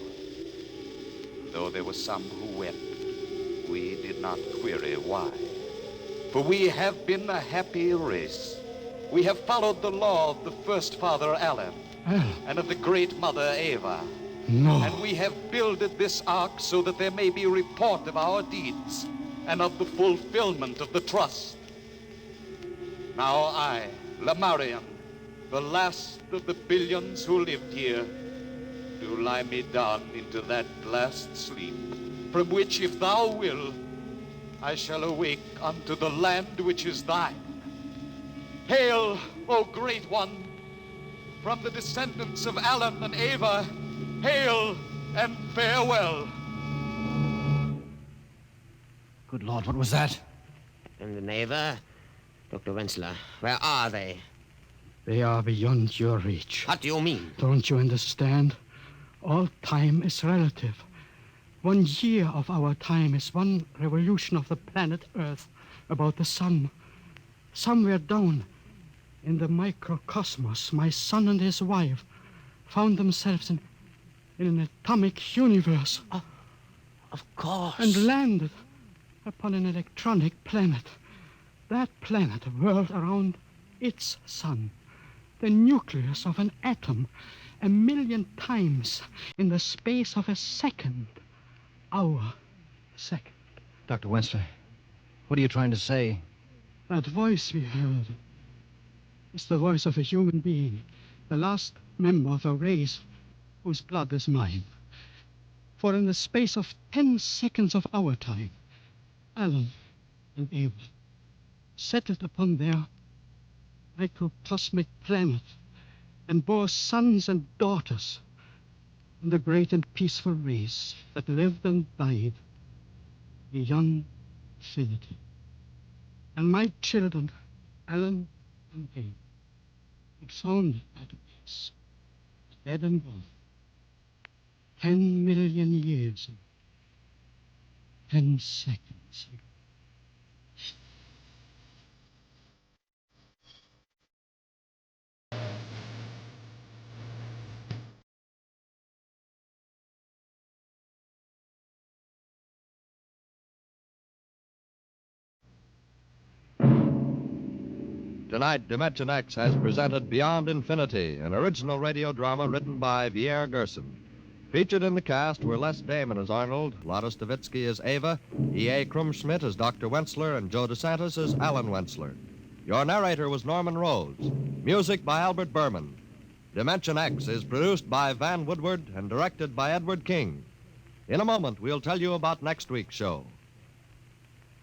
Though there were some who wept, we did not query why. For we have been a happy race. We have followed the law of the first father, Alan, and of the great mother Eva. No. And we have builded this ark so that there may be report of our deeds and of the fulfillment of the trust. Now I, Lamarion, the last of the billions who lived here, do lie me down into that last sleep, from which, if thou will, I shall awake unto the land which is thine. Hail, O great one, from the descendants of Alan and Eva, hail and farewell. Good Lord, what was that? And the Eva, Dr. Wenzler, where are they? They are beyond your reach. What do you mean? Don't you understand? All time is relative. 1 year of our time is one revolution of the planet Earth about the sun. Somewhere down in the microcosmos, my son and his wife found themselves in an atomic universe. Of course. And landed upon an electronic planet. That planet whirled around its sun, the nucleus of an atom, 1,000,000 times in the space of a second. Our second. Dr. Wenzler, what are you trying to say? That voice we heard is the voice of a human being, the last member of a race whose blood is mine. For in the space of 10 seconds of our time, Alan and Eva settled upon their microcosmic planet and bore sons and daughters in the great and peaceful race that lived and died beyond infinity. And my children, Alan and Eva, had found that race, dead and gone, 10 million years ago, 10 seconds ago. Tonight, Dimension X has presented Beyond Infinity, an original radio drama written by Pierre Gerson. Featured in the cast were Les Damon as Arnold, Lotta Stavitsky as Ava, E.A. Krumschmidt as Dr. Wenzler, and Joe DeSantis as Alan Wenzler. Your narrator was Norman Rose. Music by Albert Berman. Dimension X is produced by Van Woodward and directed by Edward King. In a moment, we'll tell you about next week's show.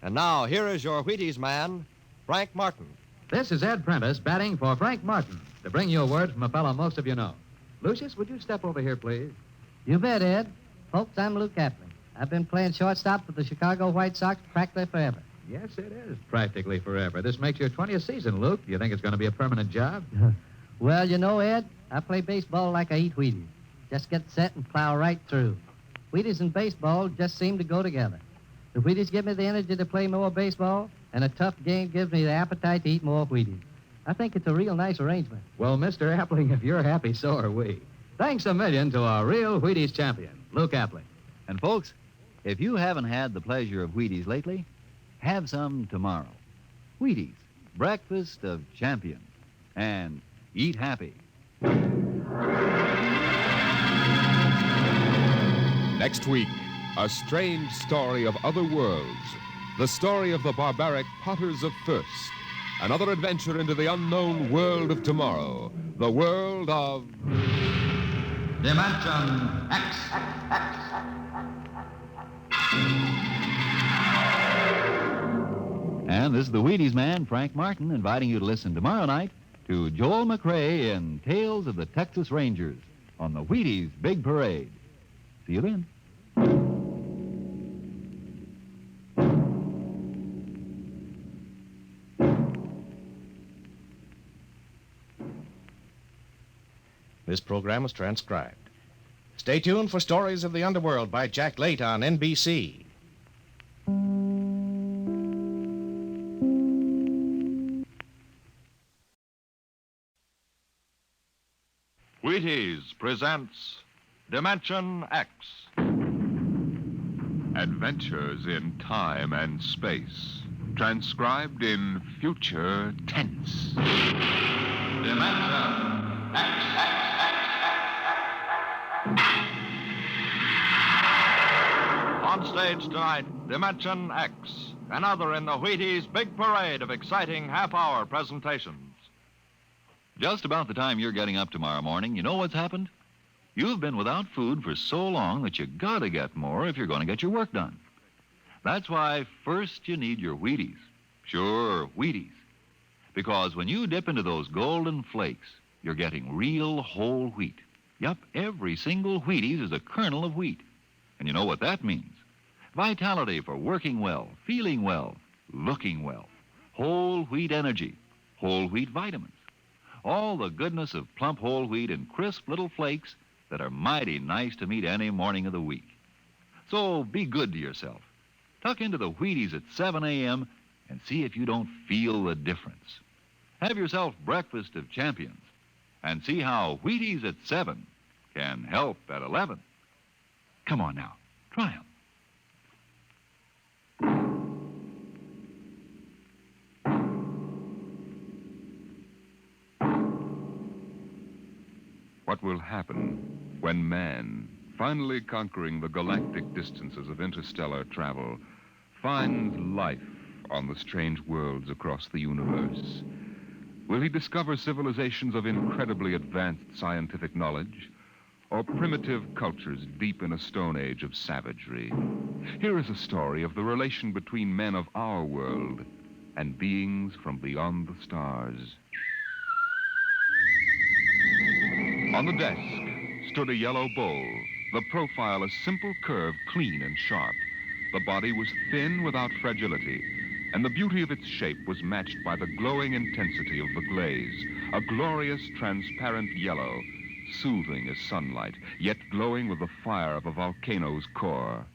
And now, here is your Wheaties man, Frank Martin. This is Ed Prentice batting for Frank Martin to bring you a word from a fellow most of you know. Lucius, would you step over here, please? You bet, Ed. Folks, I'm Luke Kaplan. I've been playing shortstop for the Chicago White Sox practically forever. Yes, it is. Practically forever. This makes your 20th season, Luke. Do you think it's going to be a permanent job? Well, you know, Ed, I play baseball like I eat Wheaties. Just get set and plow right through. Wheaties and baseball just seem to go together. The Wheaties give me the energy to play more baseball, and a tough game gives me the appetite to eat more Wheaties. I think it's a real nice arrangement. Well, Mr. Appling, if you're happy, so are we. Thanks a million to our real Wheaties champion, Luke Appling. And, folks, if you haven't had the pleasure of Wheaties lately, have some tomorrow. Wheaties, breakfast of champions. And eat happy. Next week, a strange story of other worlds. The story of the barbaric Potters of Thirst. Another adventure into the unknown world of tomorrow. The world of... Dimension X. And this is the Wheaties man, Frank Martin, inviting you to listen tomorrow night to Joel McRae in Tales of the Texas Rangers on the Wheaties Big Parade. See you then. This program was transcribed. Stay tuned for Stories of the Underworld by Jack Late on NBC. Wheaties presents Dimension X. Adventures in time and space, transcribed in future tense. Dimension X. On stage tonight, Dimension X, another in the Wheaties' big parade of exciting half-hour presentations. Just about the time you're getting up tomorrow morning, you know what's happened? You've been without food for so long that you gotta get more if you're going to get your work done. That's why first you need your Wheaties. Sure, Wheaties. Because when you dip into those golden flakes, you're getting real whole wheat. Yup, every single Wheaties is a kernel of wheat. And you know what that means? Vitality for working well, feeling well, looking well. Whole wheat energy, whole wheat vitamins. All the goodness of plump whole wheat in crisp little flakes that are mighty nice to meet any morning of the week. So be good to yourself. Tuck into the Wheaties at 7 a.m. and see if you don't feel the difference. Have yourself breakfast of champions and see how Wheaties at 7 can help at 11. Come on now, try them. What will happen when man, finally conquering the galactic distances of interstellar travel, finds life on the strange worlds across the universe? Will he discover civilizations of incredibly advanced scientific knowledge, or primitive cultures deep in a stone age of savagery? Here is a story of the relation between men of our world and beings from beyond the stars. On the desk stood a yellow bowl, the profile a simple curve, clean and sharp. The body was thin without fragility, and the beauty of its shape was matched by the glowing intensity of the glaze, a glorious transparent yellow, soothing as sunlight, yet glowing with the fire of a volcano's core.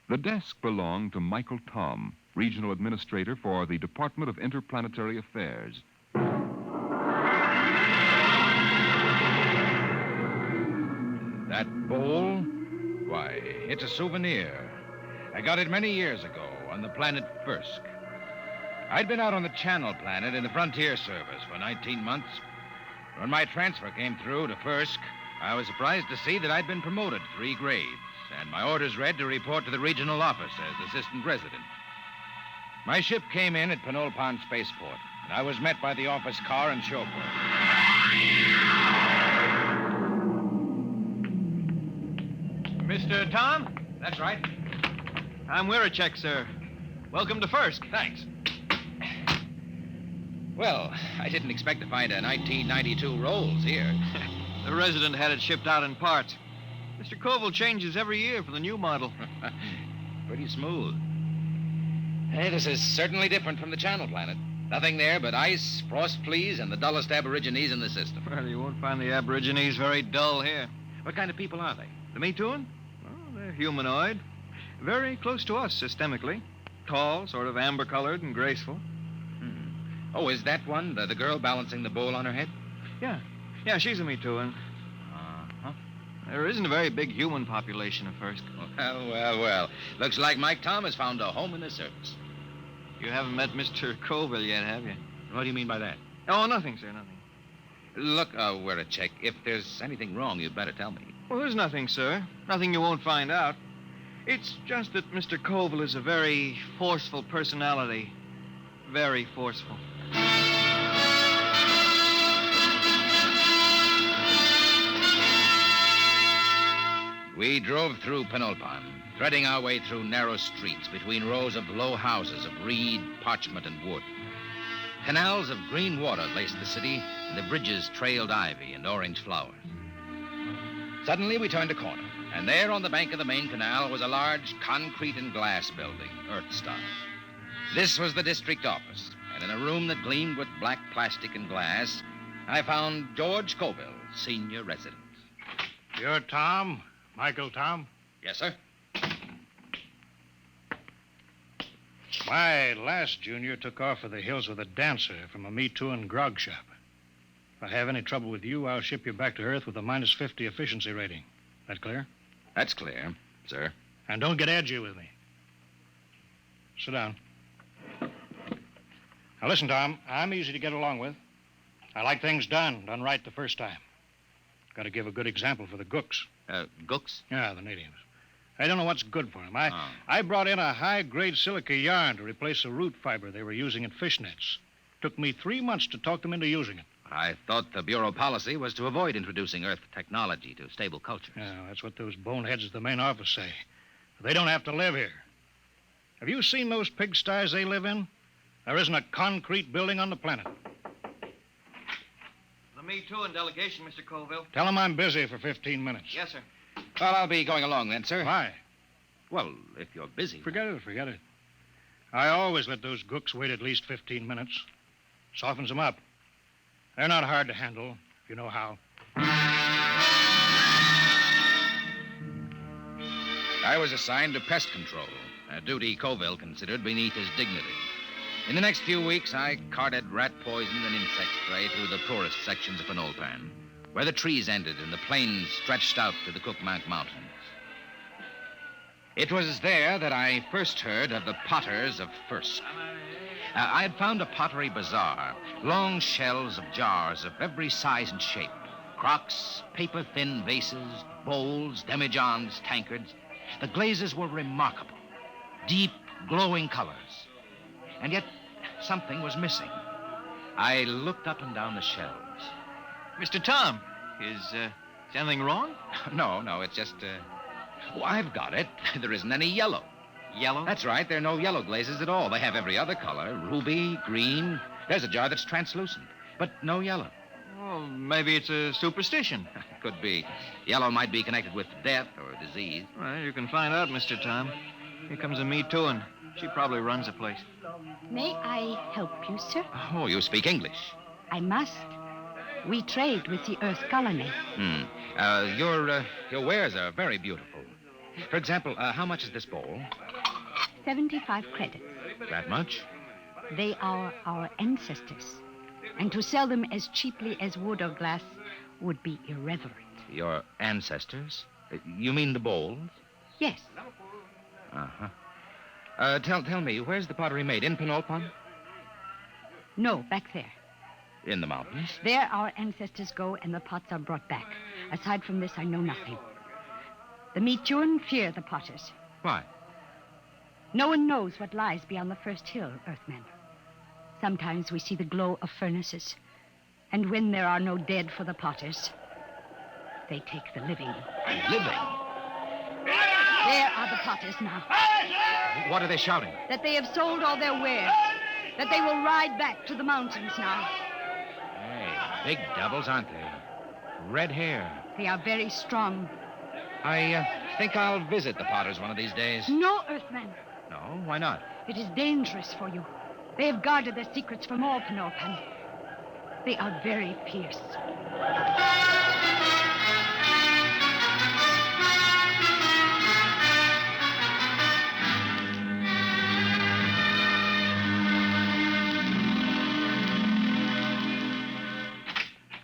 The desk belonged to Michael Tom, Regional Administrator for the Department of Interplanetary Affairs. That bowl? Why, it's a souvenir. I got it many years ago on the planet Fursk. I'd been out on the Channel Planet in the Frontier Service for 19 months. When my transfer came through to Fursk, I was surprised to see that I'd been promoted 3 grades, and my orders read to report to the regional office as assistant resident. My ship came in at Penolpan Spaceport, and I was met by the office car and chauffeur. Mr. Tom? That's right. I'm Wirachek, sir. Welcome to Fursk. Thanks. Well, I didn't expect to find a 1992 Rolls here. The resident had it shipped out in parts. Mr. Koval changes every year for the new model. Pretty smooth. Hey, this is certainly different from the Channel Planet. Nothing there but ice, frost fleas, and the dullest aborigines in the system. Well, you won't find the aborigines very dull here. What kind of people are they? The Mituan? Well, they're humanoid. Very close to us systemically. Tall, sort of amber-colored and graceful. Oh, is that one, the girl balancing the bowl on her head? Yeah. Yeah, she's a Mituan. Uh-huh. There isn't a very big human population at Fursk. Well. Looks like Mike Tom has found a home in the service. You haven't met Mr. Koval yet, have you? What do you mean by that? Oh, nothing, sir, nothing. Look, Wirachek, if there's anything wrong, you'd better tell me. Well, there's nothing, sir. Nothing you won't find out. It's just that Mr. Koval is a very forceful personality. Very forceful. We drove through Penolpan, threading our way through narrow streets between rows of low houses of reed, parchment, and wood. Canals of green water laced the city, and the bridges trailed ivy and orange flowers. Suddenly, we turned a corner, and there on the bank of the main canal was a large concrete and glass building, Earth-style. This was the district office, and in a room that gleamed with black plastic and glass, I found George Koval, senior resident. You're Tom? Michael Tom? Yes, sir. My last junior took off for the hills with a dancer from a Mituan grog shop. If I have any trouble with you, I'll ship you back to Earth with a -50 efficiency rating. That clear? That's clear, sir. And don't get edgy with me. Sit down. Now, listen, Tom, I'm easy to get along with. I like things done right the first time. Got to give a good example for the gooks. Gooks? Yeah, the natives. I don't know what's good for them. I brought in a high-grade silica yarn to replace the root fiber they were using in fish nets. Took me 3 months to talk them into using it. I thought the Bureau policy was to avoid introducing Earth technology to stable cultures. Yeah, that's what those boneheads at the main office say. They don't have to live here. Have you seen those pigsties they live in? There isn't a concrete building on the planet. The Me Too and delegation, Mr. Colville. Tell them I'm busy for 15 minutes. Yes, sir. Well, I'll be going along then, sir. Why? Well, if you're busy. Forget it. I always let those gooks wait at least 15 minutes. Softens them up. They're not hard to handle, if you know how. I was assigned to pest control, a duty Colville considered beneath his dignity. In the next few weeks, I carted rat poison and insect spray through the poorest sections of Penolpan, where the trees ended and the plains stretched out to the Cookmank Mountains. It was there that I first heard of the potters of First. I had found a pottery bazaar, long shelves of jars of every size and shape, crocks, paper-thin vases, bowls, demijohns, tankards. The glazes were remarkable, deep, glowing colors. And yet, something was missing. I looked up and down the shelves. Mr. Tom, is anything wrong? No, it's just, Oh, I've got it. There isn't any yellow. Yellow? That's right. There are no yellow glazes at all. They have every other color. Ruby, green. There's a jar that's translucent, but no yellow. Well, maybe it's a superstition. Could be. Yellow might be connected with death or disease. Well, you can find out, Mr. Tom. Here comes a Me Too, and she probably runs the place. May I help you, sir? Oh, you speak English. I must. We trade with the Earth colony. Your wares are very beautiful. For example, how much is this bowl? 75 credits. That much? They are our ancestors. And to sell them as cheaply as wood or glass would be irreverent. Your ancestors? You mean the bowls? Yes. Uh-huh. Tell me, where's the pottery made? In Penolpan? No, back there. In the mountains? There our ancestors go and the pots are brought back. Aside from this, I know nothing. The Metuan fear the potters. Why? No one knows what lies beyond the first hill, Earthmen. Sometimes we see the glow of furnaces. And when there are no dead for the potters, they take the living. Living? There are the potters now. What are they shouting? That they have sold all their wares. That they will ride back to the mountains now. Hey, big devils, aren't they? Red hair. They are very strong. I think I'll visit the potters one of these days. No, Earthmen. No? Why not? It is dangerous for you. They have guarded their secrets from all Penolpan. They are very fierce.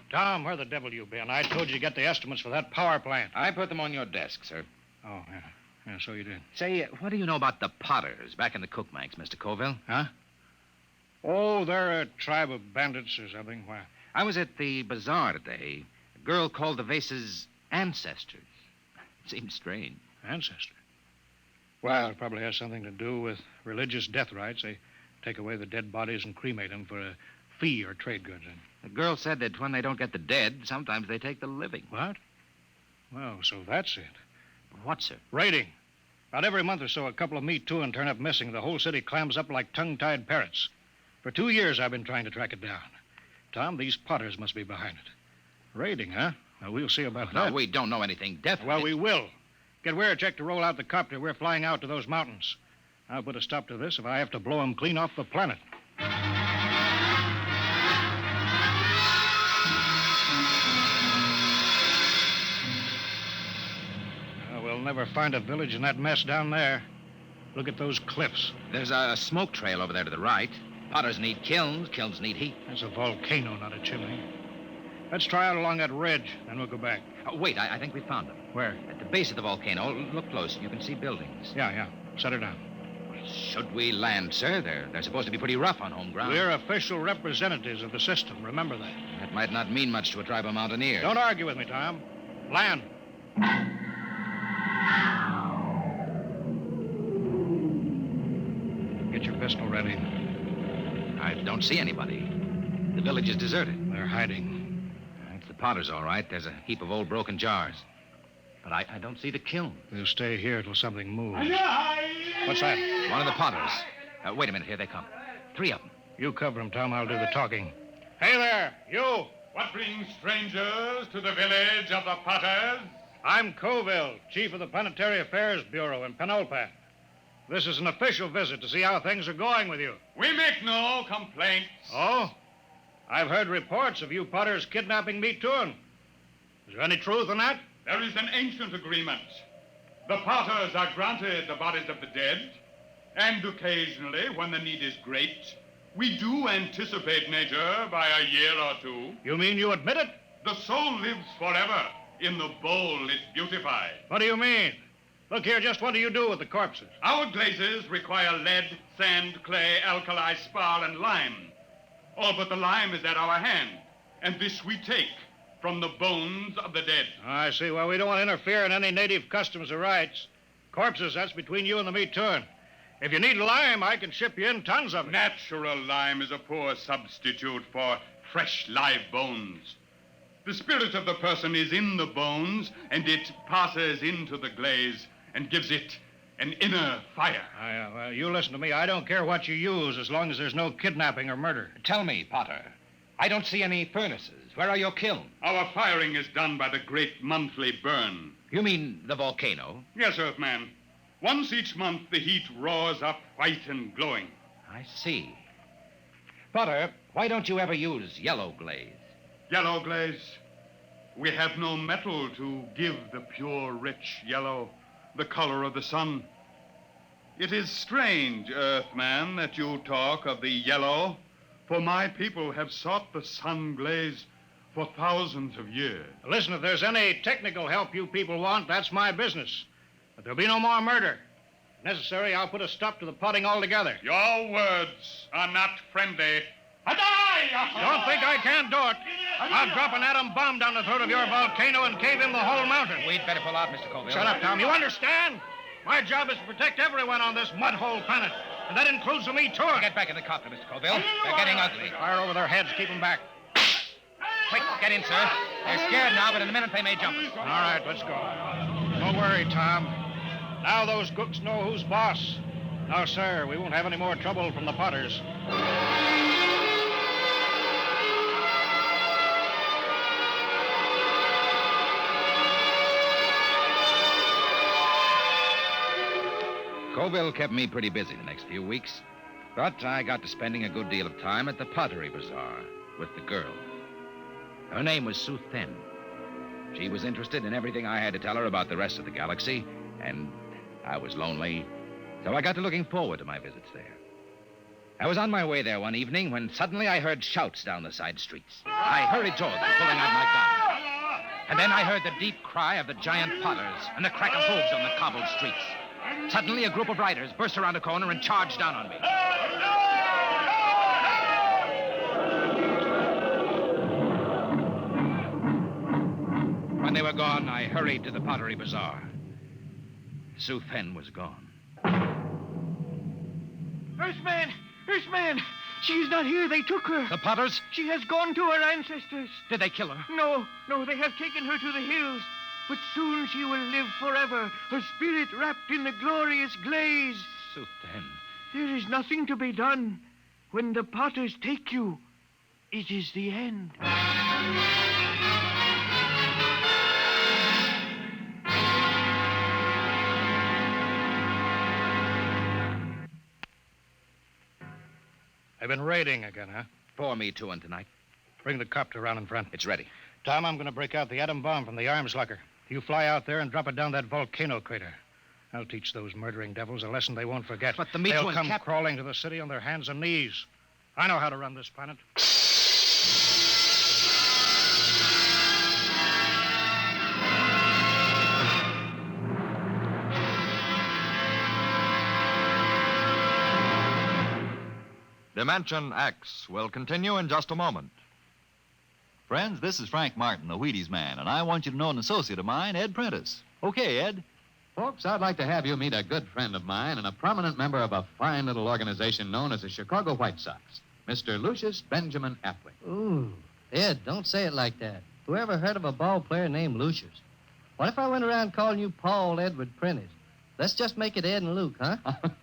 Tom, where the devil you been? I told you to get the estimates for that power plant. I put them on your desk, sir. Oh, yeah. Yeah, so you did. Say, what do you know about the Potters back in the Cookmanks, Mr. Colville? Huh? Oh, they're a tribe of bandits or something. Why? I was at the bazaar today. A girl called the vases ancestors. It seemed strange. Ancestor? Well, it probably has something to do with religious death rites. They take away the dead bodies and cremate them for a fee or trade goods. The girl said that when they don't get the dead, sometimes they take the living. What? Well, so that's it. What, sir? Raiding. About every month or so, a couple of Me Too and turn up missing. The whole city clams up like tongue-tied parrots. For 2 years, I've been trying to track it down. Tom, these Potters must be behind it. Raiding, huh? Well, we'll see about that. No, we don't know anything definite. Well, we will. Get Weircheck to roll out the copter. We're flying out to those mountains. I'll put a stop to this if I have to blow them clean off the planet. We'll never find a village in that mess down there. Look at those cliffs. There's a smoke trail over there to the right. Potters need kilns. Kilns need heat. It's a volcano, not a chimney. Let's try out along that ridge, then we'll go back. Wait, I think we found them. Where? At the base of the volcano. Look close. You can see buildings. Yeah. Set her down. Should we land, sir? They're supposed to be pretty rough on home ground. We're official representatives of the system. Remember that. That might not mean much to a tribe of mountaineers. Don't argue with me, Tom. Land. Get your pistol ready. I don't see anybody. The village is deserted. They're hiding. It's the Potters, all right. There's a heap of old broken jars. But I don't see the kiln. We'll stay here till something moves. What's that? One of the Potters. Wait a minute. Here they come. 3 of them. You cover them, Tom. I'll do the talking. Hey there, you! What brings strangers to the village of the Potters? I'm Coville, chief of the Planetary Affairs Bureau in Penulpan. This is an official visit to see how things are going with you. We make no complaints. Oh? I've heard reports of you Potters kidnapping Meat Tuan. Is there any truth in that? There is an ancient agreement. The Potters are granted the bodies of the dead, and occasionally, when the need is great, we do anticipate nature by a year or 2. You mean you admit it? The soul lives forever. In the bowl it's beautified. What do you mean? Look here, just what do you do with the corpses? Our glazes require lead, sand, clay, alkali, spar, and lime. All but the lime is at our hand, and this we take from the bones of the dead. I see. Well, we don't want to interfere in any native customs or rights. Corpses, that's between you and the Meat Tuan. If you need lime, I can ship you in tons of it. Natural lime is a poor substitute for fresh live bones. The spirit of the person is in the bones, and it passes into the glaze and gives it an inner fire. Well, you listen to me. I don't care what you use as long as there's no kidnapping or murder. Tell me, Potter. I don't see any furnaces. Where are your kilns? Our firing is done by the great monthly burn. You mean the volcano? Yes, Earthman. Once each month, the heat roars up white and glowing. I see. Potter, why don't you ever use yellow glaze? Yellow glaze? We have no metal to give the pure, rich yellow, the color of the sun. It is strange, Earthman, that you talk of the yellow, for my people have sought the sun glaze for thousands of years. Listen, if there's any technical help you people want, that's my business. But there'll be no more murder. If necessary, I'll put a stop to the potting altogether. Your words are not friendly. Don't think I can't do it. I'll drop an atom bomb down the throat of your volcano and cave in the whole mountain. We'd better pull out, Mr. Coville. Shut up, Tom. You understand? My job is to protect everyone on this mud-hole planet, and that includes the Meat Tuan. Get back in the copter, Mr. Coville. They're getting ugly. Fire over their heads. Keep them back. Quick, get in, sir. They're scared now, but in a minute they may jump us. All right, let's go. Don't worry, Tom. Now those cooks know who's boss. Now, sir, we won't have any more trouble from the Potters. Coville kept me pretty busy the next few weeks, but I got to spending a good deal of time at the Pottery Bazaar with the girl. Her name was Sue Then. She was interested in everything I had to tell her about the rest of the galaxy, and I was lonely, so I got to looking forward to my visits there. I was on my way there one evening when suddenly I heard shouts down the side streets. I hurried toward them, pulling out my gun. And then I heard the deep cry of the giant Potters and the crack of hooves on the cobbled streets. Suddenly, a group of riders burst around a corner and charged down on me. When they were gone, I hurried to the Pottery Bazaar. Sue Then was gone. Earthman! Earthman! She is not here. They took her. The Potters? She has gone to her ancestors. Did they kill her? No, they have taken her to the hills. But soon she will live forever, her spirit wrapped in the glorious glaze. Sue Then. There is nothing to be done. When the Potters take you, it is the end. They've been raiding again, huh? Pour me to one tonight. Bring the copter around in front. It's ready. Tom, I'm going to break out the atom bomb from the arms locker. You fly out there and drop it down that volcano crater. I'll teach those murdering devils a lesson they won't forget. But the Meat They'll Tuan come crawling to the city on their hands and knees. I know how to run this planet. Dimension X will continue in just a moment. Friends, this is Frank Martin, the Wheaties man, and I want you to know an associate of mine, Ed Prentice. Okay, Ed. Folks, I'd like to have you meet a good friend of mine and a prominent member of a fine little organization known as the Chicago White Sox, Mr. Lucius Benjamin Appling. Ooh, Ed, don't say it like that. Whoever heard of a ball player named Lucius? What if I went around calling you Paul Edward Prentice? Let's just make it Ed and Luke, huh?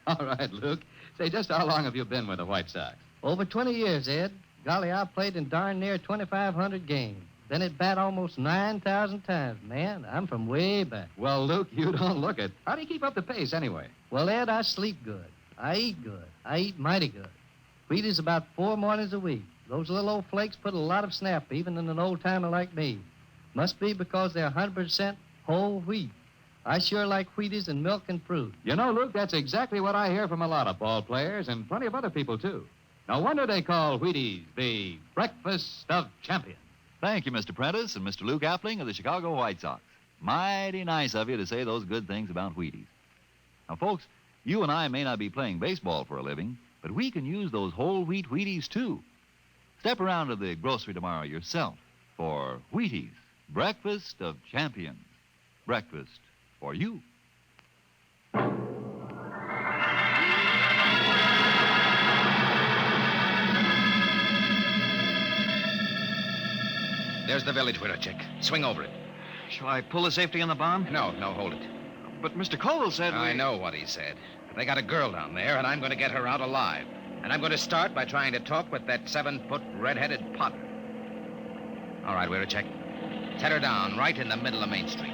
All right, Luke. Say, just how long have you been with the White Sox? Over 20 years, Ed. Golly, I've played in darn near 2,500 games. Been at bat almost 9,000 times. Man, I'm from way back. Well, Luke, you don't look it. How do you keep up the pace anyway? Well, Ed, I sleep good. I eat good. I eat mighty good. Wheaties about 4 mornings a week. Those little old flakes put a lot of snap, even in an old-timer like me. Must be because they're 100% whole wheat. I sure like Wheaties and milk and fruit. You know, Luke, that's exactly what I hear from a lot of ball players and plenty of other people, too. No wonder they call Wheaties the breakfast of champions. Thank you, Mr. Prentice and Mr. Luke Appling of the Chicago White Sox. Mighty nice of you to say those good things about Wheaties. Now, folks, you and I may not be playing baseball for a living, but we can use those whole wheat Wheaties, too. Step around to the grocery tomorrow yourself for Wheaties, breakfast of champions. Breakfast for you. There's the village window, Chick. Swing over it. Shall I pull the safety on the bomb? No, hold it. But Mr. Colville said I know what he said. But they got a girl down there, and I'm going to get her out alive. And I'm going to start by trying to talk with that 7-foot red-headed Potter. All right, we're a check. Set her down right in the middle of Main Street.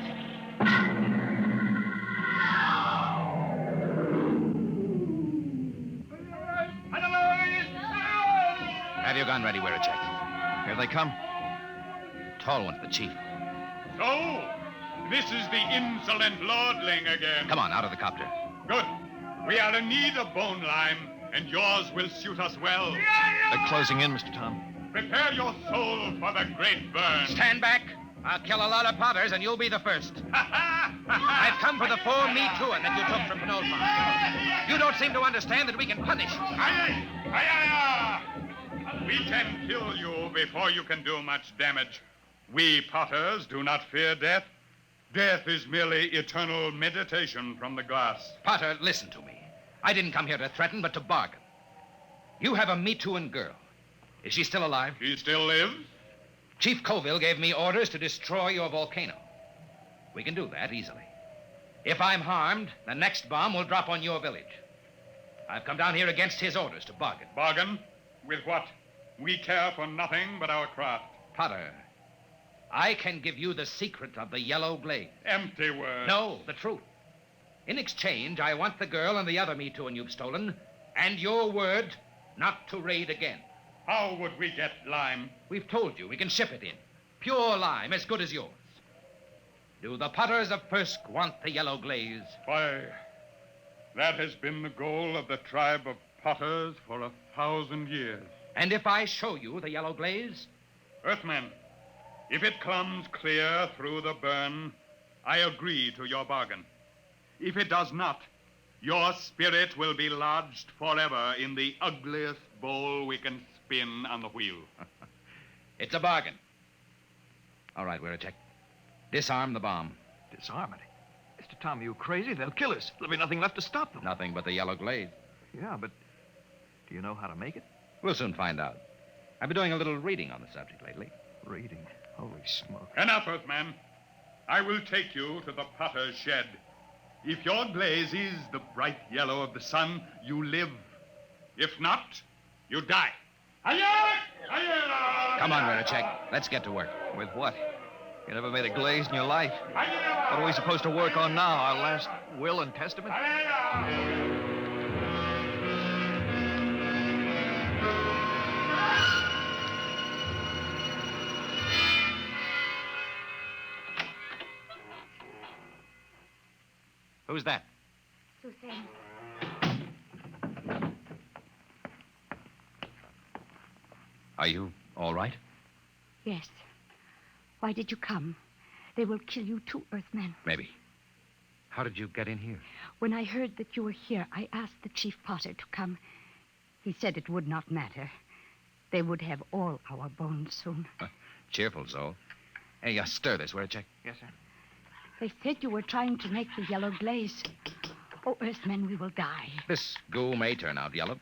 Have your gun ready, we're a check. Here they come. Tall one's the chief. So, this is the insolent lordling again. Come on, out of the copter. Good. We are in need of bone lime, and yours will suit us well. They're closing in, Mr. Tom. Prepare your soul for the great burn. Stand back. I'll kill a lot of Potters, and you'll be the first. I've come for the 4 Me Too that you took from Penolpon. You don't seem to understand that we can punish. Aye, aye, aye, aye. We can kill you before you can do much damage. We Potters do not fear death. Death is merely eternal meditation from the glass. Potter, listen to me. I didn't come here to threaten, but to bargain. You have a Me Too-ing girl. Is she still alive? She still lives? Chief Colville gave me orders to destroy your volcano. We can do that easily. If I'm harmed, the next bomb will drop on your village. I've come down here against his orders to bargain. Bargain? With what? We care for nothing but our craft. Potter, I can give you the secret of the yellow glaze. Empty words. No, the truth. In exchange, I want the girl and the other Me Too you've stolen, and your word not to raid again. How would we get lime? We've told you we can ship it in. Pure lime, as good as yours. Do the Potters of Persk want the yellow glaze? Why, that has been the goal of the tribe of Potters for 1,000 years. And if I show you the yellow glaze? Earthman, if it comes clear through the burn, I agree to your bargain. If it does not, your spirit will be lodged forever in the ugliest bowl we can spin on the wheel. It's a bargain. All right, we're a check. Disarm the bomb. Disarm it? Mr. Tom, you crazy? They'll kill us. There'll be nothing left to stop them. Nothing but the yellow glaze. Yeah, but do you know how to make it? We'll soon find out. I've been doing a little reading on the subject lately. Reading? Holy smoke. Enough, Earthman. I will take you to the potter's shed. If your glaze is the bright yellow of the sun, you live. If not, you die. Come on, Veracek. Let's get to work. With what? You never made a glaze in your life. What are we supposed to work on now? Our last will and testament? Who's that? Suzanne. Are you all right? Yes. Why did you come? They will kill you too, Earthman. Maybe. How did you get in here? When I heard that you were here, I asked the Chief Potter to come. He said it would not matter. They would have all our bones soon. Cheerful, Zoe. Hey, stir this, Werechek. Yes, sir. They said you were trying to make the yellow glaze. Oh, Earthmen, we will die. This goo may turn out yellow.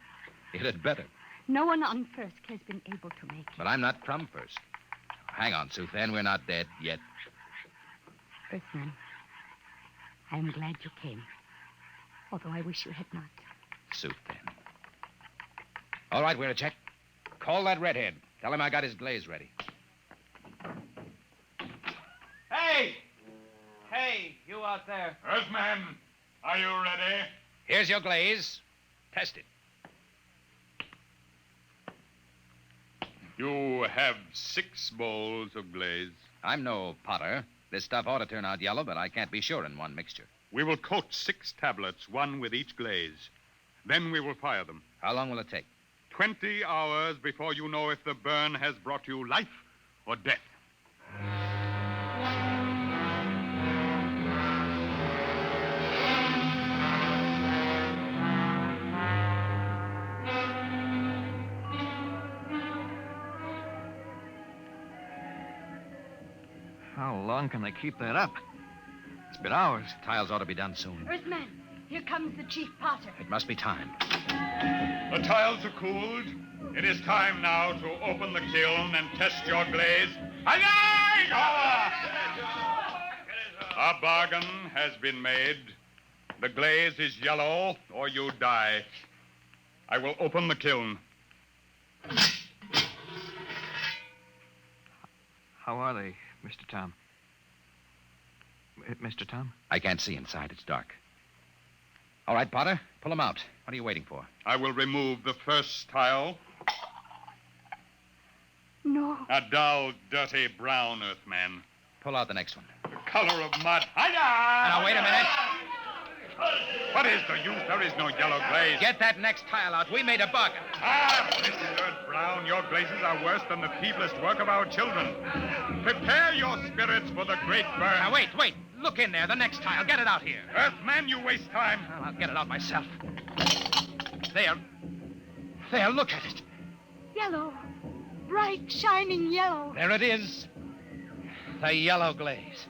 It had better. No one on First has been able to make it. But I'm not from First. Hang on, Suthan. We're not dead yet. Earthman, I am glad you came. Although I wish you had not. Suthan. All right, Werechek. Call that redhead. Tell him I got his glaze ready. Hey! Hey, you out there. Earthman, are you ready? Here's your glaze. Test it. You have 6 bowls of glaze. I'm no potter. This stuff ought to turn out yellow, but I can't be sure in one mixture. We will coat 6 tablets, one with each glaze. Then we will fire them. How long will it take? 20 hours before you know if the burn has brought you life or death. How long can they keep that up? It's been hours. Tiles ought to be done soon. Earthman, here comes the Chief Potter. It must be time. The tiles are cooled. It is time now to open the kiln and test your glaze. A bargain has been made. The glaze is yellow, or you die. I will open the kiln. How are they, Mr. Tom? Mr. Tom? I can't see inside. It's dark. All right, Potter, pull them out. What are you waiting for? I will remove the first tile. No. A dull, dirty brown, Earthman. Pull out the next one. The color of mud. Now, wait a minute. What is the use? There is no yellow glaze. Get that next tile out. We made a bargain. Mr. Brown, your glazes are worse than the feeblest work of our children. Prepare your spirits for the great burn. Now, wait. Look in there. The next tile. Get it out here. Earthman, you waste time. Well, I'll get it out myself. There. Look at it. Yellow. Bright, shining yellow. There it is. The yellow glaze.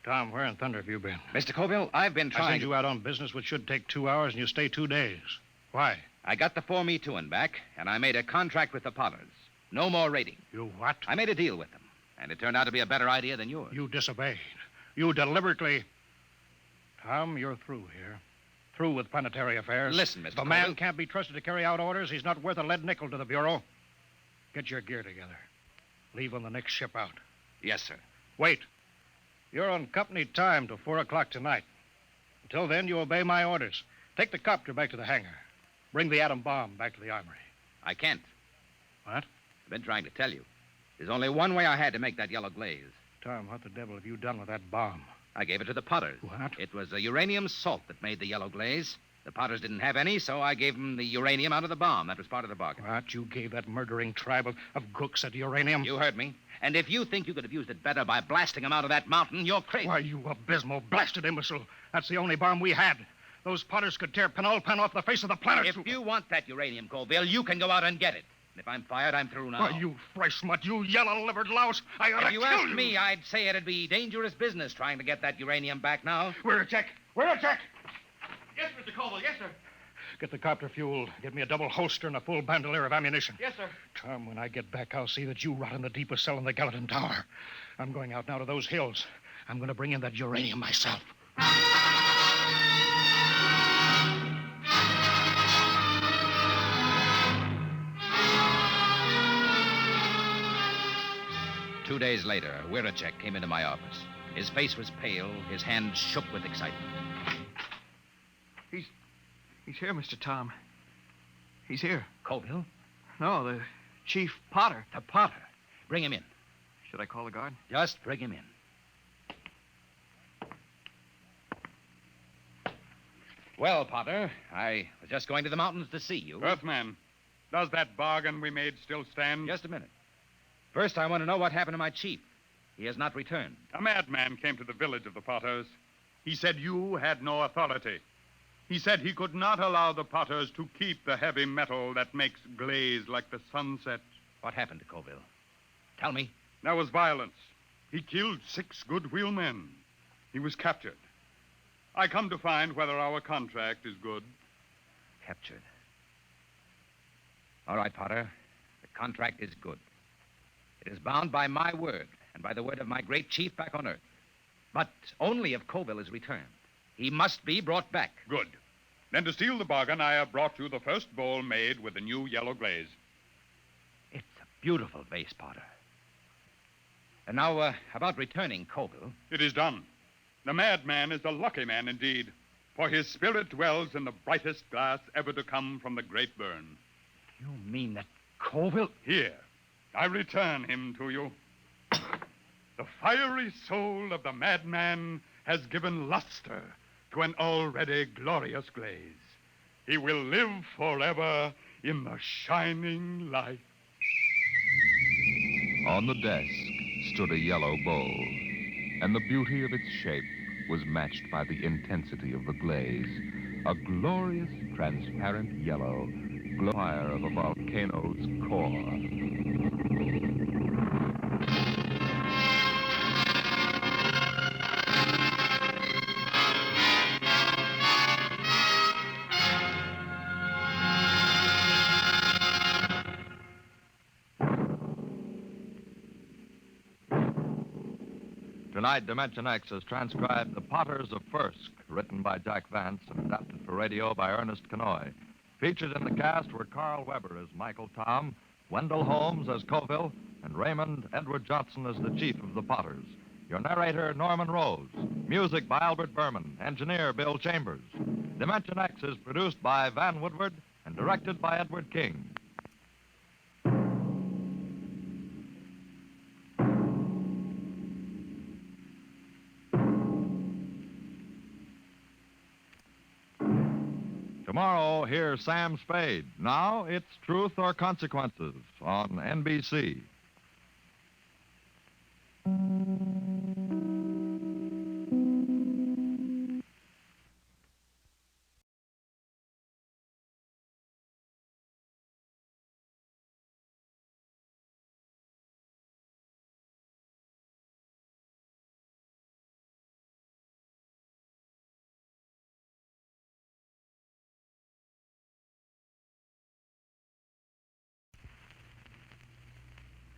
Tom, where in thunder have you been? Mr. Colville, I've been I trying sent you out on business which should take 2 hours, and you stay 2 days. Why? I got the 4Me2 back, and I made a contract with the Potters. No more raiding. You what? I made a deal with them, and it turned out to be a better idea than yours. You disobeyed. You deliberately... Tom, you're through here. Through with planetary affairs. Listen, Mr. If a Colville. man can't be trusted to carry out orders, he's not worth a lead nickel to the Bureau. Get your gear together. Leave on the next ship out. Yes, sir. Wait. You're on company time till 4 o'clock tonight. Until then, you obey my orders. Take the copter back to the hangar. Bring the atom bomb back to the armory. I can't. What? I've been trying to tell you. There's only one way I had to make that yellow glaze. Tom, what the devil have you done with that bomb? I gave it to the Potters. What? It was the uranium salt that made the yellow glaze. The Potters didn't have any, so I gave them the uranium out of the bomb. That was part of the bargain. What? You gave that murdering tribe of gooks that uranium? You heard me. And if you think you could have used it better by blasting them out of that mountain, you're crazy. Why, you abysmal, blasted imbecile. That's the only bomb we had. Those Potters could tear Penolpan off the face of the planet. If you want that uranium, Colville, you can go out and get it. And if I'm fired, I'm through now. Why, you fresh smut, you yellow-livered louse. I ought to If you kill asked you. me, I'd say it'd be dangerous business trying to get that uranium back now. Werechek! Werechek! Yes, Mr. Colville. Yes, sir. Get the copter fueled. Get me a double holster and a full bandolier of ammunition. Yes, sir. Tom, when I get back, I'll see that you rot in the deepest cell in the Gallatin Tower. I'm going out now to those hills. I'm going to bring in that uranium myself. 2 days later, Werechek came into my office. His face was pale, his hands shook with excitement. He's here, Mr. Tom. He's here. Colville? No, the Chief Potter. The Potter. Bring him in. Should I call the guard? Just bring him in. Well, Potter, I was just going to the mountains to see you. Earthman, does that bargain we made still stand? Just a minute. First, I want to know what happened to my chief. He has not returned. A madman came to the village of the Potters. He said you had no authority. He said he could not allow the Potters to keep the heavy metal that makes glaze like the sunset. What happened to Colville? Tell me. There was violence. He killed 6 good wheelmen. He was captured. I come to find whether our contract is good. Captured. All right, Potter. The contract is good. It is bound by my word and by the word of my great chief back on Earth. But only if Colville is returned. He must be brought back. Good. Then to seal the bargain, I have brought you the first bowl made with the new yellow glaze. It's a beautiful vase, Potter. And now, about returning Colville. It is done. The madman is a lucky man indeed, for his spirit dwells in the brightest glass ever to come from the great burn. You mean that Colville... Here, I return him to you. The fiery soul of the madman has given luster to an already glorious glaze. He will live forever in the shining light. On the desk stood a yellow bowl, and the beauty of its shape was matched by the intensity of the glaze. A glorious, transparent yellow, fire of a volcano's core. Tonight, Dimension X has transcribed The Potters of Fursk, written by Jack Vance and adapted for radio by Ernest Kenoy. Featured in the cast were Carl Weber as Michael Tom, Wendell Holmes as Colville, and Raymond Edward Johnson as the chief of the Potters. Your narrator, Norman Rose. Music by Albert Berman. Engineer, Bill Chambers. Dimension X is produced by Van Woodward and directed by Edward King. Tomorrow, hear Sam Spade. Now, it's Truth or Consequences on NBC.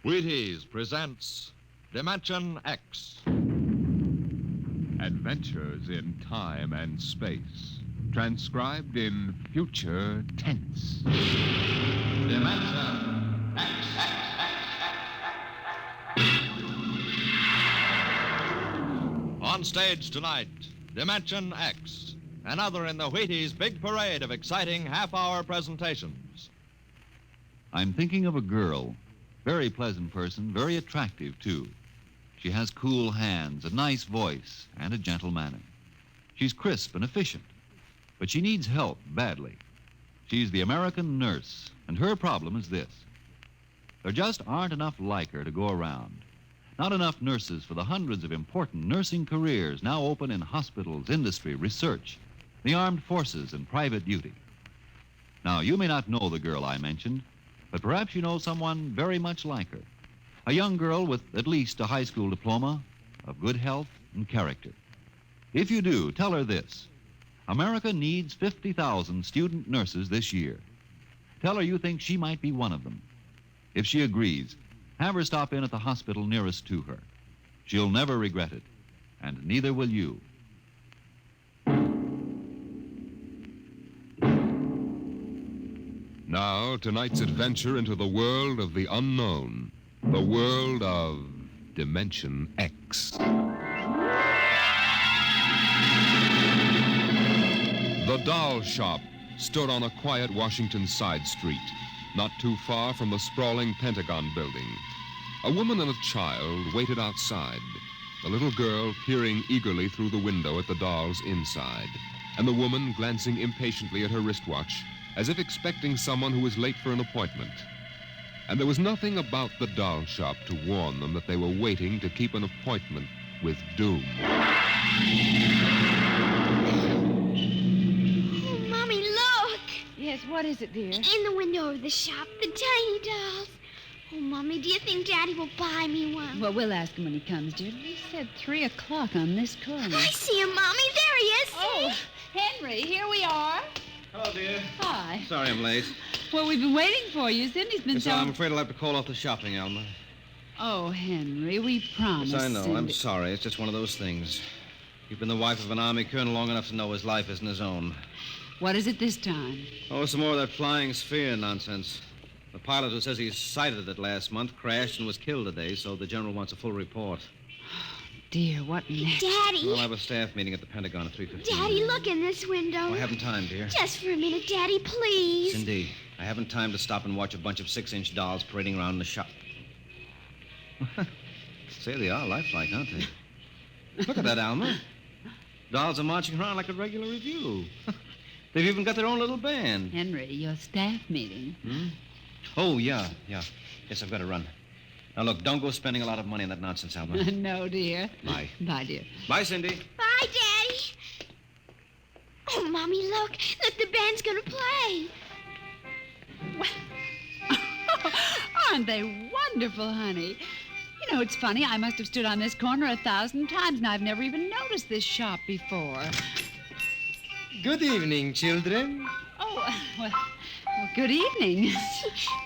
Wheaties presents Dimension X. Adventures in time and space, transcribed in future tense. Dimension X. On stage tonight, Dimension X. Another in the Wheaties' big parade of exciting half-hour presentations. I'm thinking of a girl. Very pleasant person, very attractive, too. She has cool hands, a nice voice, and a gentle manner. She's crisp and efficient, but she needs help badly. She's the American nurse, and her problem is this. There just aren't enough like her to go around. Not enough nurses for the hundreds of important nursing careers now open in hospitals, industry, research, the armed forces, and private duty. Now, you may not know the girl I mentioned, but perhaps you know someone very much like her. A young girl with at least a high school diploma, of good health and character. If you do, tell her this. America needs 50,000 student nurses this year. Tell her you think she might be one of them. If she agrees, have her stop in at the hospital nearest to her. She'll never regret it, and neither will you. Now, tonight's adventure into the world of the unknown, the world of Dimension X. The doll shop stood on a quiet Washington side street, not too far from the sprawling Pentagon building. A woman and a child waited outside, the little girl peering eagerly through the window at the dolls inside, and the woman glancing impatiently at her wristwatch, as if expecting someone who was late for an appointment. And there was nothing about the doll shop to warn them that they were waiting to keep an appointment with doom. Oh, Mommy, look! Yes, what is it, dear? In the window of the shop, the tiny dolls. Oh, Mommy, do you think Daddy will buy me one? Well, we'll ask him when he comes, dear. He said 3 o'clock on this corner. I see him, Mommy. There he is. Oh, Henry, here we are. Hello, dear. Hi. Sorry I'm late. Well, we've been waiting for you. Cindy's been So I'm afraid I'll have to call off the shopping, Alma. Oh, Henry, we promised. Yes, I know. I'm Cindy. sorry. It's just one of those things. You've been the wife of an army colonel long enough to know his life isn't his own. What is it this time? Oh, some more of that flying sphere nonsense. The pilot who says he sighted it last month crashed and was killed today, so the general wants a full report. Dear, what next? Daddy. We'll have a staff meeting at the Pentagon at 3:15. Daddy, look in this window. Oh, I haven't time, dear. Just for a minute, Daddy, please. Cindy, I haven't time to stop and watch a bunch of 6-inch dolls parading around in the shop. Say they are lifelike, aren't they? Look at that, Alma. Dolls are marching around like a regular review. They've even got their own little band. Henry, your staff meeting. Hmm? Oh, yeah. Yes, I've got to run. Now, look, don't go spending a lot of money on that nonsense, Alma. No, dear. Bye. Bye, dear. Bye, Cindy. Bye, Daddy. Oh, Mommy, look. Look, the band's gonna play. Aren't they wonderful, honey? You know, it's funny. I must have stood on this corner 1,000 times, and I've never even noticed this shop before. Good evening, children. Oh, well, good evening.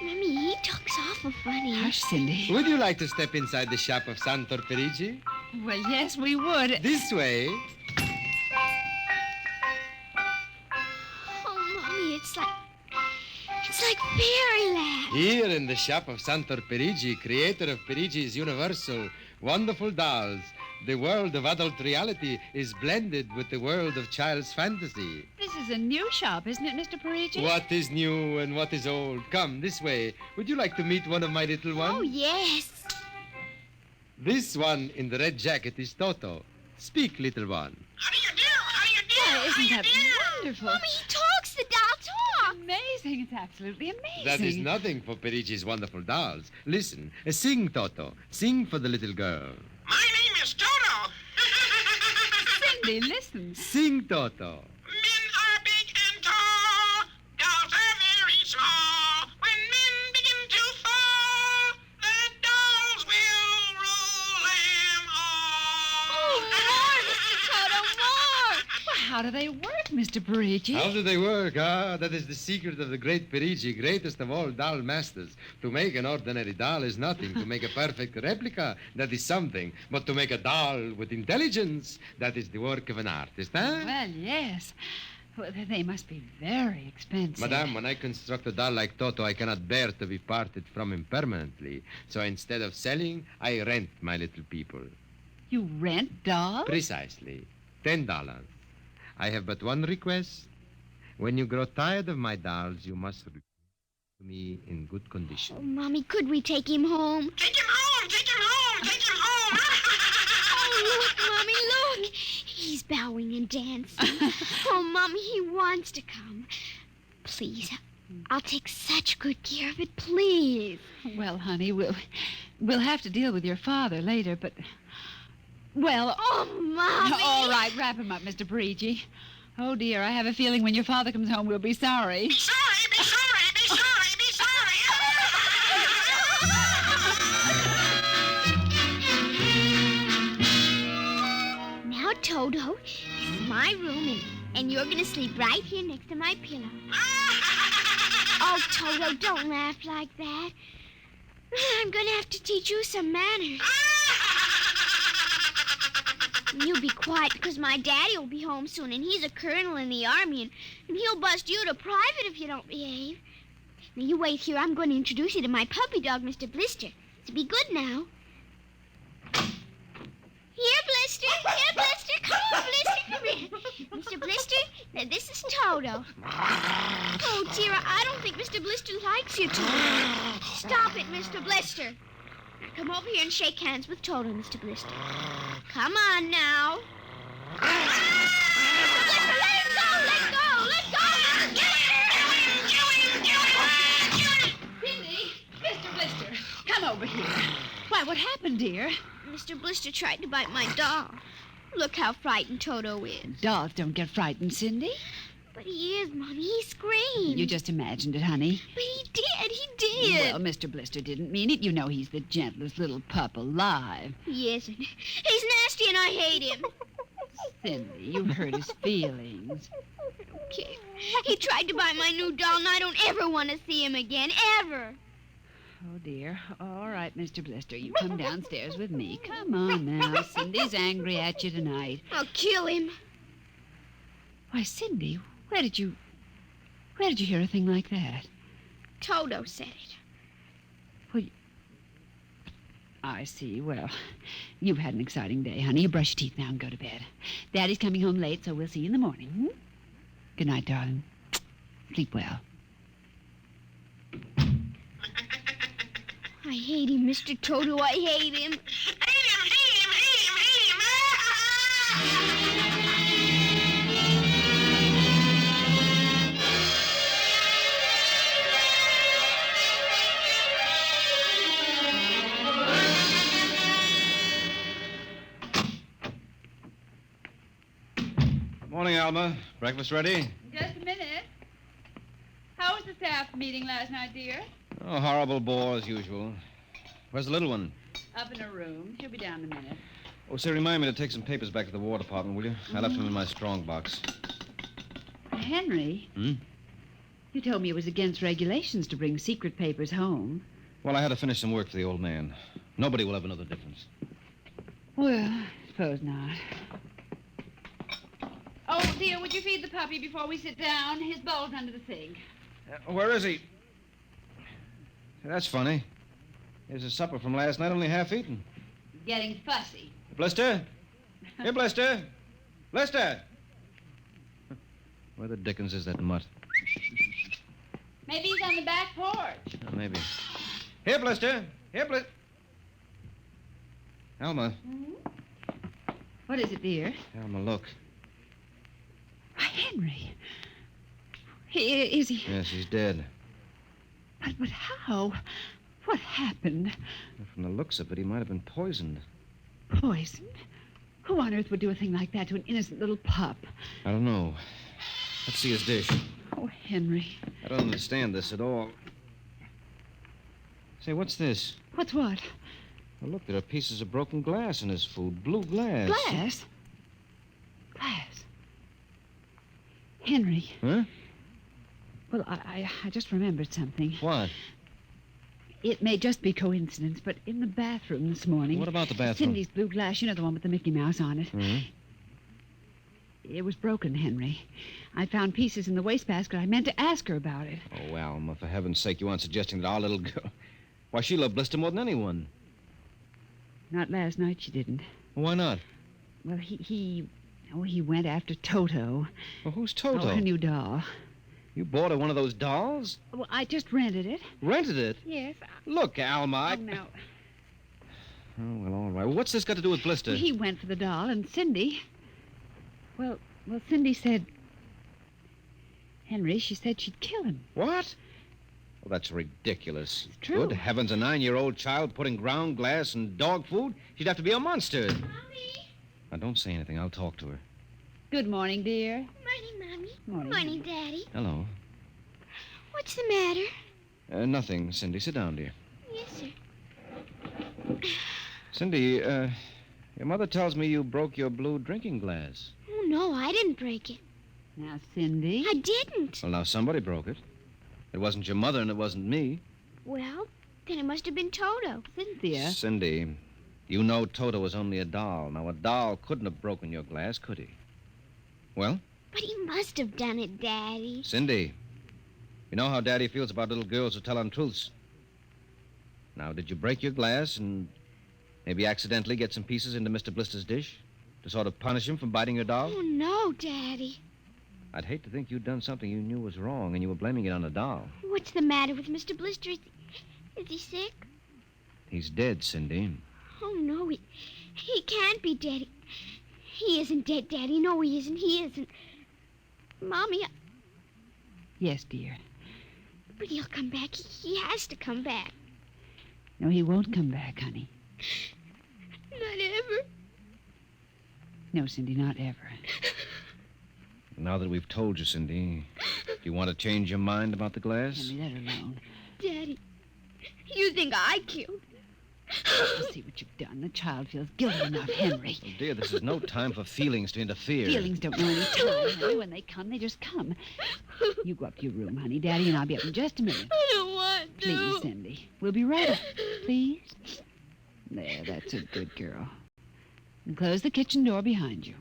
Mommy, he talks awful funny. Hush, Cindy. Would you like to step inside the shop of Santor Perigi? Well, yes, we would. This way. Oh, Mommy, it's like fairyland. Here in the shop of Santor Perigi, creator of Perigi's Universal Wonderful Dolls, the world of adult reality is blended with the world of child's fantasy. This is a new shop, isn't it, Mr. Parigi? What is new and what is old? Come, this way. Would you like to meet one of my little ones? Oh, yes. This one in the red jacket is Toto. Speak, little one. Oh, isn't that wonderful? Mommy, he talks. The doll talks. Amazing. It's absolutely amazing. That is nothing for Perigi's wonderful dolls. Listen, sing, Toto. Sing for the little girl. My name is Toto. Cindy, listen. Sing, Toto. Men are big and tall. Dolls are very small. When men begin to fall, the dolls will rule them all. Oh, more, Mr. Toto, more. Well, how do they work, Mr. Parigi? How do they work? That is the secret of the great Perigi, greatest of all doll masters. To make an ordinary doll is nothing. To make a perfect replica, that is something. But to make a doll with intelligence, that is the work of an artist, huh? Well, yes. Well, they must be very expensive. Madame, when I construct a doll like Toto, I cannot bear to be parted from him permanently. So instead of selling, I rent my little people. You rent dolls? Precisely. $10. I have but one request. When you grow tired of my dolls, you must return to me in good condition. Oh, Mommy, could we take him home? Take him home, take him home, take him home. Oh, look, Mommy, look. He's bowing and dancing. Oh, Mommy, he wants to come. Please, I'll take such good care of it, please. Well, honey, we'll have to deal with your father later, but... Well... Oh, Mommy! All right, wrap him up, Mr. Parigi. Oh, dear, I have a feeling when your father comes home, we'll be sorry. Be sorry, be sorry, be sorry, be sorry. Now, Toto, this is my room, and you're going to sleep right here next to my pillow. Oh, Toto, don't laugh like that. I'm going to have to teach you some manners. You be quiet, because my daddy will be home soon, and he's a colonel in the army, and he'll bust you to private if you don't behave. Now, you wait here. I'm going to introduce you to my puppy dog, Mr. Blister. So be good now. Here, Blister. Here, Blister. Come on, Blister. Come here. Mr. Blister, now this is Toto. Oh, dear, I don't think Mr. Blister likes you too. Stop it, Mr. Blister. Come over here and shake hands with Toto, Mr. Blister. Come on now. Mr. Blister, let him go! Let go! Let go! Cindy! Mr. Come over here. Why, what happened, dear? Mr. Blister tried to bite my doll. Look how frightened Toto is. Dolls don't get frightened, Cindy. But he is, Mommy. He screamed. You just imagined it, honey. But he did. He did. Well, Mr. Blister didn't mean it. You know he's the gentlest little pup alive. He isn't. He's nasty and I hate him. Cindy, you've hurt his feelings. Okay. He tried to buy my new doll, and I don't ever want to see him again. Ever. Oh, dear. All right, Mr. Blister, you come downstairs with me. Come on now. Cindy's angry at you tonight. I'll kill him. Why, Cindy, where did you hear a thing like that? Toto said it. Well, I see. Well, you've had an exciting day, honey. You brush your teeth now and go to bed. Daddy's coming home late, so we'll see you in the morning. Hmm? Good night, darling. Sleep well. I hate him, Mr. Toto. I hate him. Morning, Alma. Breakfast ready? Just a minute. How was the staff meeting last night, dear? Oh, horrible bore as usual. Where's the little one? Up in her room. She'll be down in a minute. Oh, say, remind me to take some papers back to the War Department, will you? I left them in my strong box. Henry, Hmm? you told me it was against regulations to bring secret papers home. Well, I had to finish some work for the old man. Nobody will ever know the difference. Well, I suppose not. Oh, dear, would you feed the puppy before we sit down? His bowl's under the sink. Where is he? That's funny. Here's his supper from last night, only half eaten. Getting fussy. Blister? Here, Blister. Blister! Where the dickens is that mutt? Maybe he's on the back porch. Maybe. Here, Blister. Here, Blister. Alma. What is it, dear? Alma, look. Why, Henry. Is he? Yes, he's dead. But how? What happened? From the looks of it, he might have been poisoned. Poisoned? Who on earth would do a thing like that to an innocent little pup? I don't know. Let's see his dish. Oh, Henry. I don't understand this at all. Say, what's this? What's what? Well, look, there are pieces of broken glass in his food. Blue glass. Glass? Glass. Henry. Huh? Well, I just remembered something. What? It may just be coincidence, but in the bathroom this morning... What about the bathroom? Cindy's blue glass, you know, the one with the Mickey Mouse on it. Mm-hmm. It was broken, Henry. I found pieces in the wastebasket. I meant to ask her about it. Oh, Alma, for heaven's sake, you aren't suggesting that our little girl... Why, she loved Blister more than anyone. Not last night, she didn't. Why not? Well, he went after Toto. Well, who's Toto? Oh, her new doll. You bought her one of those dolls? Well, I just rented it. Rented it? Yes. Look, Alma, Oh, no. Oh, well, all right. What's this got to do with Blister? He went for the doll, and Cindy... Well, Cindy said... Henry, she said she'd kill him. What? Well, that's ridiculous. It's true. Good heavens, a 9-year-old child putting ground glass in dog food? She'd have to be a monster. Mommy. Now, don't say anything. I'll talk to her. Good morning, dear. Morning, Mommy. Morning. Morning, Daddy. Hello. What's the matter? Nothing, Cindy. Sit down, dear. Yes, sir. Cindy, your mother tells me you broke your blue drinking glass. Oh, no, I didn't break it. Now, Cindy... I didn't. Well, now, somebody broke it. It wasn't your mother, and it wasn't me. Well, then it must have been Toto. Cynthia. Cindy, you know Toto was only a doll. Now, a doll couldn't have broken your glass, could he? Well? But he must have done it, Daddy. Cindy, you know how Daddy feels about little girls who tell untruths. Now, did you break your glass and maybe accidentally get some pieces into Mr. Blister's dish to sort of punish him for biting your doll? Oh, no, Daddy. I'd hate to think you'd done something you knew was wrong and you were blaming it on a doll. What's the matter with Mr. Blister? Is he sick? He's dead, Cindy. Oh, no, he can't be dead. He isn't dead, Daddy. No, he isn't. He isn't. Mommy, Yes, dear. but he'll come back. He has to come back. No, he won't come back, honey. Not ever. No, Cindy, not ever. Now that we've told you, Cindy, do you want to change your mind about the glass? Henry, let her alone. Daddy, you think I killed? You see what you've done. The child feels guilty enough, Henry. Oh, dear, this is no time for feelings to interfere. Feelings don't know any time, Henry. When they come, they just come. You go up to your room, honey. Daddy and I'll be up in just a minute. I don't want to. Please, Cindy. We'll be right up. Please. There, that's a good girl. And close the kitchen door behind you.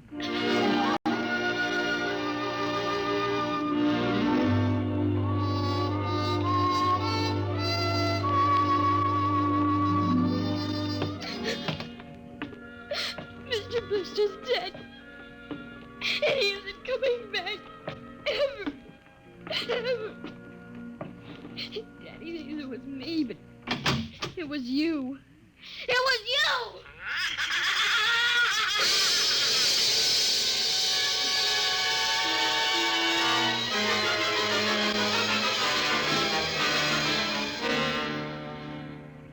Mr. Blister's dead. And he isn't coming back. Ever. Ever. Daddy thinks it was me, but it was you. It was you!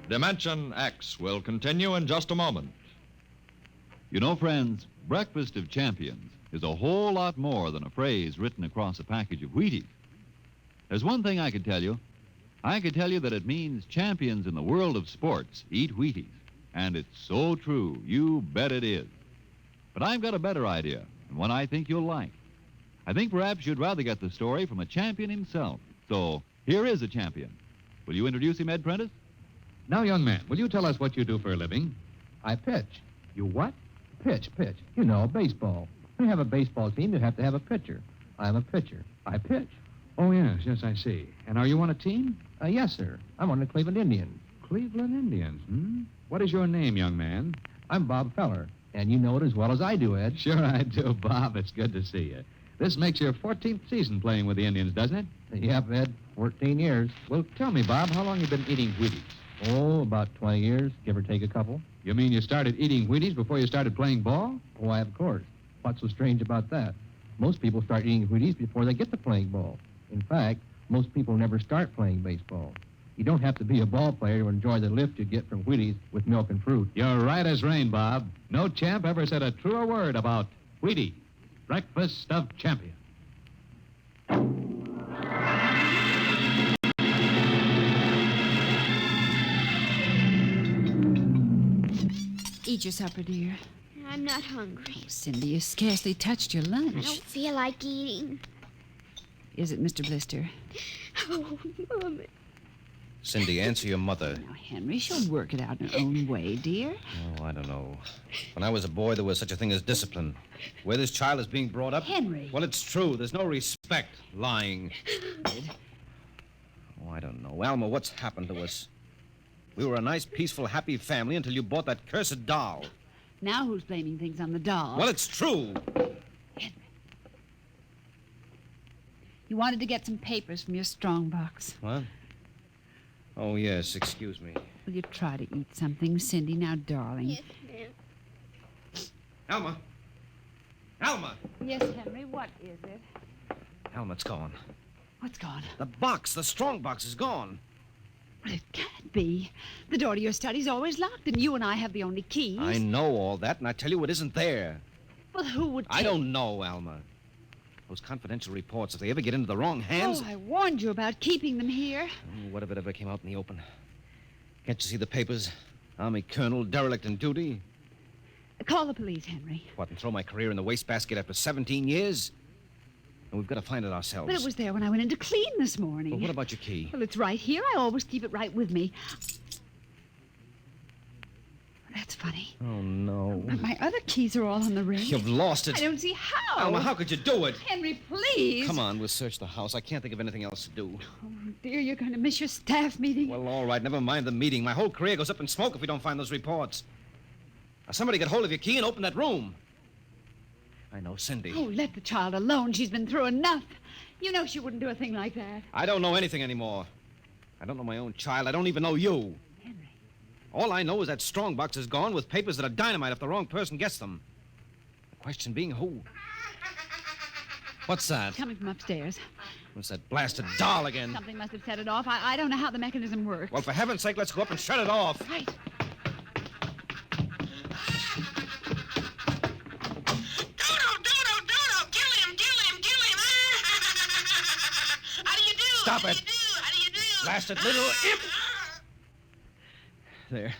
Dimension X will continue in just a moment. You know, friends, Breakfast of Champions is a whole lot more than a phrase written across a package of Wheaties. There's one thing I could tell you. I could tell you that it means champions in the world of sports eat Wheaties. And it's so true. You bet it is. But I've got a better idea, and one I think you'll like. I think perhaps you'd rather get the story from a champion himself. So here is a champion. Will you introduce him, Ed Prentice? Now, young man, will you tell us what you do for a living? I pitch. You what? Pitch. You know, baseball. To have a baseball team, you have to have a pitcher. I'm a pitcher. I pitch. Oh, yes, I see. And are you on a team? Yes, sir. I'm on the Cleveland Indians. Cleveland Indians, What is your name, young man? I'm Bob Feller, and you know it as well as I do, Ed. Sure I do, Bob. It's good to see you. This makes your 14th season playing with the Indians, doesn't it? Yep, Ed. 14 years. Well, tell me, Bob, how long you been eating Wheaties? Oh, about 20 years, give or take a couple. You mean you started eating Wheaties before you started playing ball? Why, of course. What's so strange about that? Most people start eating Wheaties before they get to playing ball. In fact, most people never start playing baseball. You don't have to be a ball player to enjoy the lift you get from Wheaties with milk and fruit. You're right as rain, Bob. No champ ever said a truer word about Wheaties, Breakfast of Champions. Eat your supper, dear. I'm not hungry. Oh, Cindy, you scarcely touched your I lunch. don't feel like eating. Is it Mr. Blister? Oh, Mama. Cindy, answer your mother. Now, Henry, she'll work it out in her own way, dear. Oh, I don't know. When I was a boy, there was such a thing as discipline. Where this child is being brought up... Henry. Well, it's true. There's no respect. Lying. Oh, I don't know. Alma, what's happened to us? We were a nice, peaceful, happy family until you bought that cursed doll. Now who's blaming things on the doll? Well, it's true. Henry. You wanted to get some papers from your strong box. What? Oh, yes. Excuse me. Will you try to eat something, Cindy? Now, darling. Yes, ma'am. Alma. Alma. Yes, Henry. What is it? Alma, it's gone. What's gone? The box, the strong box, is gone. Well, it can't be. The door to your study's always locked, and you and I have the only keys. I know all that, and I tell you it isn't there. Well, who would I don't know, Alma. Those confidential reports, if they ever get into the wrong hands... Oh, I warned you about keeping them here. Oh, what if it ever came out in the open? Can't you see the papers? Army colonel, derelict in duty. Call the police, Henry. What, and throw my career in the wastebasket after 17 years? And we've got to find it ourselves. But it was there when I went in to clean this morning. Well, what about your key? Well, it's right here. I always keep it right with me. That's funny. Oh, no. But my other keys are all on the ring. You've lost it. I don't see how. Alma, how could you do it? Henry, please. Come on, we'll search the house. I can't think of anything else to do. Oh, dear, you're going to miss your staff meeting. Well, all right, never mind the meeting. My whole career goes up in smoke if we don't find those reports. Now, somebody get hold of your key and open that room. I know, Cindy. Oh, let the child alone. She's been through enough. You know she wouldn't do a thing like that. I don't know anything anymore. I don't know my own child. I don't even know you. Henry. All I know is that strong box is gone with papers that are dynamite if the wrong person gets them. The question being who? What's that? Coming from upstairs. What's that blasted doll again? Something must have set it off. I don't know how the mechanism works. Well, for heaven's sake, let's go up and shut it off. Right. Stop it! Blasted little imp! There.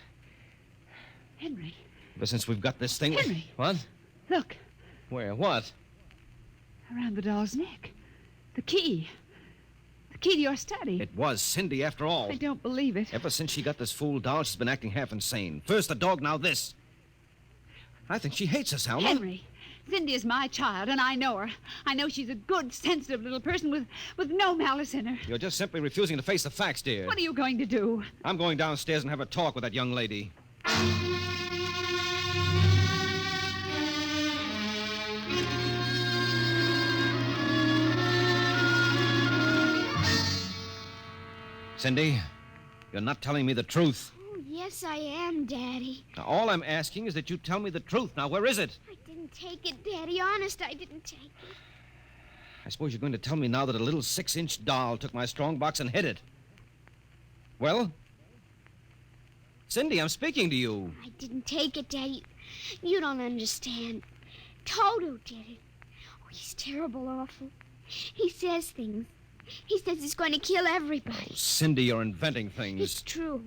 Henry, Ever since we've got this thing... Henry. What? look. Where? What? Around the doll's neck. The key. The key to your study. It was Cindy, after all. I don't believe it. Ever since she got this fool doll, she's been acting half insane. First the dog, now this. I think she hates us, Alma. Henry, Cindy is my child, and I know her. I know she's a good, sensitive little person with no malice in her. You're just simply refusing to face the facts, dear. What are you going to do? I'm going downstairs and have a talk with that young lady. Cindy, you're not telling me the truth. Oh, yes, I am, Daddy. Now, all I'm asking is that you tell me the truth. Now, where is it? I didn't take it, Daddy. Honest, I didn't take it. I suppose you're going to tell me now that a little 6-inch doll took my strong box and hid it. Well? Cindy, I'm speaking to you. I didn't take it, Daddy. You don't understand. Toto did it. Oh, he's terrible awful. He says things. He says he's going to kill everybody. Oh, Cindy, you're inventing things. It's true.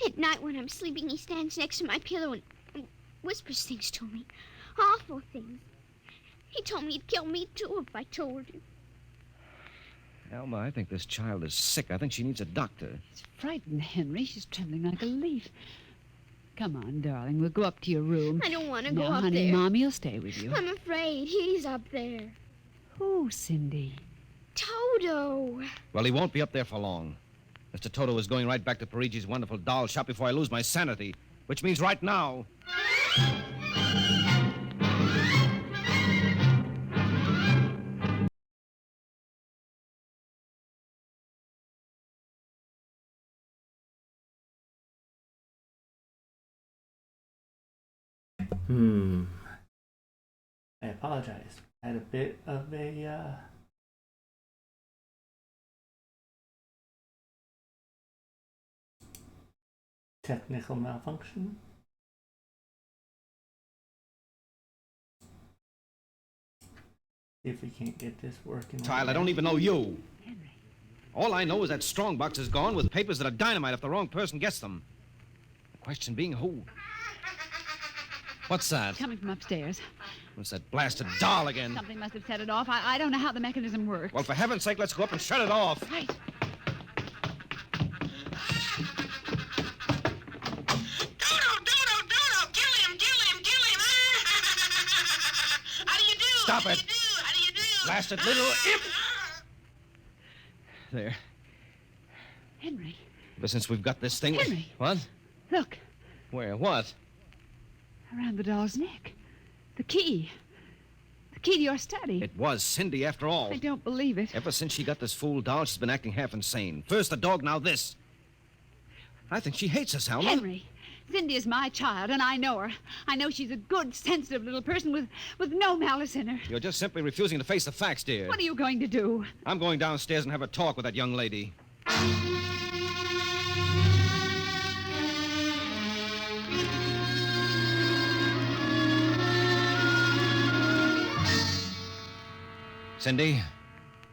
At night when I'm sleeping, he stands next to my pillow and whispers things to me. Awful things. He told me he'd kill me, too, if I told him. Alma, I think this child is sick. I think she needs a doctor. She's frightened, Henry. She's trembling like a leaf. Come on, darling. We'll go up to your room. I don't want to now, go up honey, there. Mommy'll stay with you. I'm afraid. He's up there. Who, Cindy? Toto. Well, he won't be up there for long. Mr. Toto is going right back to Parigi's wonderful doll shop before I lose my sanity, which means right now. I apologize. I had a bit of a technical malfunction. See if we can't get this working. Child, I don't even know you. All I know is that strongbox is gone with papers that are dynamite if the wrong person gets them. The question being who? What's that? Coming from upstairs. What's that blasted doll again? Something must have set it off. I don't know how the mechanism works. Well, for heaven's sake, let's go up and shut it off. Right. Stop it! Blasted little imp! There. Henry, Ever since we've got this thing... Henry. What? look. Where? What? Around the doll's neck. The key. The key to your study. It was Cindy, after all. I don't believe it. Ever since she got this fool doll, she's been acting half insane. First the dog, now this. I think she hates us, Alma. Henry, Cindy is my child, and I know her. I know she's a good, sensitive little person with no malice in her. You're just simply refusing to face the facts, dear. What are you going to do? I'm going downstairs and have a talk with that young lady. Cindy,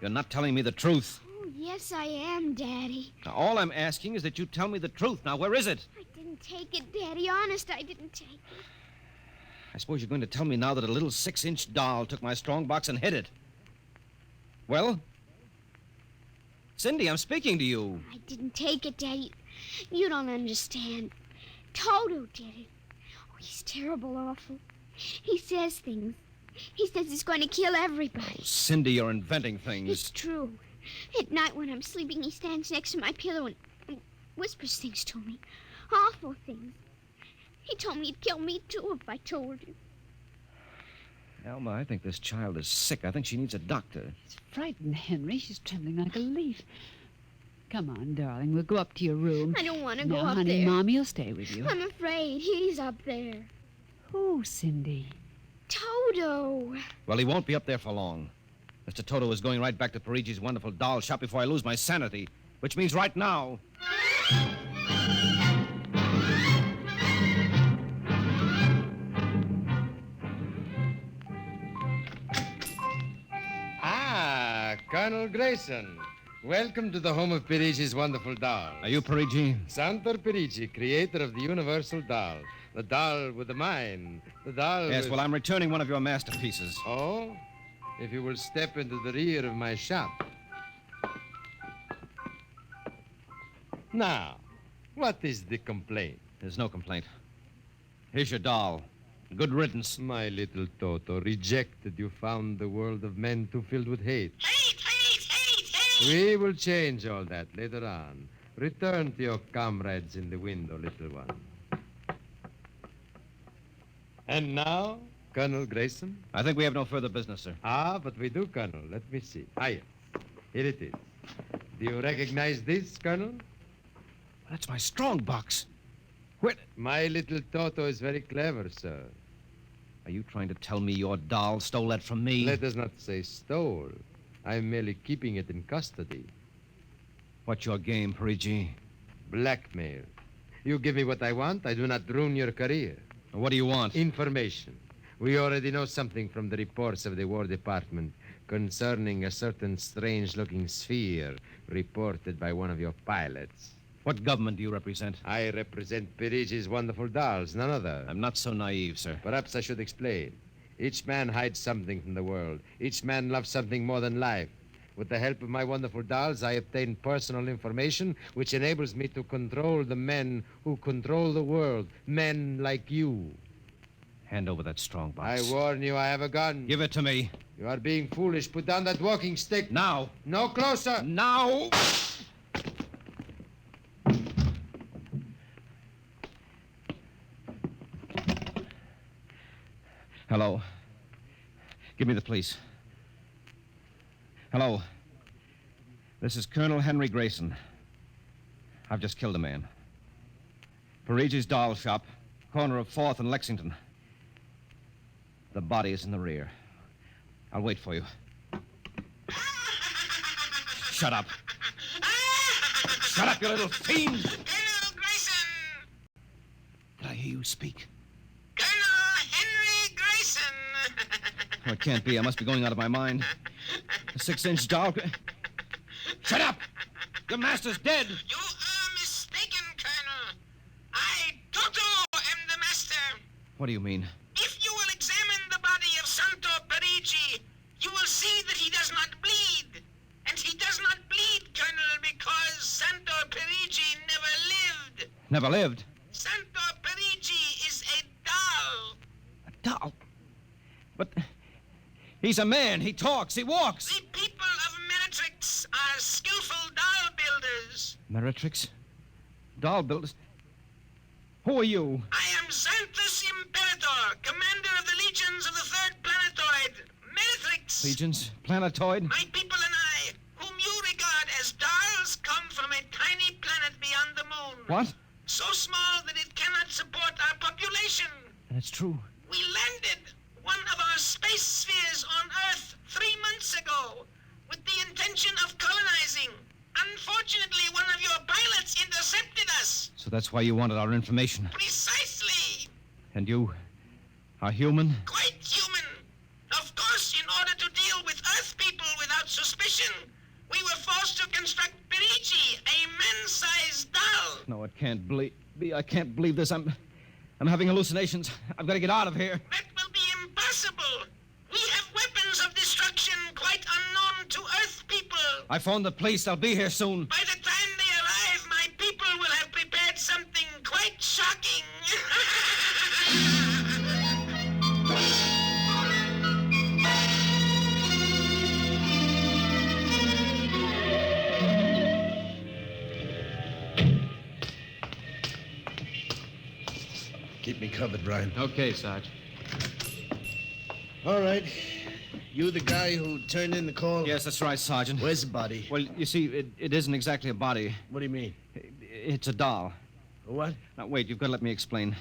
you're not telling me the truth. Oh, yes, I am, Daddy. Now, all I'm asking is that you tell me the truth. Now, where is it? I didn't take it, Daddy. Honest, I didn't take it. I suppose you're going to tell me now that a little 6-inch doll took my strong box and hid it. Well? Cindy, I'm speaking to you. I didn't take it, Daddy. You don't understand. Toto did it. Oh, he's terrible awful. He says things. He says he's going to kill everybody. Cindy, you're inventing things. It's true. At night when I'm sleeping, he stands next to my pillow and whispers things to me. Awful things. He told me he'd kill me, too, if I told him. Alma, I think this child is sick. I think she needs a doctor. She's frightened, Henry. She's trembling like a leaf. Come on, darling. We'll go up to your room. I don't want to go now, up honey, there. Mommy'll stay with you. I'm afraid. He's up there. Who, Cindy? Toto. Well, he won't be up there for long. Mr. Toto is going right back to Parigi's wonderful doll shop before I lose my sanity, which means right now. Ah, Colonel Grayson. Welcome to the home of Parigi's wonderful doll. Are you Parigi? Santor Parigi, creator of the universal doll. The doll with the mind. The doll Yes, with... well, I'm returning one of your masterpieces. Oh? If you will step into the rear of my shop. Now, what is the complaint? There's no complaint. Here's your doll. Good riddance. My little Toto, rejected, you found the world of men too filled with hate. We will change all that later on. Return to your comrades in the window, little one. And now, Colonel Grayson? I think we have no further business, sir. Ah, but we do, Colonel. Let me see. Ah, yes. Here it is. Do you recognize this, Colonel? That's my strong box. My little Toto is very clever, sir. Are you trying to tell me your doll stole that from me? Let us not say stole. I'm merely keeping it in custody. What's your game, Parigi? Blackmail. You give me what I want, I do not ruin your career. What do you want? Information. We already know something from the reports of the War Department concerning a certain strange-looking sphere reported by one of your pilots. What government do you represent? I represent Parigi's wonderful dolls, none other. I'm not so naive, sir. Perhaps I should explain. Each man hides something from the world. Each man loves something more than life. With the help of my wonderful dolls, I obtain personal information which enables me to control the men who control the world. Men like you. Hand over that strong box. I warn you, I have a gun. Give it to me. You are being foolish. Put down that walking stick. Now. No closer. Now. Hello. Give me the police. Hello. This is Colonel Henry Grayson. I've just killed a man. Parigi's doll shop, corner of 4th and Lexington. The body is in the rear. I'll wait for you. Shut up. Shut up, you little fiend! Colonel Grayson! Did I hear you speak? Colonel Henry Grayson! Oh, it can't be. I must be going out of my mind. A 6-inch doll. Shut up! Your master's dead! You are mistaken, Colonel. I, Toto, am the master. What do you mean? If you will examine the body of Santo Parigi, you will see that he does not bleed. And he does not bleed, Colonel, because Santo Parigi never lived. Never lived? Santo Parigi is a doll. A doll? But he's a man. He talks. He walks. The people of Meritrix are skillful doll builders. Meritrix? Doll builders? Who are you? I am Xanthus Imperator, commander of the legions of the 3rd planetoid, Meritrix. Legions? Planetoid? My people and I, whom you regard as dolls, come from a tiny planet beyond the moon. What? So small that it cannot support our population. That's true. We landed one of our space spheres on Earth 3 months ago with the intention of colonizing. Unfortunately, one of your pilots intercepted us. So that's why you wanted our information. Precisely. And you are human? Quite human. Of course, in order to deal with Earth people without suspicion, we were forced to construct Parigi, a man-sized doll. No, it can't be. I can't believe this. I'm having hallucinations. I've got to get out of here. That will be impossible. We have weapons of destruction quite unknown to Earth people. I phoned the police. I'll be here soon. By the time they arrive, my people will have prepared something quite shocking. Keep me covered, Brian. Okay, Sarge. All right. You the guy who turned in the call? Yes, that's right, Sergeant. Where's the body? Well, you see, it isn't exactly a body. What do you mean? It's a doll. A what? Now, wait, you've got to let me explain.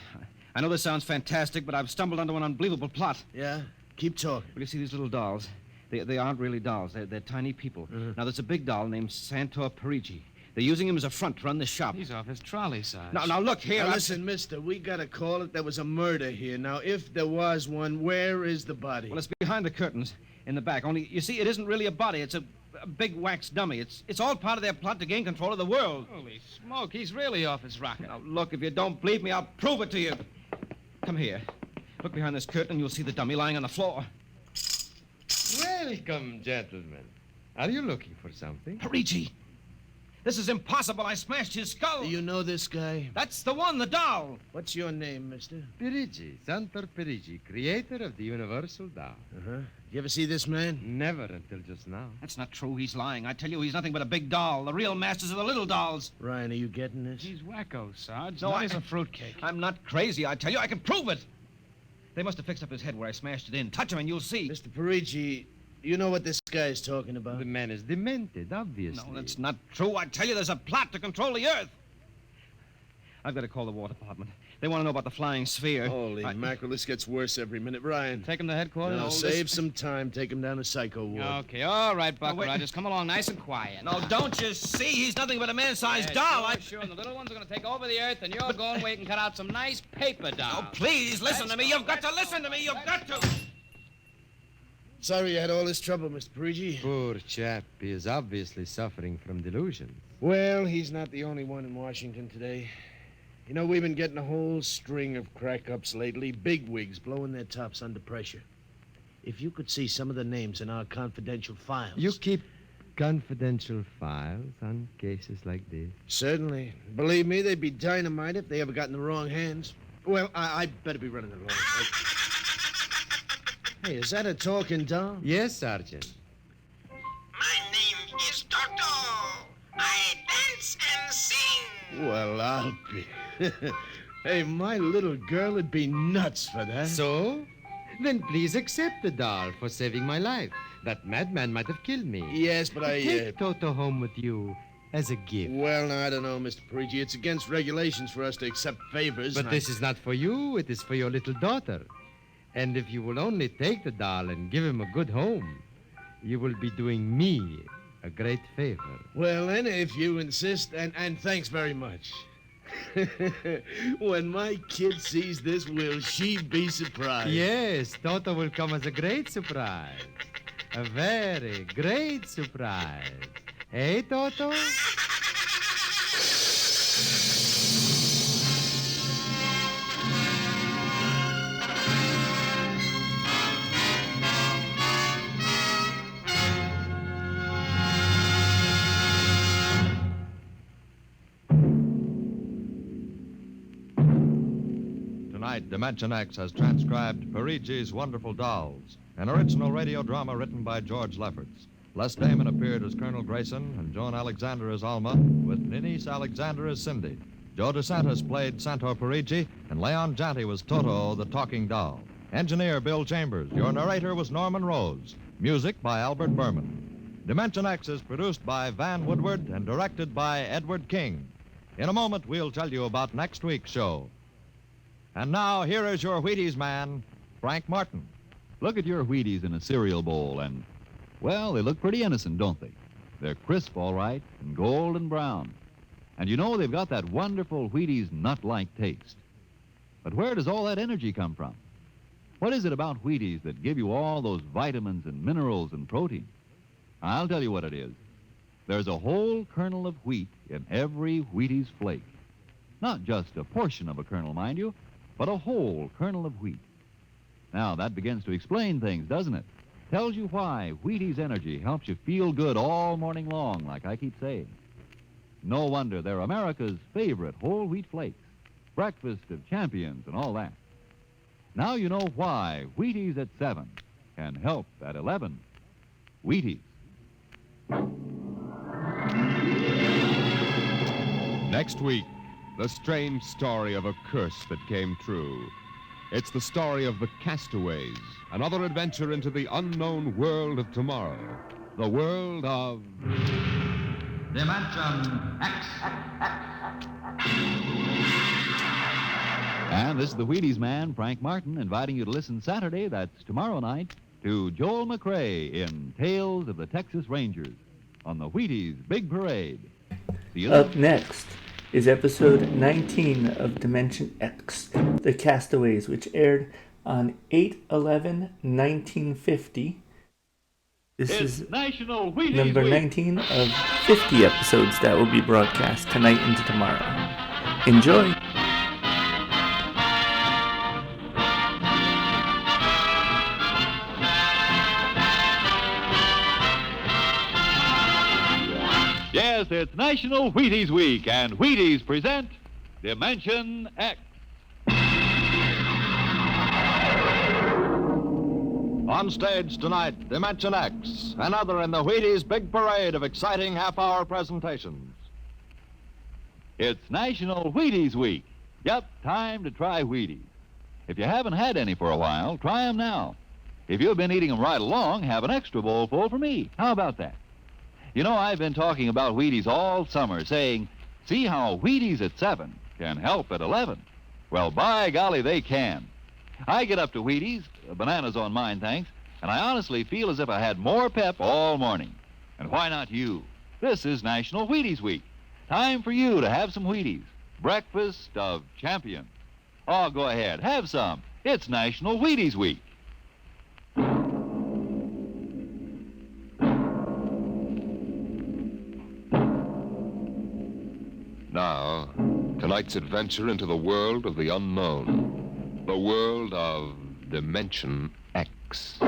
I know this sounds fantastic, but I've stumbled onto an unbelievable plot. Yeah? Keep talking. Well, you see these little dolls. They aren't really dolls. They're tiny people. Now, there's a big doll named Santor Parigi. They're using him as a front to run the shop. He's off his trolley size. Now, look here. Now, listen, mister, we got to call it there was a murder here. Now, if there was one, where is the body? Well, it's behind the curtains in the back. Only, you see, it isn't really a body. It's a big wax dummy. It's all part of their plot to gain control of the world. Holy smoke, he's really off his rocker. Now, look, if you don't believe me, I'll prove it to you. Come here. Look behind this curtain and you'll see the dummy lying on the floor. Welcome, gentlemen. Are you looking for something? Parigi! This is impossible. I smashed his skull. Do you know this guy? That's the one, the doll. What's your name, mister? Parigi, Santor Parigi, creator of the Universal Doll. Uh-huh. You ever see this man? Never until just now. That's not true. He's lying. I tell you, he's nothing but a big doll. The real masters are the little dolls. Ryan, are you getting this? He's wacko, Sarge. No, He's a fruitcake. I'm not crazy, I tell you. I can prove it. They must have fixed up his head where I smashed it in. Touch him and you'll see. Mr. Parigi, you know what this guy is talking about? The man is demented, obviously. No, that's not true. I tell you, there's a plot to control the Earth. I've got to call the War Department. They want to know about the flying sphere. Holy mackerel, this gets worse every minute. Ryan. Take him to headquarters? No, save some time. Take him down to Psycho Ward. Okay, all right, Buck wait. Rogers. Come along nice and quiet. No, don't you see? He's nothing but a man-sized Yeah, doll. Sure, and the little ones are going to take over the Earth, and you're going wait and cut out some nice paper dolls. Oh, please, listen to me. You've got to listen to me. You've got to. Sorry you had all this trouble, Mr. Parigi. Poor chap. He is obviously suffering from delusions. Well, he's not the only one in Washington today. You know, we've been getting a whole string of crack-ups lately, bigwigs blowing their tops under pressure. If you could see some of the names in our confidential files... You keep confidential files on cases like this? Certainly. Believe me, they'd be dynamite if they ever got in the wrong hands. Well, I'd better be running along. Hey, is that a talking doll? Yes, Sergeant. My name is Toto. I dance and sing. Well, I'll be... Hey, my little girl would be nuts for that. So? Then please accept the doll for saving my life. That madman might have killed me. Yes, but Take Toto home with you as a gift. Well, now, I don't know, Mr. Parigi. It's against regulations for us to accept favors. But this is not for you. It is for your little daughter. And if you will only take the doll and give him a good home, you will be doing me a great favor. Well, then, if you insist, and thanks very much. When my kid sees this, will she be surprised? Yes, Toto will come as a great surprise. A very great surprise. Hey, Toto? Tonight, Dimension X has transcribed Parigi's Wonderful Dolls, an original radio drama written by George Lefferts. Les Damon appeared as Colonel Grayson and Joan Alexander as Alma, with Denise Alexander as Cindy. Joe DeSantis played Santor Parigi, and Leon Janty was Toto, the talking doll. Engineer Bill Chambers. Your narrator was Norman Rose. Music by Albert Berman. Dimension X is produced by Van Woodward and directed by Edward King. In a moment, we'll tell you about next week's show. And now, here is your Wheaties man, Frank Martin. Look at your Wheaties in a cereal bowl and, well, they look pretty innocent, don't they? They're crisp, all right, and golden brown. And you know they've got that wonderful Wheaties nut-like taste. But where does all that energy come from? What is it about Wheaties that give you all those vitamins and minerals and protein? I'll tell you what it is. There's a whole kernel of wheat in every Wheaties flake. Not just a portion of a kernel, mind you, but a whole kernel of wheat. Now, that begins to explain things, doesn't it? Tells you why Wheaties Energy helps you feel good all morning long, like I keep saying. No wonder they're America's favorite whole wheat flakes, breakfast of champions and all that. Now you know why Wheaties at 7 can help at 11. Wheaties. Next week, the strange story of a curse that came true. It's the story of the Castaways, another adventure into the unknown world of tomorrow, the world of... Dimension X. And this is the Wheaties man, Frank Martin, inviting you to listen Saturday, that's tomorrow night, to Joel McRae in Tales of the Texas Rangers on the Wheaties Big Parade. See you Up next is episode 19 of Dimension X, The Castaways, which aired on 8/11/1950. This is National Wheaties number Week. 19 of 50 episodes that will be broadcast tonight into tomorrow. Enjoy! Yes, it's National Wheaties Week, and Wheaties present Dimension X. On stage tonight, Dimension X, another in the Wheaties big parade of exciting half-hour presentations. It's National Wheaties Week. Yep, time to try Wheaties. If you haven't had any for a while, try them now. If you've been eating them right along, have an extra bowl full for me. How about that? You know, I've been talking about Wheaties all summer, saying, see how Wheaties at 7 can help at 11. Well, by golly, they can. I get up to Wheaties, bananas on mine, thanks, and I honestly feel as if I had more pep all morning. And why not you? This is National Wheaties Week. Time for you to have some Wheaties. Breakfast of champions. Oh, go ahead, have some. It's National Wheaties Week. Now, tonight's adventure into the world of the unknown. The world of Dimension X.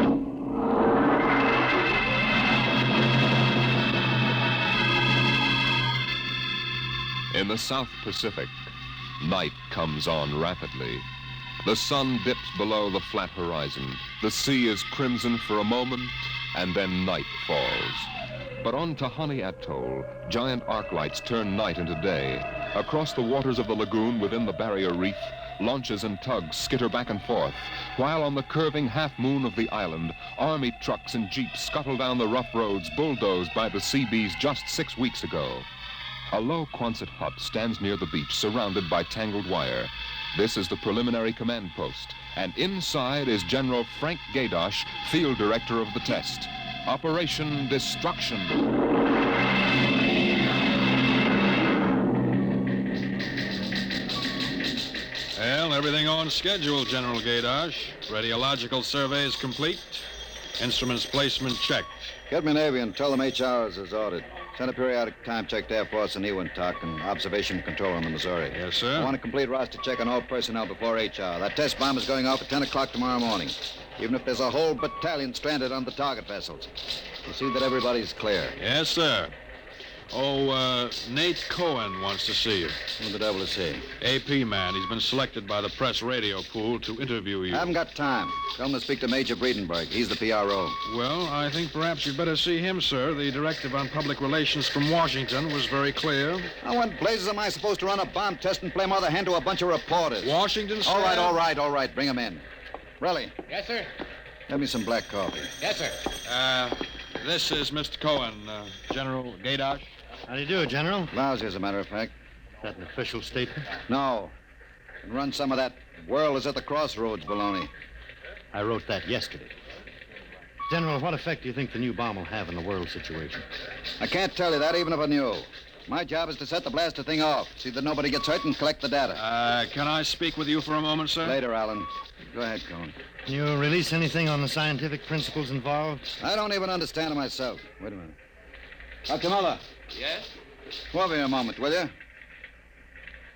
In the South Pacific, night comes on rapidly. The sun dips below the flat horizon. The sea is crimson for a moment, and then night falls. But on Tahani Atoll, giant arc lights turn night into day. Across the waters of the lagoon within the barrier reef, launches and tugs skitter back and forth, while on the curving half-moon of the island, army trucks and jeeps scuttle down the rough roads bulldozed by the Seabees just 6 weeks ago. A low Quonset hut stands near the beach, surrounded by tangled wire. This is the preliminary command post, and inside is General Frank Gaydosh, field director of the test. Operation Destruction. Well, everything on schedule, General Gaydosh. Radiological surveys complete. Instruments placement checked. Get me Navy and tell them HR is as ordered. Send a periodic time check to Air Force and Ewintock and observation control on the Missouri. Yes, sir. I want a complete roster check on all personnel before HR. That test bomb is going off at 10 o'clock tomorrow morning, even if there's a whole battalion stranded on the target vessels. We'll see that everybody's clear. Yes, sir. Oh, Nate Cohen wants to see you. What the devil is he? AP man. He's been selected by the press radio pool to interview you. I haven't got time. Tell him to speak to Major Breedenberg. He's the PRO. Well, I think perhaps you'd better see him, sir. The directive on public relations from Washington was very clear. Now, when blazes am I supposed to run a bomb test and play mother hen to a bunch of reporters? Washington, sir? All right. Bring him in. Relly, Yes, sir. get me some black coffee. Yes, sir. This is Mr. Cohen, General Gaydosh. How do you do, General? Lousy, as a matter of fact. Is that an official statement? No. And run some of that world is at the crossroads baloney. I wrote that yesterday. General, what effect do you think the new bomb will have in the world situation? I can't tell you that even if I knew. My job is to set the blaster thing off, see that nobody gets hurt, and collect the data. Can I speak with you for a moment, sir? Later, Alan. Go ahead, Cohen. Can you release anything on the scientific principles involved? I don't even understand it myself. Wait a minute. Dr. Muller. Yes? Come over here a moment, will you?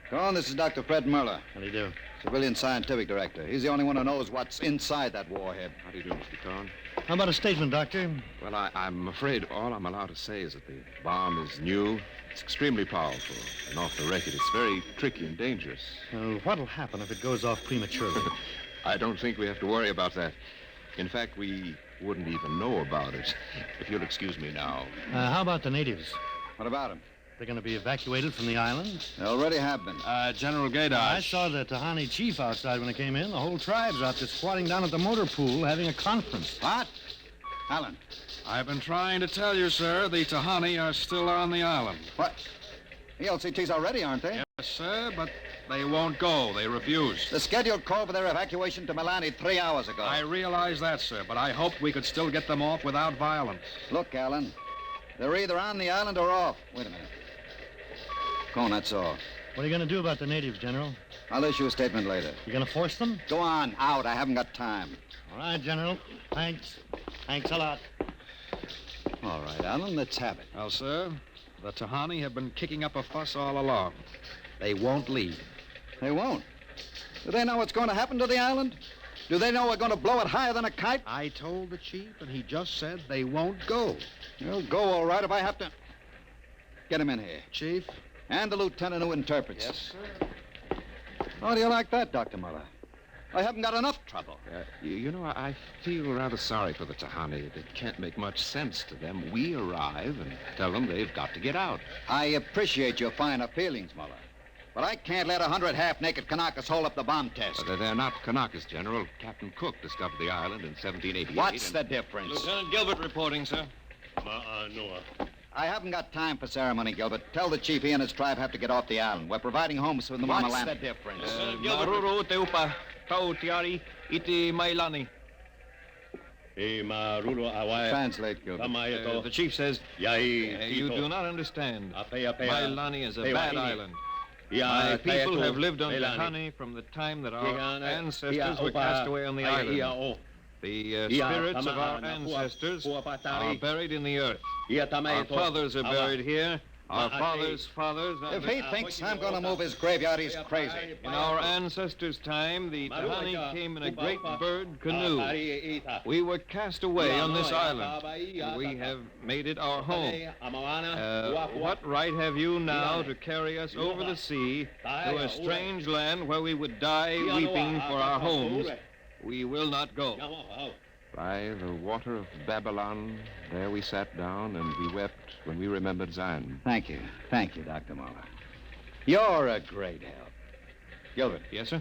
Cohen, this is Dr. Fred Muller. How do you do? Civilian scientific director. He's the only one who knows what's inside that warhead. How do you do, Mr. Cohen? How about a statement, Doctor? Well, I'm afraid all I'm allowed to say is that the bomb is new. It's extremely powerful. And off the record, it's very tricky and dangerous. Well, what'll happen if it goes off prematurely? I don't think we have to worry about that. In fact, we wouldn't even know about it. If you'll excuse me now. How about the natives? What about them? They're going to be evacuated from the island? They already have been. General Gaydosh. I saw the Tahani chief outside when I came in. The whole tribe's out there squatting down at the motor pool having a conference. What? Alan. I've been trying to tell you, sir, the Tahani are still on the island. What? The LCTs already, aren't they? Yes, sir, but They won't go. They refuse. The schedule called for their evacuation to Milani 3 hours ago. I realize that, sir, but I hoped we could still get them off without violence. Look, Allen, they're either on the island or off. Wait a minute. Cone, that's all. What are you going to do about the natives, General? I'll issue a statement later. You going to force them? Go on, out. I haven't got time. All right, General. Thanks. Thanks a lot. All right, Allen, let's have it. Well, sir, the Tahani have been kicking up a fuss all along. They won't leave. They won't? Do they know what's going to happen to the island? Do they know we're going to blow it higher than a kite? I told the chief, and he just said they won't go. They'll go all right if I have to. Get him in here. Chief? And the lieutenant who interprets. Yes, sir. How do you like that, Dr. Muller? I haven't got enough trouble. You know, I feel rather sorry for the Tahani. It can't make much sense to them. We arrive and tell them they've got to get out. I appreciate your finer feelings, Muller. But I can't let 100 half-naked Kanakas hold up the bomb test. But they're not Kanakas, General. Captain Cook discovered the island in 1788. What's the difference? Lieutenant Gilbert reporting, sir. I haven't got time for ceremony, Gilbert. Tell the chief he and his tribe have to get off the island. We're providing homes for the Mama What's Lamb. the difference? Maruru teupa tau tiari iti mailani. Translate, Gilbert. The chief says, you do not understand. Mailani is a bad island. My people have lived on Tahani from the time that our ancestors were cast away on the island. The spirits of our ancestors are buried in the earth. Our fathers are buried here. Our fathers' fathers... If he thinks I'm going to move his graveyard, he's crazy. In our ancestors' time, the Tahani came in a great bird canoe. We were cast away on this island. We have made it our home. What right have you now to carry us over the sea to a strange land where we would die weeping for our homes? We will not go. By the water of Babylon, there we sat down and we wept when we remembered Zion. Thank you. Thank you, Dr. Muller. You're a great help. Gilbert. Yes, sir?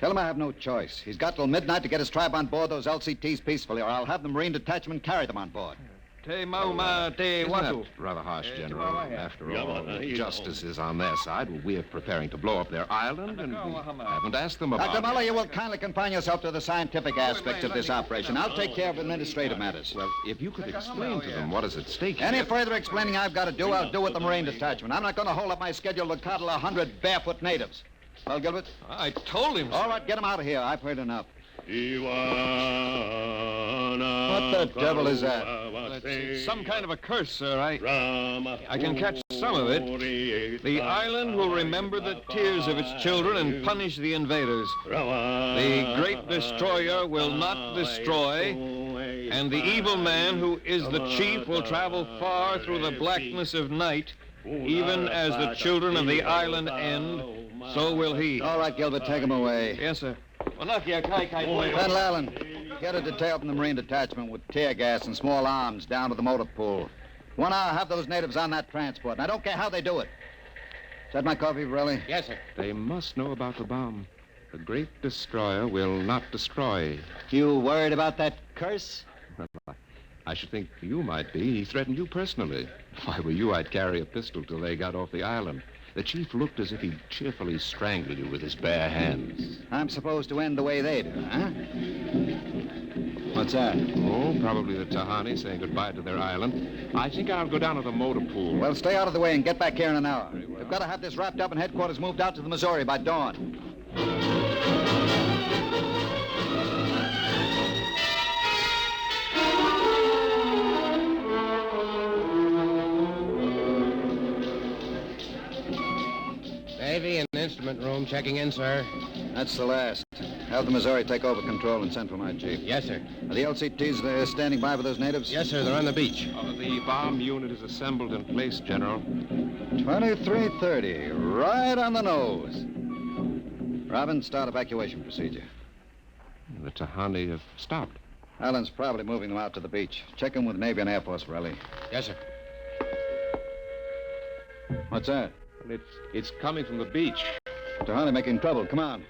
Tell him I have no choice. He's got till midnight to get his tribe on board those LCTs peacefully, or I'll have the Marine detachment carry them on board. Te mauma te watu. Rather harsh, General. After all, justice is on their side. We're preparing to blow up their island, and we haven't asked them about Dr. it. Muller, you will kindly confine yourself to the scientific aspects of this operation. I'll take care of administrative matters. Well, if you could explain to them what is at stake Any here. further explaining I've got to do, I'll do with the Marine detachment. I'm not going to hold up my schedule to coddle 100 barefoot natives. Well, Gilbert? I told him. All right, get him out of here. I've heard enough. What the devil is that? It's some kind of a curse, sir. I can catch some of it. The island will remember the tears of its children and punish the invaders. The great destroyer will not destroy, and the evil man who is the chief will travel far through the blackness of night. Even as the children of the island end, so will he. All right, Gilbert, take him away. Yes, sir. Colonel Allen, get a detail from the Marine detachment with tear gas and small arms down to the motor pool. 1 hour, have those natives on that transport, and I don't care how they do it. Is that my coffee, Borelli? Yes, sir. They must know about the bomb. The great destroyer will not destroy. You worried about that curse? I should think you might be. He threatened you personally. If I were you, I'd carry a pistol till they got off the island. The chief looked as if he'd cheerfully strangled you with his bare hands. I'm supposed to end the way they do, huh? What's that? Oh, probably the Tahani saying goodbye to their island. I think I'll go down to the motor pool. Well, stay out of the way and get back here in an hour. We've got to have this wrapped up and headquarters moved out to the Missouri by dawn. Navy in the instrument room, checking in, sir. That's the last. Have the Missouri take over control and send for my chief. Yes, sir. Are the LCTs standing by for those natives? Yes, sir. They're on the beach. The bomb unit is assembled in place, General. 2330, right on the nose. Robin, start evacuation procedure. The Tahani have stopped. Allen's probably moving them out to the beach. Check in with Navy and Air Force, Borelli. Yes, sir. What's that? It's coming from the beach. Tahani making trouble. Come on.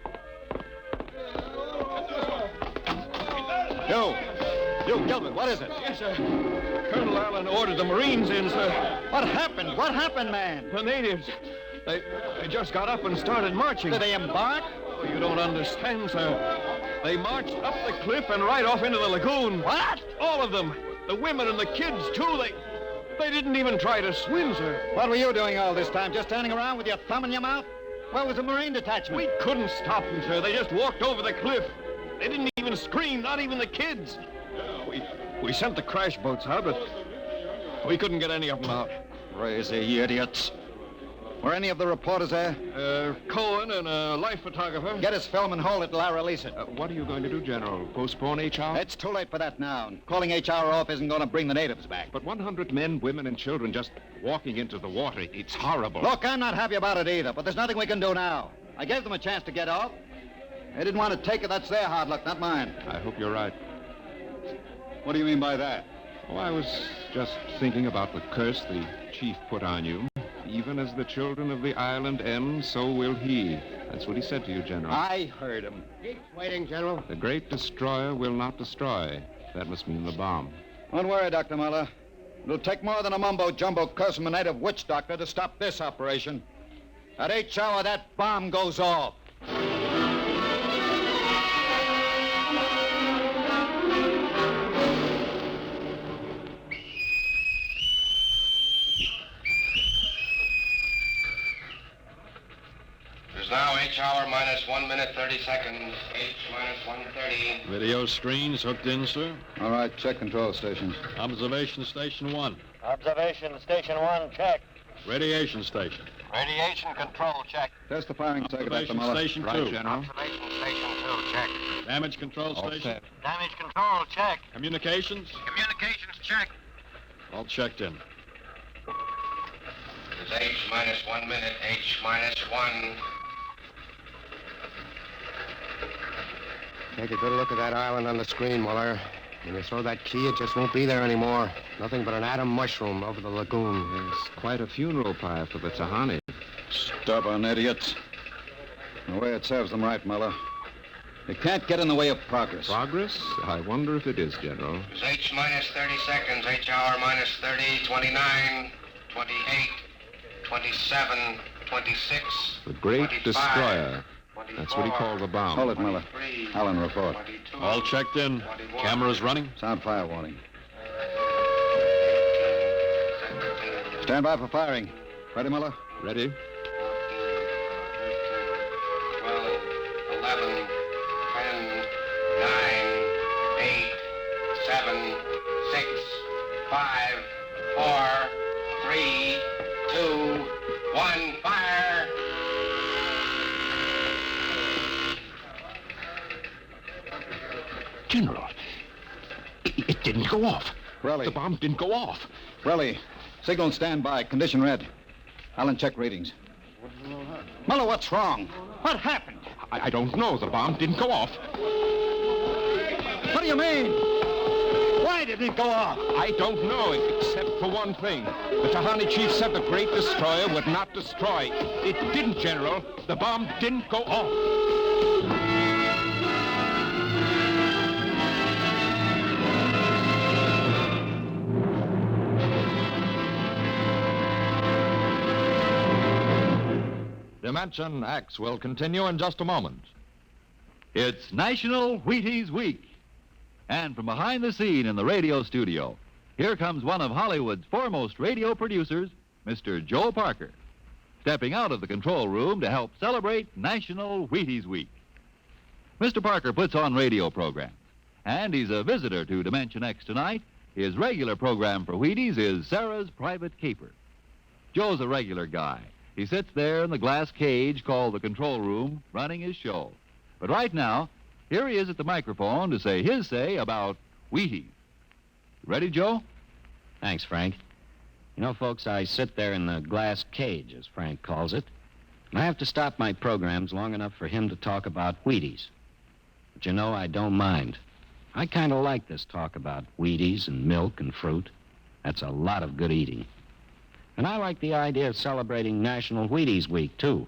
You, Gilbert, what is it? Yes, sir. Colonel Allen ordered the Marines in, sir. What happened? What happened, man? The natives. They just got up and started marching. Did they embark? Oh, you don't understand, sir. They marched up the cliff and right off into the lagoon. What? All of them. The women and the kids, too. They didn't even try to swim, sir. What were you doing all this time? Just standing around with your thumb in your mouth? Where was the Marine detachment? We couldn't stop them, sir. They just walked over the cliff. They didn't even scream, not even the kids. We sent the crash boats out, but we couldn't get any of them out. Crazy idiots. Were any of the reporters there? Cohen and a life photographer. Get his film and hold it till I release it. What are you going to do, General? Postpone HR? It's too late for that now. Calling HR off isn't going to bring the natives back. But 100 men, women, and children just walking into the water, it's horrible. Look, I'm not happy about it either, but there's nothing we can do now. I gave them a chance to get off. They didn't want to take it. That's their hard luck, not mine. I hope you're right. What do you mean by that? Oh, I was just thinking about the curse the chief put on you. Even as the children of the island end, so will he. That's what he said to you, General. I heard him. Keep waiting, General. The great destroyer will not destroy. That must mean the bomb. Don't worry, Dr. Muller. It'll take more than a mumbo-jumbo curse from a native witch doctor to stop this operation. At 8th hour, that bomb goes off. Now H hour minus 1 minute 30 seconds. H minus 1:30. Video screens hooked in, sir. All right, check control stations. Observation station 1. Observation station 1, check. Radiation station. Radiation control, check. Test the firing circuit, Dr. Observation Muller. station 2. Right, General. Observation station 2, check. Damage control station. set. Damage control, check. Communications. Communications, check. All checked in. It's H minus 1 minute. H minus 1. Take a good look at that island on the screen, Muller. When you throw that key, it just won't be there anymore. Nothing but an atom mushroom over the lagoon. It's quite a funeral pyre for the Tahani. Stubborn idiots. The way it serves them right, Muller. They can't get in the way of progress. Progress? I wonder if it is, General. It's H minus 30 seconds. H hour minus 30, 29, 28, 27, 26. The great 25. destroyer. That's what he called the bomb. Hold it, Muller. Allen, report. All checked in. Cameras running. Sound fire warning. Stand by for firing. Ready, Muller? Ready? 12, 11, 10, 9, 8, 7, 6, 5, 4, 3, 2, 1, fire! General, it didn't go off. Relly. The bomb didn't go off. Relly, signal and stand by. Condition red. Allen, check readings. Muller, what's wrong? What happened? I don't know. The bomb didn't go off. What do you mean? Why didn't it go off? I don't know, except for one thing. The Tahani chief said the great destroyer would not destroy. It didn't, General. The bomb didn't go off. Dimension X will continue in just a moment. It's National Wheaties Week. And from behind the scene in the radio studio, here comes one of Hollywood's foremost radio producers, Mr. Joe Parker, stepping out of the control room to help celebrate National Wheaties Week. Mr. Parker puts on radio programs, and he's a visitor to Dimension X tonight. His regular program for Wheaties is Sarah's Private Caper. Joe's a regular guy. He sits there in the glass cage called the control room, running his show. But right now, here he is at the microphone to say his say about Wheaties. Ready, Joe? Thanks, Frank. You know, folks, I sit there in the glass cage, as Frank calls it, and I have to stop my programs long enough for him to talk about Wheaties. But you know, I don't mind. I kind of like this talk about Wheaties and milk and fruit. That's a lot of good eating. And I like the idea of celebrating National Wheaties Week, too.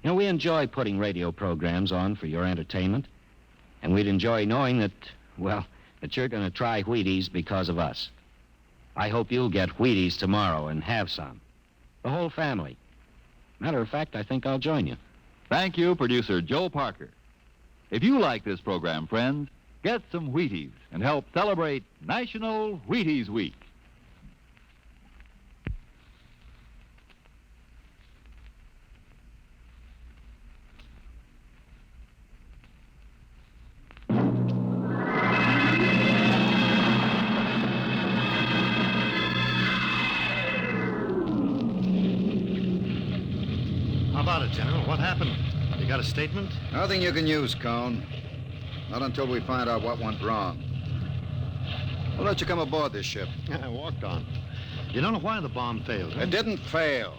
You know, we enjoy putting radio programs on for your entertainment, and we'd enjoy knowing that, well, that you're going to try Wheaties because of us. I hope you'll get Wheaties tomorrow and have some. The whole family. Matter of fact, I think I'll join you. Thank you, producer Joe Parker. If you like this program, friends, get some Wheaties and help celebrate National Wheaties Week. How about it, General? What happened? You got a statement? Nothing you can use, Cone. Not until we find out what went wrong. We'll let you come aboard this ship. I walked on. You don't know why the bomb failed, huh? It didn't fail.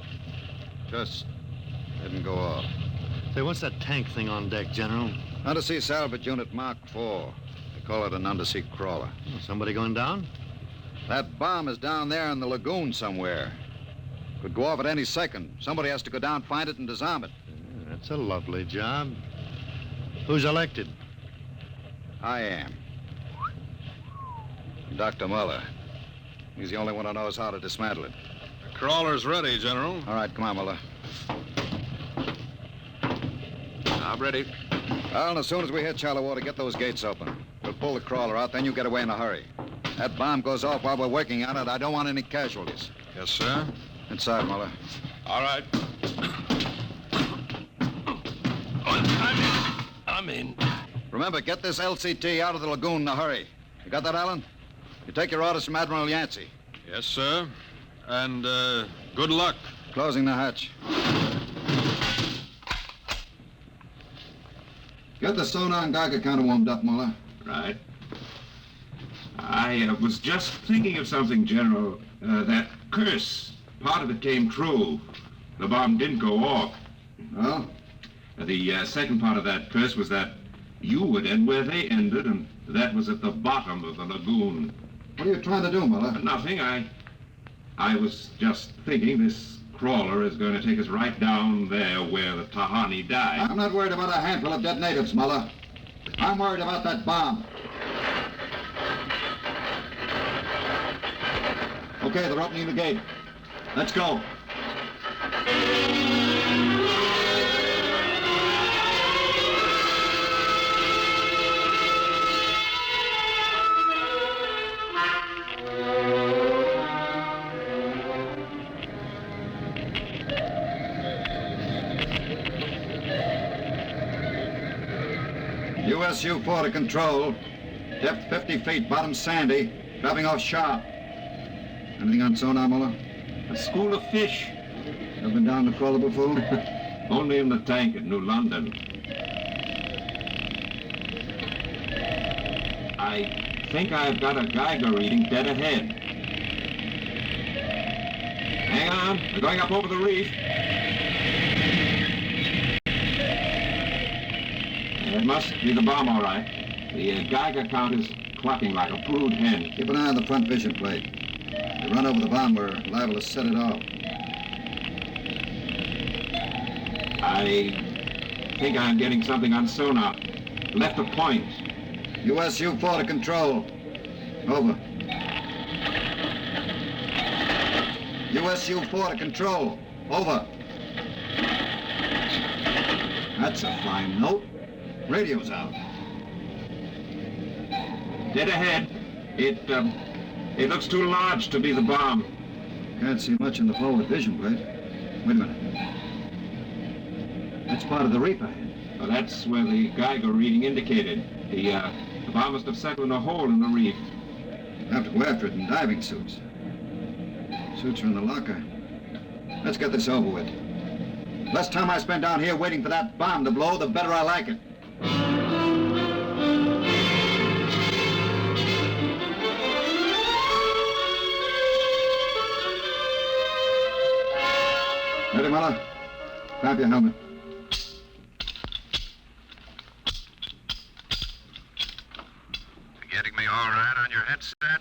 Just didn't go off. Say, what's that tank thing on deck, General? Undersea Salvage Unit Mark IV. They call it an undersea crawler. Somebody going down? That bomb is down there in the lagoon somewhere. Could go off at any second. Somebody has to go down, find it, and disarm it. That's a lovely job. Who's elected? I am. Dr. Muller. He's the only one who knows how to dismantle it. The crawler's ready, General. All right, come on, Muller. I'm ready. Well, and as soon as we hit shallow water, get those gates open. We'll pull the crawler out, then you get away in a hurry. That bomb goes off while we're working on it. I don't want any casualties. Yes, sir. Inside, Muller. All right. I'm in. Remember, get this LCT out of the lagoon in a hurry. You got that, Alan? You take your orders from Admiral Yancey. Yes, sir. And, good luck. Closing the hatch. Get the sonar and Geiger counter warmed up, Muller. Right. I was just thinking of something, General. That curse, part of it came true. The bomb didn't go off. Well? The second part of that curse was that you would end where they ended, and that was at the bottom of the lagoon. What are you trying to do, Muller? Nothing. I was just thinking this crawler is going to take us right down there where the Tahani died. I'm not worried about a handful of dead natives, Muller. I'm worried about that bomb. Okay, they're opening the gate. Let's go. USU-4 to control. Depth 50 feet, bottom sandy, dropping off sharp. Anything on sonar, Muller? A school of fish. Ever been down the crawler before? Only in the tank at New London. I think I've got a Geiger reading dead ahead. Hang on, we're going up over the reef. It must be the bomb, all right. The Geiger count is clucking like a brood hen. Keep an eye on the front vision plate. If we run over the bomb, we're liable to set it off. I think I'm getting something on sonar. Left of point. USU-4 to control. Over. USU-4 to control. Over. That's a fine note. Radio's out. Dead ahead. It looks too large to be the bomb. Can't see much in the forward vision plate. Wait a minute. That's part of the reef ahead. Well, that's where the Geiger reading indicated. The bomb must have settled in a hole in the reef. We'll have to go after it in diving suits. Suits are in the locker. Let's get this over with. Less time I spend down here waiting for that bomb to blow, the better I like it. Ready, Muller? Grab your helmet. Getting me all right on your headset?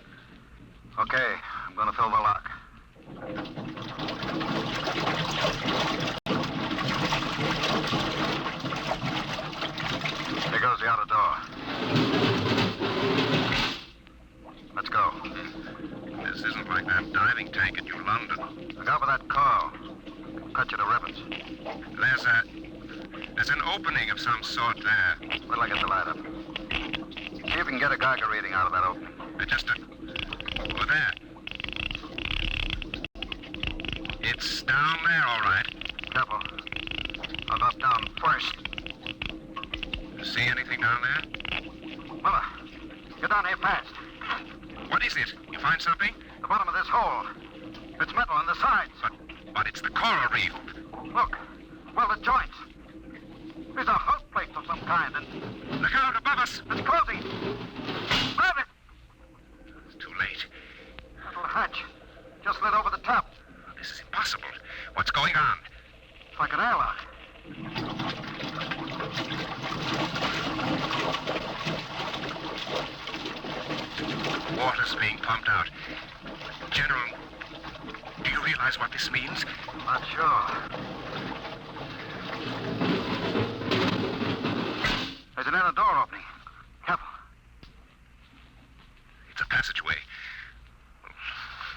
Okay, I'm gonna fill the lock. There goes the outer door. Let's go. This isn't like that diving tank at New London. Look out for that call. cut you to ribbons. There's an opening of some sort there. Wait till I get the light up. See if you can get a Geiger reading out of that opening. Over there. It's down there, all right. Careful. I'll go up down first. See anything down there? Mother, get down here fast. What is it? You find something? The bottom of this hole. It's metal on the sides. But it's the coral reef. Look. Well, the joints. These are hook plates of some kind, and... Look out above us! It's closing! Grab it! It's too late. Little hatch. Just lit over the top. This is impossible. What's going on? It's like an airlock. Water's being pumped out. General, do you realize what this means? Not sure. There's an inner door opening. Careful. It's a passageway.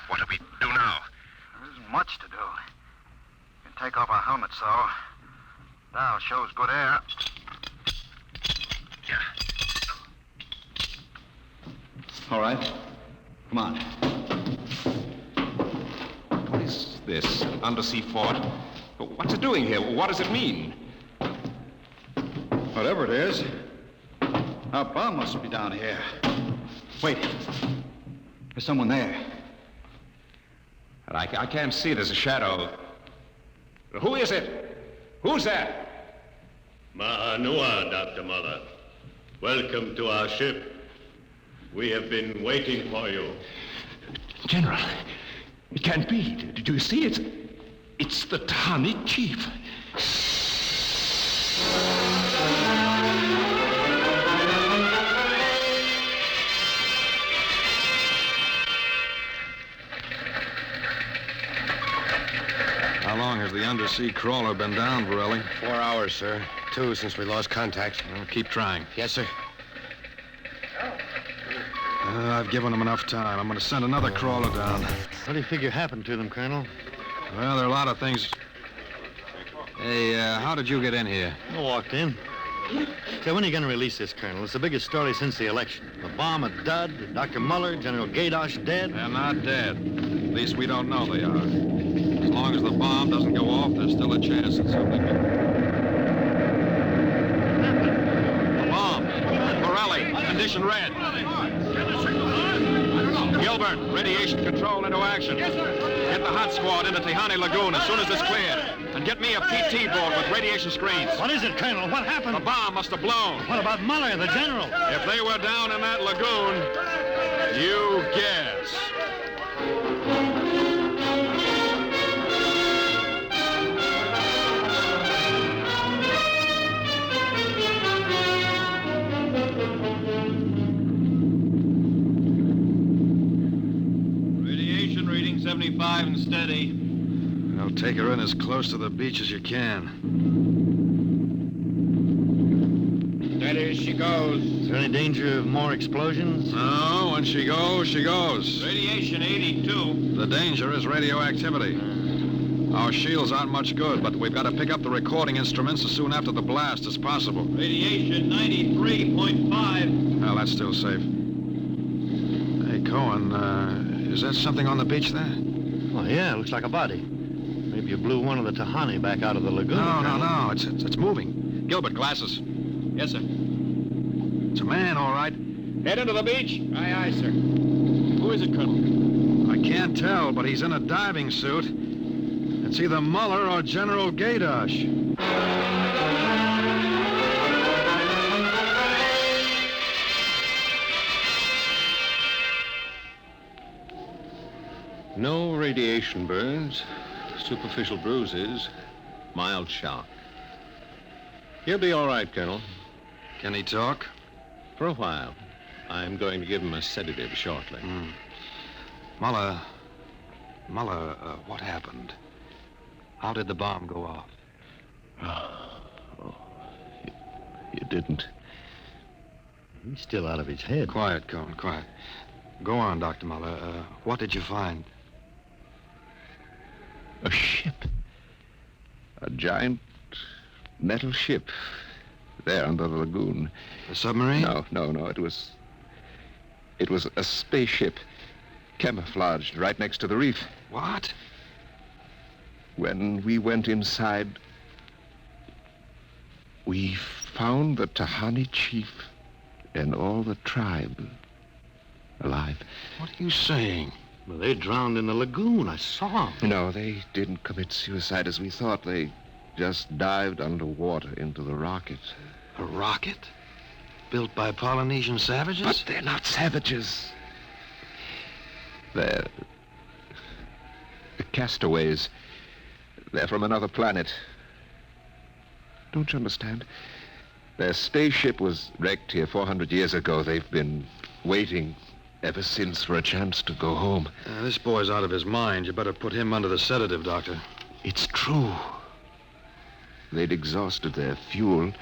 What do we do now? There isn't much to do. We can take off our helmets, though. Now shows good air. Yeah. All right. Come on. What is this? An undersea fort? What's it doing here? What does it mean? Whatever it is, our bomb must be down here. Wait. There's someone there. I can't see. There's a shadow. Who is it? Who's that? Ma'anua, Dr. Muller. Welcome to our ship. We have been waiting for you. General, it can't be. Do you see it? It's the Tahani chief. How long has the undersea crawler been down, Borelli? 4 hours, sir. 2 since we lost contact. Well, keep trying. Yes, sir. I've given them enough time. I'm going to send another crawler down. What do you figure happened to them, Colonel? Well, there are a lot of things. Hey, how did you get in here? I walked in. Say, when are you going to release this, Colonel? It's the biggest story since the election. The bomb a dud, Dr. Muller, General Gadosh dead. They're not dead. At least we don't know they are. As long as the bomb doesn't go off, there's still a chance that something can... The bomb! Borelli, condition red. Gilbert, radiation control into action. Get the hot squad into Tahani Lagoon as soon as it's cleared. And get me a PT board with radiation screens. What is it, Colonel? What happened? The bomb must have blown. What about Muller, the general? If they were down in that lagoon, you guess. Radiation reading 75 and steady. Now take her in as close to the beach as you can. Steady as she goes. Is there any danger of more explosions? No, when she goes, she goes. Radiation 82. The danger is radioactivity. Our shields aren't much good, but we've got to pick up the recording instruments as soon after the blast as possible. Radiation 93.5. Well, that's still safe. Hey, Cohen, is that something on the beach there? Oh, yeah, looks like a body. Maybe you blew one of the Tahani back out of the lagoon. No. It's moving. Gilbert, glasses. Yes, sir. It's a man, all right. Head into the beach. Aye, aye, sir. Who is it, Colonel? I can't tell, but he's in a diving suit. It's either Muller or General Gadosh. No radiation burns, superficial bruises, mild shock. He'll be all right, Colonel. Can he talk? For a while. I'm going to give him a sedative shortly. Muller, what happened? How did the bomb go off? You didn't. He's still out of his head. Quiet, Cohen, quiet. Go on, Dr. Muller. What did you find? A ship. A giant metal ship there under the lagoon. A submarine? No. It was a spaceship camouflaged right next to the reef. What? When we went inside, we found the Tahani chief and all the tribe alive. What are you saying? Well, they drowned in the lagoon. I saw them. No, they didn't commit suicide as we thought. They just dived underwater into the rocket. A rocket? Built by Polynesian savages? But they're not savages. They're castaways. They're from another planet. Don't you understand? Their spaceship was wrecked here 400 years ago. They've been waiting ever since for a chance to go home. This boy's out of his mind. You better put him under the sedative, Doctor. It's true. They'd exhausted their fuel.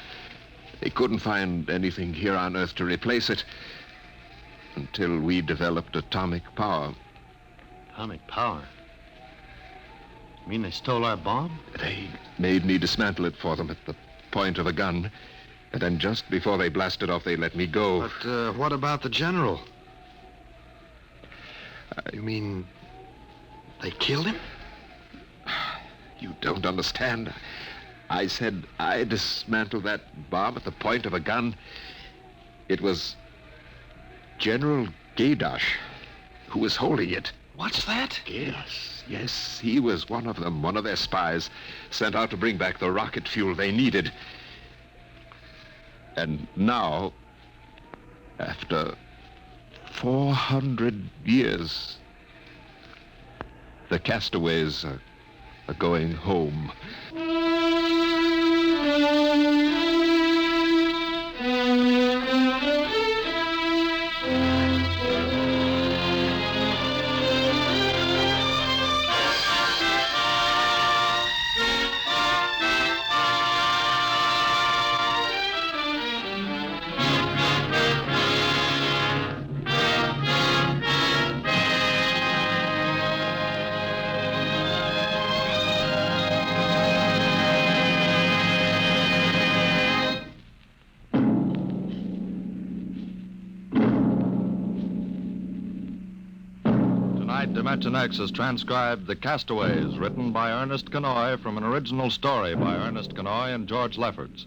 They couldn't find anything here on Earth to replace it until we developed atomic power. Atomic power? You mean they stole our bomb? They made me dismantle it for them at the point of a gun. And then just before they blasted off, they let me go. But what about the general? You mean they killed him? You don't understand. I said I dismantled that bomb at the point of a gun. It was General Gaydash who was holding it. What's that? Yes, he was one of them, one of their spies, sent out to bring back the rocket fuel they needed. And now, after 400 years, the castaways are going home. Dimension X has transcribed The Castaways, written by Ernest Kenoy from an original story by Ernest Kenoy and George Lefferts.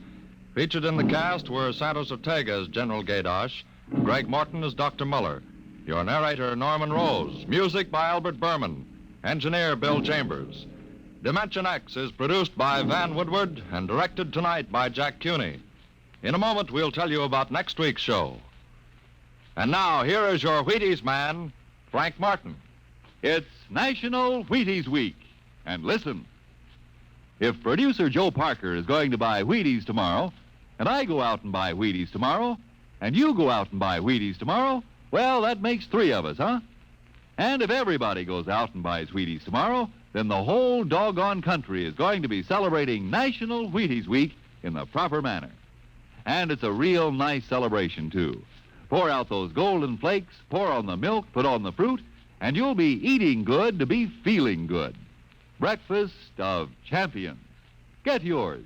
Featured in the cast were Santos Ortega as General Gaydash, Greg Morton as Dr. Muller, your narrator Norman Rose, music by Albert Berman, engineer Bill Chambers. Dimension X is produced by Van Woodward and directed tonight by Jack Cuney. In a moment, we'll tell you about next week's show. And now, here is your Wheaties man, Frank Martin. It's National Wheaties Week. And listen, if producer Joe Parker is going to buy Wheaties tomorrow, and I go out and buy Wheaties tomorrow, and you go out and buy Wheaties tomorrow, well, that makes 3 of us, huh? And if everybody goes out and buys Wheaties tomorrow, then the whole doggone country is going to be celebrating National Wheaties Week in the proper manner. And it's a real nice celebration, too. Pour out those golden flakes, pour on the milk, put on the fruit, and you'll be eating good to be feeling good. Breakfast of champions. Get yours.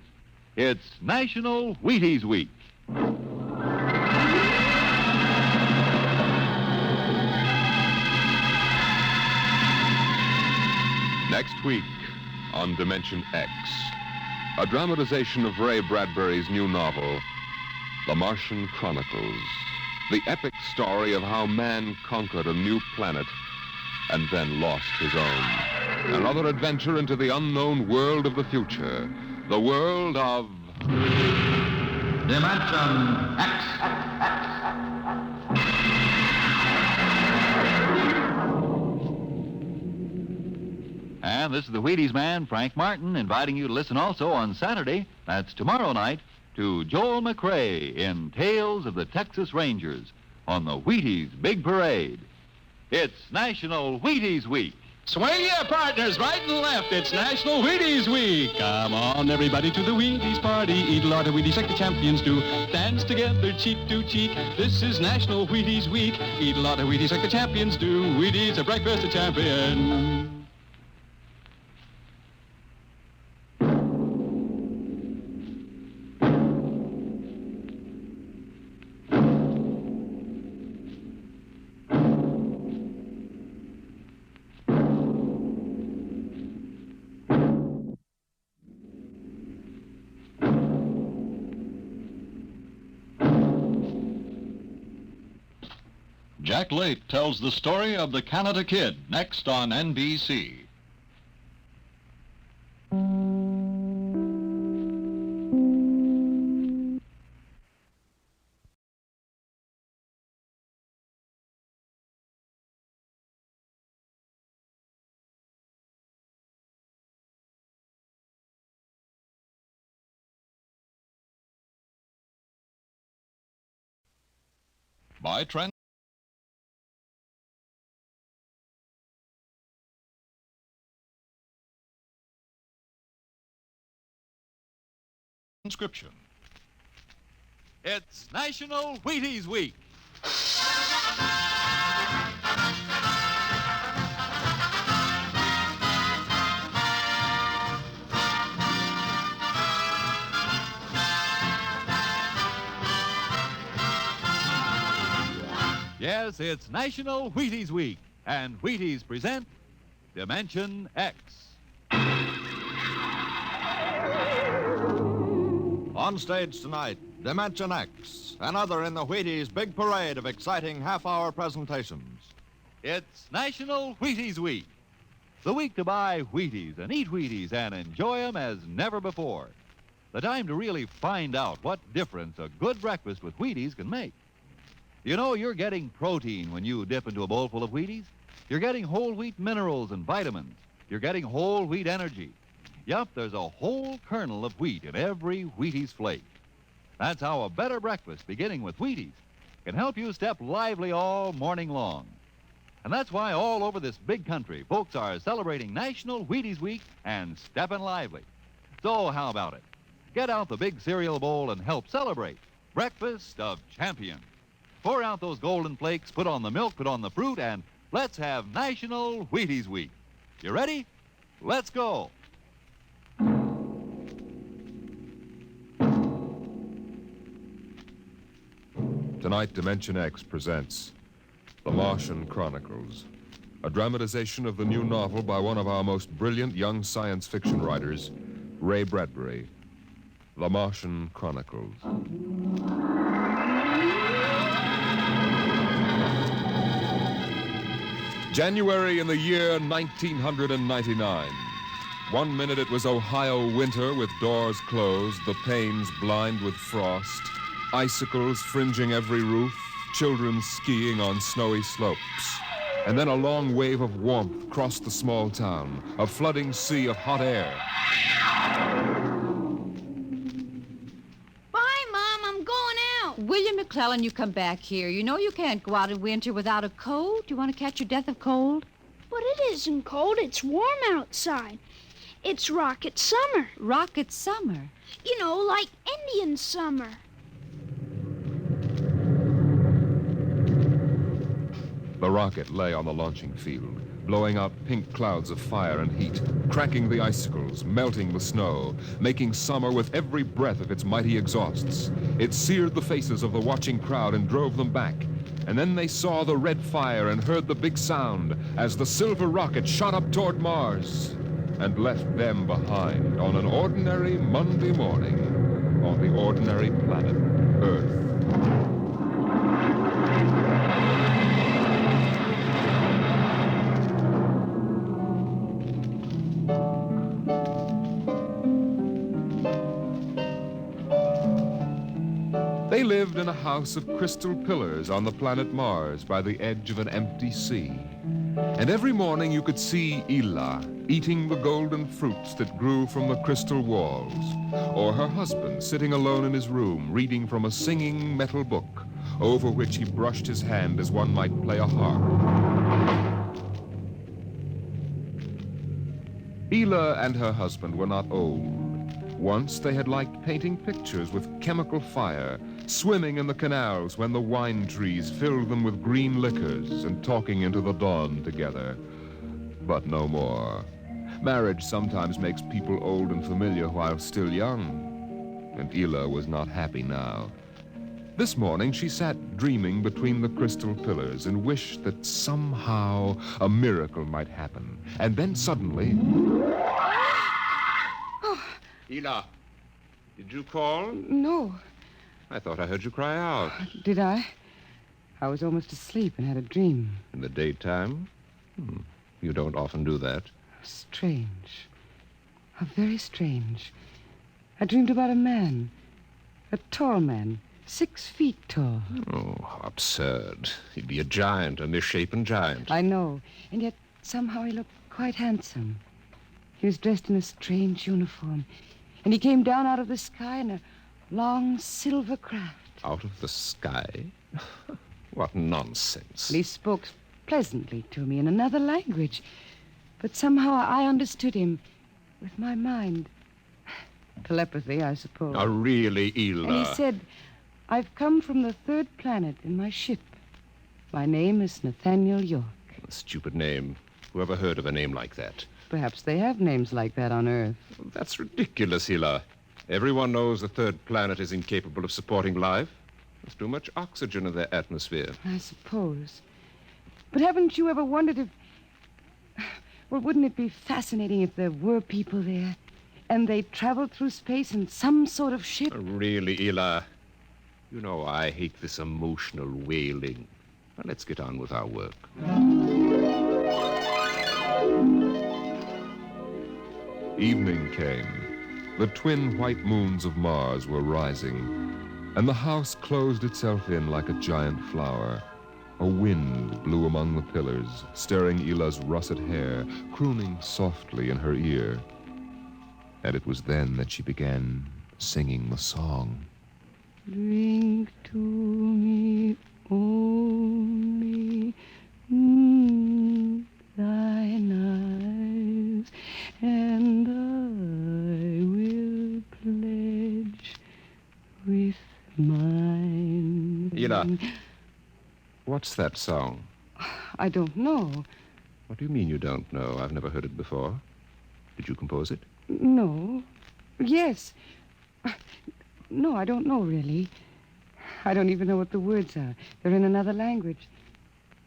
It's National Wheaties Week. Next week on Dimension X, a dramatization of Ray Bradbury's new novel, The Martian Chronicles, the epic story of how man conquered a new planet and then lost his own. Another adventure into the unknown world of the future, the world of Dimension X. And this is the Wheaties man, Frank Martin, inviting you to listen also on Saturday, that's tomorrow night, to Joel McRae in Tales of the Texas Rangers on the Wheaties Big Parade. It's National Wheaties Week. Swing your partners right and left. It's National Wheaties Week. Come on, everybody, to the Wheaties party. Eat a lot of Wheaties like the champions do. Dance together, cheek to cheek. This is National Wheaties Week. Eat a lot of Wheaties like the champions do. Wheaties, a breakfast of champions. Jack Late tells the story of the Canada Kid, next on NBC. By transcription. It's National Wheaties Week. Yes, it's National Wheaties Week, and Wheaties present Dimension X. On stage tonight, Dimension X, another in the Wheaties big parade of exciting half-hour presentations. It's National Wheaties Week, the week to buy Wheaties and eat Wheaties and enjoy them as never before. The time to really find out what difference a good breakfast with Wheaties can make. You know, you're getting protein when you dip into a bowl full of Wheaties. You're getting whole wheat minerals and vitamins. You're getting whole wheat energy. Yup, there's a whole kernel of wheat in every Wheaties flake. That's how a better breakfast, beginning with Wheaties, can help you step lively all morning long. And that's why all over this big country, folks are celebrating National Wheaties Week and stepping lively. So how about it? Get out the big cereal bowl and help celebrate Breakfast of Champions. Pour out those golden flakes, put on the milk, put on the fruit, and let's have National Wheaties Week. You ready? Let's go. Tonight, Dimension X presents The Martian Chronicles, a dramatization of the new novel by one of our most brilliant young science fiction writers, Ray Bradbury. The Martian Chronicles. January in the year 1999. 1 minute it was Ohio winter with doors closed, the panes blind with frost, icicles fringing every roof, children skiing on snowy slopes. And then a long wave of warmth crossed the small town, a flooding sea of hot air. Bye, Mom. I'm going out. William McClellan, you come back here. You know you can't go out in winter without a coat. Do you want to catch your death of cold? But it isn't cold. It's warm outside. It's rocket summer. Rocket summer? You know, like Indian summer. The rocket lay on the launching field, blowing out pink clouds of fire and heat, cracking the icicles, melting the snow, making summer with every breath of its mighty exhausts. It seared the faces of the watching crowd and drove them back. And then they saw the red fire and heard the big sound as the silver rocket shot up toward Mars and left them behind on an ordinary Monday morning on the ordinary planet Earth. They lived in a house of crystal pillars on the planet Mars by the edge of an empty sea. And every morning you could see Ela eating the golden fruits that grew from the crystal walls, or her husband sitting alone in his room reading from a singing metal book over which he brushed his hand as one might play a harp. Ela and her husband were not old. Once they had liked painting pictures with chemical fire, swimming in the canals when the wine trees filled them with green liquors, and talking into the dawn together. But no more. Marriage sometimes makes people old and familiar while still young, and Ela was not happy now. This morning she sat dreaming between the crystal pillars and wished that somehow a miracle might happen. And then suddenly... Ela, did you call? No. I thought I heard you cry out. Did I? I was almost asleep and had a dream. In the daytime? You don't often do that. Strange. How very strange. I dreamed about a man. A tall man. 6 feet tall. Oh, how absurd. He'd be a giant, a misshapen giant. I know. And yet somehow he looked quite handsome. He was dressed in a strange uniform. And he came down out of the sky in a long silver craft. Out of the sky? What nonsense. He spoke pleasantly to me in another language. But somehow I understood him with my mind. Telepathy, I suppose. Oh, really, Ela? And he said, I've come from the 3rd planet in my ship. My name is Nathaniel York. A stupid name. Who ever heard of a name like that? Perhaps they have names like that on Earth. That's ridiculous, Ela. Everyone knows the 3rd planet is incapable of supporting life. There's too much oxygen in their atmosphere. I suppose. But haven't you ever wondered if... Well, wouldn't it be fascinating if there were people there and they traveled through space in some sort of ship? Really, Ela? You know I hate this emotional wailing. Now, let's get on with our work. Evening came. The twin white moons of Mars were rising, and the house closed itself in like a giant flower. A wind blew among the pillars, stirring Ela's russet hair, crooning softly in her ear. And it was then that she began singing the song. Drink to me only thine eyes, and I will pledge with mine. Ela, what's that song? I don't know. What do you mean you don't know? I've never heard it before. Did you compose it? No. Yes. No, I don't know, really. I don't even know what the words are. They're in another language.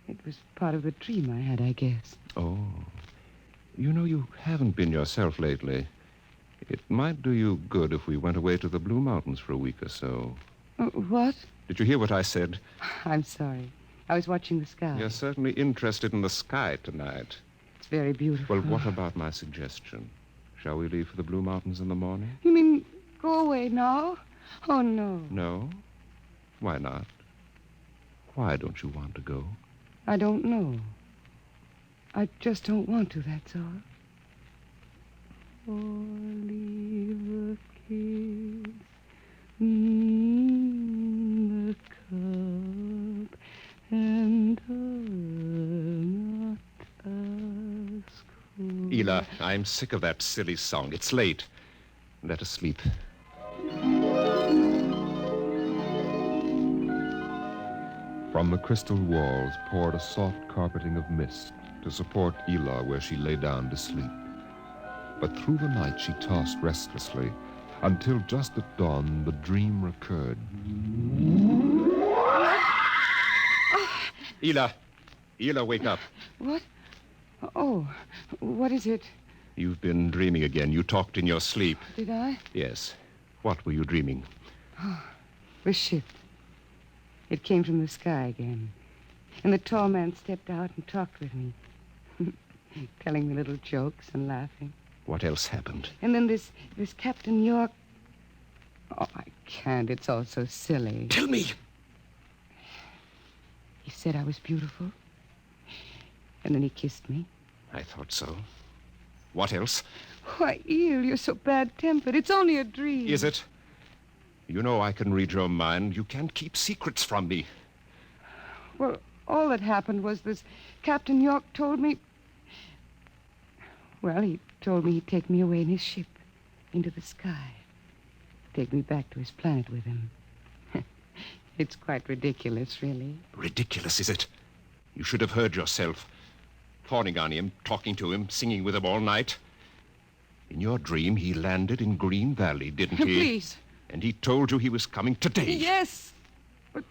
It was part of the dream I had, I guess. Oh. You know, you haven't been yourself lately. It might do you good if we went away to the Blue Mountains for a week or so. What? Did you hear what I said? I'm sorry. I was watching the sky. You're certainly interested in the sky tonight. It's very beautiful. Well, what about my suggestion? Shall we leave for the Blue Mountains in the morning? You mean go away now? Oh, no. No? Why not? Why don't you want to go? I don't know. I just don't want to, that's all. Leave a kiss in the cup, and I'll not ask for... Ela, I'm sick of that silly song. It's late. Let us sleep. From the crystal walls poured a soft carpeting of mist to support Ela where she lay down to sleep. But through the night she tossed restlessly until just at dawn the dream recurred. Ela, wake up. What? Oh, what is it? You've been dreaming again. You talked in your sleep. Did I? Yes. What were you dreaming? Oh, the ship. It came from the sky again. And the tall man stepped out and talked with me, telling me little jokes and laughing. What else happened? And then this Captain York... Oh, I can't. It's all so silly. Tell me. He said I was beautiful. And then he kissed me. I thought so. What else? Why, Eel, you're so bad-tempered. It's only a dream. Is it? You know I can read your mind. You can't keep secrets from me. Well, all that happened was this Captain York told me... Well, he told me he'd take me away in his ship into the sky. Take me back to his planet with him. It's quite ridiculous, really. Ridiculous, is it? You should have heard yourself. Fawning on him, talking to him, singing with him all night. In your dream, he landed in Green Valley, didn't he? Please. And he told you he was coming today. Yes. But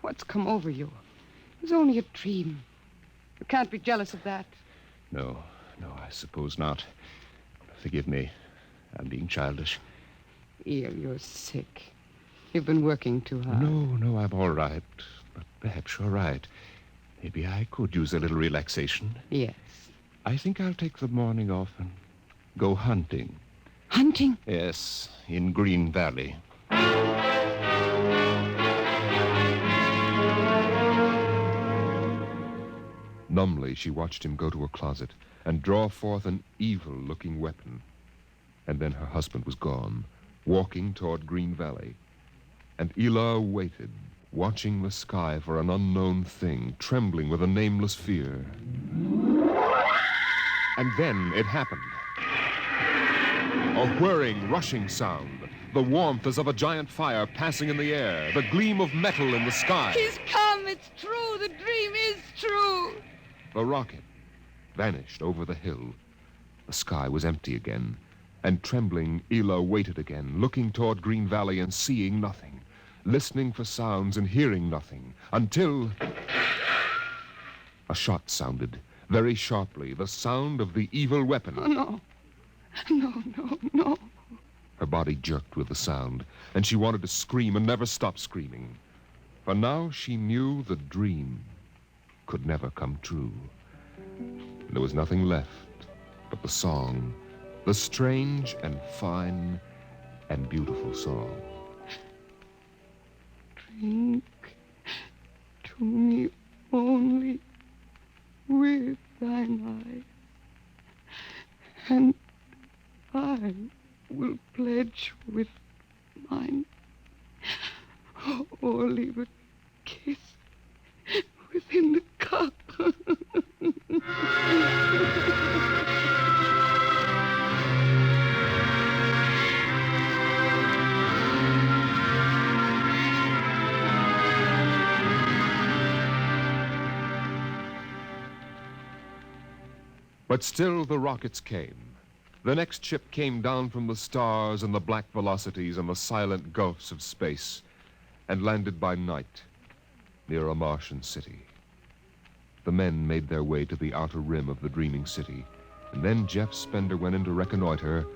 what's come over you? It was only a dream. You can't be jealous of that. No, I suppose not. Forgive me. I'm being childish. Eel, you're sick. You've been working too hard. No, I'm all right. But perhaps you're right. Maybe I could use a little relaxation. Yes. I think I'll take the morning off and go hunting. Hunting? Yes, in Green Valley. Numbly, she watched him go to a closet and draw forth an evil-looking weapon. And then her husband was gone, walking toward Green Valley. And Ela waited, watching the sky for an unknown thing, trembling with a nameless fear. And then it happened. A whirring, rushing sound. The warmth as of a giant fire passing in the air. The gleam of metal in the sky. He's come. It's true. The dream is true. The rocket vanished over the hill. The sky was empty again. And trembling, Ela waited again, looking toward Green Valley and seeing nothing. Listening for sounds and hearing nothing. Until a shot sounded, very sharply. The sound of the evil weapon. Oh, no. No. Her body jerked with the sound, and she wanted to scream and never stop screaming. For now she knew the dream could never come true. There was nothing left but the song, the strange and fine and beautiful song. Drink to me only with thine eye, and I will pledge with mine, or leave a kiss within the cup. But still the rockets came. The next ship came down from the stars and the black velocities and the silent gulfs of space and landed by night near a Martian city. The men made their way to the outer rim of the dreaming city, and then Jeff Spender went in to reconnoiter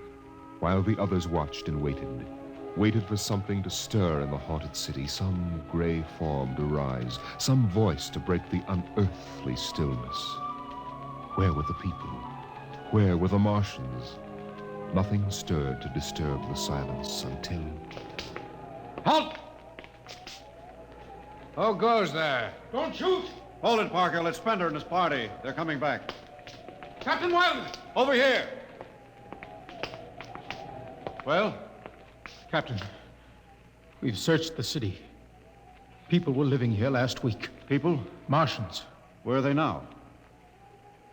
while the others watched and waited for something to stir in the haunted city, some gray form to rise, some voice to break the unearthly stillness. Where were the people? Where were the Martians? Nothing stirred to disturb the silence until... Halt! Who goes there? Don't shoot! Hold it, Parker. Let Spender and his party. They're coming back. Captain Weldon! Over here! Well, Captain, we've searched the city. People were living here last week. People? Martians. Where are they now?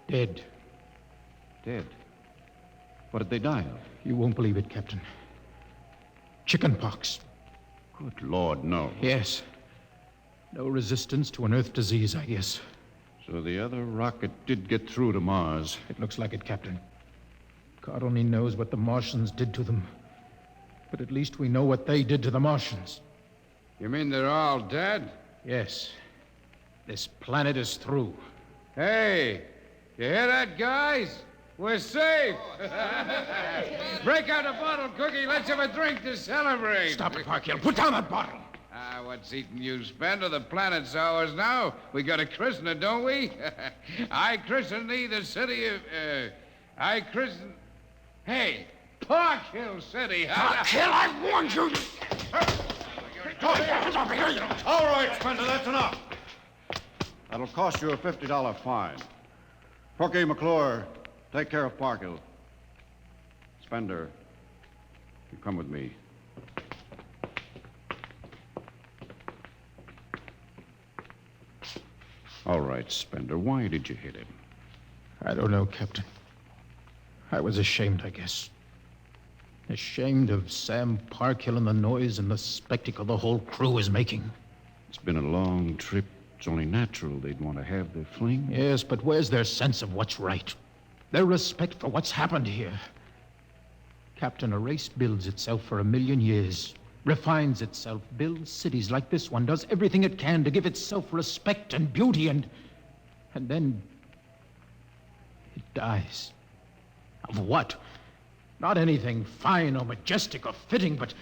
Dead. Dead? What did they die of? You won't believe it, Captain. Chickenpox. Good Lord, no. Yes. No resistance to an Earth disease, I guess. So the other rocket did get through to Mars. It looks like it, Captain. God only knows what the Martians did to them. But at least we know what they did to the Martians. You mean they're all dead? Yes. This planet is through. Hey, you hear that, guys? We're safe. Break out a bottle, Cookie. Let's have a drink to celebrate. Stop it, Parkhill. Put down that bottle. What's eating you, Spender? The planet's ours now. We got to christen it, don't we? I christen thee the city of... I christen... Hey, Park Hill City. Park Hill, I warned you. All right, Spender, that's enough. That'll cost you a $50 fine. Croquet McClure, take care of Parkhill. Spender, you come with me. All right, Spender, why did you hit him? I don't know, Captain. I was ashamed, I guess. Ashamed of Sam Parkhill and the noise and the spectacle the whole crew is making. It's been a long trip. It's only natural they'd want to have their fling. Yes, but where's their sense of what's right? Their respect for what's happened here? Captain, a race builds itself for 1,000,000 years, refines itself, builds cities like this one, does everything it can to give itself respect and beauty, and then it dies. Of what? Not anything fine or majestic or fitting, but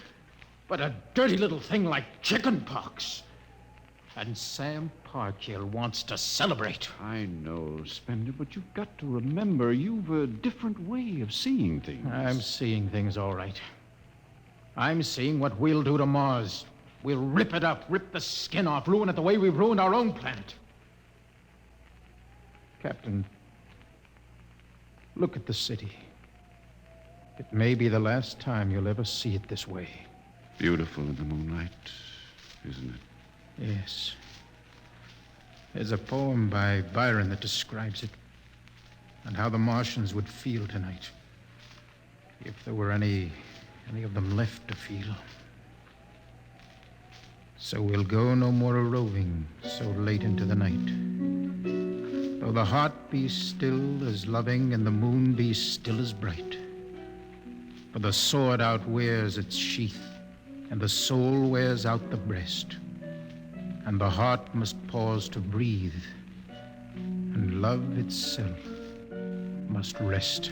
but a dirty little thing like chicken pox. And Sam Parkhill wants to celebrate. I know, Spender, but you've got to remember you've a different way of seeing things. I'm seeing things all right. I'm seeing what we'll do to Mars. We'll rip it up, rip the skin off, ruin it the way we've ruined our own planet. Captain, look at the city. It may be the last time you'll ever see it this way. Beautiful in the moonlight, isn't it? Yes. There's a poem by Byron that describes it, and how the Martians would feel tonight, if there were any of them left to feel. So we'll go no more a-roving so late into the night. Though the heart be still as loving and the moon be still as bright. For the sword outwears its sheath, and the soul wears out the breast. And the heart must pause to breathe, and love itself must rest.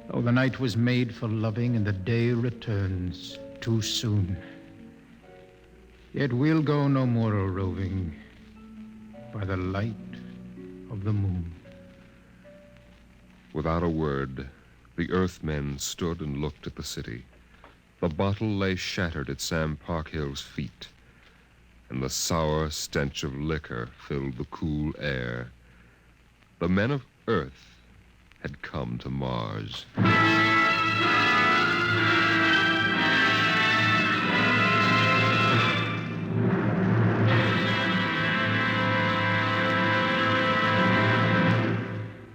Though the night was made for loving and the day returns too soon, yet we'll go no more a-roving by the light of the moon. Without a word, the Earthmen stood and looked at the city. The bottle lay shattered at Sam Parkhill's feet, and the sour stench of liquor filled the cool air. The men of Earth had come to Mars.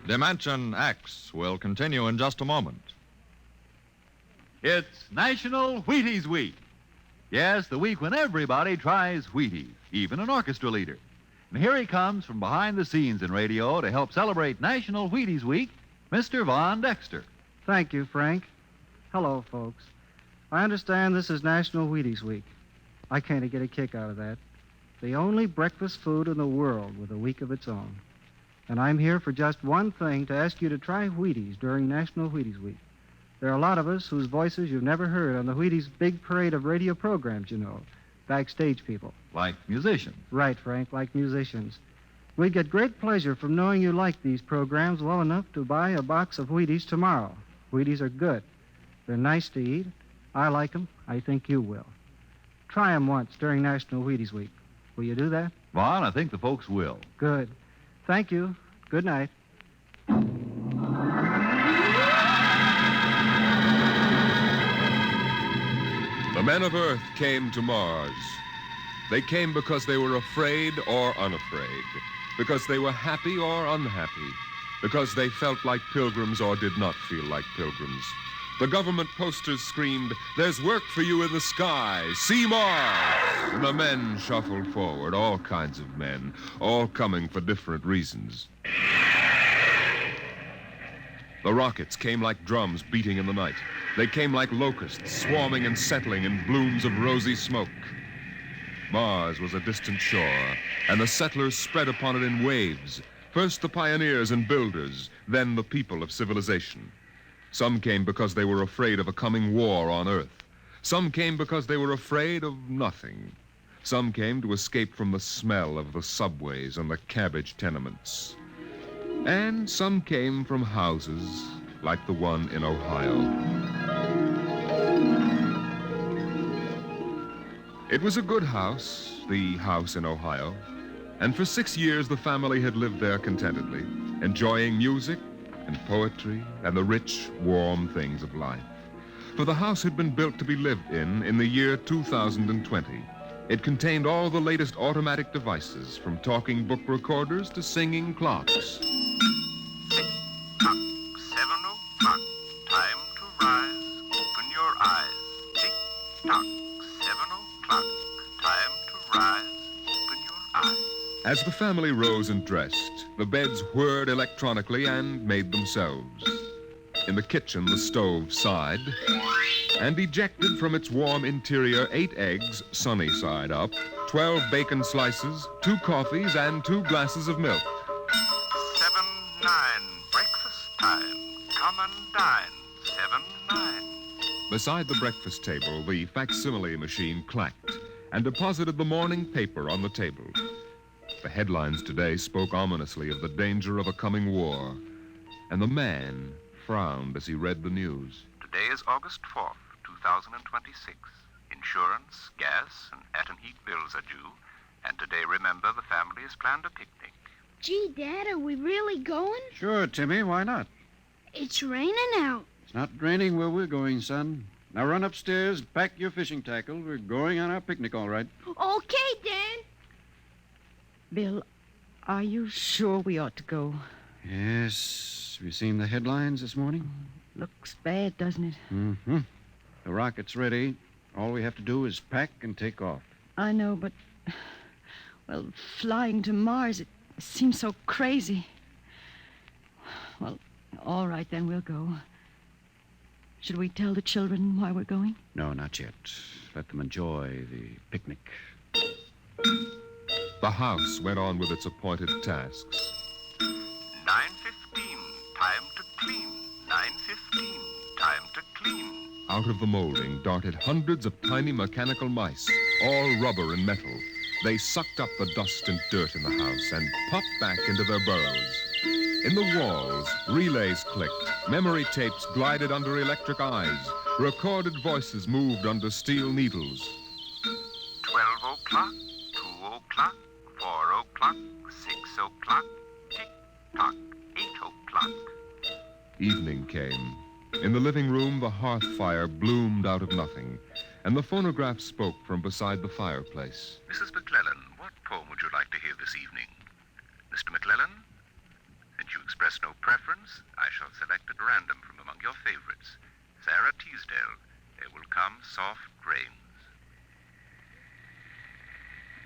Dimension X will continue in just a moment. It's National Wheaties Week. Yes, the week when everybody tries Wheaties, even an orchestra leader. And here he comes from behind the scenes in radio to help celebrate National Wheaties Week, Mr. Von Dexter. Thank you, Frank. Hello, folks. I understand this is National Wheaties Week. I kind of get a kick out of that. The only breakfast food in the world with a week of its own. And I'm here for just one thing, to ask you to try Wheaties during National Wheaties Week. There are a lot of us whose voices you've never heard on the Wheaties big parade of radio programs, you know. Backstage people. Like musicians. Right, Frank, like musicians. We'd get great pleasure from knowing you like these programs well enough to buy a box of Wheaties tomorrow. Wheaties are good. They're nice to eat. I like them. I think you will. Try them once during National Wheaties Week. Will you do that? Vaughn, I think the folks will. Good. Thank you. Good night. The men of Earth came to Mars. They came because they were afraid or unafraid, because they were happy or unhappy, because they felt like pilgrims or did not feel like pilgrims. The government posters screamed, "There's work for you in the sky. See Mars!" And the men shuffled forward, all kinds of men, all coming for different reasons. The rockets came like drums beating in the night. They came like locusts, swarming and settling in blooms of rosy smoke. Mars was a distant shore, and the settlers spread upon it in waves. First the pioneers and builders, then the people of civilization. Some came because they were afraid of a coming war on Earth. Some came because they were afraid of nothing. Some came to escape from the smell of the subways and the cabbage tenements. And some came from houses like the one in Ohio. It was a good house, the house in Ohio, and for 6 years the family had lived there contentedly, enjoying music and poetry and the rich, warm things of life. For the house had been built to be lived in the year 2020. It contained all the latest automatic devices, from talking book recorders to singing clocks. 7 o'clock, time to rise, open your eyes. Tick-tock, 7 o'clock, time to rise, open your eyes. As the family rose and dressed, the beds whirred electronically and made themselves. In the kitchen, the stove sighed and ejected from its warm interior 8 eggs, sunny side up, 12 bacon slices, 2 coffees, and 2 glasses of milk. 7-9, breakfast time. Come and dine. 7-9. Beside the breakfast table, the facsimile machine clacked and deposited the morning paper on the table. The headlines today spoke ominously of the danger of a coming war, and the man frowned as he read the news. Today is August 4th, 2026. Insurance, gas, and atom heat bills are due. And today, remember, the family has planned a picnic. Gee, Dad, are we really going? Sure, Timmy, why not? It's raining out. It's not raining where we're going, son. Now run upstairs, pack your fishing tackle. We're going on our picnic, all right. Okay, Dad. Bill, are you sure we ought to go? Yes. Have you seen the headlines this morning? Looks bad, doesn't it? Mm-hmm. The rocket's ready. All we have to do is pack and take off. I know, but... Well, flying to Mars, it seems so crazy. Well, all right, then we'll go. Should we tell the children why we're going? No, not yet. Let them enjoy the picnic. The house went on with its appointed tasks. 9:15, time to clean. 9:15, time to clean. Out of the molding darted hundreds of tiny mechanical mice, all rubber and metal. They sucked up the dust and dirt in the house and popped back into their burrows. In the walls, relays clicked, memory tapes glided under electric eyes, recorded voices moved under steel needles. 12 o'clock, 2 o'clock, 4 o'clock, 6 o'clock, tick-tock, 8 o'clock. Evening came. In the living room, the hearth fire bloomed out of nothing, and the phonograph spoke from beside the fireplace. Mrs. McClellan, what poem would you like to hear this evening? Mr. McClellan? Since you express no preference, I shall select at random from among your favorites. Sarah Teasdale, There Will Come Soft Rains.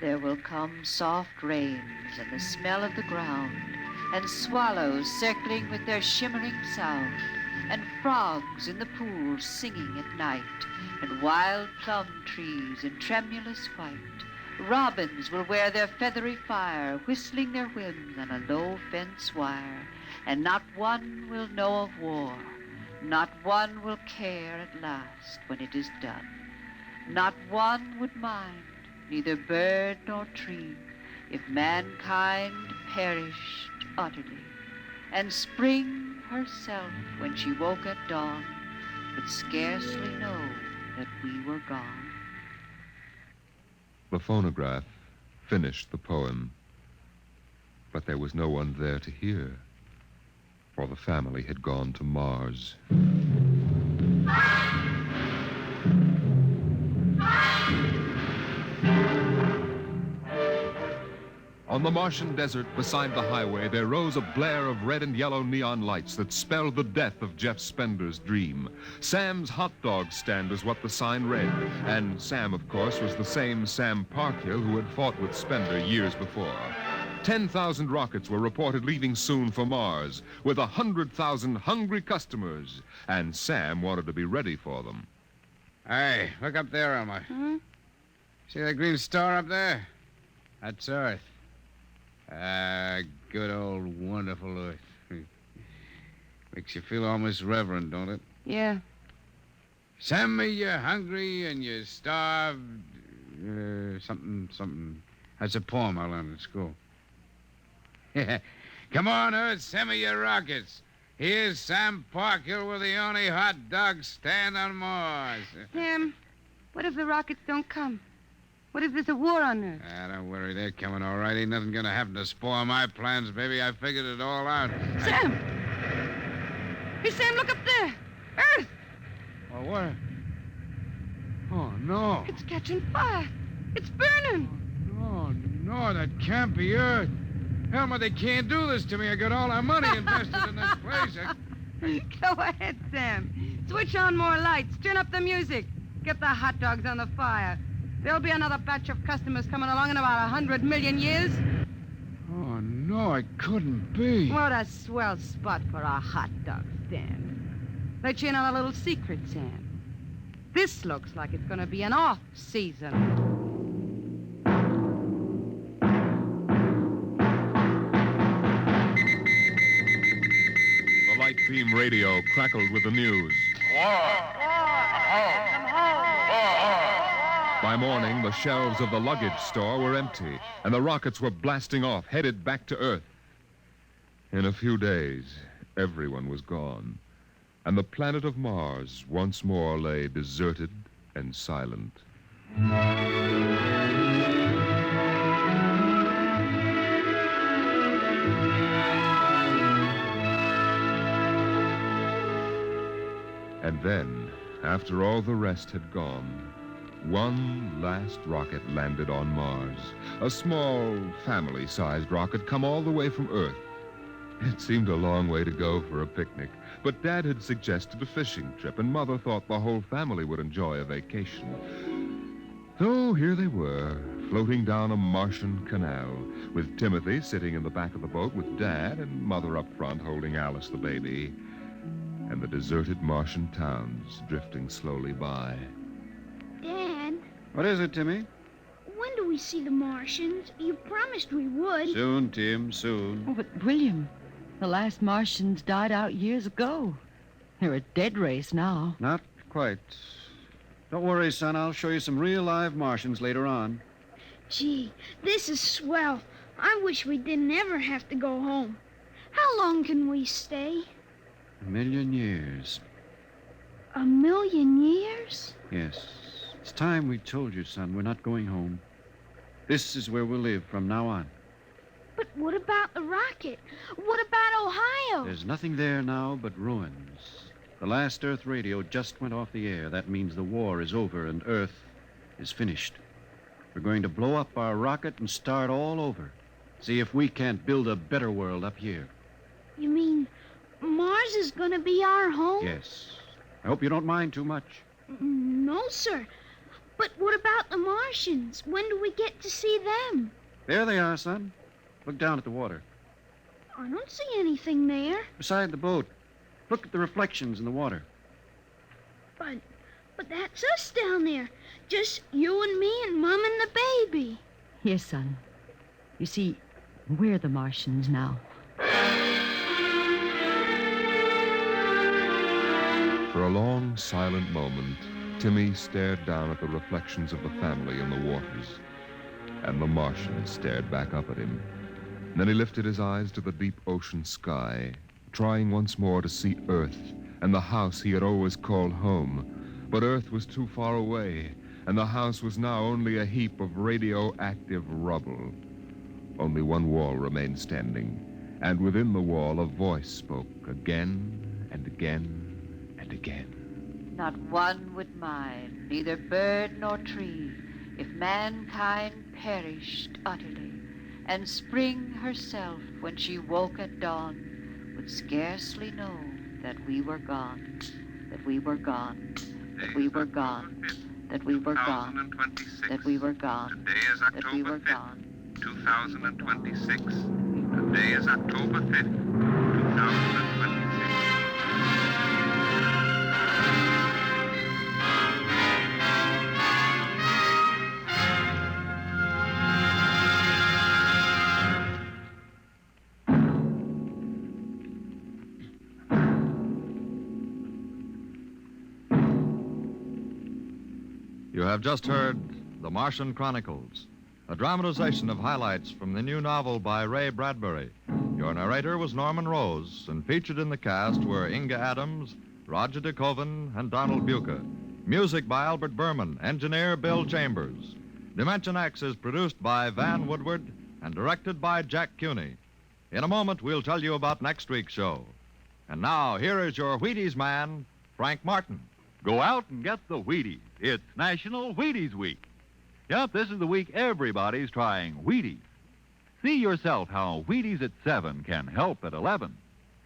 There will come soft rains and the smell of the ground, and swallows circling with their shimmering sound, and frogs in the pools singing at night, and wild plum trees in tremulous white. Robins will wear their feathery fire, whistling their whims on a low fence wire, and not one will know of war, not one will care at last when it is done. Not one would mind, neither bird nor tree, if mankind perished utterly, and spring herself, when she woke at dawn, would scarcely know that we were gone. The phonograph finished the poem, but there was no one there to hear, for the family had gone to Mars. On the Martian desert beside the highway, there rose a blare of red and yellow neon lights that spelled the death of Jeff Spender's dream. Sam's hot dog stand was what the sign read, and Sam, of course, was the same Sam Parkhill who had fought with Spender years before. 10,000 rockets were reported leaving soon for Mars, with 100,000 hungry customers, and Sam wanted to be ready for them. Hey, look up there, Elmer. See that green star up there? That's Earth. Good old wonderful Earth. Makes you feel almost reverent, don't it? Yeah. Send me you're hungry and you're starved. Something. That's a poem I learned at school. Come on, Earth, send me your rockets. Here's Sam Parkhill with the only hot dog stand on Mars. Sam, what if the rockets don't come? What if there's a war on Earth? Don't worry, they're coming all right. Ain't nothing gonna happen to spoil my plans, baby. I figured it all out. Sam! Hey, Sam, look up there! Earth! Oh, what? Oh, no. It's catching fire. It's burning. Oh, no, that can't be Earth. Elmer, they can't do this to me. I got all our money invested in this place. Go ahead, Sam. Switch on more lights. Turn up the music. Get the hot dogs on the fire. There'll be another batch of customers coming along in about 100 million years. Oh, no, it couldn't be. What a swell spot for a hot dog stand. Let you in on a little secret, Sam. This looks like it's going to be an off-season. The light beam radio crackled with the news. War! By morning, the shelves of the luggage store were empty, and the rockets were blasting off, headed back to Earth. In a few days, everyone was gone, and the planet of Mars once more lay deserted and silent. And then, after all the rest had gone, one last rocket landed on Mars. A small, family-sized rocket come all the way from Earth. It seemed a long way to go for a picnic, but Dad had suggested a fishing trip, and Mother thought the whole family would enjoy a vacation. So here they were, floating down a Martian canal, with Timothy sitting in the back of the boat with Dad and Mother up front holding Alice the baby, and the deserted Martian towns drifting slowly by. Dad, What is it, Timmy? when do we see the Martians? You promised we would. Soon, Tim, soon. Oh, but William, the last Martians died out years ago. They're a dead race now. Not quite. Don't worry, son. I'll show you some real live Martians later on. Gee, this is swell. I wish we didn't ever have to go home. How long can we stay? 1,000,000 years. 1,000,000 years? Yes. It's time we told you, son. We're not going home. This is where we'll live from now on. But what about the rocket? What about Ohio? There's nothing there now but ruins. The last Earth radio just went off the air. That means the war is over and Earth is finished. We're going to blow up our rocket and start all over. See if we can't build a better world up here. You mean Mars is going to be our home? Yes. I hope you don't mind too much. No, sir. But what about the Martians? When do we get to see them? There they are, son. Look down at the water. I don't see anything there. Beside the boat. Look at the reflections in the water. But that's us down there. Just you and me and Mom and the baby. Yes, son. You see, we're the Martians now. For a long, silent moment, Timmy stared down at the reflections of the family in the waters, and the Martian stared back up at him. Then he lifted his eyes to the deep ocean sky, trying once more to see Earth and the house he had always called home. But Earth was too far away, and the house was now only a heap of radioactive rubble. Only one wall remained standing, and within the wall a voice spoke again and again and again. Not one would mind, neither bird nor tree, if mankind perished utterly, and spring herself, when she woke at dawn, would scarcely know that we were gone, that we were gone, that we were gone, that we were gone, that we were gone, Today is that we October were 5th, gone. 2026. Today is October 5th, 2026. You have just heard The Martian Chronicles, a dramatization of highlights from the new novel by Ray Bradbury. Your narrator was Norman Rose, and featured in the cast were Inga Adams, Roger DeKoven, and Donald Buca. Music by Albert Berman, engineer Bill Chambers. Dimension X is produced by Van Woodward and directed by Jack Cuny. In a moment, we'll tell you about next week's show. And now, here is your Wheaties man, Frank Martin. Go out and get the Wheaties. It's National Wheaties Week. Yep, this is the week everybody's trying Wheaties. See yourself how Wheaties at 7 can help at 11.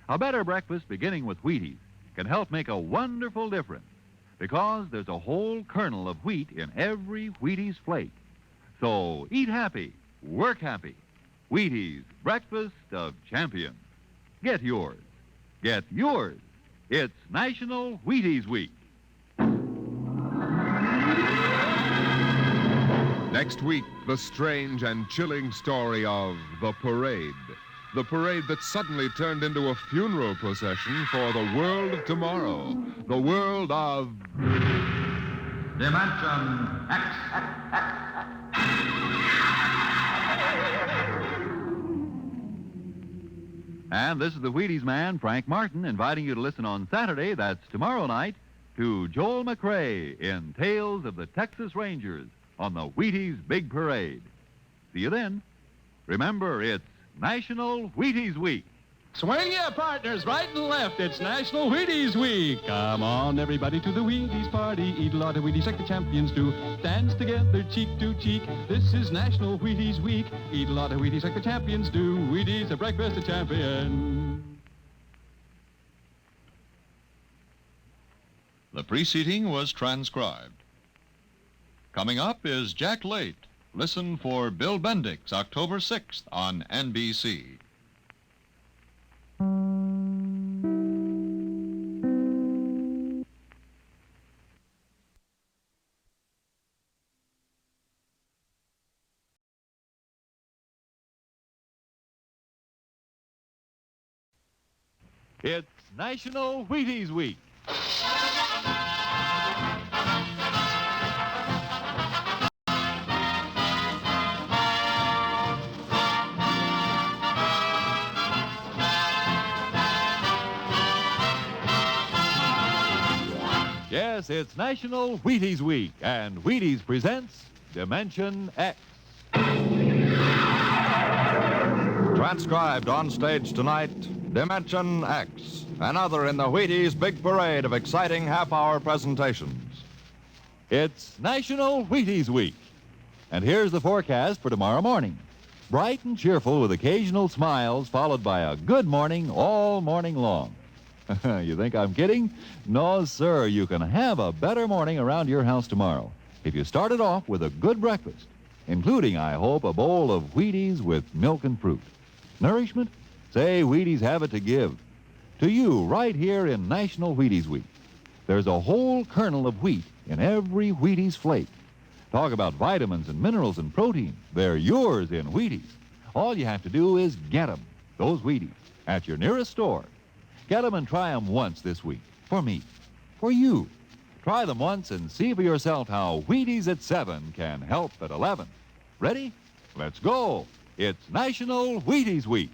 A better breakfast beginning with Wheaties can help make a wonderful difference because there's a whole kernel of wheat in every Wheaties flake. So eat happy, work happy. Wheaties, breakfast of champions. Get yours. Get yours. It's National Wheaties Week. Next week, the strange and chilling story of The Parade. the parade that suddenly turned into a funeral procession for the world of tomorrow, the world of Dimension X. And this is the Wheaties man, Frank Martin, inviting you to listen on Saturday, that's tomorrow night, to Joel McRae in Tales of the Texas Rangers on the Wheaties Big Parade. See you then. Remember, it's National Wheaties Week. Swing your partners right and left. It's National Wheaties Week. Come on, everybody, to the Wheaties party. Eat a lot of Wheaties like the champions do. Dance together, cheek to cheek. This is National Wheaties Week. Eat a lot of Wheaties like the champions do. Wheaties, a breakfast of champions. The preceding was transcribed. Coming up is Jack Late. Listen for Bill Bendix, October 6th on NBC. It's National Wheaties Week. Yes, it's National Wheaties Week, and Wheaties presents Dimension X. Transcribed on stage tonight, Dimension X, another in the Wheaties big parade of exciting half-hour presentations. It's National Wheaties Week, and here's the forecast for tomorrow morning. Bright and cheerful with occasional smiles, followed by a good morning all morning long. You think I'm kidding? No, sir. You can have a better morning around your house tomorrow if you start it off with a good breakfast, including, I hope, a bowl of Wheaties with milk and fruit. Nourishment? Say, Wheaties have it to give. To you, right here in National Wheaties Week. There's a whole kernel of wheat in every Wheaties flake. Talk about vitamins and minerals and protein. They're yours in Wheaties. All you have to do is get them, those Wheaties, at your nearest store. Get them and try them once this week. For me. For you. Try them once and see for yourself how Wheaties at 7 can help at 11. Ready? Let's go. It's National Wheaties Week.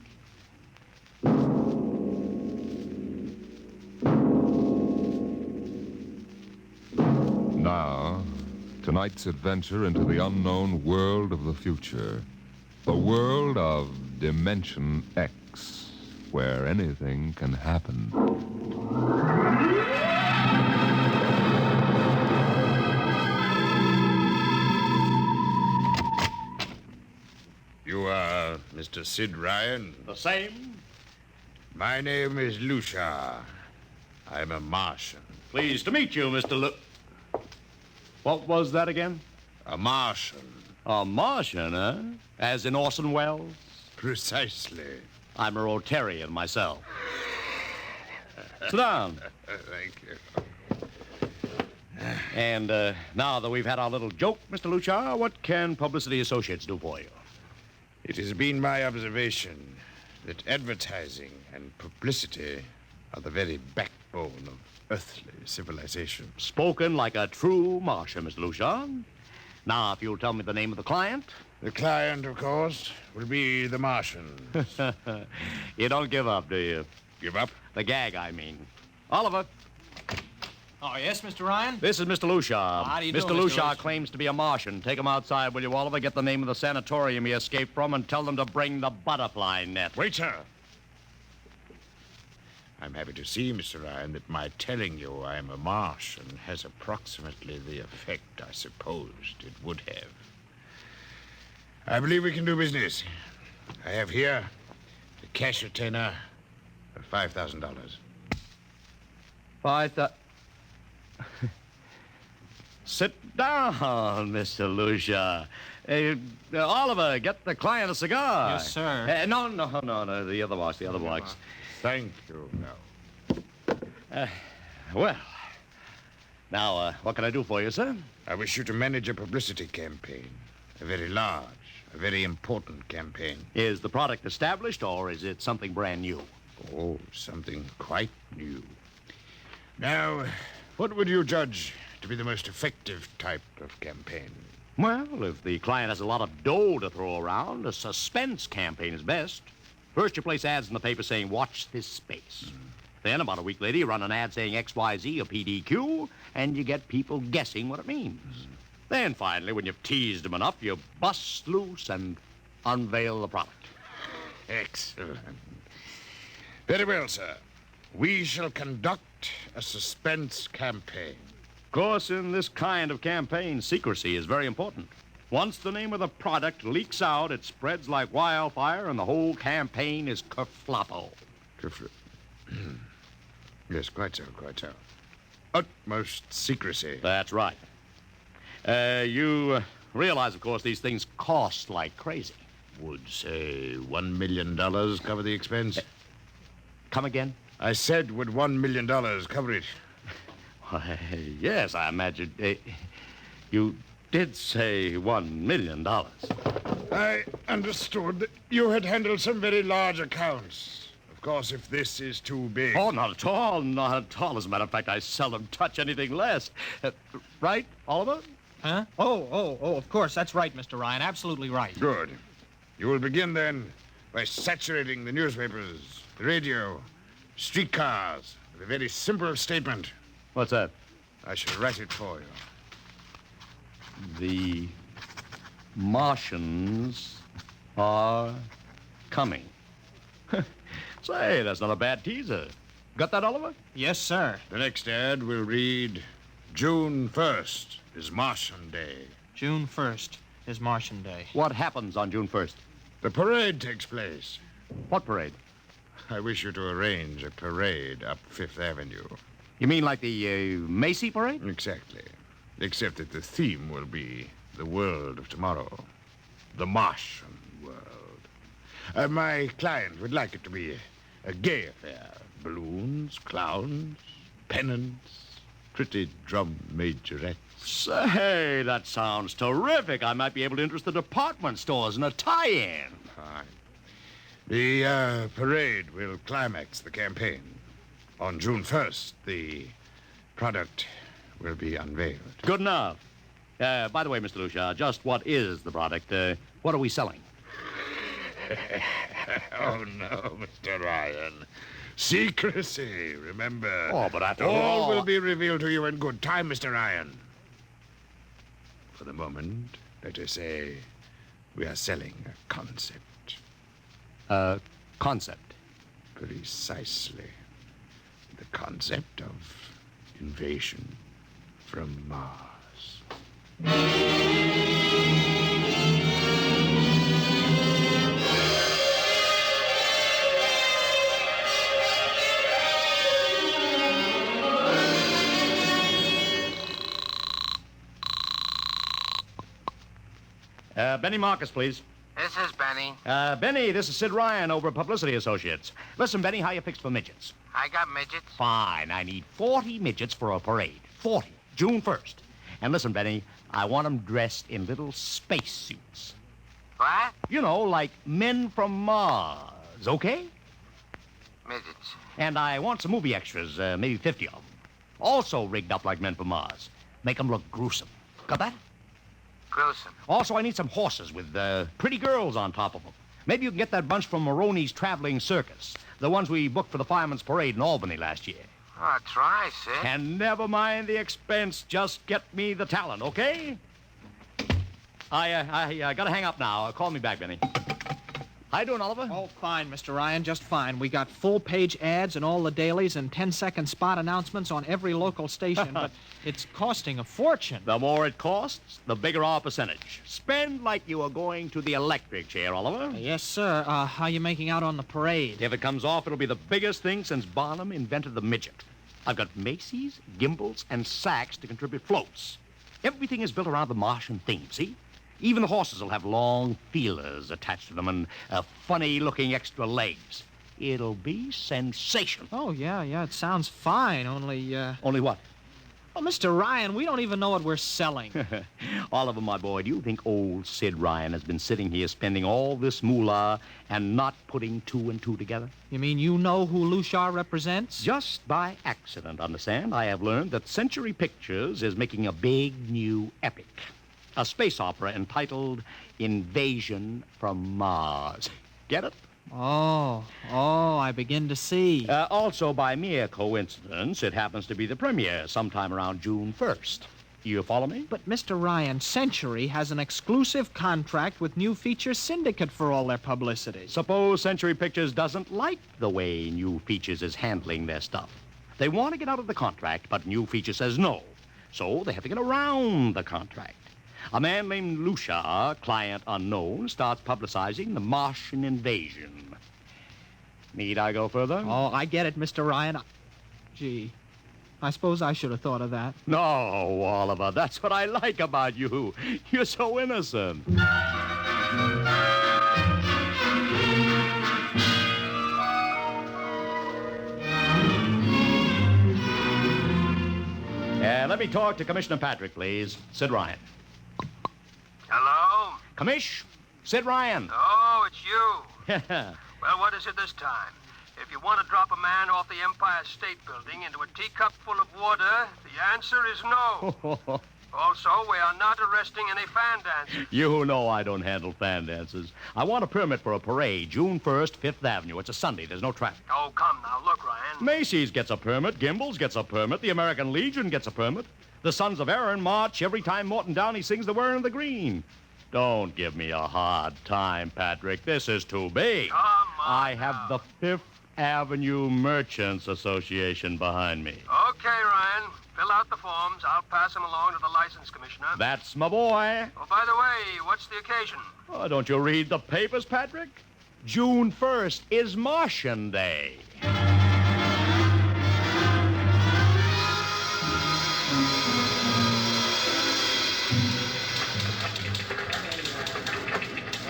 Now, tonight's adventure into the unknown world of the future. The world of Dimension X, where anything can happen. You are Mr. Sid Ryan? The same. My name is Lucia. I'm a Martian. Pleased to meet you, Mr. What was that again? A Martian. A Martian, huh? As in Orson Welles? Precisely. I'm a Rotarian myself. Sit down. Thank you. And now that we've had our little joke, Mr. Luchar, what can Publicity Associates do for you? It has been my observation that advertising and publicity are the very backbone of earthly civilization. Spoken like a true Martian, Mr. Luchar. Now, if you'll tell me the name of the client. The client, of course, will be the Martian. You don't give up, do you? Give up? The gag, I mean. Oliver. Oh, yes, Mr. Ryan? This is Mr. Lucia. How do you do, Mr. Lucia claims to be a Martian. Take him outside, will you, Oliver? Get the name of the sanatorium he escaped from and tell them to bring the butterfly net. Wait, sir. I'm happy to see, Mr. Ryan, that my telling you I'm a Martian has approximately the effect I supposed it would have. I believe we can do business. I have here the cash retainer of $5,000. Sit down, Mr. Lucia. Oliver, get the client a cigar. Yes, sir. No, the other box, Thank you. Well, now, what can I do for you, sir? I wish you to manage a publicity campaign. A very large, A very important campaign. Is the product established, or is it something brand new? Oh, something quite new. Now, what would you judge to be the most effective type of campaign? Well, if the client has a lot of dough to throw around, a suspense campaign is best. First, you place ads in the paper saying, watch this space. Then, about a week later, you run an ad saying XYZ or PDQ, and you get people guessing what it means. Then, finally, when you've teased them enough, you bust loose and unveil the product. Excellent. Very well, sir. We shall conduct a suspense campaign. Of course, in this kind of campaign, secrecy is very important. Once the name of the product leaks out, it spreads like wildfire, and the whole campaign is kerfloppo. Yes, quite so, quite so. Utmost secrecy. That's right. You realize, of course, these things cost like crazy. Would, say, $1 million cover the expense? Come again? I said, would $1 million cover it? Why, yes, I imagine. You did say $1 million. I understood that you had handled some very large accounts. Of course, if this is too big... Oh, not at all, not at all. As a matter of fact, I seldom touch anything less. Right, Oliver? Huh? Oh, of course. That's right, Mr. Ryan. Absolutely right. Good. You will begin, then, by saturating the newspapers, the radio, streetcars, with a very simple statement. What's that? I shall write it for you. The Martians are coming. Say, that's not a bad teaser. Got that, Oliver? Yes, sir. The next ad will read, June 1st is Martian Day. June 1st is Martian Day. What happens on June 1st? The parade takes place. What parade? I wish you to arrange a parade up Fifth Avenue. You mean like the Macy parade? Exactly. Except that the theme will be the world of tomorrow. The Martian world. My client would like it to be a gay affair. Balloons, clowns, pennants, pretty drum majorettes. Say, that sounds terrific. I might be able to interest the department stores in a tie-in. Fine. The parade will climax the campaign. On June 1st, the product will be unveiled. Good enough. By the way, Mr. Lucia, just what is the product? What are we selling? Oh, no, Mr. Ryan. Secrecy, remember. Oh, but after all will be revealed to you in good time, Mr. Ryan. For the moment, let us say we are selling a concept. A concept? Precisely. The concept of invasion from Mars. Benny Marcus, please. This is Benny. Benny, this is Sid Ryan over at Publicity Associates. Listen, Benny, how you fixed for midgets? I got midgets. Fine. I need 40 midgets for a parade. 40. June 1st. And listen, Benny, I want them dressed in little space suits. What? You know, like men from Mars, okay? Midgets. And I want some movie extras, maybe 50 of them. Also rigged up like men from Mars. Make them look gruesome. Got that? Gruesome. Also, I need some horses with pretty girls on top of them. Maybe you can get that bunch from Maroney's Traveling Circus. The ones we booked for the Fireman's Parade in Albany last year. Oh, try, Sid. And never mind the expense. Just get me the talent, okay? I gotta hang up now. Call me back, Benny. How you doing, Oliver? Oh, fine, Mr. Ryan, just fine. We got full-page ads in all the dailies and 10-second spot announcements on every local station, but it's costing a fortune. The more it costs, the bigger our percentage. Spend like you are going to the electric chair, Oliver. Yes, sir. How you making out on the parade? If it comes off, it'll be the biggest thing since Barnum invented the midget. I've got Macy's, gimbals, and sacks to contribute floats. Everything is built around the Martian theme, see? Even the horses will have long feelers attached to them and funny-looking extra legs. It'll be sensational. Oh, yeah, it sounds fine, only... Only what? Oh, Mr. Ryan, we don't even know what we're selling. Oliver, my boy, do you think old Sid Ryan has been sitting here spending all this moolah and not putting two and two together? You mean you know who Lushar represents? Just by accident, understand? I have learned that Century Pictures is making a big new epic. A space opera entitled Invasion from Mars. Get it? Oh, I begin to see. Also, by mere coincidence, it happens to be the premiere sometime around June 1st. You follow me? But, Mr. Ryan, Century has an exclusive contract with New Features Syndicate for all their publicity. Suppose Century Pictures doesn't like the way New Features is handling their stuff. They want to get out of the contract, but New Features says no. So they have to get around the contract. A man named Lucia, client unknown, starts publicizing the Martian invasion. Need I go further? Oh, I get it, Mr. Ryan. Gee, I suppose I should have thought of that. No, Oliver, that's what I like about you. You're so innocent. Let me talk to Commissioner Patrick, please. Sid Ryan. Hello? Commish, Sid Ryan. Oh, it's you. Well, what is it this time? If you want to drop a man off the Empire State Building into a teacup full of water, the answer is no. Also, we are not arresting any fan dancers. You know I don't handle fan dances. I want a permit for a parade, June 1st, 5th Avenue. It's a Sunday. There's no traffic. Oh, come now. Look, Ryan. Macy's gets a permit. Gimbel's gets a permit. The American Legion gets a permit. The Sons of Erin march every time Morton Downey sings The Wearing of the Green. Don't give me a hard time, Patrick. This is too big. Come on I have the Fifth Avenue Merchants Association behind me. Okay, Ryan. Fill out the forms. I'll pass them along to the license commissioner. That's my boy. Oh, by the way, what's the occasion? Oh, don't you read the papers, Patrick? June 1st is Martian Day.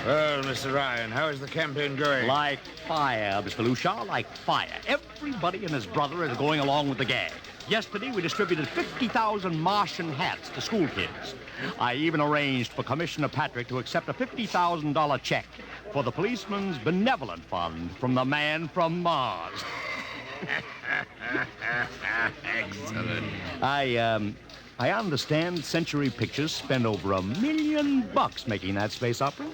Well, Mr. Ryan, how is the campaign going? Like fire, Mr. Lucia, like fire. Everybody and his brother is going along with the gag. Yesterday, we distributed 50,000 Martian hats to school kids. I even arranged for Commissioner Patrick to accept a $50,000 check for the Policeman's Benevolent Fund from the man from Mars. Excellent. I understand Century Pictures spent over $1 million making that space opera.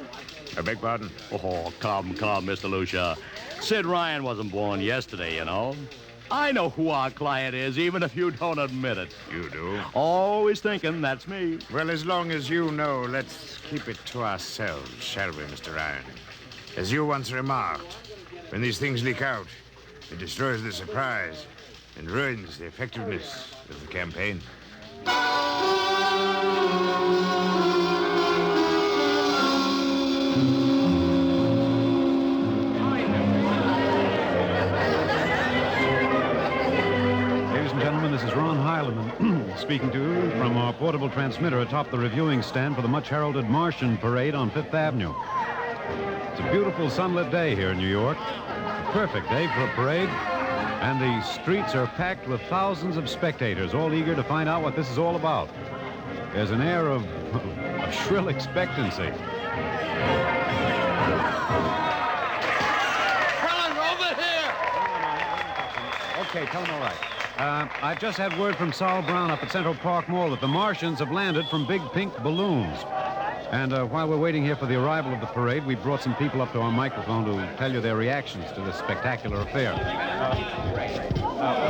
I beg pardon? Oh, come, Mr. Lucia. Sid Ryan wasn't born yesterday, you know. I know who our client is, even if you don't admit it. You do? Always thinking that's me. Well, as long as you know, let's keep it to ourselves, shall we, Mr. Ryan? As you once remarked, when these things leak out, it destroys the surprise and ruins the effectiveness of the campaign. Ladies and gentlemen, this is Ron Heileman speaking to you from our portable transmitter atop the reviewing stand for the much-heralded Martian Parade on Fifth Avenue. It's a beautiful sunlit day here in New York. A perfect day for a parade. And the streets are packed with thousands of spectators, all eager to find out what this is all about. There's an air of shrill expectancy. Helen, over here! Okay, tell them all right. I've just had word from Sol Brown up at Central Park Mall that the Martians have landed from big pink balloons. And while we're waiting here for the arrival of the parade, we brought some people up to our microphone to tell you their reactions to this spectacular affair.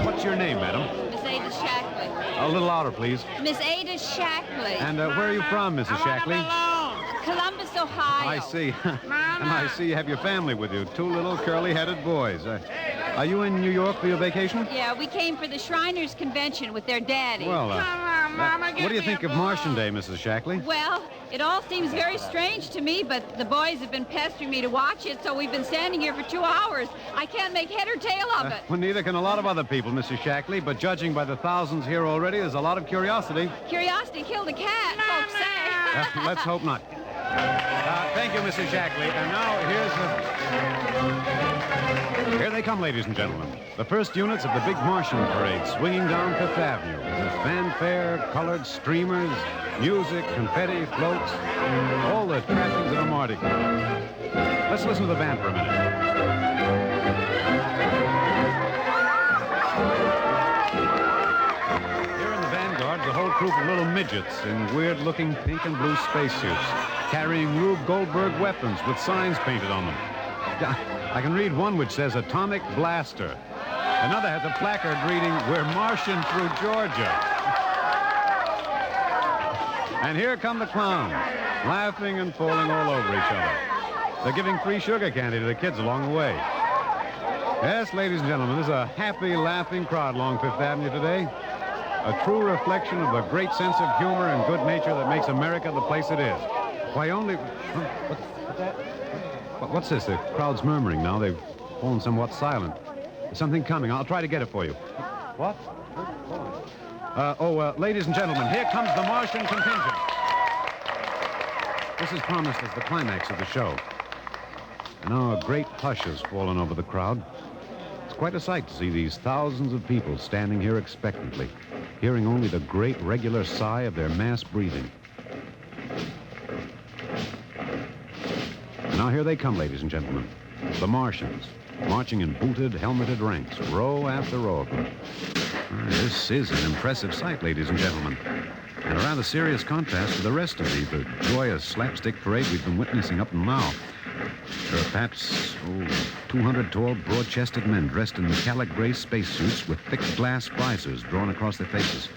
What's your name, madam? Miss Ada Shackley. A little louder, please. Miss Ada Shackley. And where are you from, Mrs. Shackley? Columbus, Ohio. I see. And I see you have your family with you, two little curly-headed boys. Are you in New York for your vacation? Yeah, we came for the Shriners Convention with their daddy. Well, what do you think of Martian Day, Mrs. Shackley? Well, it all seems very strange to me, but the boys have been pestering me to watch it, so we've been standing here for 2 hours. I can't make head or tail of it. Well, neither can a lot of other people, Mrs. Shackley, but judging by the thousands here already, there's a lot of curiosity. Curiosity killed a cat, folks say. Let's hope not. Thank you, Mrs. Shackley. And now here they come, ladies and gentlemen. The first units of the big Martian parade swinging down Fifth Avenue with fanfare, colored streamers, music, confetti, floats, all the trappings of a Mardi Gras. Let's listen to the band for a minute. Here in the vanguard, the whole troop of little midgets in weird-looking pink and blue spacesuits, carrying Rube Goldberg weapons with signs painted on them. I can read one which says Atomic Blaster. Another has a placard reading, We're Martian through Georgia. And here come the clowns, laughing and falling all over each other. They're giving free sugar candy to the kids along the way. Yes, ladies and gentlemen, there's a happy, laughing crowd along Fifth Avenue today. A true reflection of the great sense of humor and good nature that makes America the place it is. Why, only... What's that? What's this? The crowd's murmuring now. They've fallen somewhat silent. There's something coming. I'll try to get it for you. What? Ladies and gentlemen, here comes the Martian contingent. This is promised as the climax of the show. And now a great hush has fallen over the crowd. It's quite a sight to see these thousands of people standing here expectantly, hearing only the great regular sigh of their mass breathing. And now here they come, ladies and gentlemen. The Martians, marching in booted, helmeted ranks, row after row of them. This is an impressive sight, ladies and gentlemen, and a rather serious contrast to the rest of the joyous slapstick parade we've been witnessing up until now. There are perhaps 200 tall, broad-chested men dressed in metallic gray spacesuits with thick glass visors drawn across their faces.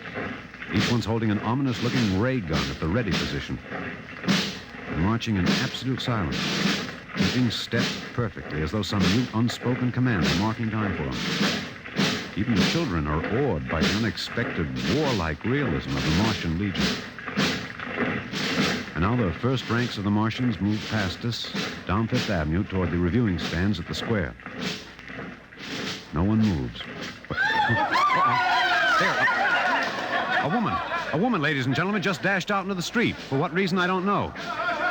Each one's holding an ominous-looking ray gun at the ready position. They're marching in absolute silence, keeping step perfectly, as though some mute, unspoken command were marking time for them. Even the children are awed by the unexpected, warlike realism of the Martian Legion. And now the first ranks of the Martians move past us down Fifth Avenue toward the reviewing stands at the square. No one moves. There, a woman, ladies and gentlemen, just dashed out into the street. For what reason, I don't know.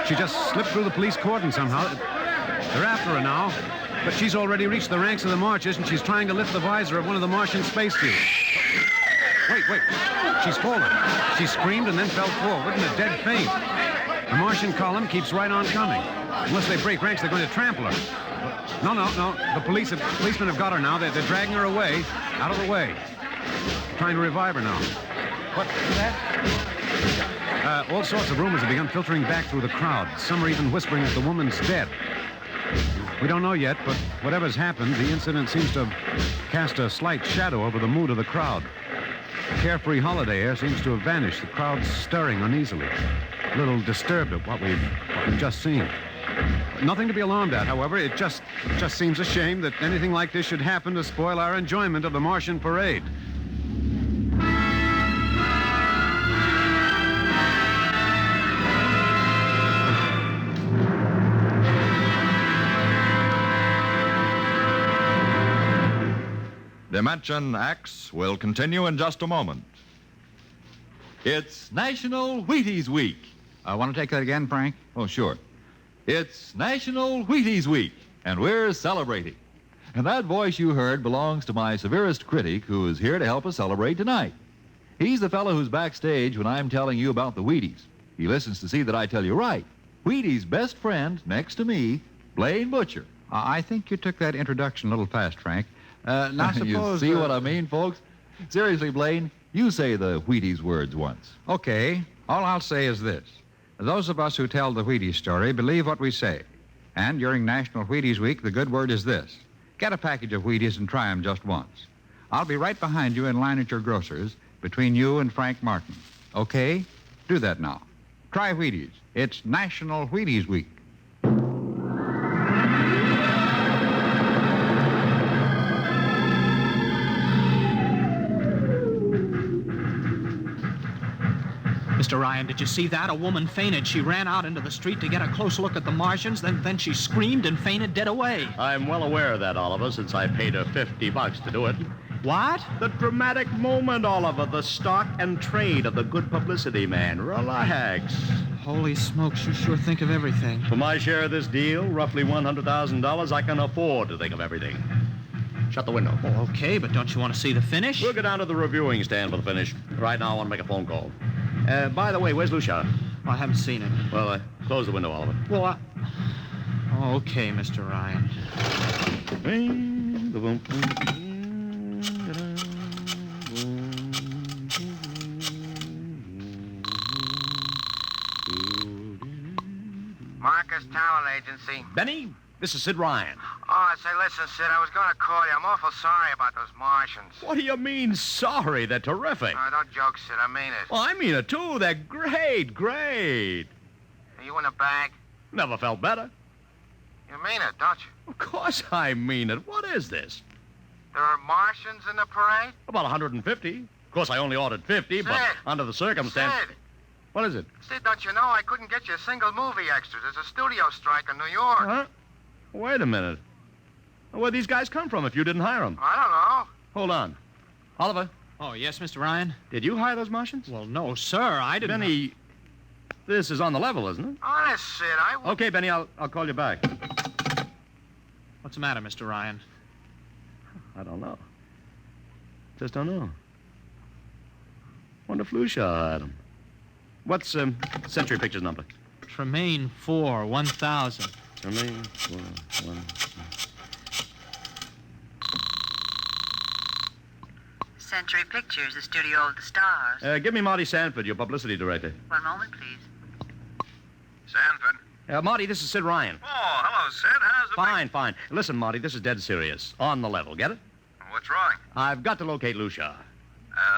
She just slipped through the police cordon somehow. They're after her now. But she's already reached the ranks of the marchers, and she's trying to lift the visor of one of the Martian spacesuits. Wait. She's fallen. She screamed and then fell forward in a dead faint. The Martian column keeps right on coming. Unless they break ranks, they're going to trample her. No. The policemen have got her now. They're dragging her away, out of the way. Trying to revive her now. What's that? All sorts of rumors have begun filtering back through the crowd. Some are even whispering that the woman's dead. We don't know yet, but whatever's happened, the incident seems to have cast a slight shadow over the mood of the crowd. The carefree holiday air seems to have vanished. The crowd's stirring uneasily, a little disturbed at what we've just seen. Nothing to be alarmed at, however. It just seems a shame that anything like this should happen to spoil our enjoyment of the Martian parade. Dimension X will continue in just a moment. It's National Wheaties Week. I want to take that again, Frank? Oh, sure. It's National Wheaties Week, and we're celebrating. And that voice you heard belongs to my severest critic, who is here to help us celebrate tonight. He's the fellow who's backstage when I'm telling you about the Wheaties. He listens to see that I tell you right. Wheaties' best friend, next to me, Blaine Butcher. I think you took that introduction a little fast, Frank. Now suppose... You see what I mean, folks? Seriously, Blaine, you say the Wheaties words once. Okay. All I'll say is this. Those of us who tell the Wheaties story believe what we say. And during National Wheaties Week, the good word is this. Get a package of Wheaties and try them just once. I'll be right behind you in line at your grocer's between you and Frank Martin. Okay? Do that now. Try Wheaties. It's National Wheaties Week. Mr. Ryan, did you see that? A woman fainted. She ran out into the street to get a close look at the Martians, then she screamed and fainted dead away. I'm well aware of that, Oliver, since I paid her $50 to do it. What? The dramatic moment, Oliver. The stock and trade of the good publicity man. Relax. Holy smokes, you sure think of everything. For my share of this deal, roughly $100,000, I can afford to think of everything. Shut the window. Oh, okay, but don't you want to see the finish? We'll go down to the reviewing stand for the finish. Right now, I want to make a phone call. By the way, where's Lucia? I haven't seen him. Well, close the window, Oliver. Well, Oh, okay, Mr. Ryan. Marcus Talent Agency. Benny, this is Sid Ryan. Oh, say, listen, Sid, I was going to call you. I'm awful sorry about those Martians. What do you mean, sorry? They're terrific. No, don't joke, Sid. I mean it. Well, I mean it, too. They're great, great. Are you in a bag? Never felt better. You mean it, don't you? Of course I mean it. What is this? There are Martians in the parade? About 150. Of course, I only ordered 50, but under the circumstance... Sid. What is it? Sid, don't you know I couldn't get you a single movie extra? There's a studio strike in New York. Huh? Wait a minute. Where'd these guys come from if you didn't hire them? I don't know. Hold on. Oliver? Oh, yes, Mr. Ryan? Did you hire those Martians? Well, no, sir. I didn't... Benny, this is on the level, isn't it? Honest, Sid, I... Okay, Benny, I'll call you back. What's the matter, Mr. Ryan? I don't know. Just don't know. Wonder if Lucia hired him. What's Century Pictures number? Tremaine 4, 1000. Tremaine 4, 1... Century Pictures, the studio of the stars. Give me Marty Sanford, your publicity director. One moment, please. Sanford. Marty, this is Sid Ryan. Oh, hello, Sid. How's it... Fine. Listen, Marty, this is dead serious. On the level, get it? What's wrong? I've got to locate Lucia.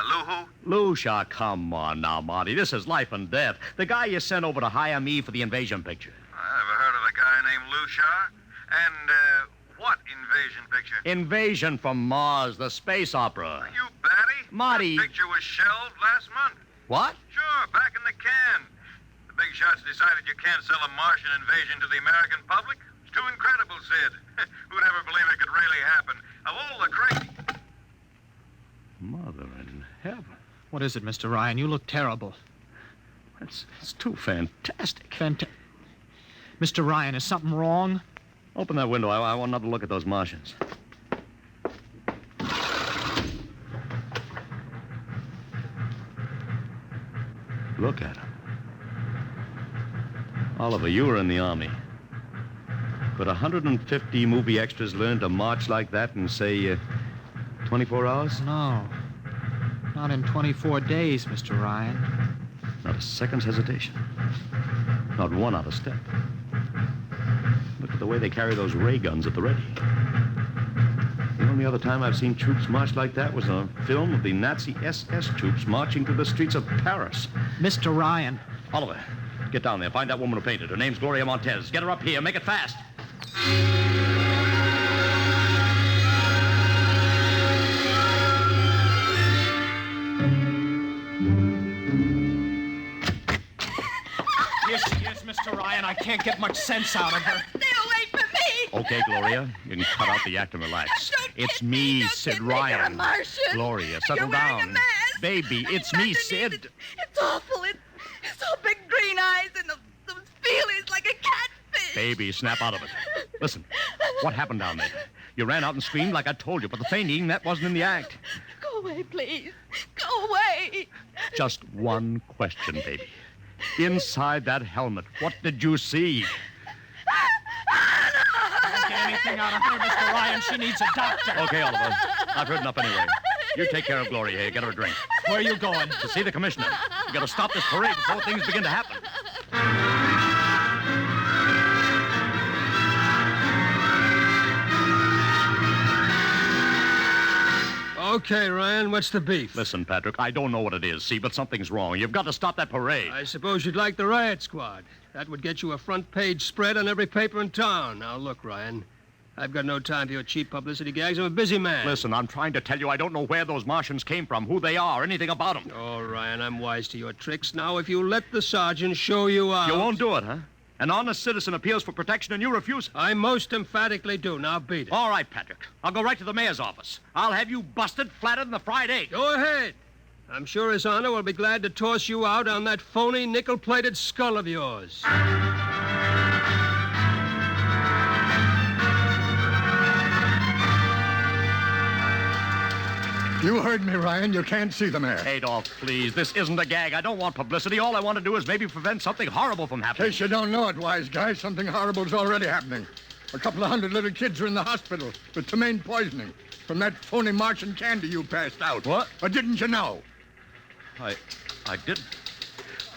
Lou who? Lucia, come on now, Marty. This is life and death. The guy you sent over to hire me for the invasion picture. I never heard of a guy named Lucia. And, what invasion picture? Invasion from Mars, the space opera. Are you batty? Marty. That picture was shelved last month. What? Sure, back in the can. The big shots decided you can't sell a Martian invasion to the American public. It's too incredible, Sid. Who'd ever believe it could really happen? Of all the crazy... Mother in heaven. What is it, Mr. Ryan? You look terrible. It's too fantastic. Mr. Ryan, is something wrong? Open that window. I want another look at those Martians. Look at them. Oliver, you were in the Army. Could 150 movie extras learn to march like that in, say, 24 hours? No. Not in 24 days, Mr. Ryan. Not a second's hesitation. Not one out of step. Look at the way they carry those ray guns at the ready. The only other time I've seen troops march like that was on a film of the Nazi SS troops marching through the streets of Paris. Mr. Ryan. Oliver, get down there. Find that woman who painted. Her name's Gloria Montez. Get her up here. Make it fast. Yes, Mr. Ryan. I can't get much sense out of her. Stay away from me! Okay, Gloria. You can cut out the act and relax. It's me, Sid Ryan. You're a Martian. Gloria, settle You're wearing down. a mask. Baby, it's me, Sid. It's awful. It's all big green eyes and those feelings like a catfish. Baby, snap out of it. Listen, what happened down there? You ran out and screamed like I told you, but the fainting, that wasn't in the act. Go away, please. Go away. Just one question, baby. Inside that helmet, what did you see? Don't get anything out of her, Mr. Ryan. She needs a doctor. Okay, Oliver. I've heard enough anyway. You take care of Gloria here. Get her a drink. Where are you going? To see the commissioner. You gotta stop this parade before things begin to happen. Okay, Ryan, what's the beef? Listen, Patrick, I don't know what it is, see, but something's wrong. You've got to stop that parade. I suppose you'd like the riot squad. That would get you a front-page spread on every paper in town. Now, look, Ryan, I've got no time for your cheap publicity gags. I'm a busy man. Listen, I'm trying to tell you I don't know where those Martians came from, who they are, anything about them. Oh, Ryan, I'm wise to your tricks. Now, if you let the sergeant show you out... You won't do it, huh? An honest citizen appeals for protection and you refuse. I most emphatically do. Now beat it. All right, Patrick. I'll go right to the mayor's office. I'll have you busted flatter than the fried egg. Go ahead. I'm sure His Honor will be glad to toss you out on that phony nickel-plated skull of yours. You heard me, Ryan. You can't see the mayor. Adolf, please. This isn't a gag. I don't want publicity. All I want to do is maybe prevent something horrible from In happening. case you don't know it, wise guy, something horrible's already happening. A couple of hundred little kids are in the hospital with ptomaine poisoning from that phony Martian candy you passed out. What? Or didn't you know? I didn't.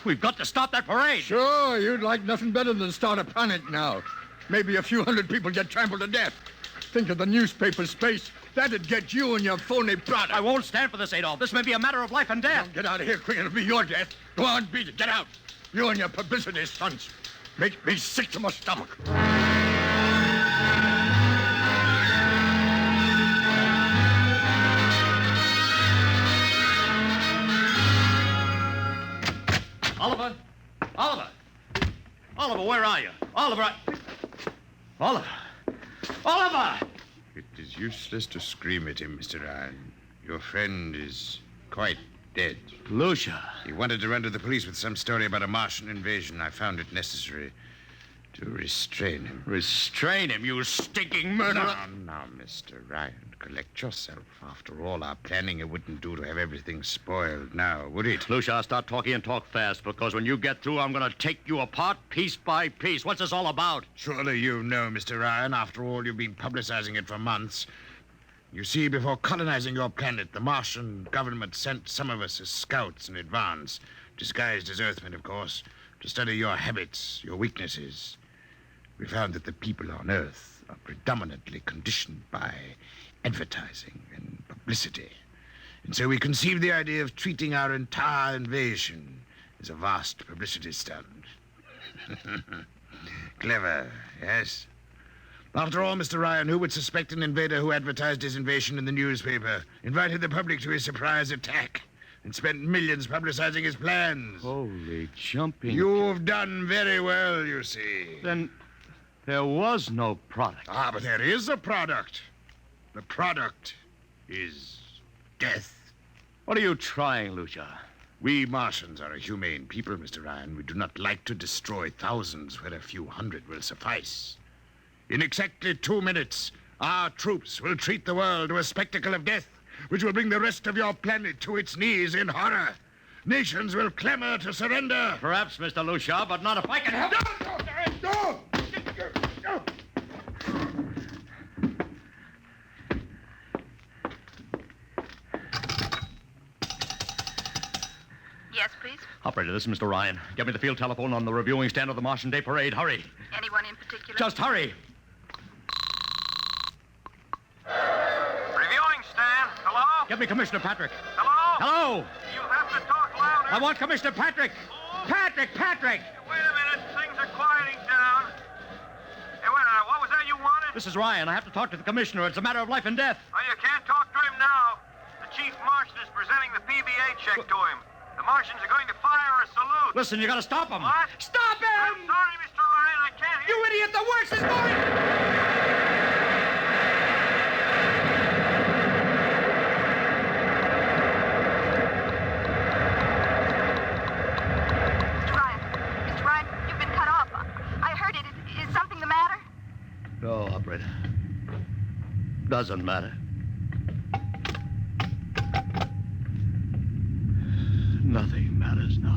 We've got to stop that parade. Sure, you'd like nothing better than to start a panic now. Maybe a few hundred people get trampled to death. Think of the newspaper space. That'd get you and your phony product. I won't stand for this, Adolf. This may be a matter of life and death. Get out of here, quick. It'll be your death. Go on, beat it. Get out. You and your publicity stunts make me sick to my stomach. Oliver! Oliver! Oliver, where are you? Oliver! Oliver! Oliver! It is useless to scream at him, Mr. Ryan. Your friend is quite dead. Lucia. He wanted to run to the police with some story about a Martian invasion. I found it necessary to restrain him. Restrain him, you stinking murderer! Now, Mr. Ryan, collect yourself. After all our planning, it wouldn't do to have everything spoiled now, would it? Lucia, I'll start talking and talk fast, because when you get through, I'm going to take you apart piece by piece. What's this all about? Surely you know, Mr. Ryan. After all, you've been publicizing it for months. You see, before colonizing your planet, the Martian government sent some of us as scouts in advance, disguised as Earthmen, of course, to study your habits, your weaknesses. We found that the people on Earth are predominantly conditioned by advertising and publicity. And so we conceived the idea of treating our entire invasion as a vast publicity stunt. Clever, yes? After all, Mr. Ryan, who would suspect an invader who advertised his invasion in the newspaper, invited the public to his surprise attack, and spent millions publicizing his plans? Holy jumping... You've done very well, you see. Then there was no product. Ah, but there is a product. The product is death. What are you trying, Lucia? We Martians are a humane people, Mr. Ryan. We do not like to destroy thousands where a few hundred will suffice. In exactly 2 minutes, our troops will treat the world to a spectacle of death, which will bring the rest of your planet to its knees in horror. Nations will clamor to surrender. Perhaps, Mr. Lucia, but not if I can help it. No! Yes, please. Operator, this is Mr. Ryan. Get me the field telephone on the reviewing stand of the Martian Day Parade. Hurry. Anyone in particular? Just hurry. Reviewing stand. Hello? Get me Commissioner Patrick. Hello? Hello? You have to talk louder. I want Commissioner Patrick. Patrick! Wait a minute. Things are quieting down. Hey, wait a minute. What was that you wanted? This is Ryan. I have to talk to the commissioner. It's a matter of life and death. Oh, you can't talk to him now. The chief Martian is presenting the PBA check to him. The Martians are going to fire a salute. Listen, you gotta stop him. What? Stop him! I'm sorry, Mr. Ryan. I can't hear You idiot! The worst is going! Mr. Ryan, you've been cut off. I heard it. Is something the matter? No, operator. Doesn't matter. Nothing matters now.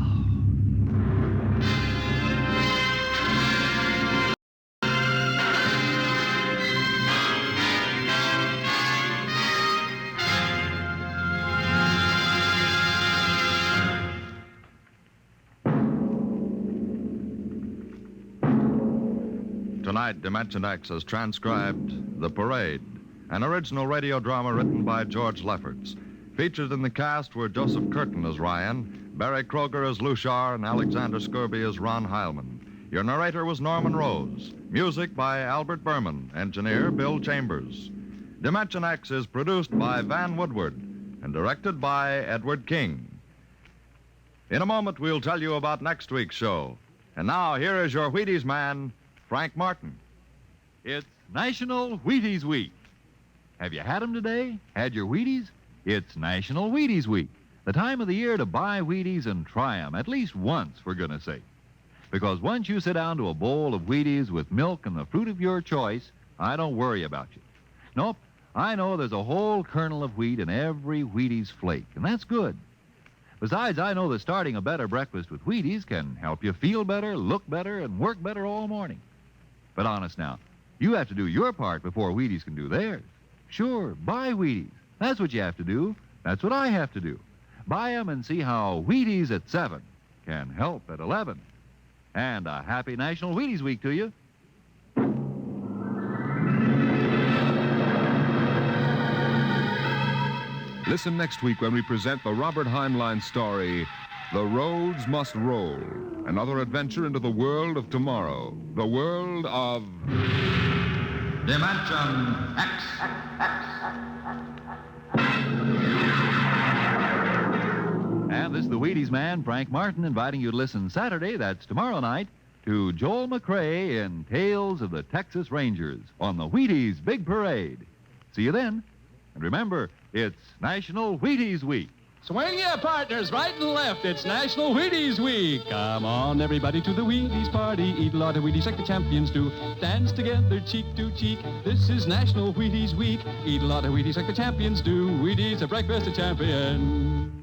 Tonight, Dimension X has transcribed The Parade, an original radio drama written by George Lefferts. Featured in the cast were Joseph Curtin as Ryan, Barry Kroger as Luchar, and Alexander Skirby as Ron Heilman. Your narrator was Norman Rose. Music by Albert Berman. Engineer Bill Chambers. Dimension X is produced by Van Woodward and directed by Edward King. In a moment, we'll tell you about next week's show. And now, here is your Wheaties man, Frank Martin. It's National Wheaties Week. Have you had them today? Had your Wheaties? It's National Wheaties Week, the time of the year to buy Wheaties and try them, at least once, for goodness sake. Because once you sit down to a bowl of Wheaties with milk and the fruit of your choice, I don't worry about you. Nope, I know there's a whole kernel of wheat in every Wheaties flake, and that's good. Besides, I know that starting a better breakfast with Wheaties can help you feel better, look better, and work better all morning. But honest now, you have to do your part before Wheaties can do theirs. Sure, buy Wheaties. That's what you have to do. That's what I have to do. Buy 'em and see how Wheaties at 7 can help at 11. And a happy National Wheaties Week to you. Listen next week when we present the Robert Heinlein story, The Roads Must Roll. Another adventure into the world of tomorrow. The world of... Dimension X. And this is the Wheaties man, Frank Martin, inviting you to listen Saturday, that's tomorrow night, to Joel McRae in Tales of the Texas Rangers on the Wheaties Big Parade. See you then. And remember, it's National Wheaties Week. Swing your partners right and left. It's National Wheaties Week. Come on, everybody, to the Wheaties party. Eat a lot of Wheaties like the champions do. Dance together, cheek to cheek. This is National Wheaties Week. Eat a lot of Wheaties like the champions do. Wheaties, a breakfast of champions.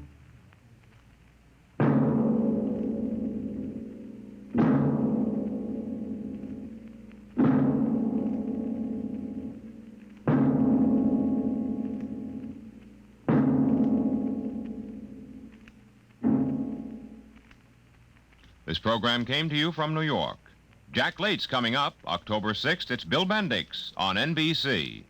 This program came to you from New York. Jack Late's coming up October 6th. It's Bill Bendix on NBC.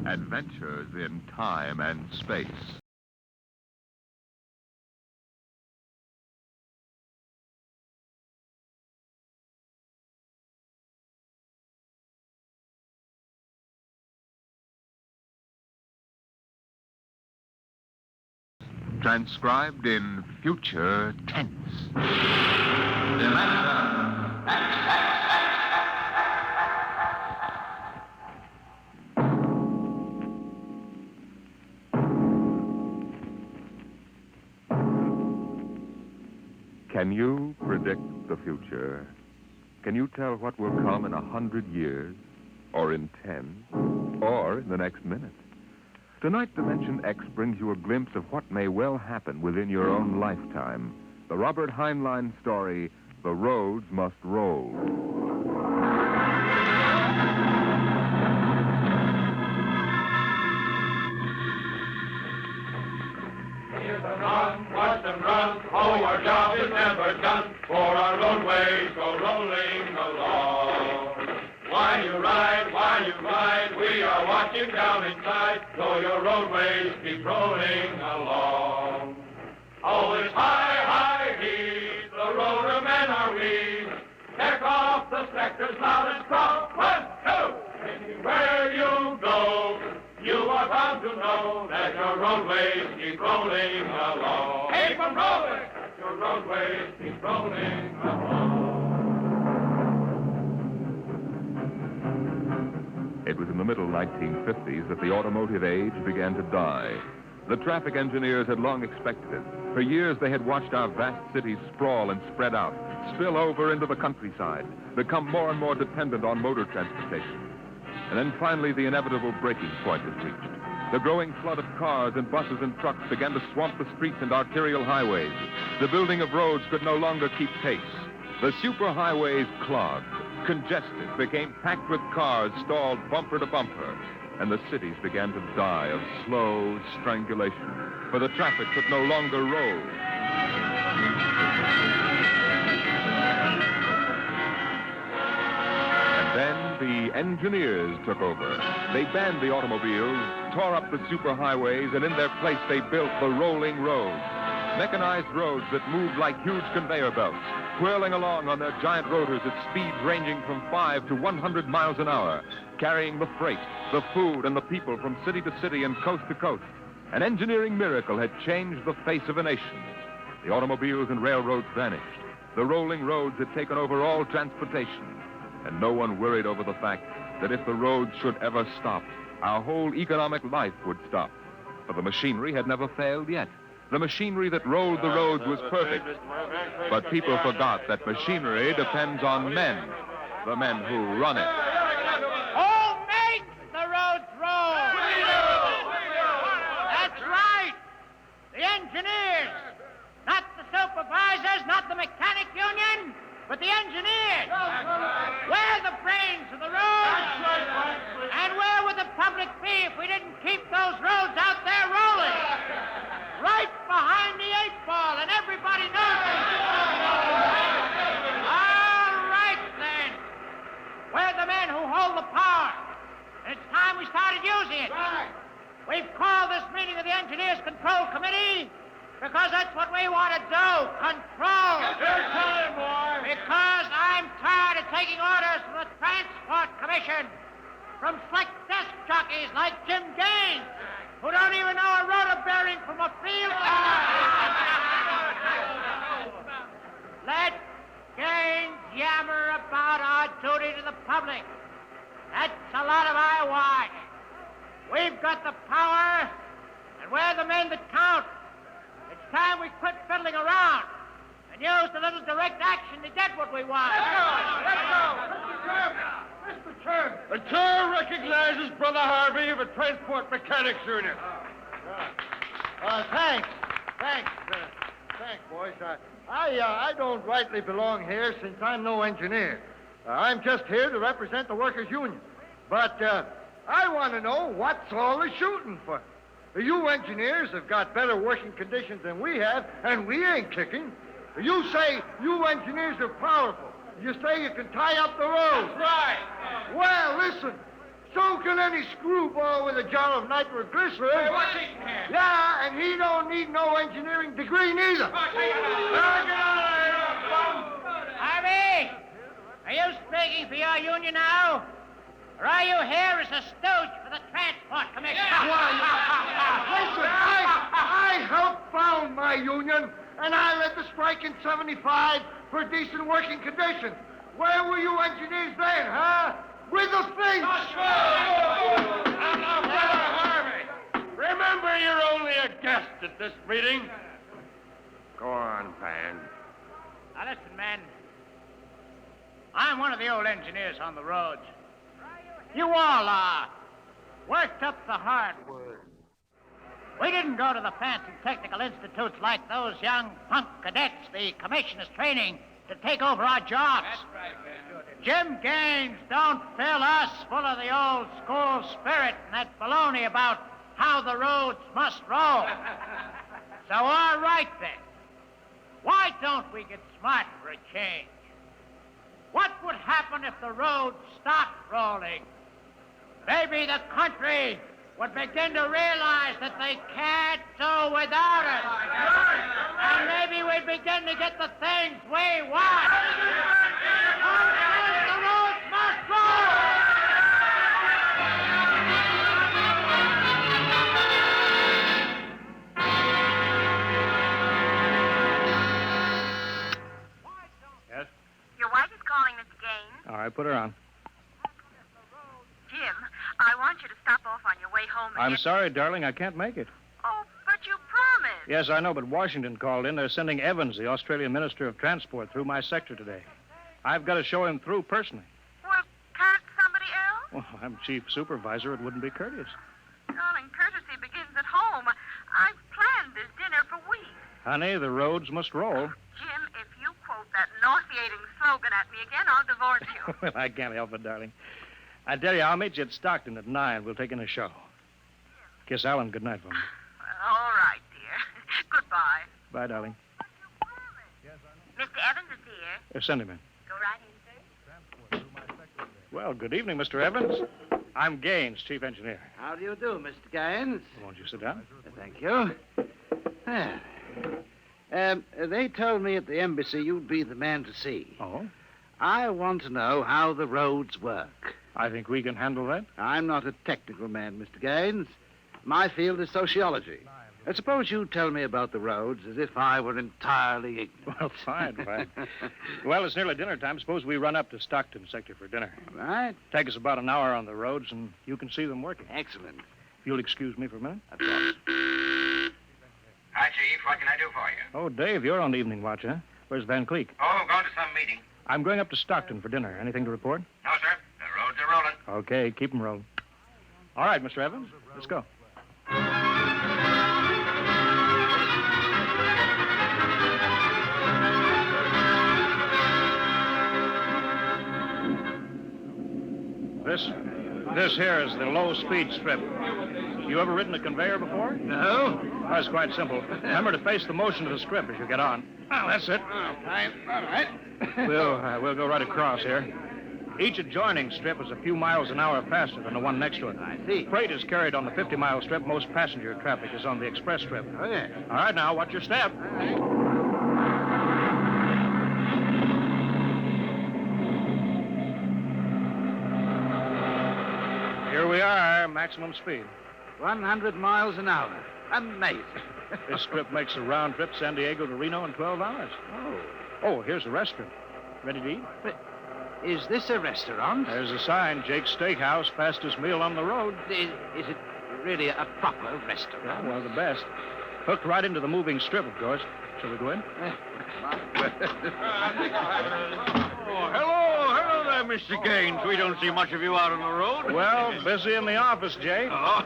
Adventures in time and space. Transcribed in future tense. Can you predict the future? Can you tell what will come in 100 years, or in 10, or in the next minute? Tonight, Dimension X brings you a glimpse of what may well happen within your own lifetime. The Robert Heinlein story, The Roads Must Roll. Here's a run, watch them run. Oh, our job is never done, for our roadways go rolling along. While you ride, we are watching down inside, so your roadways keep rolling along. Oh, it's high, high heat, the roadermen are we. Check off the sectors loud and strong. 1, 2, anywhere you go, you are bound to know that your roadways keep rolling along. Keep 'em rolling, your roadways keep rolling along. It was in the middle 1950s that the automotive age began to die. The traffic engineers had long expected it. For years, they had watched our vast cities sprawl and spread out, spill over into the countryside, become more and more dependent on motor transportation. And then finally, the inevitable breaking point was reached. The growing flood of cars and buses and trucks began to swamp the streets and arterial highways. The building of roads could no longer keep pace. The superhighways clogged, congested, became packed with cars stalled bumper to bumper, and the cities began to die of slow strangulation, for the traffic could no longer roll. And then the engineers took over. They banned the automobiles, tore up the superhighways, and in their place they built the rolling roads. Mechanized roads that moved like huge conveyor belts, whirling along on their giant rotors at speeds ranging from 5 to 100 miles an hour, carrying the freight, the food, and the people from city to city and coast to coast. An engineering miracle had changed the face of a nation. The automobiles and railroads vanished. The rolling roads had taken over all transportation, and no one worried over the fact that if the roads should ever stop, our whole economic life would stop. For the machinery had never failed yet. The machinery that rolled the roads was perfect. But people forgot that machinery depends on men, the men who run it. Who makes the roads roll? That's right. The engineers. Not the supervisors, not the mechanic union, but the engineers. We're the brains of the roads. And where would the public be if we didn't keep those roads out there rolling? Right behind the 8-ball, and everybody knows it. All right, then. We're the men who hold the power. And it's time we started using it. We've called this meeting of the Engineers Control Committee because that's what we want to do, control. Your time, boy. Because I'm tired of taking orders from the Transport Commission, from slick desk jockeys like Jim Gaines, who don't even know a rotor bearing from a field car. Let Gaines yammer about our duty to the public. That's a lot of eyewash. We've got the power, and we're the men that count. It's time we quit fiddling around and use a little direct action to get what we want. Let's go. Mr. Chairman. The chair recognizes Brother Harvey of the Transport Mechanics Union. Thanks, boys. I don't rightly belong here since I'm no engineer. I'm just here to represent the workers' union. But I want to know what's all the shooting for. You engineers have got better working conditions than we have, and we ain't kicking. You say you engineers are powerful. You say you can tie up the roads. That's right. Well, listen. So can any screwball with a jar of nitroglycerin. Hey, what's he here? Yeah, and he don't need no engineering degree neither. Harvey, are you speaking for your union now? Or are you here as a stooge for the Transport Commission? Listen, I helped found my union, and I led the strike in 75 for decent working conditions. Where were you engineers then, huh? With the things. Now, Brother Harvey, remember you're only a guest at this meeting. Go on, Pan. Now, listen, men. I'm one of the old engineers on the roads. You all are. Worked up the hardwood. We didn't go to the fancy technical institutes like those young punk cadets the commission is training to take over our jobs. That's right, man. Jim Gaines don't fill us full of the old school spirit and that baloney about how the roads must roll. So, all right, then. Why don't we get smart for a change? What would happen if the roads stopped rolling? Maybe the country would begin to realize that they can't do without us. And maybe we'd begin to get the things we want. The roads must Yes? Your wife is calling, Mr. Gaines. All right, put her on. Jim, I want you to stop off on your way home and I'm sorry, darling, I can't make it. Oh, but you promised. Yes, I know, but Washington called in. They're sending Evans, the Australian Minister of Transport, through my sector today. I've got to show him through personally. Well, can't somebody else? Well, I'm chief supervisor. It wouldn't be courteous. Darling, courtesy begins at home. I've planned this dinner for weeks. Honey, the roads must roll. Jim, if you quote that nauseating slogan at me again, I'll divorce you. Well, I can't help it, darling. I tell you, I'll meet you at Stockton at 9. We'll take in a show. Kiss Alan goodnight for me. Well, all right, dear. Goodbye. Bye, darling. Mr. Evans is here. Send him in. Go right in, sir. Well, good evening, Mr. Evans. I'm Gaines, chief engineer. How do you do, Mr. Gaines? Won't you sit down? Thank you. They told me at the embassy you'd be the man to see. Oh? I want to know how the roads work. I think we can handle that. I'm not a technical man, Mr. Gaines. My field is sociology. Suppose you tell me about the roads as if I were entirely ignorant. Well, fine. Well, it's nearly dinner time. Suppose we run up to Stockton sector for dinner. All right. Take us about an hour on the roads, and you can see them working. Excellent. If you'll excuse me for a minute. Of course. Hi, Chief. What can I do for you? Oh, Dave, you're on the evening watch, huh? Where's Van Cleek? Oh, going to some meeting. I'm going up to Stockton for dinner. Anything to report? No, sir. The roads are rolling. Okay, keep them rolling. All right, Mr. Evans, let's go. This here is the low-speed strip. You ever ridden a conveyor before? No. Oh, it's quite simple. Remember to face the motion of the strip as you get on. Oh, that's it. All right. We'll go right across here. Each adjoining strip is a few miles an hour faster than the one next to it. I see. Freight is carried on the 50-mile strip. Most passenger traffic is on the express strip. Oh, yeah. All right, now, watch your step. Here we are, maximum speed. 100 miles an hour. Amazing. This strip makes a round trip San Diego to Reno in 12 hours. Oh, here's the restaurant. Ready to eat? But is this a restaurant? There's a sign, Jake's Steakhouse, fastest meal on the road. Is it really a proper restaurant? Well, the best. Hooked right into the moving strip, of course. Shall we go in? Hello there, Mr. Gaines. We don't see much of you out on the road. Well, busy in the office, Jake. Oh,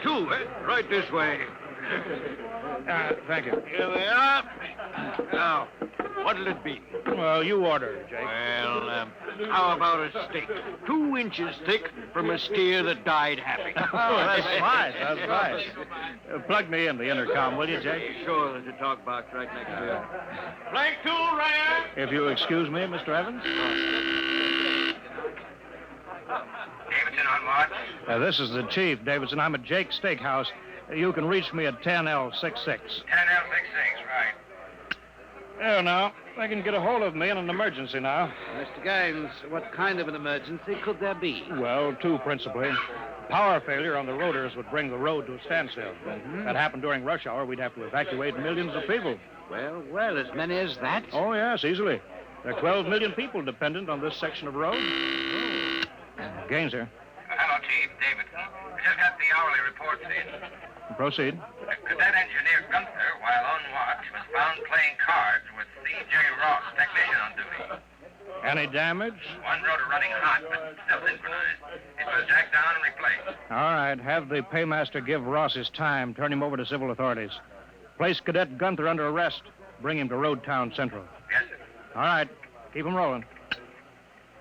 two, right this way. Thank you. Here they are. Now, what'll it be? Well, you order it, Jake. Well, how about a steak? 2 inches thick from a steer that died happy. Oh, that's fine. That's fine. Plug me in the intercom, will you, Jake? Sure, there's a talk box right next to it. Flank tool, Ryan. If you'll excuse me, Mr. Evans. Davidson on watch. This is the chief, Davidson. I'm at Jake's Steakhouse. You can reach me at 10L66. 10L66, right. There now. They can get a hold of me in an emergency now. Mr. Gaines, what kind of an emergency could there be? Well, 2 principally. Power failure on the rotors would bring the road to a standstill. That happened during rush hour. We'd have to evacuate millions of people. Well, as many as that? Oh, yes, easily. There are 12 million people dependent on this section of road. Gaines here. Hello, Chief. Davidson. We just got the hourly reports in. Proceed. Cadet engineer Gunther, while on watch, was found playing cards with C.J. Ross, technician on duty. Any damage? One rotor running hot, but still synchronized. It was jacked down and replaced. All right. Have the paymaster give Ross his time. Turn him over to civil authorities. Place Cadet Gunther under arrest. Bring him to Road Town Central. Yes, sir. All right. Keep him rolling.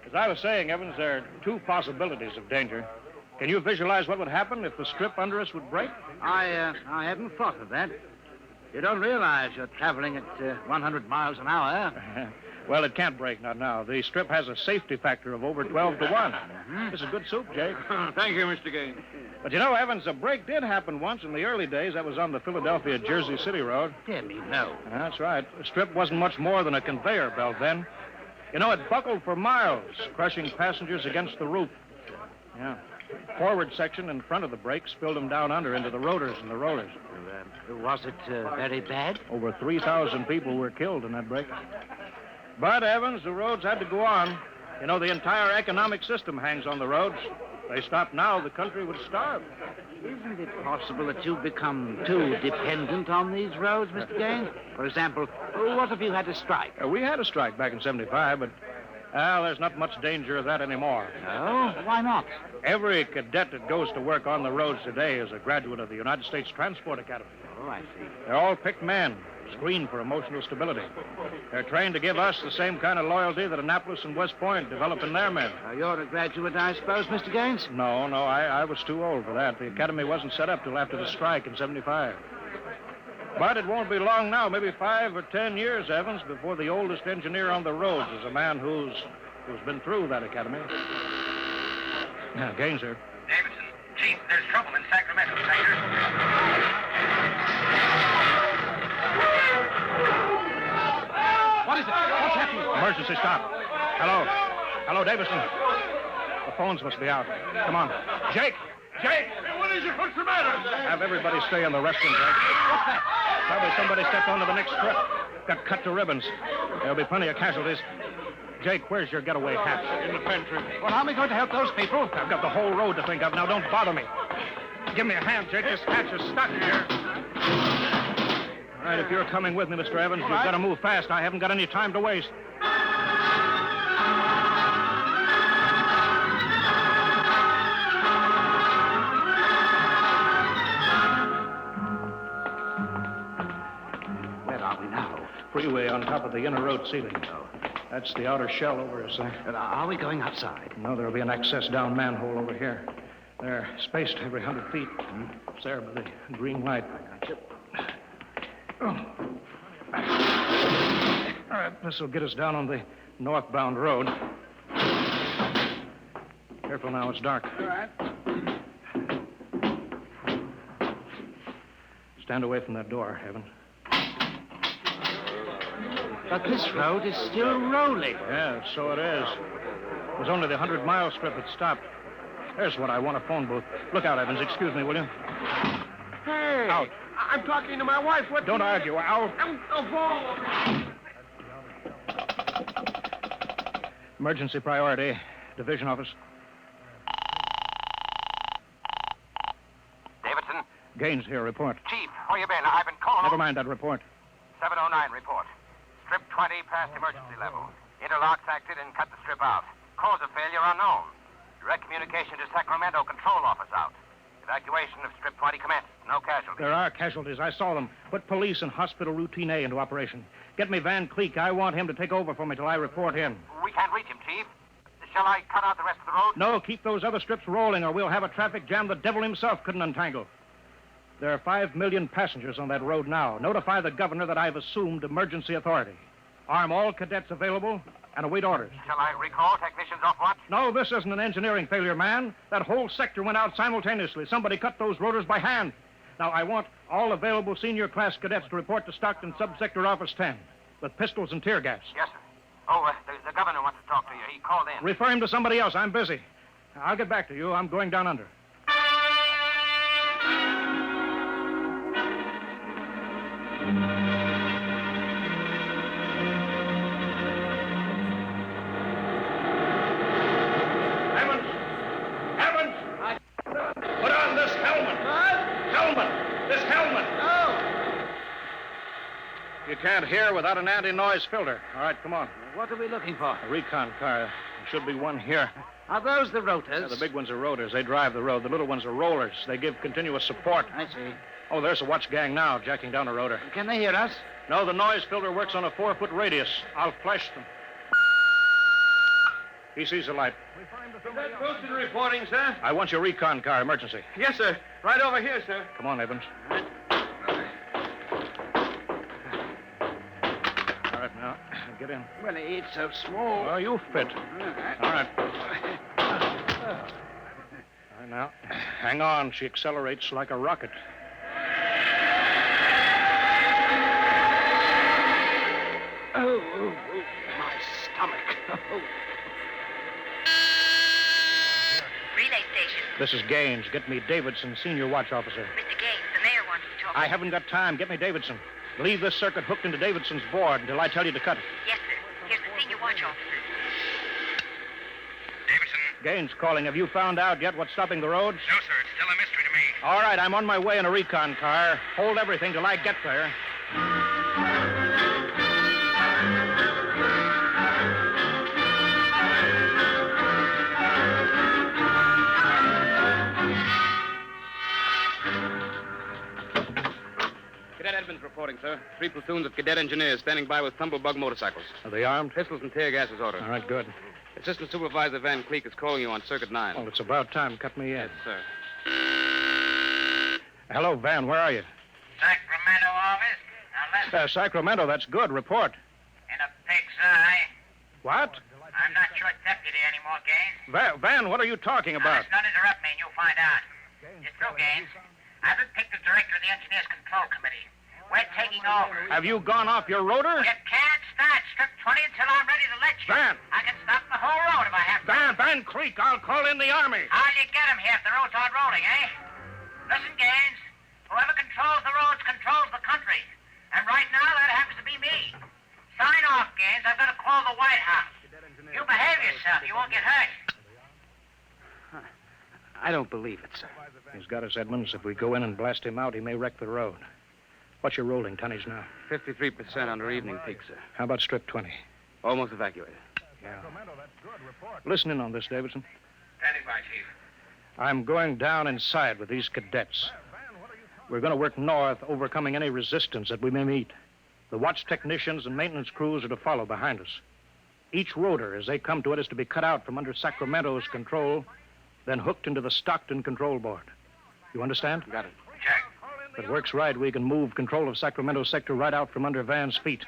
As I was saying, Evans, there are 2 possibilities of danger. Can you visualize what would happen if the strip under us would break? I hadn't thought of that. You don't realize you're traveling at 100 miles an hour. Well, it can't break, not now. The strip has a safety factor of over 12 to 1. This is good soup, Jake. Thank you, Mr. Gaines. But you know, Evans, a break did happen once in the early days. That was on the Philadelphia-Jersey City Road. Dear me, no. That's right. The strip wasn't much more than a conveyor belt then. You know, it buckled for miles, crushing passengers against the roof. Yeah. Forward section in front of the brake spilled them down under into the rotors and the rollers. Was it very bad? Over 3,000 people were killed in that break. But, Evans, the roads had to go on. You know, the entire economic system hangs on the roads. If they stopped now, the country would starve. Isn't it possible that you've become too dependent on these roads, Mr. Gaines? For example, what if you had a strike? We had a strike back in 75, but, there's not much danger of that anymore. Oh? Why not? Every cadet that goes to work on the roads today is a graduate of the United States Transport Academy. Oh, I see. They're all picked men, screened for emotional stability. They're trained to give us the same kind of loyalty that Annapolis and West Point develop in their men. You're a graduate, I suppose, Mr. Gaines? No, I was too old for that. The academy wasn't set up till after the strike in 75. But it won't be long now, maybe 5 or 10 years, Evans, before the oldest engineer on the roads is a man who's been through that academy. Now, Gaines here. Davidson, Chief, there's trouble in Sacramento, Sector. What is it? What's happening? Emergency stop. Hello, Davidson. The phones must be out. Come on. Jake, Jake! What is it? What's the matter? Have everybody stay in the restroom, Jake. What's that? Probably somebody stepped onto the next strip. Got cut to ribbons. There'll be plenty of casualties. Jake, where's your getaway hat? In the pantry. Well, how am I going to help those people? I've got the whole road to think of. Now, don't bother me. Give me a hand, Jake. This hatch is stuck here. All right, if you're coming with me, Mr. Evans, you've got to move fast. I haven't got any time to waste. Where are we now? Freeway on top of the inner road ceiling. That's the outer shell over us there. Are we going outside? No, there'll be an access-down manhole over here. They're spaced every 100 feet. It's there by the green light. Oh. All right, this will get us down on the northbound road. Careful now, it's dark. All right. Stand away from that door, Evan. But this road is still rolling. Yeah, so it is. It was only the 100-mile strip that stopped. There's what I want, a phone booth. Look out, Evans. Excuse me, will you? Hey! Out. I'm talking to my wife. What? Don't argue. Out. Emergency priority. Division office. Davidson? Gaines here. Report. Chief, where you been? I've been calling... Never mind that report. 709 report. Strip 20 past emergency level. Interlocks acted and cut the strip out. Cause of failure unknown. Direct communication to Sacramento control office out. Evacuation of Strip 20 commenced. No casualties. There are casualties. I saw them. Put police and hospital routine A into operation. Get me Van Cleek. I want him to take over for me till I report in. We can't reach him, Chief. Shall I cut out the rest of the road? No, keep those other strips rolling or we'll have a traffic jam the devil himself couldn't untangle. There are 5 million passengers on that road now. Notify the governor that I've assumed emergency authority. Arm all cadets available and await orders. Shall I recall technicians off watch? No, this isn't an engineering failure, man. That whole sector went out simultaneously. Somebody cut those rotors by hand. Now, I want all available senior class cadets to report to Stockton Subsector Office 10 with pistols and tear gas. Yes, sir. Oh, the governor wants to talk to you. He called in. Refer him to somebody else. I'm busy. I'll get back to you. I'm going down under. Put on this helmet. What? Helmet. This helmet. Oh. You can't hear without an anti-noise filter. All right, come on. What are we looking for? A recon car. There should be one here. Are those the rotors? Yeah, the big ones are rotors. They drive the road. The little ones are rollers. They give continuous support. I see. Oh, there's a watch gang now, jacking down a rotor. Can they hear us? No, the noise filter works on a 4-foot radius. I'll flash them. He sees the light. Is that Wilson reporting, sir? I want your recon car, emergency. Yes, sir. Right over here, sir. Come on, Evans. All right, now, get in. Well, it's so small. Well, you fit. All right. All right, now, hang on. She accelerates like a rocket. Oh, my stomach. Oh. Relay station. This is Gaines. Get me Davidson, senior watch officer. Mr. Gaines, the mayor wants to talk. I haven't got time. Get me Davidson. Leave this circuit hooked into Davidson's board until I tell you to cut it. Yes, sir. Here's the senior watch officer. Davidson? Gaines calling. Have you found out yet what's stopping the roads? No, sir. It's still a mystery to me. All right, I'm on my way in a recon car. Hold everything till I get there. Cadet Edmonds reporting, sir. 3 platoons of cadet engineers standing by with tumblebug motorcycles. Are they armed? Pistols and tear gas is ordered. All right, good. Assistant Supervisor Van Cleek is calling you on Circuit 9. Well, it's about time. Cut me in. Yes, sir. Hello, Van. Where are you? Sacramento office. Now listen, Sacramento. That's good. Report. in a pig's eye. What? I'm not your deputy anymore, Gaines. Van, what are you talking Now, about? listen, don't interrupt me and you'll find out. It's true, Gaines. I've been picked as director of the Engineers Control Committee. We're taking over. Have you gone off your rotor? You can't start Strip 20 until I'm ready to let you. Van! I can stop the whole road if I have to. Van Cleek, I'll call in the Army. How'll you get him here if the roads aren't rolling, eh? Listen, Gaines. Whoever controls the roads controls the country. And right now, that happens to be me. Sign off, Gaines. I've got to call the White House. You behave yourself. You won't get hurt. I don't believe it, sir. He's got us, Edmonds. If we go in and blast him out, he may wreck the road. What's your rolling tonnage now? 53% under evening peak, sir. How about Strip 20? Almost evacuated. Yeah. Listen in on this, Davidson. Standing by, Chief. I'm going down inside with these cadets. We're going to work north, overcoming any resistance that we may meet. The watch technicians and maintenance crews are to follow behind us. Each rotor, as they come to it, is to be cut out from under Sacramento's control, then hooked into the Stockton control board. You understand? Got it. Check. If it works right, we can move control of Sacramento sector right out from under Van's feet.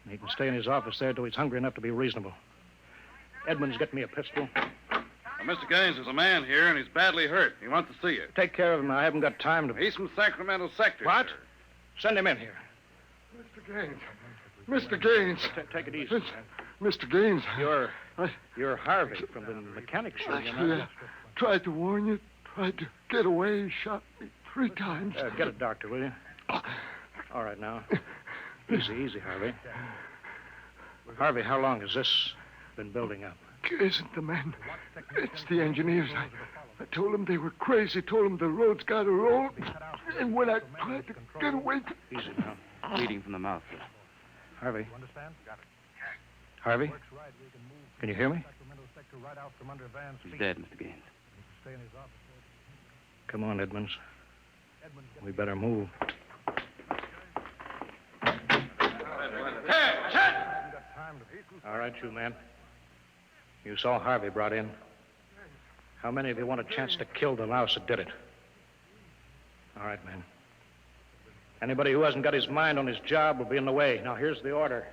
And he can stay in his office there till he's hungry enough to be reasonable. Edmonds, get me a pistol. Mr. Gaines, there's a man here, and he's badly hurt. He wants to see you. Take care of him. I haven't got time to... He's from Sacramento sector. What? Sir. Send him in here. Mr. Gaines. Mr. Gaines. Take it easy. Mr. Gaines. You're Harvey from the mechanics show, you know. I tried to warn you, tried to get away, shot me 3 times. Get a doctor, will you? All right, now. Easy, Harvey. Harvey, how long has this been building up? It isn't the men. It's the engineers. I told them they were crazy, told them the road's got to roll. And when I tried to get away... Easy now. Bleeding from the mouth, sir. Harvey. Harvey? Can you hear me? He's dead, Mr. Gaines. Come on, Edmonds. We better move. All right, you men. You saw Harvey brought in. How many of you want a chance to kill the louse that did it? All right, men. Anybody who hasn't got his mind on his job will be in the way. Now, here's the order.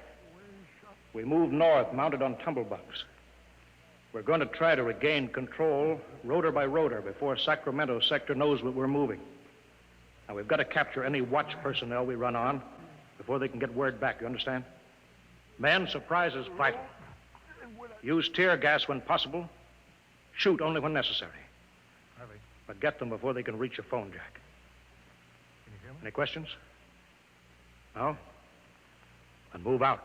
We move north, mounted on tumblebugs. We're going to try to regain control, rotor by rotor, before Sacramento sector knows what we're moving. Now, we've got to capture any watch personnel we run on before they can get word back, you understand? Men, surprise is vital. Use tear gas when possible. Shoot only when necessary. But get them before they can reach a phone jack. Any questions? No? Then move out.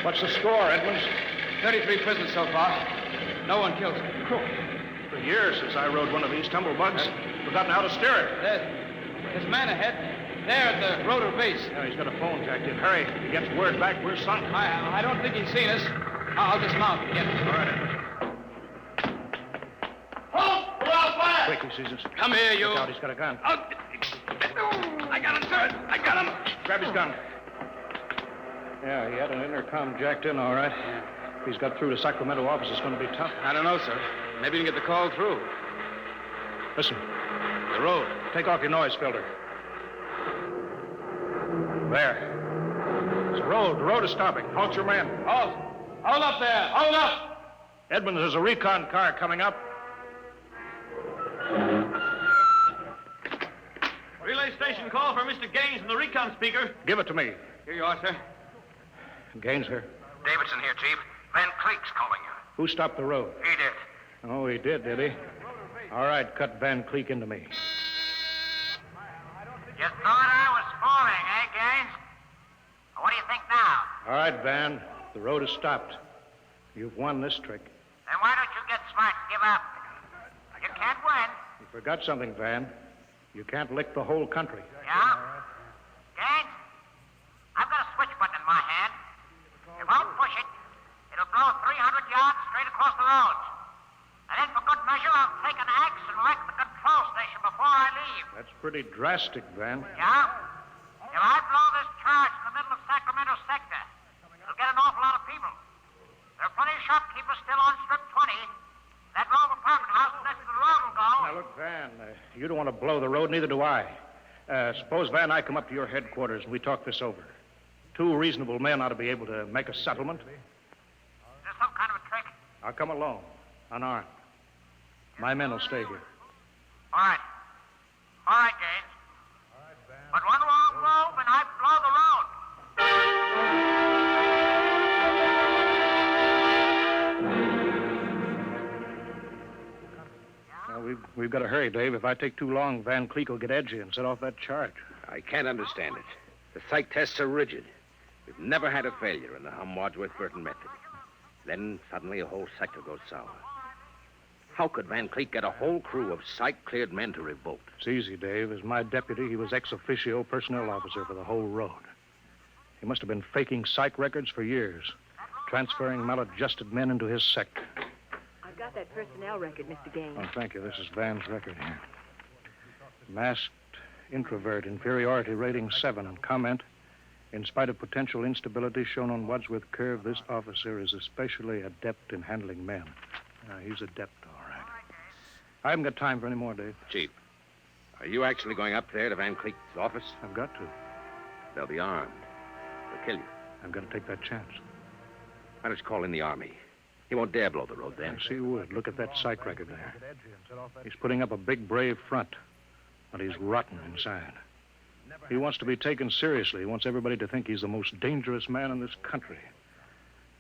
What's the score, Edmonds? 33 prisoners so far. No one killed. For years since I rode one of these tumblebugs. Forgotten how to steer it. There's a man ahead. There at the rotor base. Yeah, he's got a phone jacked in. Hurry. If he gets word back, we're sunk. I don't think he's seen us. I'll dismount and get him. All right, Edmonds. Halt! Pull out fire! Quick, he sees us. Come here, you. Look out, he's got a gun. I got him, sir. I got him. Grab his gun. Yeah, he had an intercom jacked in, all right. If he's got through to Sacramento office, it's going to be tough. I don't know, sir. Maybe you can get the call through. Listen. The road. Take off your noise filter. There. It's the road. The road is stopping. Halt your men. Halt. Hold up there. Hold up. Edmonds, there's a recon car coming up. Relay station call for Mr. Gaines in the recon speaker. Give it to me. Here you are, sir. Gaines here. Davidson here, Chief. Van Cleek's calling you. Who stopped the road? He did. Oh, he did he? All right, cut Van Cleek into me. You thought I was falling, eh, Gaines? What do you think now? All right, Van. The road is stopped. You've won this trick. Then why don't you get smart and give up? You can't win. You forgot something, Van. You can't lick the whole country. Yeah? Gaines, I've got a switch button in my hand. If I'll push it, it'll blow 300 yards straight across the roads. And then for good measure, I'll take an axe and wreck the control station before I leave. That's pretty drastic, Van. Yeah? If I blow this charge in the middle of Sacramento sector, it'll get an awful lot of people. There are plenty of shopkeepers still on Strip 20. That row of apartment houses next to the road will go. Now, look, Van, you don't want to blow the road, neither do I. Suppose, Van, I come up to your headquarters and we talk this over. Two reasonable men ought to be able to make a settlement. Is this some kind of a trick? I'll come alone, unarmed. My men will stay here. All right. All right, Gaines. But one wrong move and I blow the road. Well, we've got to hurry, Dave. If I take too long, Van Cleek will get edgy and set off that charge. I can't understand it. The psych tests are rigid. We've never had a failure in the Hum-Wadsworth-Burton method. Then suddenly a whole sector goes sour. How could Van Cleek get a whole crew of psych-cleared men to revolt? It's easy, Dave. As my deputy, he was ex officio personnel officer for the whole road. He must have been faking psych records for years, transferring maladjusted men into his sector. I've got that personnel record, Mr. Gaines. Oh, thank you. This is Van's record here. Masked introvert, inferiority rating 7. Comment: in spite of potential instability shown on Wadsworth Curve, this officer is especially adept in handling men. He's adept, all right. I haven't got time for any more, Dave. Chief, are you actually going up there to Van Cleek's office? I've got to. They'll be armed. They'll kill you. I've got to take that chance. Why don't you call in the Army? He won't dare blow the road then. Yes, he would. Look at that psych record there. He's putting up a big, brave front, but he's rotten inside. He wants to be taken seriously. He wants everybody to think he's the most dangerous man in this country.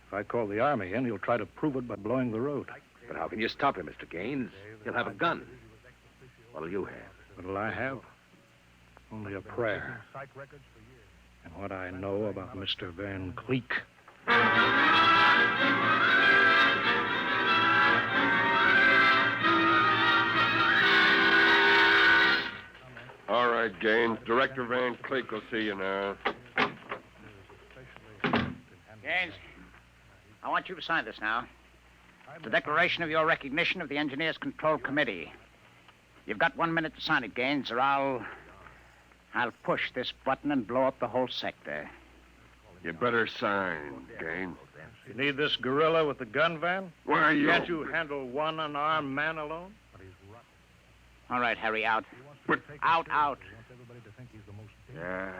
If I call the Army in, he'll try to prove it by blowing the road. But how can you stop him, Mr. Gaines? He'll have a gun. What'll you have? What'll I have? Only a prayer. And what I know about Mr. Van Cleek. All right, Gaines. Director Van Cleek will see you now. Gaines, I want you to sign this now. It's a declaration of your recognition of the Engineers Control Committee. You've got 1 minute to sign it, Gaines, or I'll push this button and blow up the whole sector. You better sign, Gaines. You need this gorilla with the gun, Van? Why, Can't you handle one unarmed man alone? All right, Harry, out. But... Out. Yeah.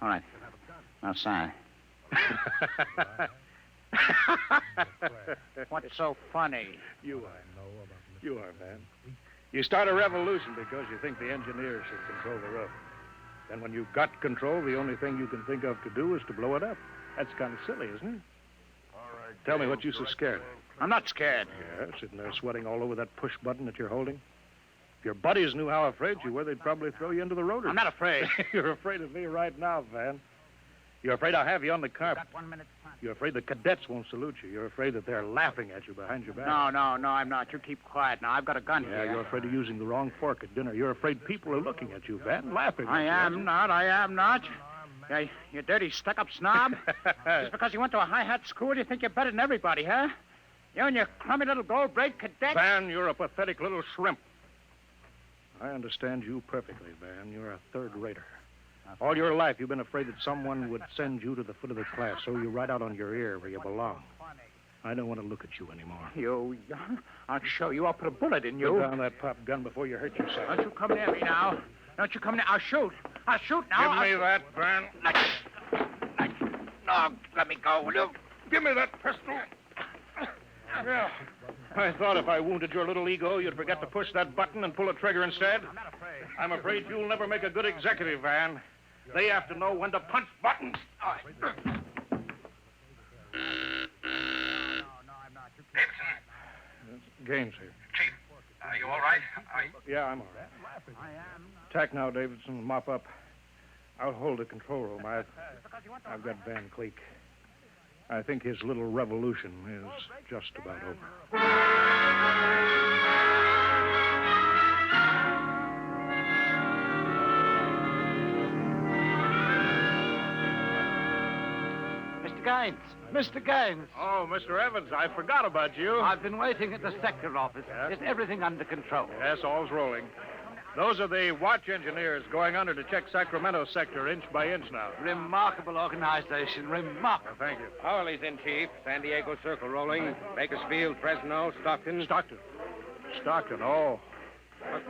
All right. Now sign. What's so funny? You are, Van. You start a revolution because you think the engineers should control the road. Then when you've got control, the only thing you can think of to do is to blow it up. That's kind of silly, isn't it? Tell me what you're so scared of. I'm not scared. Yeah, sitting there sweating all over that push button that you're holding. If your buddies knew how afraid you were, they'd probably throw you into the road. I'm not afraid. You're afraid of me right now, Van. You're afraid I'll have you on the carpet. Got 1 minute time. You're afraid the cadets won't salute you. You're afraid that they're laughing at you behind your back. No, I'm not. You keep quiet now. I've got a gun here. Yeah, you're afraid of using the wrong fork at dinner. You're afraid people are looking at you, Van, laughing at you. I am not. You dirty, stuck-up snob. Just because you went to a high-hat school, you think you're better than everybody, huh? You and your crummy little gold-braid cadet. Van, you're a pathetic little shrimp. I understand you perfectly, Van. You're a third-rater. All your life, you've been afraid that someone would send you to the foot of the class, so you right out on your ear where you belong. I don't want to look at you anymore. I'll show you. I'll put a bullet in you. Put down that pop gun before you hurt yourself. Don't you come near me now. Don't you come near. I'll shoot now. Give me that, Van. No, let me go, will you? Give me that pistol. Yeah. I thought if I wounded your little ego, you'd forget to push that button and pull the trigger instead. I'm afraid you'll never make a good executive, Van. They have to know when to punch buttons. Gaines here. Chief, are you all right? Yeah, I'm all right. Attack now, Davidson. Mop up. I'll hold the control room. I've got Van Cleek. I think his little revolution is just about over. Mr. Gaines. Oh, Mr. Evans, I forgot about you. I've been waiting at the sector office. Yes? Is everything under control? Yes, all's rolling. Those are the watch engineers going under to check Sacramento sector inch by inch now. Remarkable organization. Remarkable. Thank you. Howley's in, Chief. San Diego Circle rolling. Bakersfield, Fresno, Stockton. Stockton. Oh.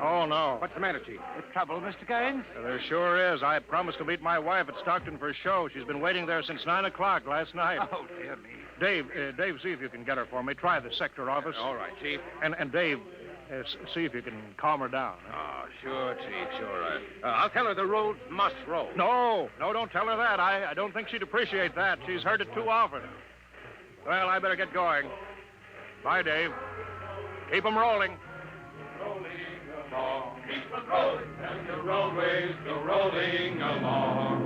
Oh, no. What's the matter, Chief? Trouble, Mr. Gaines? There sure is. I promised to meet my wife at Stockton for a show. She's been waiting there since 9 o'clock last night. Oh, dear me. Dave, see if you can get her for me. Try the sector office. All right, Chief. And Dave, see if you can calm her down. Oh, sure, Chief, sure. I'll tell her the roads must roll. No, don't tell her that. I don't think she'd appreciate that. She's heard it too often. Well, I better get going. Bye, Dave. Keep 'em rolling. Rolling along, keep it rolling, and the roadways go rolling along.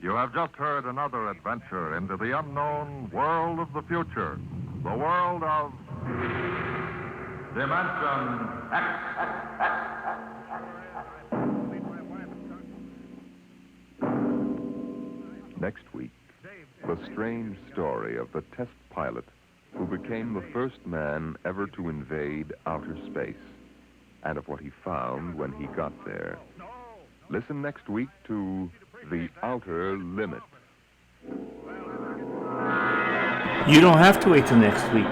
You have just heard another adventure into the unknown world of the future, the world of Dimension X. Next week, the strange story of the test pilot who became the first man ever to invade outer space, and of what he found when he got there. Listen next week to The Outer Limits. You don't have to wait till next week.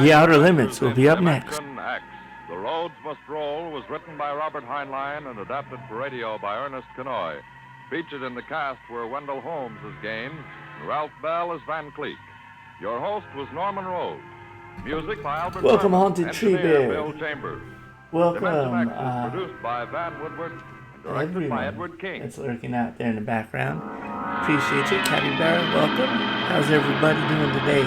The Outer Limits will be up next. Dimension X, The Roads Must Roll, was written by Robert Heinlein and adapted for radio by Ernest Kenoy. Featured in the cast were Wendell Holmes as Gaines and Ralph Bell as Van Cleek. Your host was Norman Rose. Music by Albert Welcome, Berman. Haunted Tree Engineer Bear. Bill Chambers. Welcome, Dimension X is produced by Van Woodward and directed by everyone Edward King. that's lurking out there in the background. Appreciate you, Capybara. Welcome. How's everybody doing today?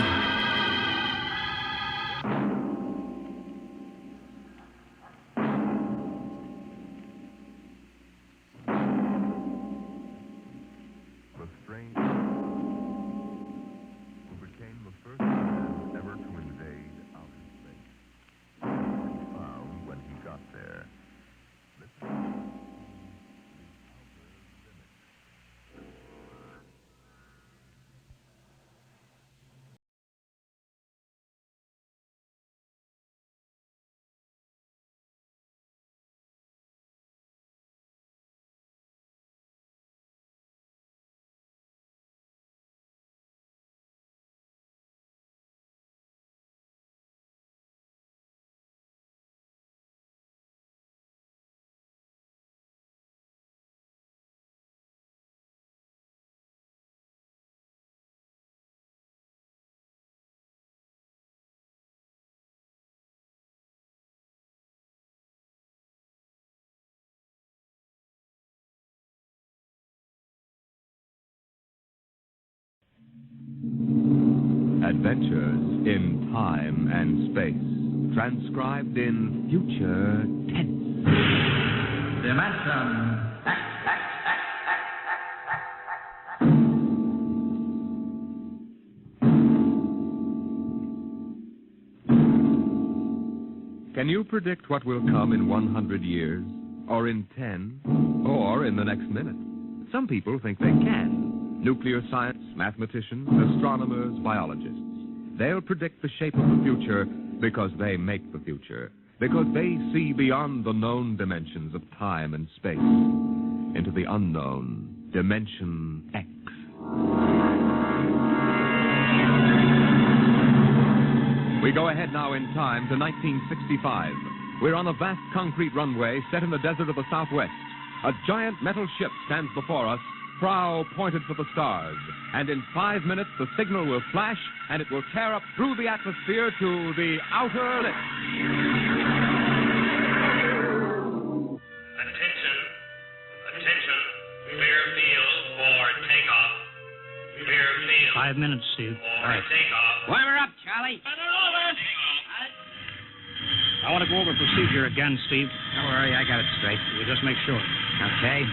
The strange who became the first man ever to invade outer space. What he found when he got there. Adventures in Time and Space, transcribed in future tense. Dimension X. Can you predict what will come in 100 years, or in 10, or in the next minute? Some people think they can. Nuclear science, mathematicians, astronomers, biologists. They'll predict the shape of the future because they make the future, because they see beyond the known dimensions of time and space into the unknown Dimension X. We go ahead now in time to 1965. We're on a vast concrete runway set in the desert of the Southwest. A giant metal ship stands before us, prow pointed for the stars. And in 5 minutes, the signal will flash, and it will tear up through the atmosphere to the outer limits. Attention. Clear field for takeoff. Clear field. 5 minutes, Steve. For takeoff. Warm her up, Charlie. I want to go over procedure again, Steve. Don't worry, I got it straight. We'll just make sure. Okay.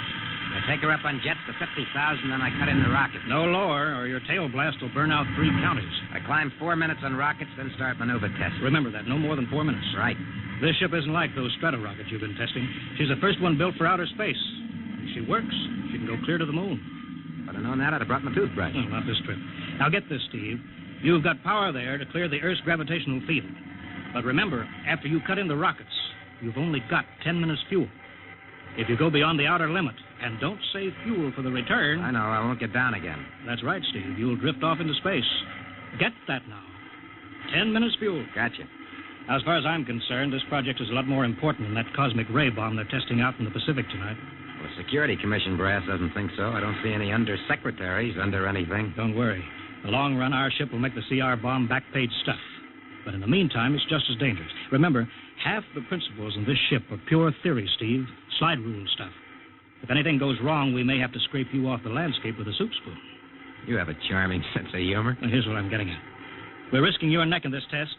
I take her up on jets to 50,000, then I cut in the rocket. No lower, or your tail blast will burn out 3 counties. I climb 4 minutes on rockets, then start maneuver tests. Remember that, no more than 4 minutes. Right. This ship isn't like those strata rockets you've been testing. She's the first one built for outer space. If she works, she can go clear to the moon. If I'd have known that, I'd have brought my toothbrush. No, not this trip. Now get this, Steve. You've got power there to clear the Earth's gravitational field. But remember, after you cut in the rockets, you've only got 10 minutes fuel. If you go beyond the outer limit and don't save fuel for the return... I know, I won't get down again. That's right, Steve. You'll drift off into space. Get that now. 10 minutes fuel. Gotcha. Now, as far as I'm concerned, this project is a lot more important than that cosmic ray bomb they're testing out in the Pacific tonight. Well, the Security Commission brass doesn't think so. I don't see any undersecretaries under anything. Don't worry. In the long run, our ship will make the CR bomb back-page stuff. But in the meantime, it's just as dangerous. Remember, half the principles in this ship are pure theory, Steve. Slide rule stuff. If anything goes wrong, we may have to scrape you off the landscape with a soup spoon. You have a charming sense of humor. Now, here's what I'm getting at. We're risking your neck in this test.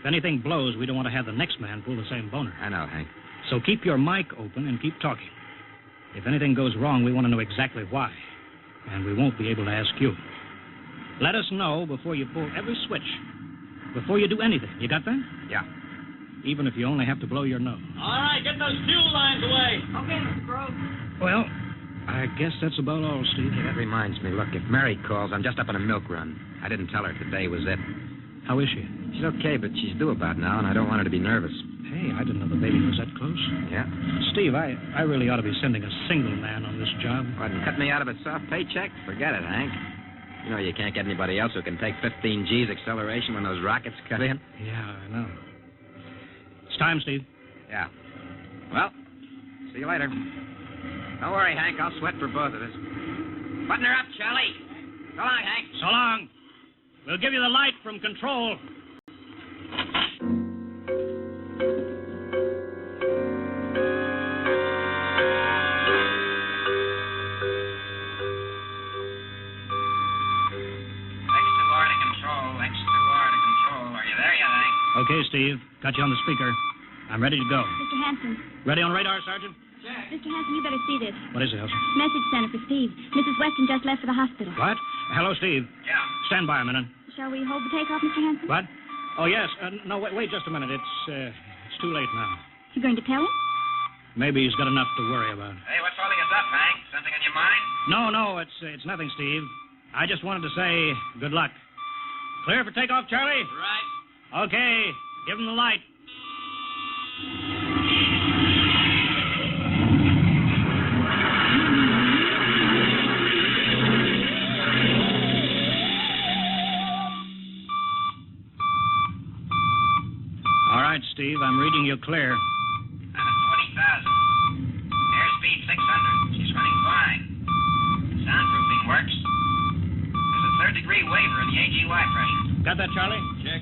If anything blows, we don't want to have the next man pull the same boner. I know, Hank. So keep your mic open and keep talking. If anything goes wrong, we want to know exactly why. And we won't be able to ask you. Let us know before you pull every switch. Before you do anything. You got that? Yeah. Even if you only have to blow your nose. All right, get those fuel lines away. Okay, Mr. Groves. Well, I guess that's about all, Steve. Hey, that reminds me. Look, if Mary calls, I'm just up on a milk run. I didn't tell her today was it. How is she? She's okay, but she's due about now, and I don't want her to be nervous. Hey, I didn't know the baby was that close. Yeah? Steve, I really ought to be sending a single man on this job. What, and cut me out of a soft paycheck? Forget it, Hank. You know you can't get anybody else who can take 15 G's acceleration when those rockets cut in. Yeah, I know. It's time, Steve. Yeah. Well, see you later. Don't worry, Hank. I'll sweat for both of us. Button her up, Charlie. So long, Hank. So long. We'll give you the light from control. Okay, Steve. Got you on the speaker. I'm ready to go. Mr. Hanson. Ready on radar, Sergeant? Mr. Hanson, you better see this. What is it, Elsa? Message center for Steve. Mrs. Weston just left for the hospital. What? Hello, Steve. Yeah. Stand by a minute. Shall we hold the takeoff, Mr. Hanson? What? Oh, yes. No, wait just a minute. It's too late now. You going to tell him? Maybe he's got enough to worry about. Hey, what's holding us up, Hank? Something on your mind? No, it's nothing, Steve. I just wanted to say good luck. Clear for takeoff, Charlie? Right. Okay. Give him the light. All right, Steve, I'm reading you clear. I'm at 20,000. Airspeed 600. She's running fine. Soundproofing works. There's a third-degree waiver in the AGY pressure. Got that, Charlie? Check.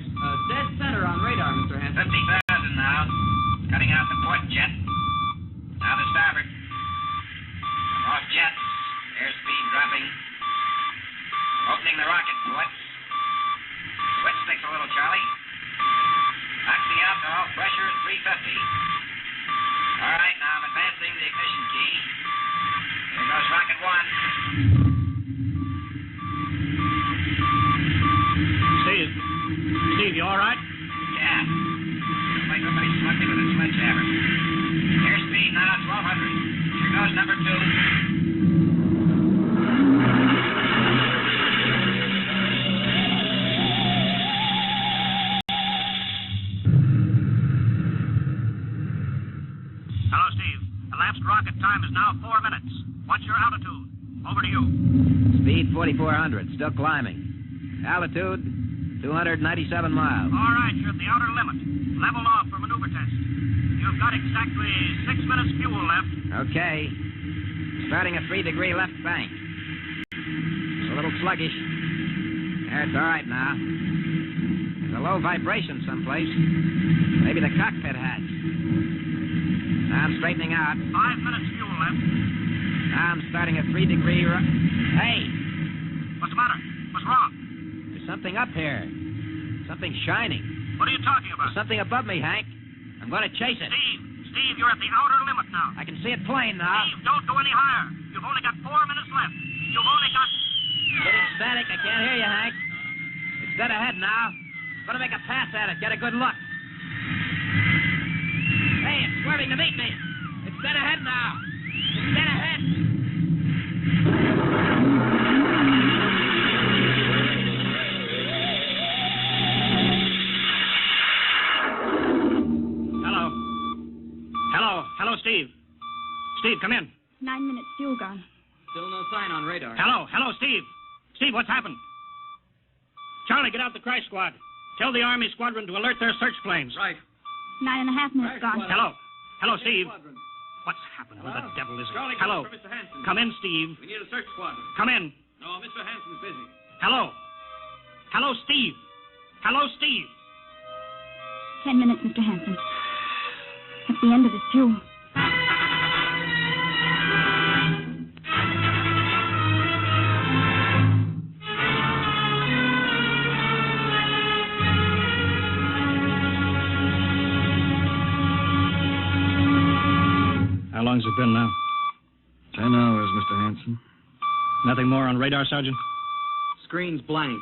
Dead center on radar, Mr. Hanson. 50,000 now. Cutting out the port jet. Now the starboard. I'm off jet. Airspeed dropping. Opening the rocket ports. Switch sticks a little, Charlie. Oxy alcohol pressure is 350. All right, now I'm advancing the ignition key. Here goes rocket one. Steve, you all right? Yeah. Looks like somebody smugged me with a sledgehammer. Airspeed now 1,200. Here goes number two. Hello, Steve. Elapsed rocket time is now 4 minutes. What's your altitude? Over to you. Speed 4,400. Still climbing. Altitude 297 miles. All right, you're at the outer limit. Level off for maneuver test. You've got exactly 6 minutes fuel left. Okay. Starting a 3-degree left bank. It's a little sluggish. There, it's all right now. There's a low vibration someplace. Maybe the cockpit hatch. Now I'm straightening out. 5 minutes fuel left. Now I'm starting a 3-degree... Hey! What's the matter? What's wrong? There's something up here. Something shining. What are you talking about? There's something above me, Hank. I'm going to chase it. Steve, you're at the outer limit now. I can see it plain now. Steve, don't go any higher. You've only got 4 minutes left. You've only got... Getting static. I can't hear you, Hank. It's dead ahead now. I'm going to make a pass at it. Get a good look. Hey, it's swerving to meet me. It's dead ahead now. It's dead ahead. Hello, Steve. Steve, come in. 9 minutes fuel gone. Still no sign on radar. Hello, Steve. Steve, what's happened? Charlie, get out the crash squad. Tell the Army squadron to alert their search planes. Right. 9.5 minutes gone. Hello, Steve. What's happened? Where the devil is it? Charlie, Hello. for Mr. Hanson. Come in, Steve. We need a search squadron. Come in. No, Mr. Hanson's busy. Hello, Steve. Hello, Steve. 10 minutes, Mr. Hanson. That's the end of his fuel. How long's it been now? 10 hours, Mr. Hanson. Nothing more on radar, Sergeant? Screen's blank.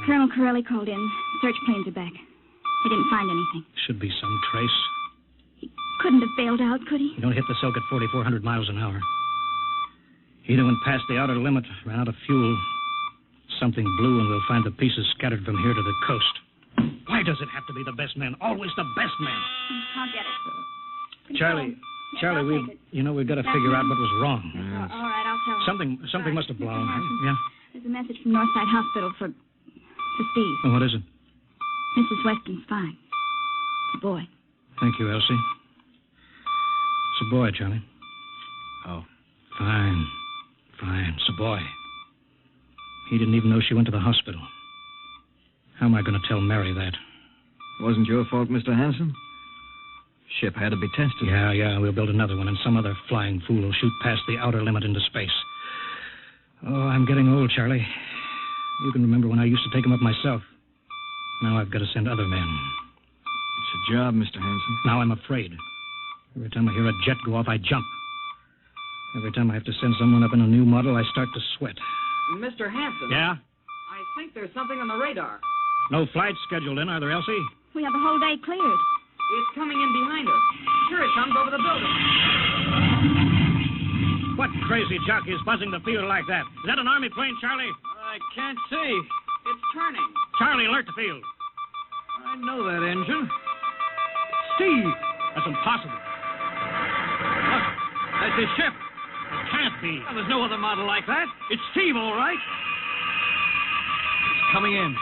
Colonel Corelli called in. Search planes are back. They didn't find anything. Should be some trace. Couldn't have bailed out, could he? You don't hit the silk at 4,400 miles an hour. He went past the outer limit, ran out of fuel. Something blew, and we'll find the pieces scattered from here to the coast. Why does it have to be the best men? Always the best men. I'll get it. Charlie, we've got to figure out what was wrong. All right, I'll tell him. Something must have blown. Yeah? There's a message from Northside Hospital for Steve. Well, what is it? Mrs. Weston's fine. It's a boy. Thank you, Elsie. It's a boy, Charlie. Oh. Fine. It's a boy. He didn't even know she went to the hospital. How am I going to tell Mary that? Wasn't your fault, Mr. Hanson. Ship had to be tested. Yeah, we'll build another one, and some other flying fool will shoot past the outer limit into space. Oh, I'm getting old, Charlie. You can remember when I used to take them up myself. Now I've got to send other men. It's a job, Mr. Hanson. Now I'm afraid. Every time I hear a jet go off, I jump. Every time I have to send someone up in a new model, I start to sweat. Mr. Hanson. Yeah? I think there's something on the radar. No flights scheduled in, are there, Elsie? We have the whole day cleared. It's coming in behind us. Here it comes over the building. What crazy jockey is buzzing the field like that? Is that an Army plane, Charlie? I can't see. It's turning. Charlie, alert the field. I know that engine. Steve! That's impossible. Look, that's his ship. It can't be. Well, there's no other model like that. It's Steve, all right. It's coming in.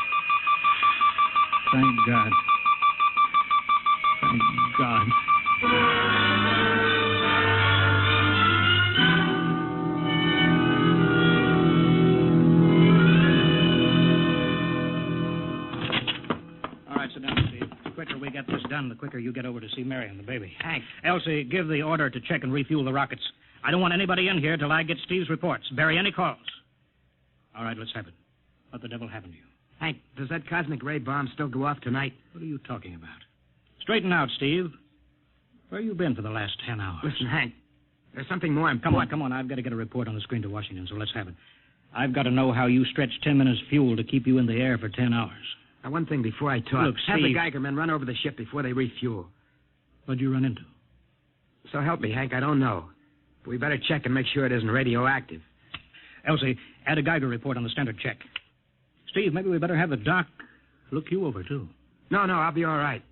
Thank God. Thank God. All right, sit down, Steve. The quicker we get this done, the quicker you get over to see Mary and the baby. Hank. Elsie, give the order to check and refuel the rockets. I don't want anybody in here till I get Steve's reports. Bury any calls. All right, let's have it. What the devil happened to you? Hank, does that cosmic ray bomb still go off tonight? What are you talking about? Straighten out, Steve. Where you been for the last 10 hours? Listen, Hank, there's something more important. Come on. I've got to get a report on the screen to Washington, so let's have it. I've got to know how you stretched 10 minutes fuel to keep you in the air for 10 hours. Now, one thing before I talk. Look, have the Steve. Geiger men run over the ship before they refuel. What'd you run into? So help me, Hank, I don't know. But we better check and make sure it isn't radioactive. Elsie, add a Geiger report on the standard check. Steve, maybe we better have the doc look you over, too. No, I'll be all right.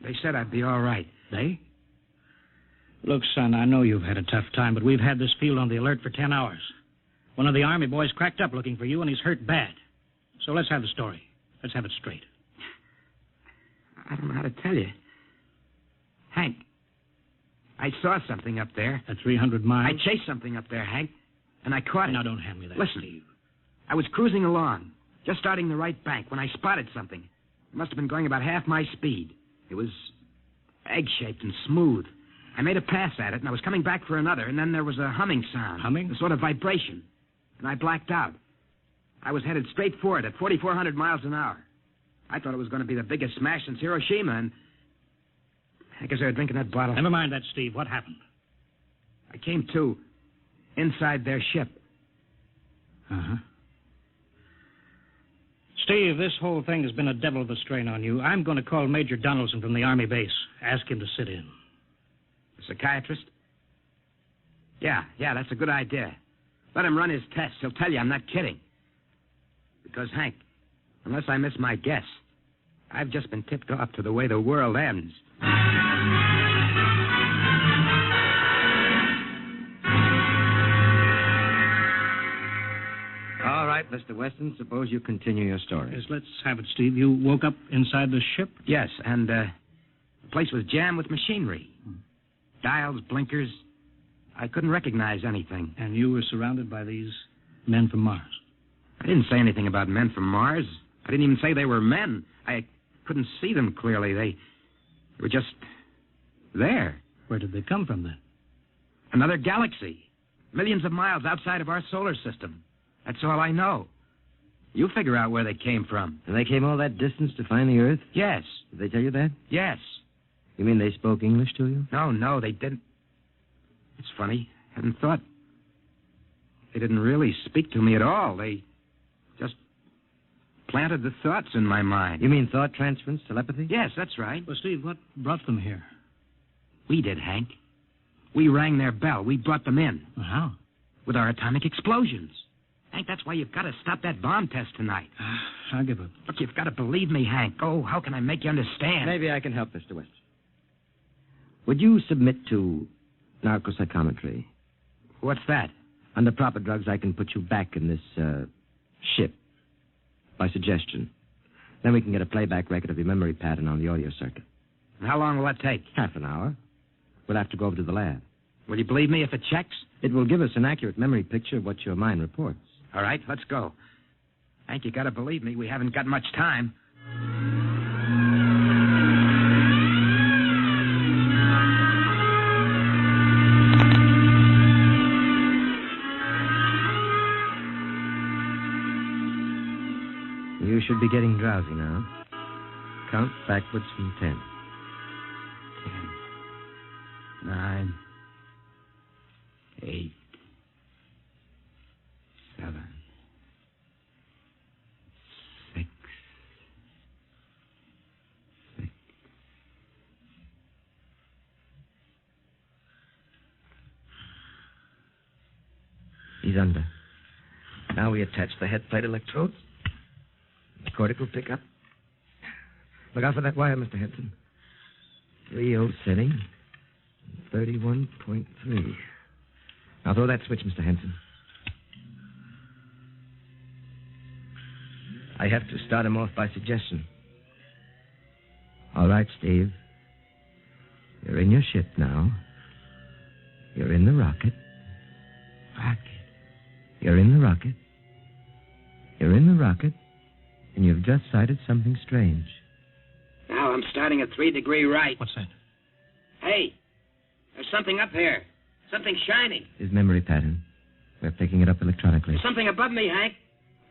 They said I'd be all right. They? Look, son, I know you've had a tough time, but we've had this field on the alert for 10 hours. One of the Army boys cracked up looking for you, and he's hurt bad. So let's have the story. Let's have it straight. I don't know how to tell you. Hank, I saw something up there. At 300 miles? I chased something up there, Hank, and I caught it. Now, don't hand me that, Listen, Steve. I was cruising along, just starting the right bank, when I spotted something. It must have been going about half my speed. It was egg-shaped and smooth. I made a pass at it, and I was coming back for another, and then there was a humming sound. Humming? A sort of vibration. And I blacked out. I was headed straight for it at 4,400 miles an hour. I thought it was going to be the biggest smash since Hiroshima, and I guess they were drinking that bottle. Never mind that, Steve. What happened? I came to inside their ship. Uh-huh. Steve, this whole thing has been a devil of a strain on you. I'm going to call Major Donaldson from the Army base. Ask him to sit in. A psychiatrist? Yeah, that's a good idea. Let him run his tests. He'll tell you I'm not kidding. Because, Hank, unless I miss my guess, I've just been tipped off to the way the world ends. right, Mr. Weston. Suppose you continue your story. Yes, let's have it, Steve. You woke up inside the ship? Yes, and the place was jammed with machinery. Dials, blinkers. I couldn't recognize anything. And you were surrounded by these men from Mars? I didn't say anything about men from Mars. I didn't even say they were men. I couldn't see them clearly. They were just there. Where did they come from, then? Another galaxy. Millions of miles outside of our solar system. That's all I know. You figure out where they came from. And they came all that distance to find the Earth? Yes. Did they tell you that? Yes. You mean they spoke English to you? No, they didn't. It's funny. I hadn't thought. They didn't really speak to me at all. They just planted the thoughts in my mind. You mean thought transference, telepathy? Yes, that's right. Well, Steve, what brought them here? We did, Hank. We rang their bell. We brought them in. Well, how? With our atomic explosions. Hank, that's why you've got to stop that bomb test tonight. I'll give up. Look, you've got to believe me, Hank. Oh, how can I make you understand? Maybe I can help, Mr. Weston. Would you submit to narcopsychometry? What's that? Under proper drugs, I can put you back in this ship by suggestion. Then we can get a playback record of your memory pattern on the audio circuit. And how long will that take? Half an hour. We'll have to go over to the lab. Will you believe me if it checks? It will give us an accurate memory picture of what your mind reports. All right, let's go. Hank, you got to believe me. We haven't got much time. You should be getting drowsy now. Count backwards from 10. 10, 9, 8, 7, 6, 6. He's under. Now we attach the head plate electrodes. The cortical pickup. Look out for that wire, Mr. Henson. 3-0 setting. 31.3. Now throw that switch, Mr. Henson. I have to start him off by suggestion. All right, Steve. You're in your ship now. You're in the rocket. Rocket. You're in the rocket. You're in the rocket. And you've just sighted something strange. Now I'm starting at 3 degree right. What's that? Hey, there's something up here. Something shining. His memory pattern. We're picking it up electronically. There's something above me, Hank.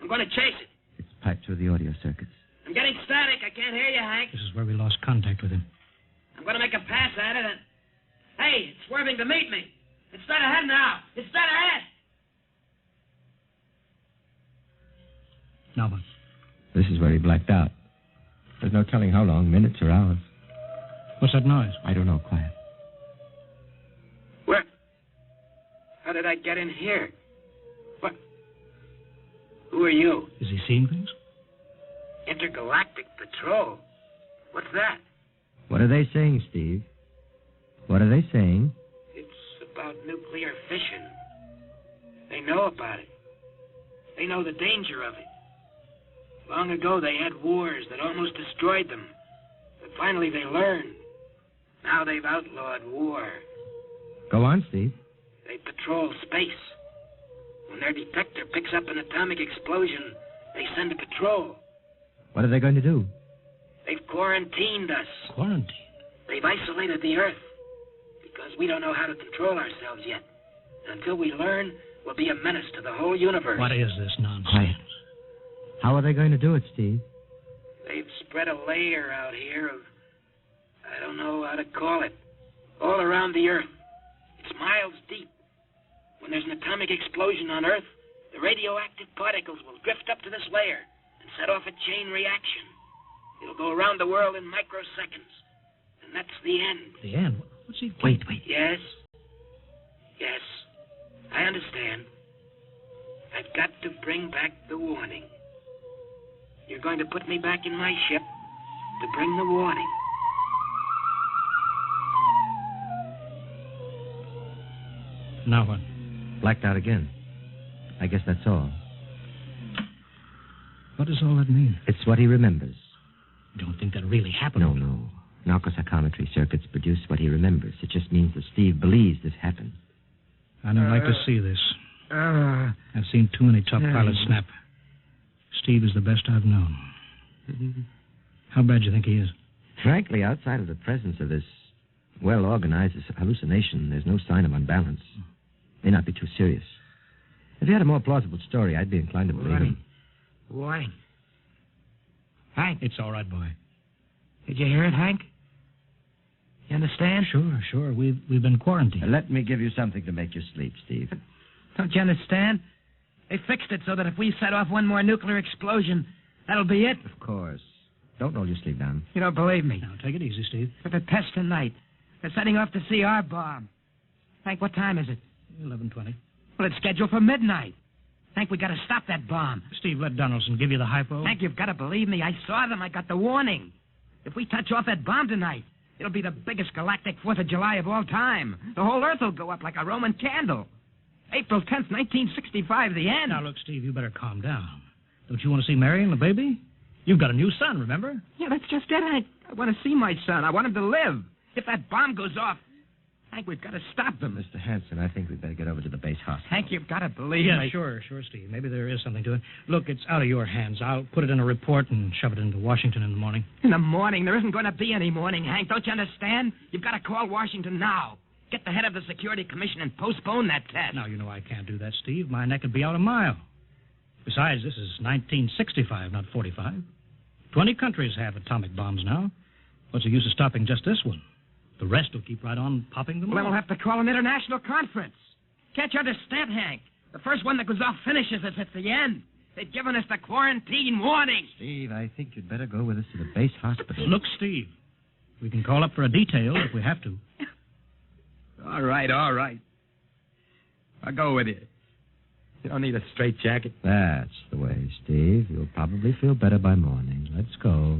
I'm going to chase it. It's piped through the audio circuits. I'm getting static. I can't hear you, Hank. This is where we lost contact with him. I'm going to make a pass at it and... Hey, it's swerving to meet me. It's dead ahead now. It's dead ahead. Now what? This is where he blacked out. There's no telling how long, minutes or hours. What's that noise? I don't know. Quiet. Where? How did I get in here? What? Who are you? Is he seeing things? Intergalactic Patrol. What's that? What are they saying, Steve? What are they saying? It's about nuclear fission. They know about it. They know the danger of it. Long ago, they had wars that almost destroyed them. But finally, they learned. Now they've outlawed war. Go on, Steve. They patrol space. When their detector picks up an atomic explosion, they send a patrol. What are they going to do? They've quarantined us. Quarantined? They've isolated the Earth. Because we don't know how to control ourselves yet. Until we learn, we'll be a menace to the whole universe. What is this nonsense? Quiet. How are they going to do it, Steve? They've spread a layer out here of... I don't know how to call it. All around the Earth. It's miles deep. When there's an atomic explosion on Earth, the radioactive particles will drift up to this layer and set off a chain reaction. It'll go around the world in microseconds. And that's the end. The end? What's he... Wait. Yes. Yes. I understand. I've got to bring back the warning. You're going to put me back in my ship to bring the warning. Now what? Blacked out again. I guess that's all. What does all that mean? It's what he remembers. You don't think that really happened? No. Narcopsychometry circuits produce what he remembers. It just means that Steve believes this happened. I don't like to see this. I've seen too many tough pilots snap. Steve is the best I've known. How bad do you think he is? Frankly, outside of the presence of this well-organized hallucination, there's no sign of unbalance. May not be too serious. If he had a more plausible story, I'd be inclined to believe him. Warning. Hank. It's all right, boy. Did you hear it, Hank? You understand? Sure. We've been quarantined. Let me give you something to make you sleep, Steve. Don't you understand? They fixed it so that if we set off one more nuclear explosion, that'll be it. Of course. Don't roll your sleeve down. You don't believe me. Now, take it easy, Steve. For the test tonight. They're setting off the CR bomb. Hank, what time is it? 11:20. Well, it's scheduled for midnight. Hank, we got to stop that bomb. Steve, let Donaldson give you the hypo. Hank, you've got to believe me. I saw them. I got the warning. If we touch off that bomb tonight, it'll be the biggest galactic 4th of July of all time. The whole Earth will go up like a Roman candle. April 10th, 1965, the end. Now, look, Steve, you better calm down. Don't you want to see Mary and the baby? You've got a new son, remember? Yeah, that's just it, Hank. I want to see my son. I want him to live. If that bomb goes off, Hank, we've got to stop them. Mr. Hanson, I think we'd better get over to the base hospital. Hank, you've got to believe me. me. Sure, Steve. Maybe there is something to it. Look, it's out of your hands. I'll put it in a report and shove it into Washington in the morning. In the morning? There isn't going to be any morning, Hank. Don't you understand? You've got to call Washington now. Get the head of the Security Commission and postpone that test. Now, you know I can't do that, Steve. My neck would be out a mile. Besides, this is 1965, not 45. 20 countries have atomic bombs now. What's the use of stopping just this one? The rest will keep right on popping them Well, then off. we'll have to call an international conference. Can't you understand, Hank? The first one that goes off finishes us. It's the end. They've given us the quarantine warning. Steve, I think you'd better go with us to the base hospital. Look, Steve, we can call up for a detail if we have to. All right. I'll go with you. You don't need a straitjacket. That's the way, Steve. You'll probably feel better by morning. Let's go.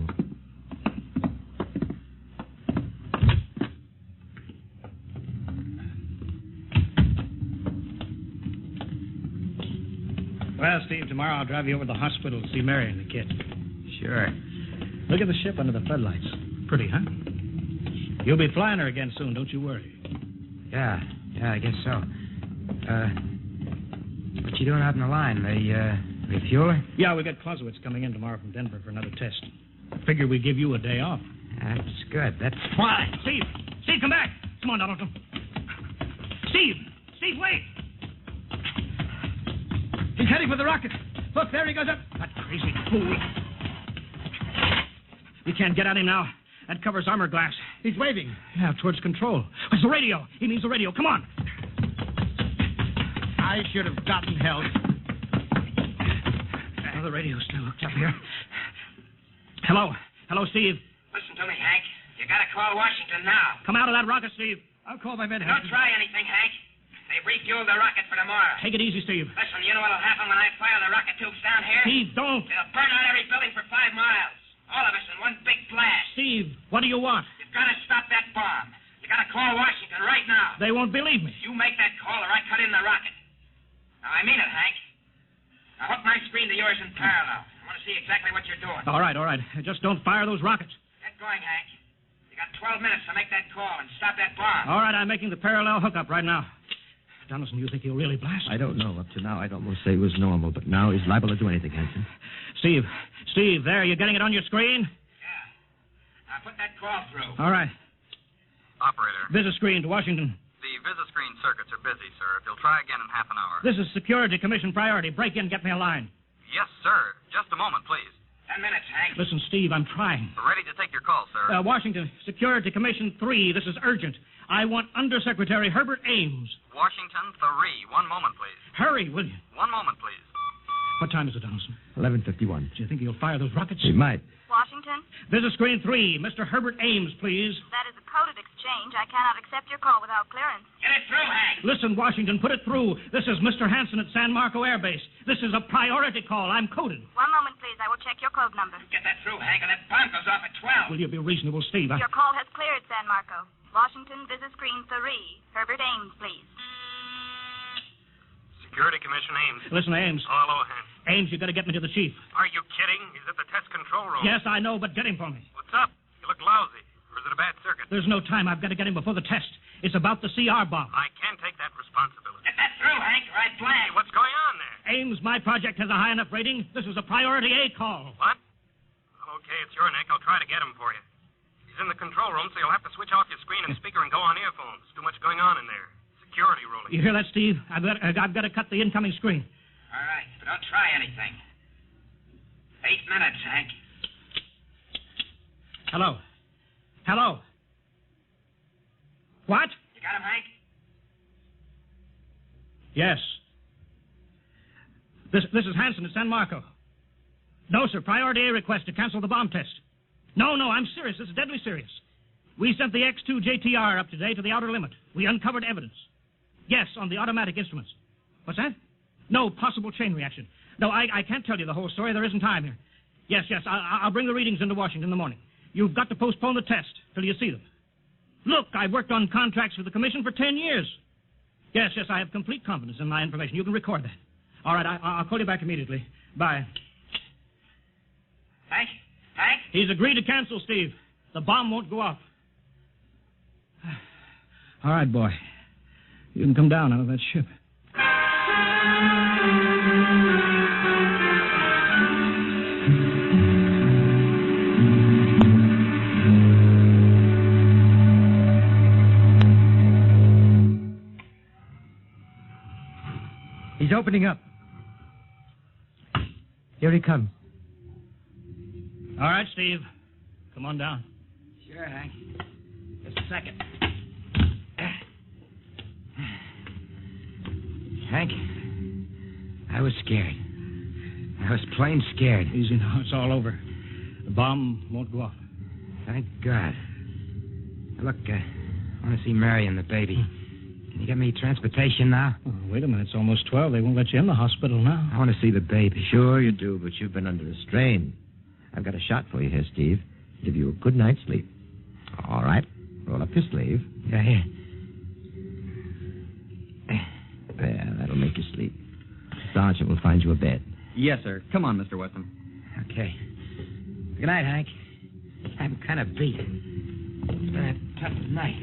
Well, Steve, tomorrow I'll drive you over to the hospital to see Mary and the kid. Sure. Look at the ship under the floodlights. Pretty, huh? You'll be flying her again soon, don't you worry. Yeah, I guess so. What you doing out in the line? They refuel her? Yeah, we got Clausewitz coming in tomorrow from Denver for another test. Figure we give you a day off. That's good. That's Why? Steve, come back. Come on, Donaldson. Steve, wait. He's heading for the rocket. Look, there he goes up. That crazy fool. We can't get at him now. That covers armor glass. He's waving. Yeah, towards control. It's the radio. He needs the radio. Come on. I should have gotten help. The radio's still hooked up here. Hello, Steve. Listen to me, Hank. You gotta call Washington now. Come out of that rocket, Steve. I'll call my men. Don't try anything, Hank. They've refueled the rocket for tomorrow. Take it easy, Steve. Listen, you know what'll happen when I fire the rocket tubes down here? Steve, don't. It'll burn out every building for 5 miles. All of us in one big blast. Steve, what do you want? You've got to stop that bomb. You got to call Washington right now. They won't believe me. You make that call or I cut in the rocket. Now, I mean it, Hank. Now, hook my screen to yours in parallel. I want to see exactly what you're doing. All right. Just don't fire those rockets. Get going, Hank. You got 12 minutes to make that call and stop that bomb. All right, I'm making the parallel hookup right now. Donaldson, you think he'll really blast? I don't know. Up to now, I'd almost say it was normal, but now he's liable to do anything, Hanson. Steve, there, you getting it on your screen? Yeah. Now, put that call through. All right. Operator. Visit screen to Washington. The visit-screen circuits are busy, sir. If you'll try again in half an hour. This is Security Commission priority. Break in, get me a line. Yes, sir. Just a moment, please. 10 minutes, Hank. Listen, Steve, I'm trying. Ready to take your call, sir. Washington, Security Commission 3. This is urgent. I want Undersecretary Herbert Ames. Washington 3. 1 moment, please. Hurry, will you? 1 moment, please. What time is it, Donaldson? 11:51. Do you think he'll fire those rockets? He might. Washington? Visit screen 3. Mr. Herbert Ames, please. That is a coded exchange. I cannot accept your call without clearance. Get it through, Hank. Listen, Washington, put it through. This is Mr. Hanson at San Marco Air Base. This is a priority call. I'm coded. 1 moment, please. I will check your code number. Get that through, Hank, and that bomb goes off at 12. Will you be reasonable, Steve? Your call has cleared, San Marco. Washington, visit screen 3. Herbert Ames, please. Security Commission Ames. Listen, Ames. Hello, Hank. Ames, you got to get me to the chief. Are you kidding? He's at the test control room. Yes, I know, but get him for me. What's up? You look lousy. Or is it a bad circuit? There's no time. I've got to get him before the test. It's about the CR bomb. I can't take that responsibility. Get that through, Hank. Right flag. Hey, what's going on there? Ames, my project has a high enough rating. This is a priority A call. What? Okay, it's your neck. I'll try to get him for you. He's in the control room, so you'll have to switch off your screen and speaker and go on earphones. Too much going on in there. Security ruling. You hear that, Steve? I've got to cut the incoming screen. All right, but don't try anything. 8 minutes, Hank. Hello? Hello? What? You got him, Hank? Yes. This is Hanson at San Marco. No, sir. Priority A request to cancel the bomb test. No, I'm serious. This is deadly serious. We sent the X2 JTR up today to the outer limit. We uncovered evidence. Yes, on the automatic instruments. What's that? No, possible chain reaction. No, I can't tell you the whole story. There isn't time here. Yes, I'll bring the readings into Washington in the morning. You've got to postpone the test till you see them. Look, I've worked on contracts for the Commission for 10 years. Yes, I have complete confidence in my information. You can record that. All right, I'll call you back immediately. Bye. Hank? He's agreed to cancel, Steve. The bomb won't go off. All right, boy. You can come down out of that ship. He's opening up. Here he comes. All right, Steve. Come on down. Sure, Hank. Just a second. Hank, I was scared. I was plain scared. Easy now. It's all over. The bomb won't go off. Thank God. Look, I want to see Mary and the baby. Can you get me transportation now? Oh, wait a minute. It's almost 12. They won't let you in the hospital now. I want to see the baby. Sure you do, but you've been under a strain. I've got a shot for you here, Steve. Give you a good night's sleep. All right. Roll up your sleeve. Yeah, here. There, that'll make you sleep. Sergeant will find you a bed. Yes, sir. Come on, Mr. Weston. Okay. Good night, Hank. I'm kind of beat. It's been a tough night.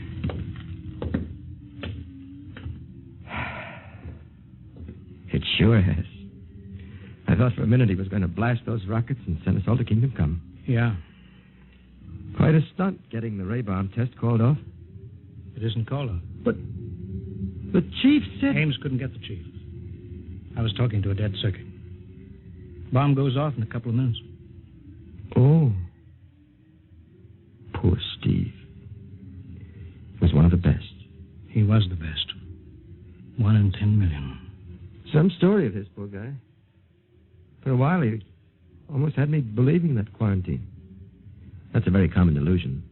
It sure has. I thought for a minute he was going to blast those rockets and send us all to Kingdom Come. Yeah. Quite a stunt getting the ray bomb test called off. It isn't called off. But the chief said... Ames couldn't get the chief. I was talking to a dead circuit. Bomb goes off in a couple of minutes. Oh. Poor Steve. He was one of the best. He was the best. 1 in 10 million. Some story of his, poor guy. For a while, he almost had me believing that quarantine. That's a very common delusion.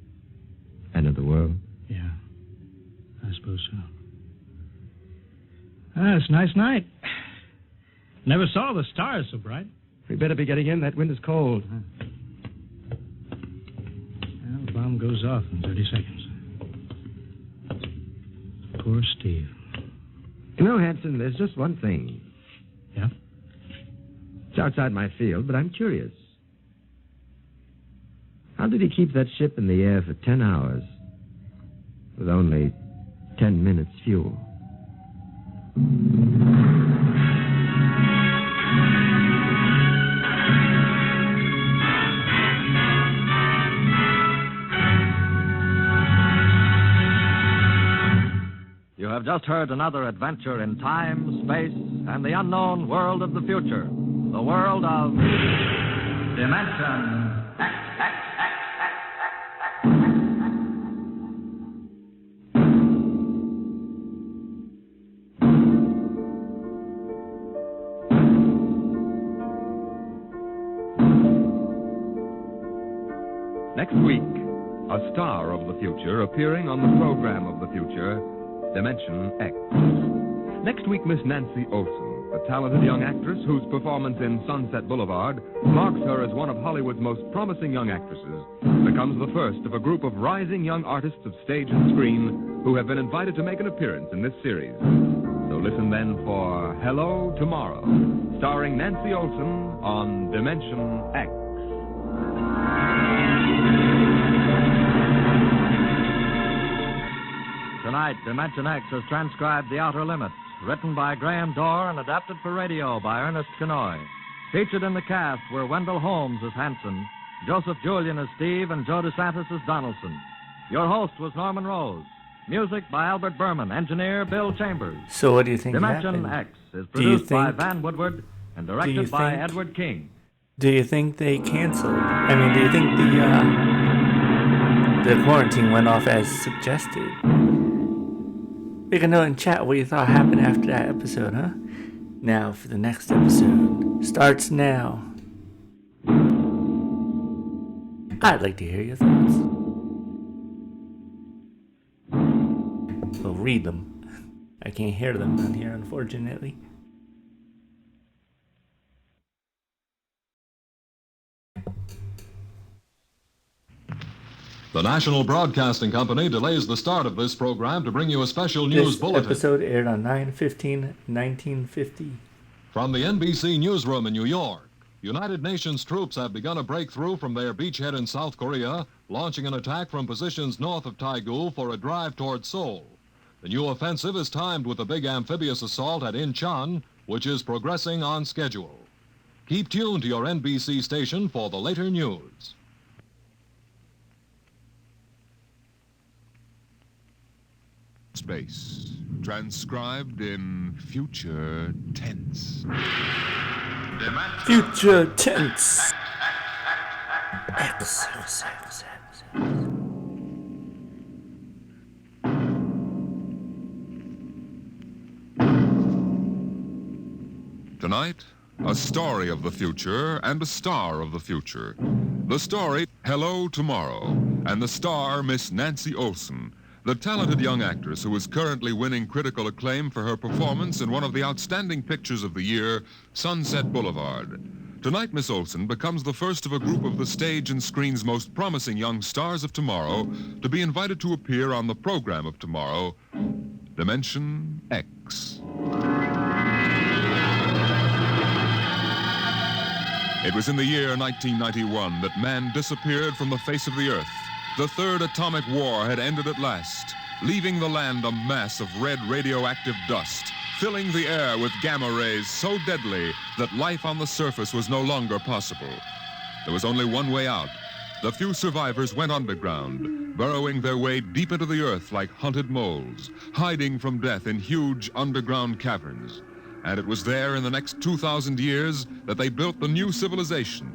End of the world. Yeah, I suppose so. It's a nice night. Never saw the stars so bright. We better be getting in. That wind is cold. Well, the bomb goes off in 30 seconds. Poor Steve. You know, Hanson, there's just one thing. Yeah? It's outside my field, but I'm curious. How did he keep that ship in the air for 10 hours with only 10 minutes fuel? You have just heard another adventure in time, space, and the unknown world of the future. The world of Dimension X. Next week, a star of the future appearing on the program of the future, Dimension X. Next week, Miss Nancy Olson, a talented young actress whose performance in Sunset Boulevard marks her as one of Hollywood's most promising young actresses, becomes the first of a group of rising young artists of stage and screen who have been invited to make an appearance in this series. So listen then for Hello Tomorrow, starring Nancy Olson on Dimension X. Tonight, Dimension X has transcribed The Outer Limits, written by Graham Dorr and adapted for radio by Ernest Kenoy. Featured in the cast were Wendell Holmes as Hanson, Joseph Julian as Steve, and Joe DeSantis as Donaldson. Your host was Norman Rose. Music by Albert Berman, engineer Bill Chambers. So what do you think Dimension happened? X is produced by Van Woodward and directed by think- Edward King. Do you think they canceled? I mean, do you think the quarantine went off as suggested? Make a note in chat what you thought happened after that episode, huh? Now for the next episode. Starts now. I'd like to hear your thoughts. Well, read them. I can't hear them on here, unfortunately. The National Broadcasting Company delays the start of this program to bring you a special news This bulletin. episode aired on 9/15/1950. From the NBC newsroom in New York, United Nations troops have begun a breakthrough from their beachhead in South Korea, launching an attack from positions north of Taegu for a drive toward Seoul. The new offensive is timed with a big amphibious assault at Incheon, which is progressing on schedule. Keep tuned to your NBC station for the later news. Space, transcribed in future tense. Future tense. X. Tonight, a story of the future and a star of the future. The story, Hello Tomorrow, and the star, Miss Nancy Olson, the talented young actress who is currently winning critical acclaim for her performance in one of the outstanding pictures of the year, Sunset Boulevard. Tonight, Miss Olson becomes the first of a group of the stage and screen's most promising young stars of tomorrow to be invited to appear on the program of tomorrow, Dimension X. It was in the year 1991 that man disappeared from the face of the earth. The third atomic war had ended at last, leaving the land a mass of red radioactive dust, filling the air with gamma rays so deadly that life on the surface was no longer possible. There was only one way out. The few survivors went underground, burrowing their way deep into the earth like hunted moles, hiding from death in huge underground caverns. And it was there in the next 2,000 years that they built the new civilization.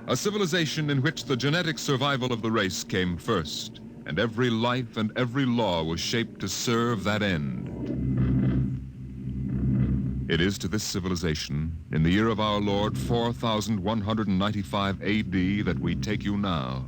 A civilization in which the genetic survival of the race came first, and every life and every law was shaped to serve that end. It is to this civilization, in the year of our Lord 4195 A.D., that we take you now.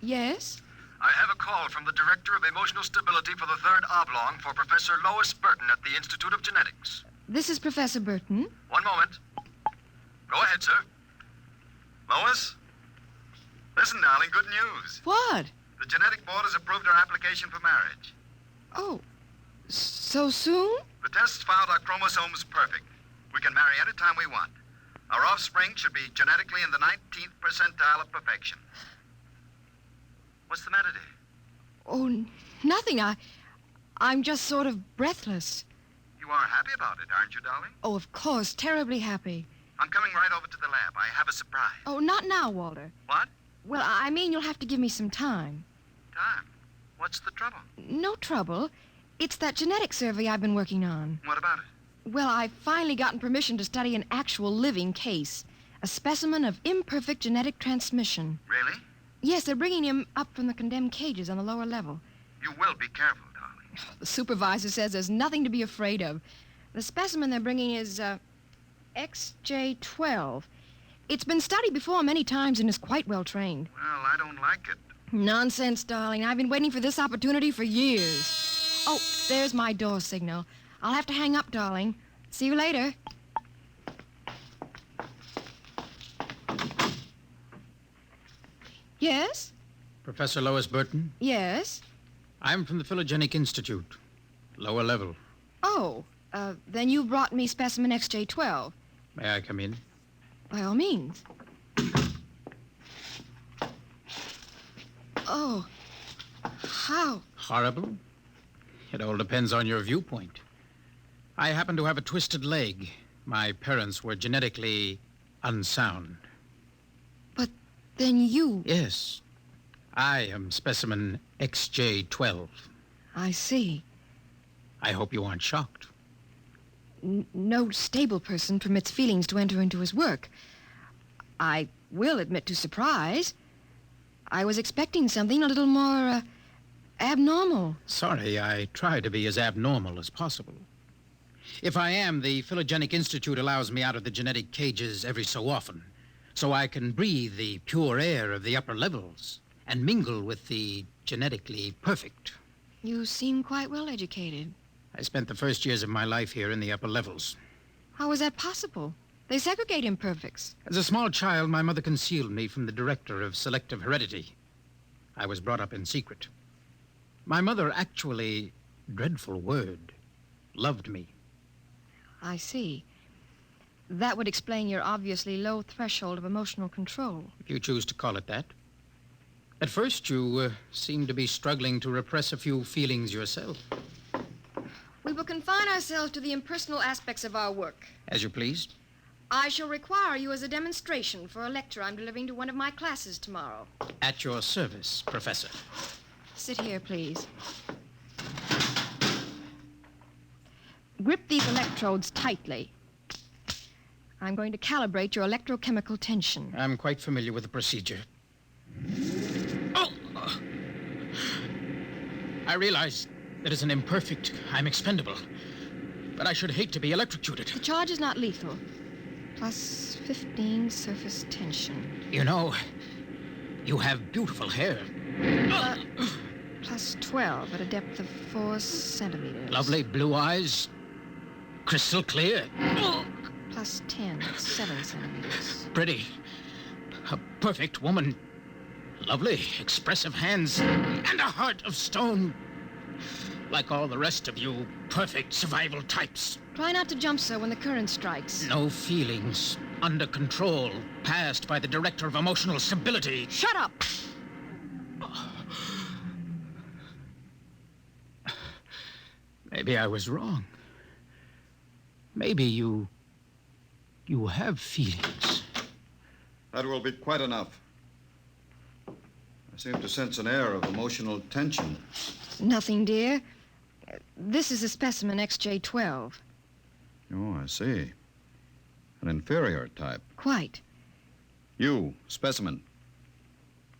Yes? I have a call from the Director of Emotional Stability for the Third Oblong for Professor Lois Burton at the Institute of Genetics. This is Professor Burton. One moment. Go ahead, sir. Lois? Listen, darling, good news. What? The Genetic Board has approved our application for marriage. Oh, so soon? The tests found our chromosomes perfect. We can marry any time we want. Our offspring should be genetically in the 19th percentile of perfection. What's the matter, dear? Oh, nothing. I'm just sort of breathless. You are happy about it, aren't you, darling? Oh, of course, terribly happy. I'm coming right over to the lab. I have a surprise. Oh, not now, Walter. What? Well, I mean, you'll have to give me some time. Time? What's the trouble? No trouble. It's that genetic survey I've been working on. What about it? Well, I've finally gotten permission to study an actual living case. A specimen of imperfect genetic transmission. Really? Yes, they're bringing him up from the condemned cages on the lower level. You will be careful, darling. The supervisor says there's nothing to be afraid of. The specimen they're bringing is, XJ12. It's been studied before many times and is quite well trained. Well, I don't like it. Nonsense, darling. I've been waiting for this opportunity for years. Oh, there's my door signal. I'll have to hang up, darling. See you later. Yes? Professor Lois Burton? Yes? I'm from the Philogenic Institute, lower level. Oh, then you brought me specimen XJ12. May I come in? By all means. Oh, how? Horrible? It all depends on your viewpoint. I happen to have a twisted leg. My parents were genetically unsound. But then you... Yes. I am specimen XJ12. I see. I hope you aren't shocked. No stable person permits feelings to enter into his work. I will admit to surprise. I was expecting something a little more, abnormal. Sorry, I try to be as abnormal as possible. If I am, the Philogenic Institute allows me out of the genetic cages every so often, so I can breathe the pure air of the upper levels and mingle with the genetically perfect. You seem quite well educated. I spent the first years of my life here in the upper levels. How is that possible? They segregate imperfects. As a small child, my mother concealed me from the director of selective heredity. I was brought up in secret. My mother actually, dreadful word, loved me. I see. That would explain your obviously low threshold of emotional control. If you choose to call it that. At first, you seemed to be struggling to repress a few feelings yourself. We will confine ourselves to the impersonal aspects of our work. As you please. I shall require you as a demonstration for a lecture I'm delivering to one of my classes tomorrow. At your service, Professor. Sit here, please. Grip these electrodes tightly. I'm going to calibrate your electrochemical tension. I'm quite familiar with the procedure. Oh! I realize that as an imperfect, I'm expendable. But I should hate to be electrocuted. The charge is not lethal. Plus 15 surface tension. You know, you have beautiful hair. Plus 12 at a depth of 4 centimeters. Lovely blue eyes. Crystal clear. Plus 10 at 7 centimeters. Pretty. A perfect woman. Lovely, expressive hands. And a heart of stone. Like all the rest of you perfect survival types. Try not to jump, sir, when the current strikes. No feelings. Under control. Passed by the director of emotional stability. Shut up! Maybe I was wrong. Maybe you have feelings. That will be quite enough. I seem to sense an air of emotional tension. Nothing, dear. This is a specimen XJ12. Oh, I see. An inferior type. Quite. You, specimen.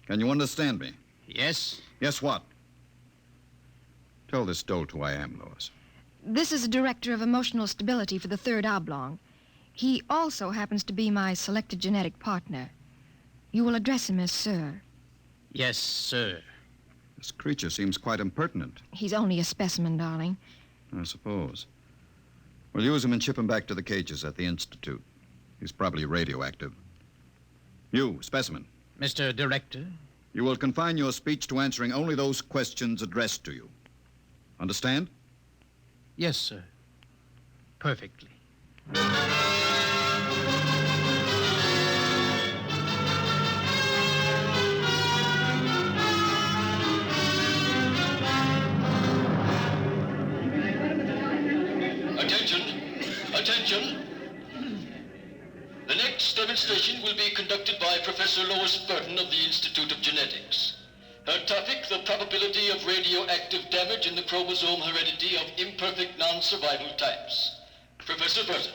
Can you understand me? Yes. Yes, what? Tell this dolt who I am, Lois. This is a director of emotional stability for the third oblong. He also happens to be my selected genetic partner. You will address him as Sir. Yes, sir. This creature seems quite impertinent. He's only a specimen, darling. I suppose. We'll use him and ship him back to the cages at the Institute. He's probably radioactive. You, specimen. Mr. Director? You will confine your speech to answering only those questions addressed to you. Understand? Yes, sir. Perfectly. Attention. The next demonstration will be conducted by Professor Lois Burton of the Institute of Genetics. Her topic, the probability of radioactive damage in the chromosome heredity of imperfect non-survival types. Professor Burton.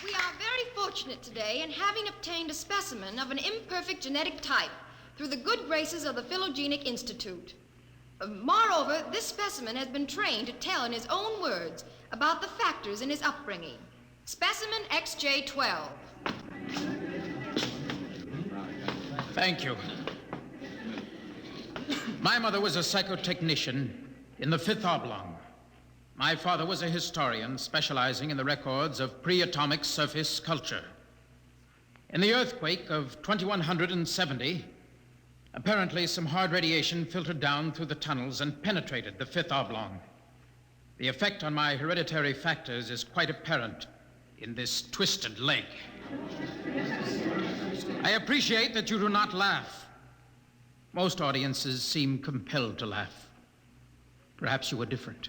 We are very fortunate today in having obtained a specimen of an imperfect genetic type through the good graces of the Philogenic Institute. Moreover, this specimen has been trained to tell in his own words about the factors in his upbringing. Specimen XJ12. Thank you. My mother was a psychotechnician in the fifth oblong. My father was a historian specializing in the records of pre-atomic surface culture. In the earthquake of 2170, apparently some hard radiation filtered down through the tunnels and penetrated the fifth oblong. The effect on my hereditary factors is quite apparent in this twisted leg. I appreciate that you do not laugh. Most audiences seem compelled to laugh. Perhaps you are different.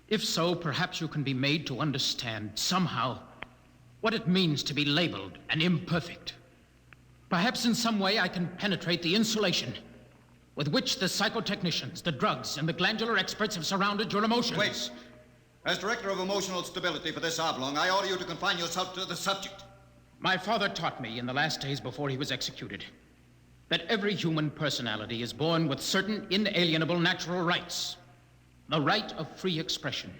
If so, perhaps you can be made to understand somehow what it means to be labeled an imperfect. Perhaps in some way I can penetrate the insulation with which the psychotechnicians, the drugs, and the glandular experts have surrounded your emotions. Wait. As director of emotional stability for this oblong, I order you to confine yourself to the subject. My father taught me in the last days before he was executed that every human personality is born with certain inalienable natural rights. The right of free expression,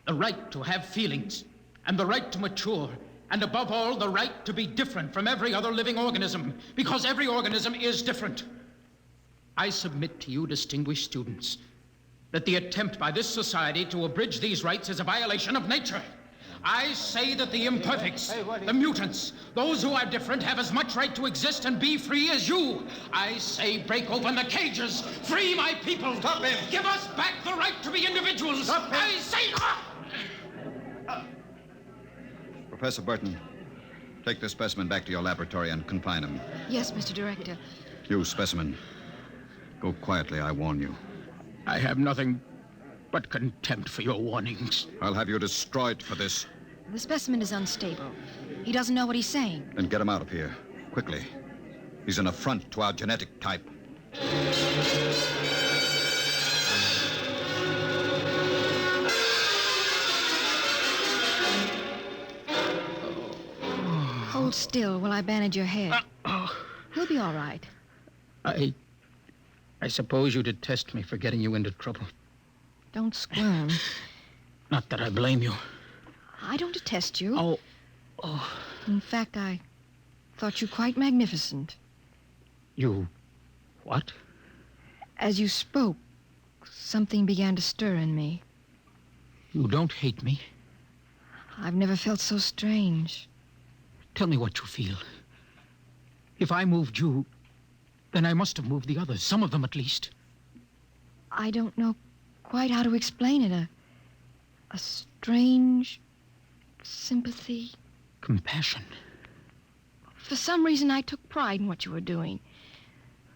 the right to have feelings, and the right to mature, and above all, the right to be different from every other living organism, because every organism is different. I submit to you, distinguished students, that the attempt by this society to abridge these rights is a violation of nature. I say that the imperfects, the mutants, those who are different have as much right to exist and be free as you. I say break open the cages, free my people. Stop him! Give us back the right to be individuals. Stop him! I say... Professor Burton, take this specimen back to your laboratory and confine him. Yes, Mr. Director. You, specimen, go quietly, I warn you. I have nothing but contempt for your warnings. I'll have you destroyed for this. The specimen is unstable. He doesn't know what he's saying. Then get him out of here, quickly. He's an affront to our genetic type. Hold still while I bandage your head. He'll be all right. I suppose you detest me for getting you into trouble. Don't squirm. Not that I blame you. I don't detest you. Oh. In fact, I thought you quite magnificent. You... what? As you spoke, something began to stir in me. You don't hate me? I've never felt so strange. Tell me what you feel. If I moved you, then I must have moved the others, some of them at least. I don't know quite how to explain it. A strange sympathy. Compassion. For some reason, I took pride in what you were doing.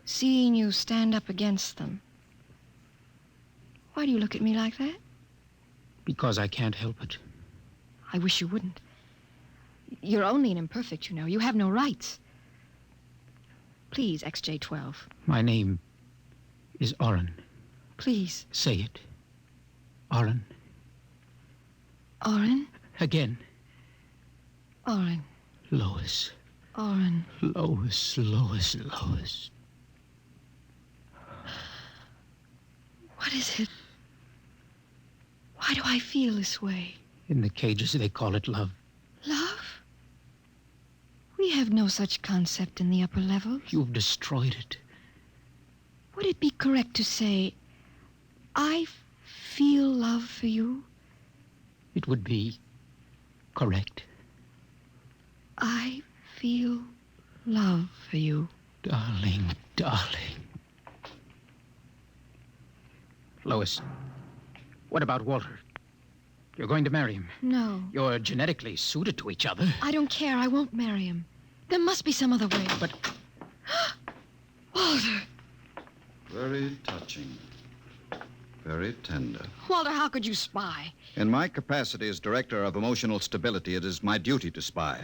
Seeing you stand up against them. Why do you look at me like that? Because I can't help it. I wish you wouldn't. You're only an imperfect, you know. You have no rights. Please, XJ12. My name is Oren. Please. Say it. Oren. Oren? Again. Oren. Lois. Oren. Lois, Lois, Lois. What is it? Why do I feel this way? In the cages, they call it love. Love? We have no such concept in the upper levels. You've destroyed it. Would it be correct to say, I feel love for you? It would be correct. I feel love for you. Darling, darling. Lois, what about Walter? You're going to marry him. No. You're genetically suited to each other. I don't care. I won't marry him. There must be some other way. But... Walter! Very touching. Very tender. Walter, how could you spy? In my capacity as Director of Emotional Stability, it is my duty to spy.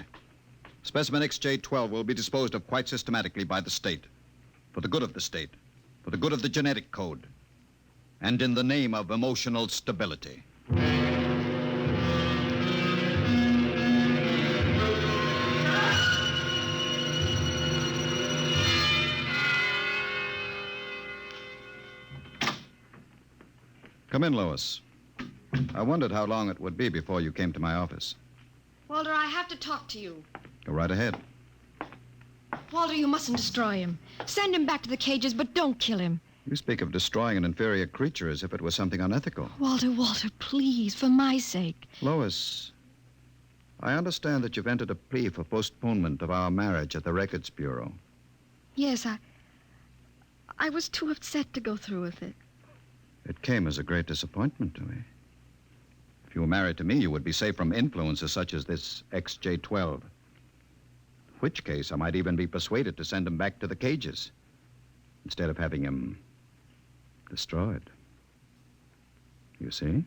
Specimen XJ12 will be disposed of quite systematically by the state. For the good of the state. For the good of the genetic code. And in the name of emotional stability. Come in, Lois. I wondered how long it would be before you came to my office. Walter, I have to talk to you. Go right ahead. Walter, you mustn't destroy him. Send him back to the cages, but don't kill him. You speak of destroying an inferior creature as if it was something unethical. Walter, please, for my sake. Lois, I understand that you've entered a plea for postponement of our marriage at the Records Bureau. Yes, I was too upset to go through with it. It came as a great disappointment to me. If you were married to me, you would be safe from influences such as this XJ-12. In which case, I might even be persuaded to send him back to the cages instead of having him destroyed. You see?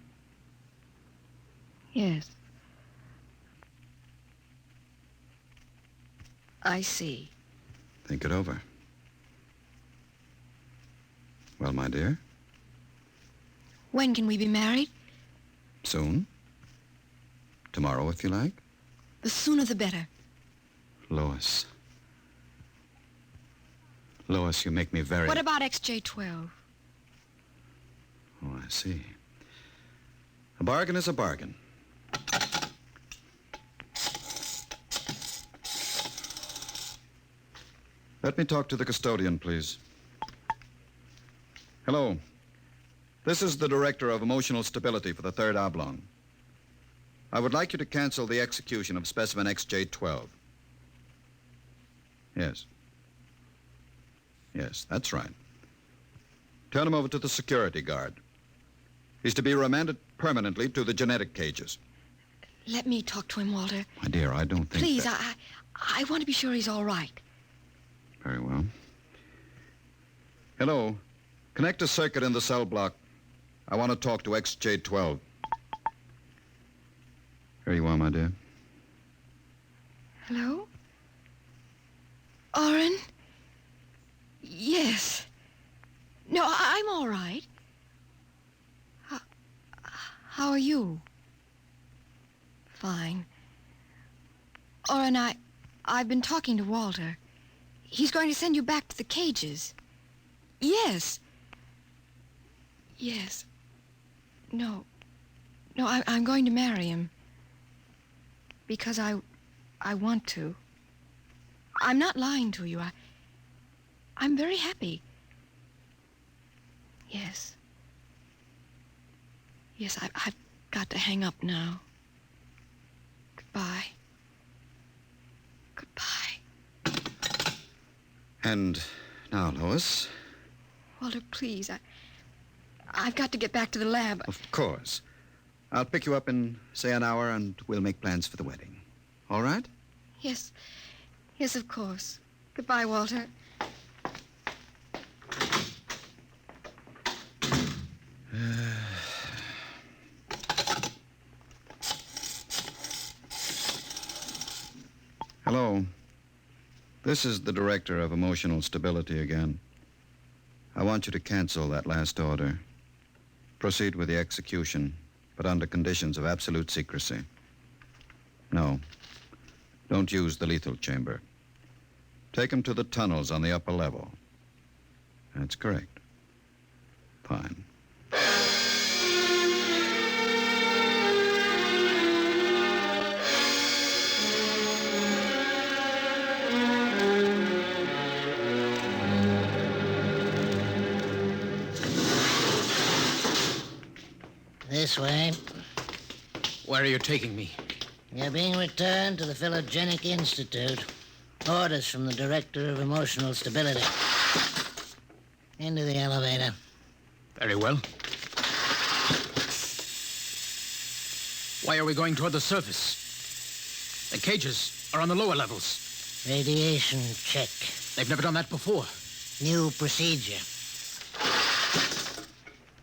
Yes. I see. Think it over. Well, my dear? When can we be married? Soon. Tomorrow, if you like. The sooner the better. Lois. Lois, you make me very... What about XJ-12? Oh, I see. A bargain is a bargain. Let me talk to the custodian, please. Hello. This is the Director of Emotional Stability for the Third Oblong. I would like you to cancel the execution of specimen XJ-12. Yes. Yes, that's right. Turn him over to the security guard. He's to be remanded permanently to the genetic cages. Let me talk to him, Walter. My dear, I don't think Please, that... I want to be sure he's all right. Very well. Hello. Connect a circuit in the cell block. I want to talk to XJ-12. Here you are, my dear. Hello? Oren? Yes. No, I'm all right. How are you? Fine. Oren, I've been talking to Walter. He's going to send you back to the cages. Yes. Yes. No. No, I'm going to marry him. Because I want to. I'm not lying to you. I'm very happy. Yes. Yes, I've got to hang up now. Goodbye. Goodbye. And now, Lois. Walter, please. I've got to get back to the lab. Of course. I'll pick you up in, say, an hour, and we'll make plans for the wedding. All right? Yes. Yes, of course. Goodbye, Walter. Hello. This is the Director of Emotional Stability again. I want you to cancel that last order. Proceed with the execution, but under conditions of absolute secrecy. No. Don't use the lethal chamber. Take him to the tunnels on the upper level. That's correct. Fine. This way. Where are you taking me? You're being returned to the Philogenic Institute. Orders from the Director of Emotional Stability. Into the elevator. Very well. Why are we going toward the surface? The cages are on the lower levels. Radiation check. They've never done that before. New procedure.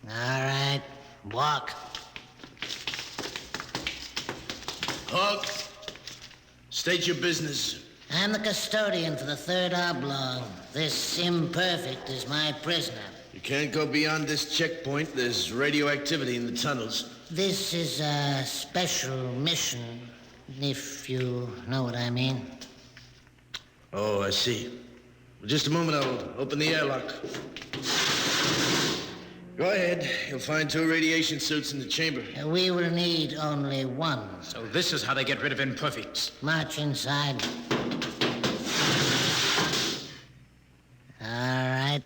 All right. Walk. Hawk, state your business. I'm the custodian for the Third Oblong. This imperfect is my prisoner. You can't go beyond this checkpoint. There's radioactivity in the tunnels. This is a special mission, if you know what I mean. Oh, I see. Well, just a moment, I'll open the airlock. Go ahead. You'll find 2 radiation suits in the chamber. We will need only one. So this is how they get rid of imperfects. March inside. All right.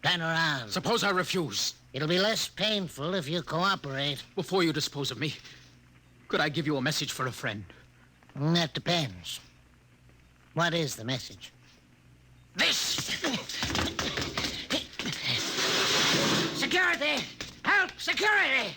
Turn around. Suppose I refuse. It'll be less painful if you cooperate. Before you dispose of me, could I give you a message for a friend? That depends. What is the message? This! Security! Help! Security!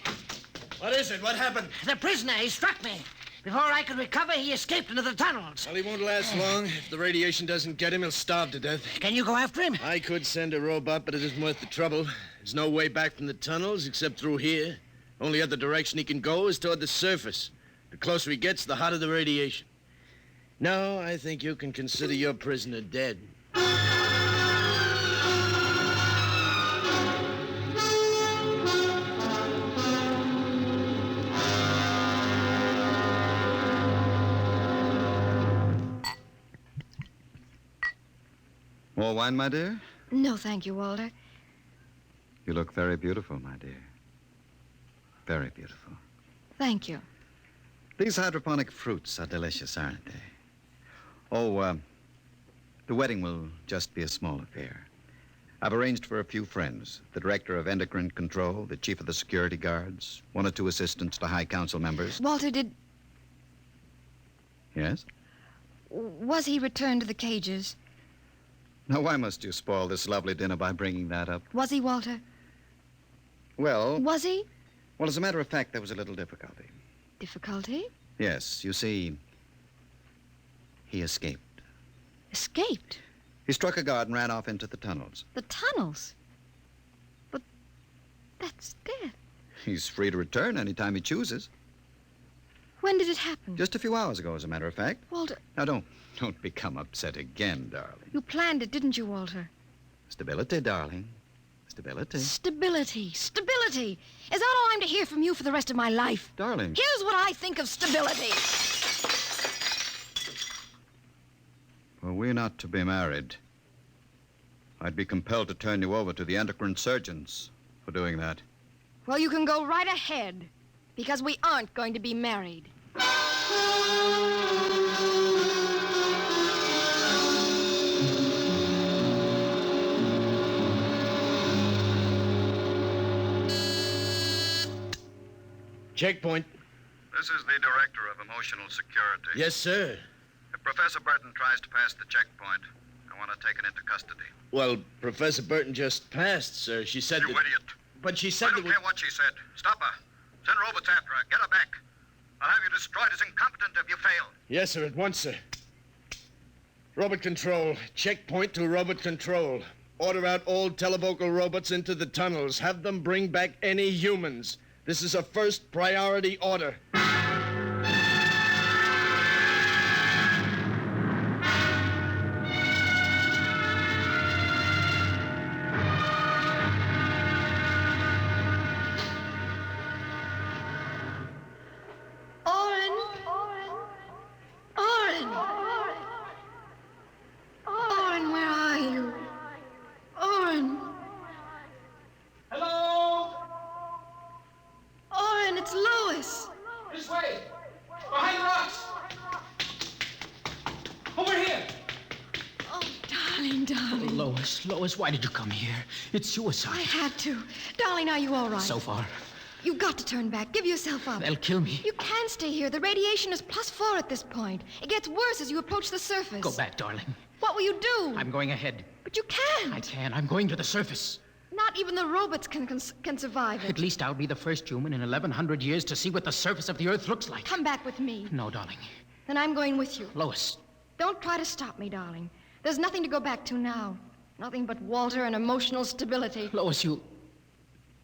What is it? What happened? The prisoner, he struck me. Before I could recover, he escaped into the tunnels. Well, he won't last long. If the radiation doesn't get him, he'll starve to death. Can you go after him? I could send a robot, but it isn't worth the trouble. There's no way back from the tunnels except through here. Only other direction he can go is toward the surface. The closer he gets, the hotter the radiation. No, I think you can consider your prisoner dead. More wine, my dear? No, thank you, Walter. You look very beautiful, my dear. Very beautiful. Thank you. These hydroponic fruits are delicious, aren't they? Oh, the wedding will just be a small affair. I've arranged for a few friends, the director of endocrine control, the chief of the security guards, one or two assistants to high council members. Walter, Yes? was he returned to the cages? Now, why must you spoil this lovely dinner by bringing that up? Was he, Walter? Well... Was he? Well, as a matter of fact, there was a little difficulty. Difficulty? Yes, you see, he escaped. Escaped? He struck a guard and ran off into the tunnels. The tunnels? But that's dead. He's free to return any time he chooses. When did it happen? Just a few hours ago, as a matter of fact. Walter, Now, don't become upset again, darling. you planned it, didn't you, Walter? Stability, darling. Stability. Stability. Stability. Is that all I'm to hear from you for the rest of my life? Darling. Here's what I think of stability. Well, we're not to be married. I'd be compelled to turn you over to the endocrine surgeons for doing that. Well, you can go right ahead, because we aren't going to be married. Checkpoint. This is the director of emotional security. Yes, sir. If Professor Burton tries to pass the checkpoint, I want to take it into custody. Well, Professor Burton just passed, sir. She said You that... idiot. But she said I don't that... care what she said. Stop her. Send robots after her. Get her back. I'll have you destroyed as incompetent if you fail. Yes, sir, at once, sir. Robot control. Checkpoint to robot control. Order out all televocal robots into the tunnels. Have them bring back any humans. This is a first priority order. Oren, where are you? Oren. Hello? Oren, it's Lois. This way. Behind the rocks. Over here. Oh, darling. Lois, why did you come here? It's I suicide. had to. Darling, are you all right? So far. You've got to turn back. Give yourself up. They'll kill me. You can't stay here. The radiation is +4 at this point. It gets worse as you approach the surface. Go back, darling. What will you do? I'm going ahead. But you can't. I can. I'm going to the surface. Not even the robots can survive it. At least I'll be the first human in 1,100 years to see what the surface of the Earth looks like. Come back with me. No, darling. Then I'm going with you. Lois. Don't try to stop me, darling. There's nothing to go back to now. Nothing but Walter and emotional stability. Lois, you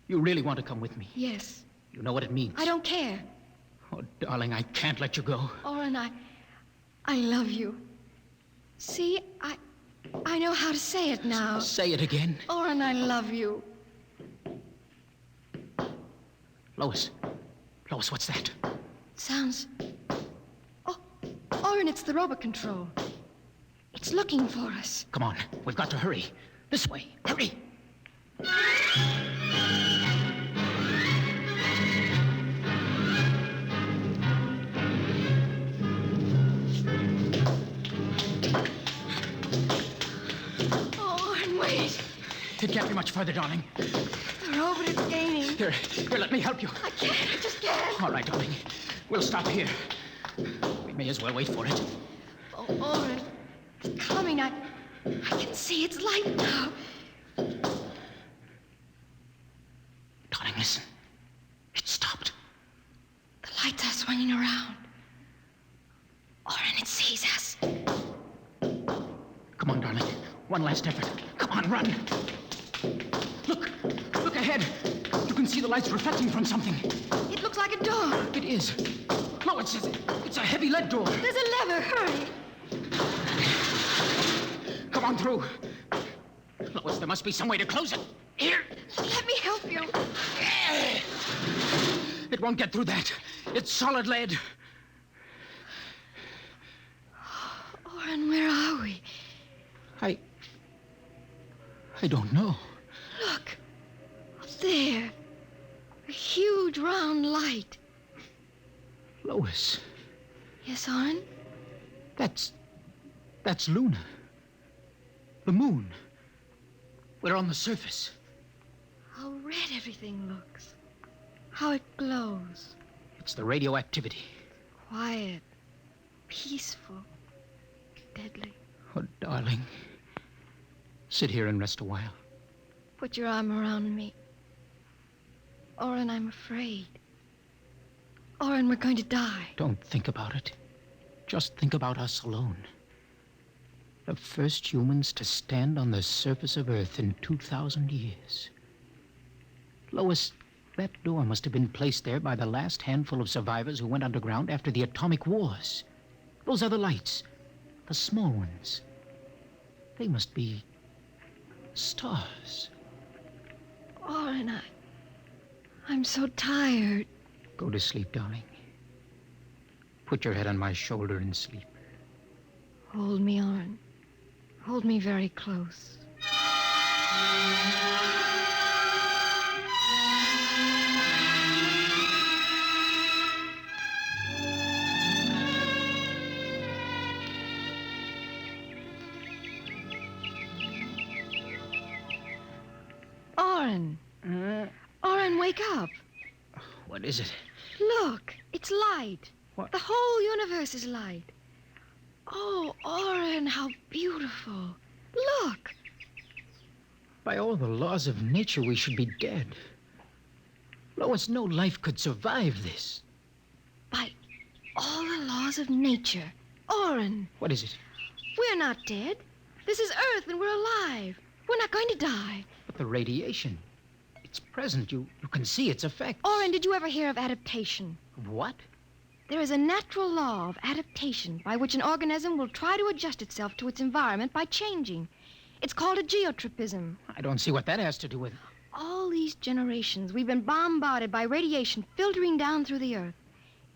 really want to come with me? Yes. You know what it means. I don't care. Oh, darling, I can't let you go. Oren, I love you. See, I know how to say it now. Say it again. Oren, I love you. Lois, what's that? Sounds... Oh, Oren, it's the robot control. It's looking for us. Come on, we've got to hurry. This way, hurry. Oh, Oren, wait. It can't be much further, darling. The robot is gaining. Here, let me help you. I just can't. All right, darling. We'll stop here. We may as well wait for it. Oh, Oren, it's coming. I can see its light now. Darling, listen. It stopped. The lights are swinging around. Oren, it sees us. Come on, darling. One last effort. Come on, run. Look. Look ahead. You can see the lights reflecting from something. It looks like a door. It is. No, it's a heavy lead door. There's a lever. Hurry. Come on through. Lois, there must be some way to close it. Here. Let me help you. It won't get through that. It's solid lead. Oren, where are we? I don't know. Look. Up there. A huge round light. Lois. Yes, Oren? That's Luna. The moon. We're on the surface. How red everything looks. How it glows. It's the radioactivity. Quiet. Peaceful. Deadly. Oh, darling. Sit here and rest a while. Put your arm around me. Oren, I'm afraid. Oren, we're going to die. Don't think about it. Just think about us alone. The first humans to stand on the surface of Earth in 2,000 years. Lois, that door must have been placed there by the last handful of survivors who went underground after the atomic wars. Those other lights, the small ones, they must be stars. Oren, I'm so tired. Go to sleep, darling. Put your head on my shoulder and sleep. Hold me, Oren. Hold me very close. Oren. Oren, wake up. What is it? Look, it's light. What? The whole universe is light. Oh, Oren, how beautiful. Look. By all the laws of nature, we should be dead. Lois, no life could survive this. By all the laws of nature. Oren. What is it? We're not dead. This is Earth and we're alive. We're not going to die. But the radiation, it's present. You can see its effects. Oren, did you ever hear of adaptation? What? There is a natural law of adaptation by which an organism will try to adjust itself to its environment by changing. It's called a geotropism. I don't see what that has to do with... All these generations, we've been bombarded by radiation filtering down through the Earth.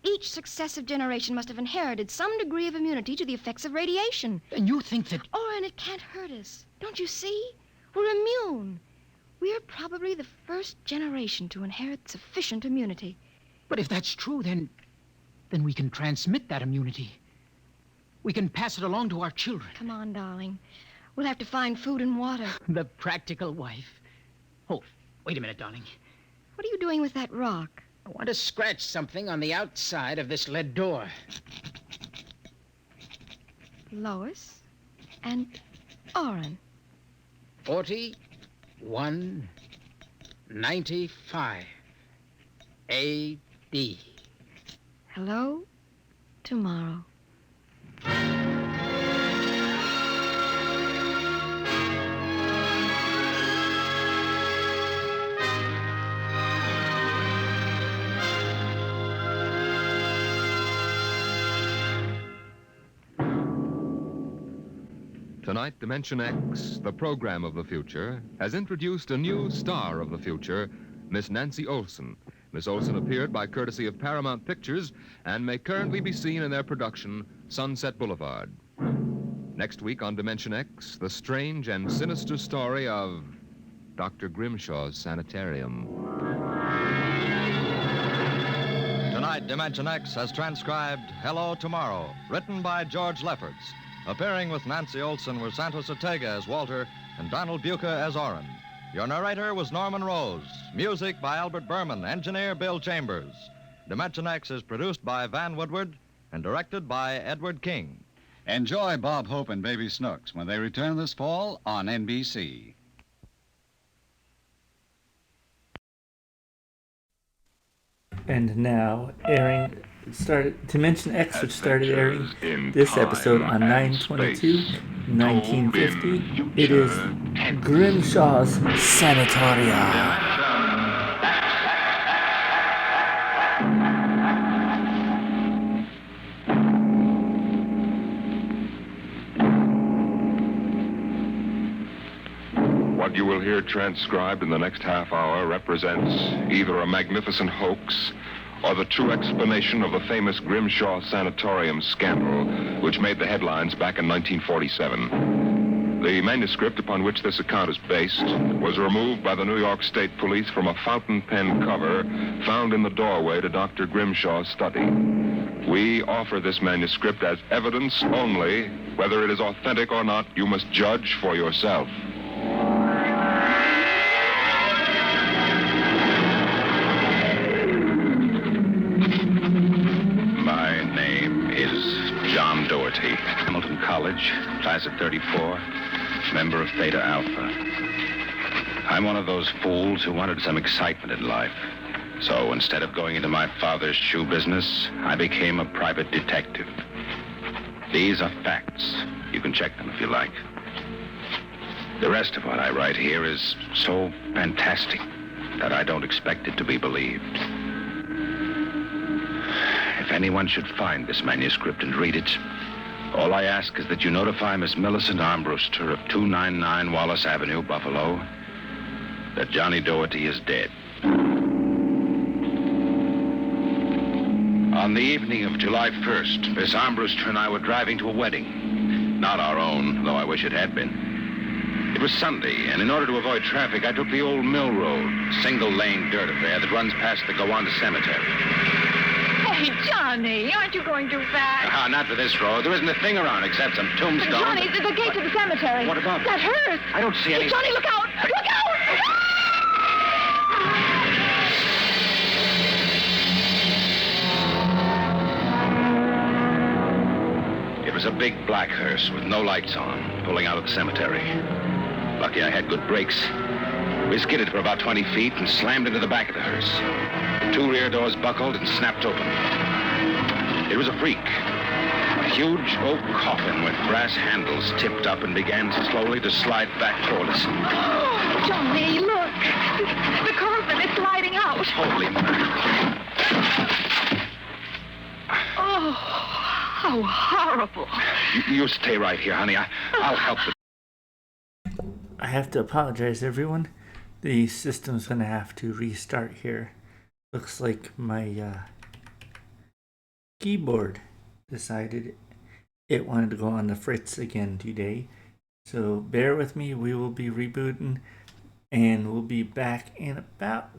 Each successive generation must have inherited some degree of immunity to the effects of radiation. And you think that... Oren, it can't hurt us. Don't you see? We're immune. We're probably the first generation to inherit sufficient immunity. But if that's true, then we can transmit that immunity. We can pass it along to our children. Come on, darling. We'll have to find food and water. The practical wife. Oh, wait a minute, darling. What are you doing with that rock? I want to scratch something on the outside of this lead door. Lois and Oren. 4195 A.D. Hello, tomorrow. Tonight, Dimension X, the program of the future, has introduced a new star of the future, Miss Nancy Olson. Miss Olson appeared by courtesy of Paramount Pictures and may currently be seen in their production, Sunset Boulevard. Next week on Dimension X, the strange and sinister story of Dr. Grimshaw's Sanitarium. Tonight, Dimension X has transcribed Hello Tomorrow, written by George Lefferts. Appearing with Nancy Olson were Santos Ortega as Walter and Donald Buca as Oren. Your narrator was Norman Rose. Music by Albert Berman. Engineer Bill Chambers. Dimension X is produced by Van Woodward and directed by Edward King. Enjoy Bob Hope and Baby Snooks when they return this fall on NBC. And now, Dimension X, which started airing this episode on 9/22/1950. It is Grimshaw's Sanatoria. What you will hear transcribed in the next half hour represents either a magnificent hoax or the true explanation of the famous Grimshaw Sanatorium scandal, which made the headlines back in 1947. The manuscript upon which this account is based was removed by the New York State Police from a fountain pen cover found in the doorway to Dr. Grimshaw's study. We offer this manuscript as evidence only. Whether it is authentic or not, you must judge for yourself. My name is John Doherty, Hamilton College, class of 34, member of Theta Alpha. I'm one of those fools who wanted some excitement in life. So instead of going into my father's shoe business, I became a private detective. These are facts. You can check them if you like. The rest of what I write here is so fantastic that I don't expect it to be believed. If anyone should find this manuscript and read it, all I ask is that you notify Miss Millicent Armbruster of 299 Wallace Avenue, Buffalo, that Johnny Doherty is dead. On the evening of July 1st, Miss Armbruster and I were driving to a wedding. Not our own, though I wish it had been. It was Sunday, and in order to avoid traffic, I took the old Mill Road, single-lane dirt affair that runs past the Gowanda Cemetery. Hey, Johnny, aren't you going too fast? Not for this road. There isn't a thing around except some tombstones. Johnny, the gate to the cemetery. What about it? That hearse. I don't see any... Hey, Johnny, look out! Look out! It was a big black hearse with no lights on, pulling out of the cemetery. Lucky I had good brakes. We skidded for about 20 feet and slammed into the back of the hearse. The two rear doors buckled and snapped open. It was a freak. A huge oak coffin with brass handles tipped up and began slowly to slide back toward us. Oh, Johnny, look. The coffin is sliding out. Holy mackerel. Oh, how horrible. You stay right here, honey. I'll help the... I have to apologize, everyone. The system's going to have to restart here. Looks like my keyboard decided it wanted to go on the fritz again today. So bear with me. We will be rebooting and we'll be back in about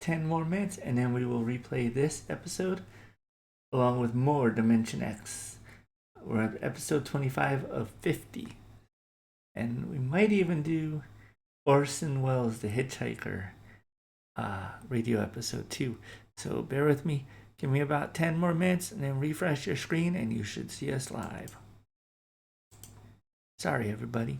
10 more minutes, and then we will replay this episode along with more Dimension X. We're at episode 25 of 50. And we might even do Orson Welles' The Hitchhiker radio episode 2. So bear with me. Give me about 10 more minutes and then refresh your screen and you should see us live. Sorry, everybody.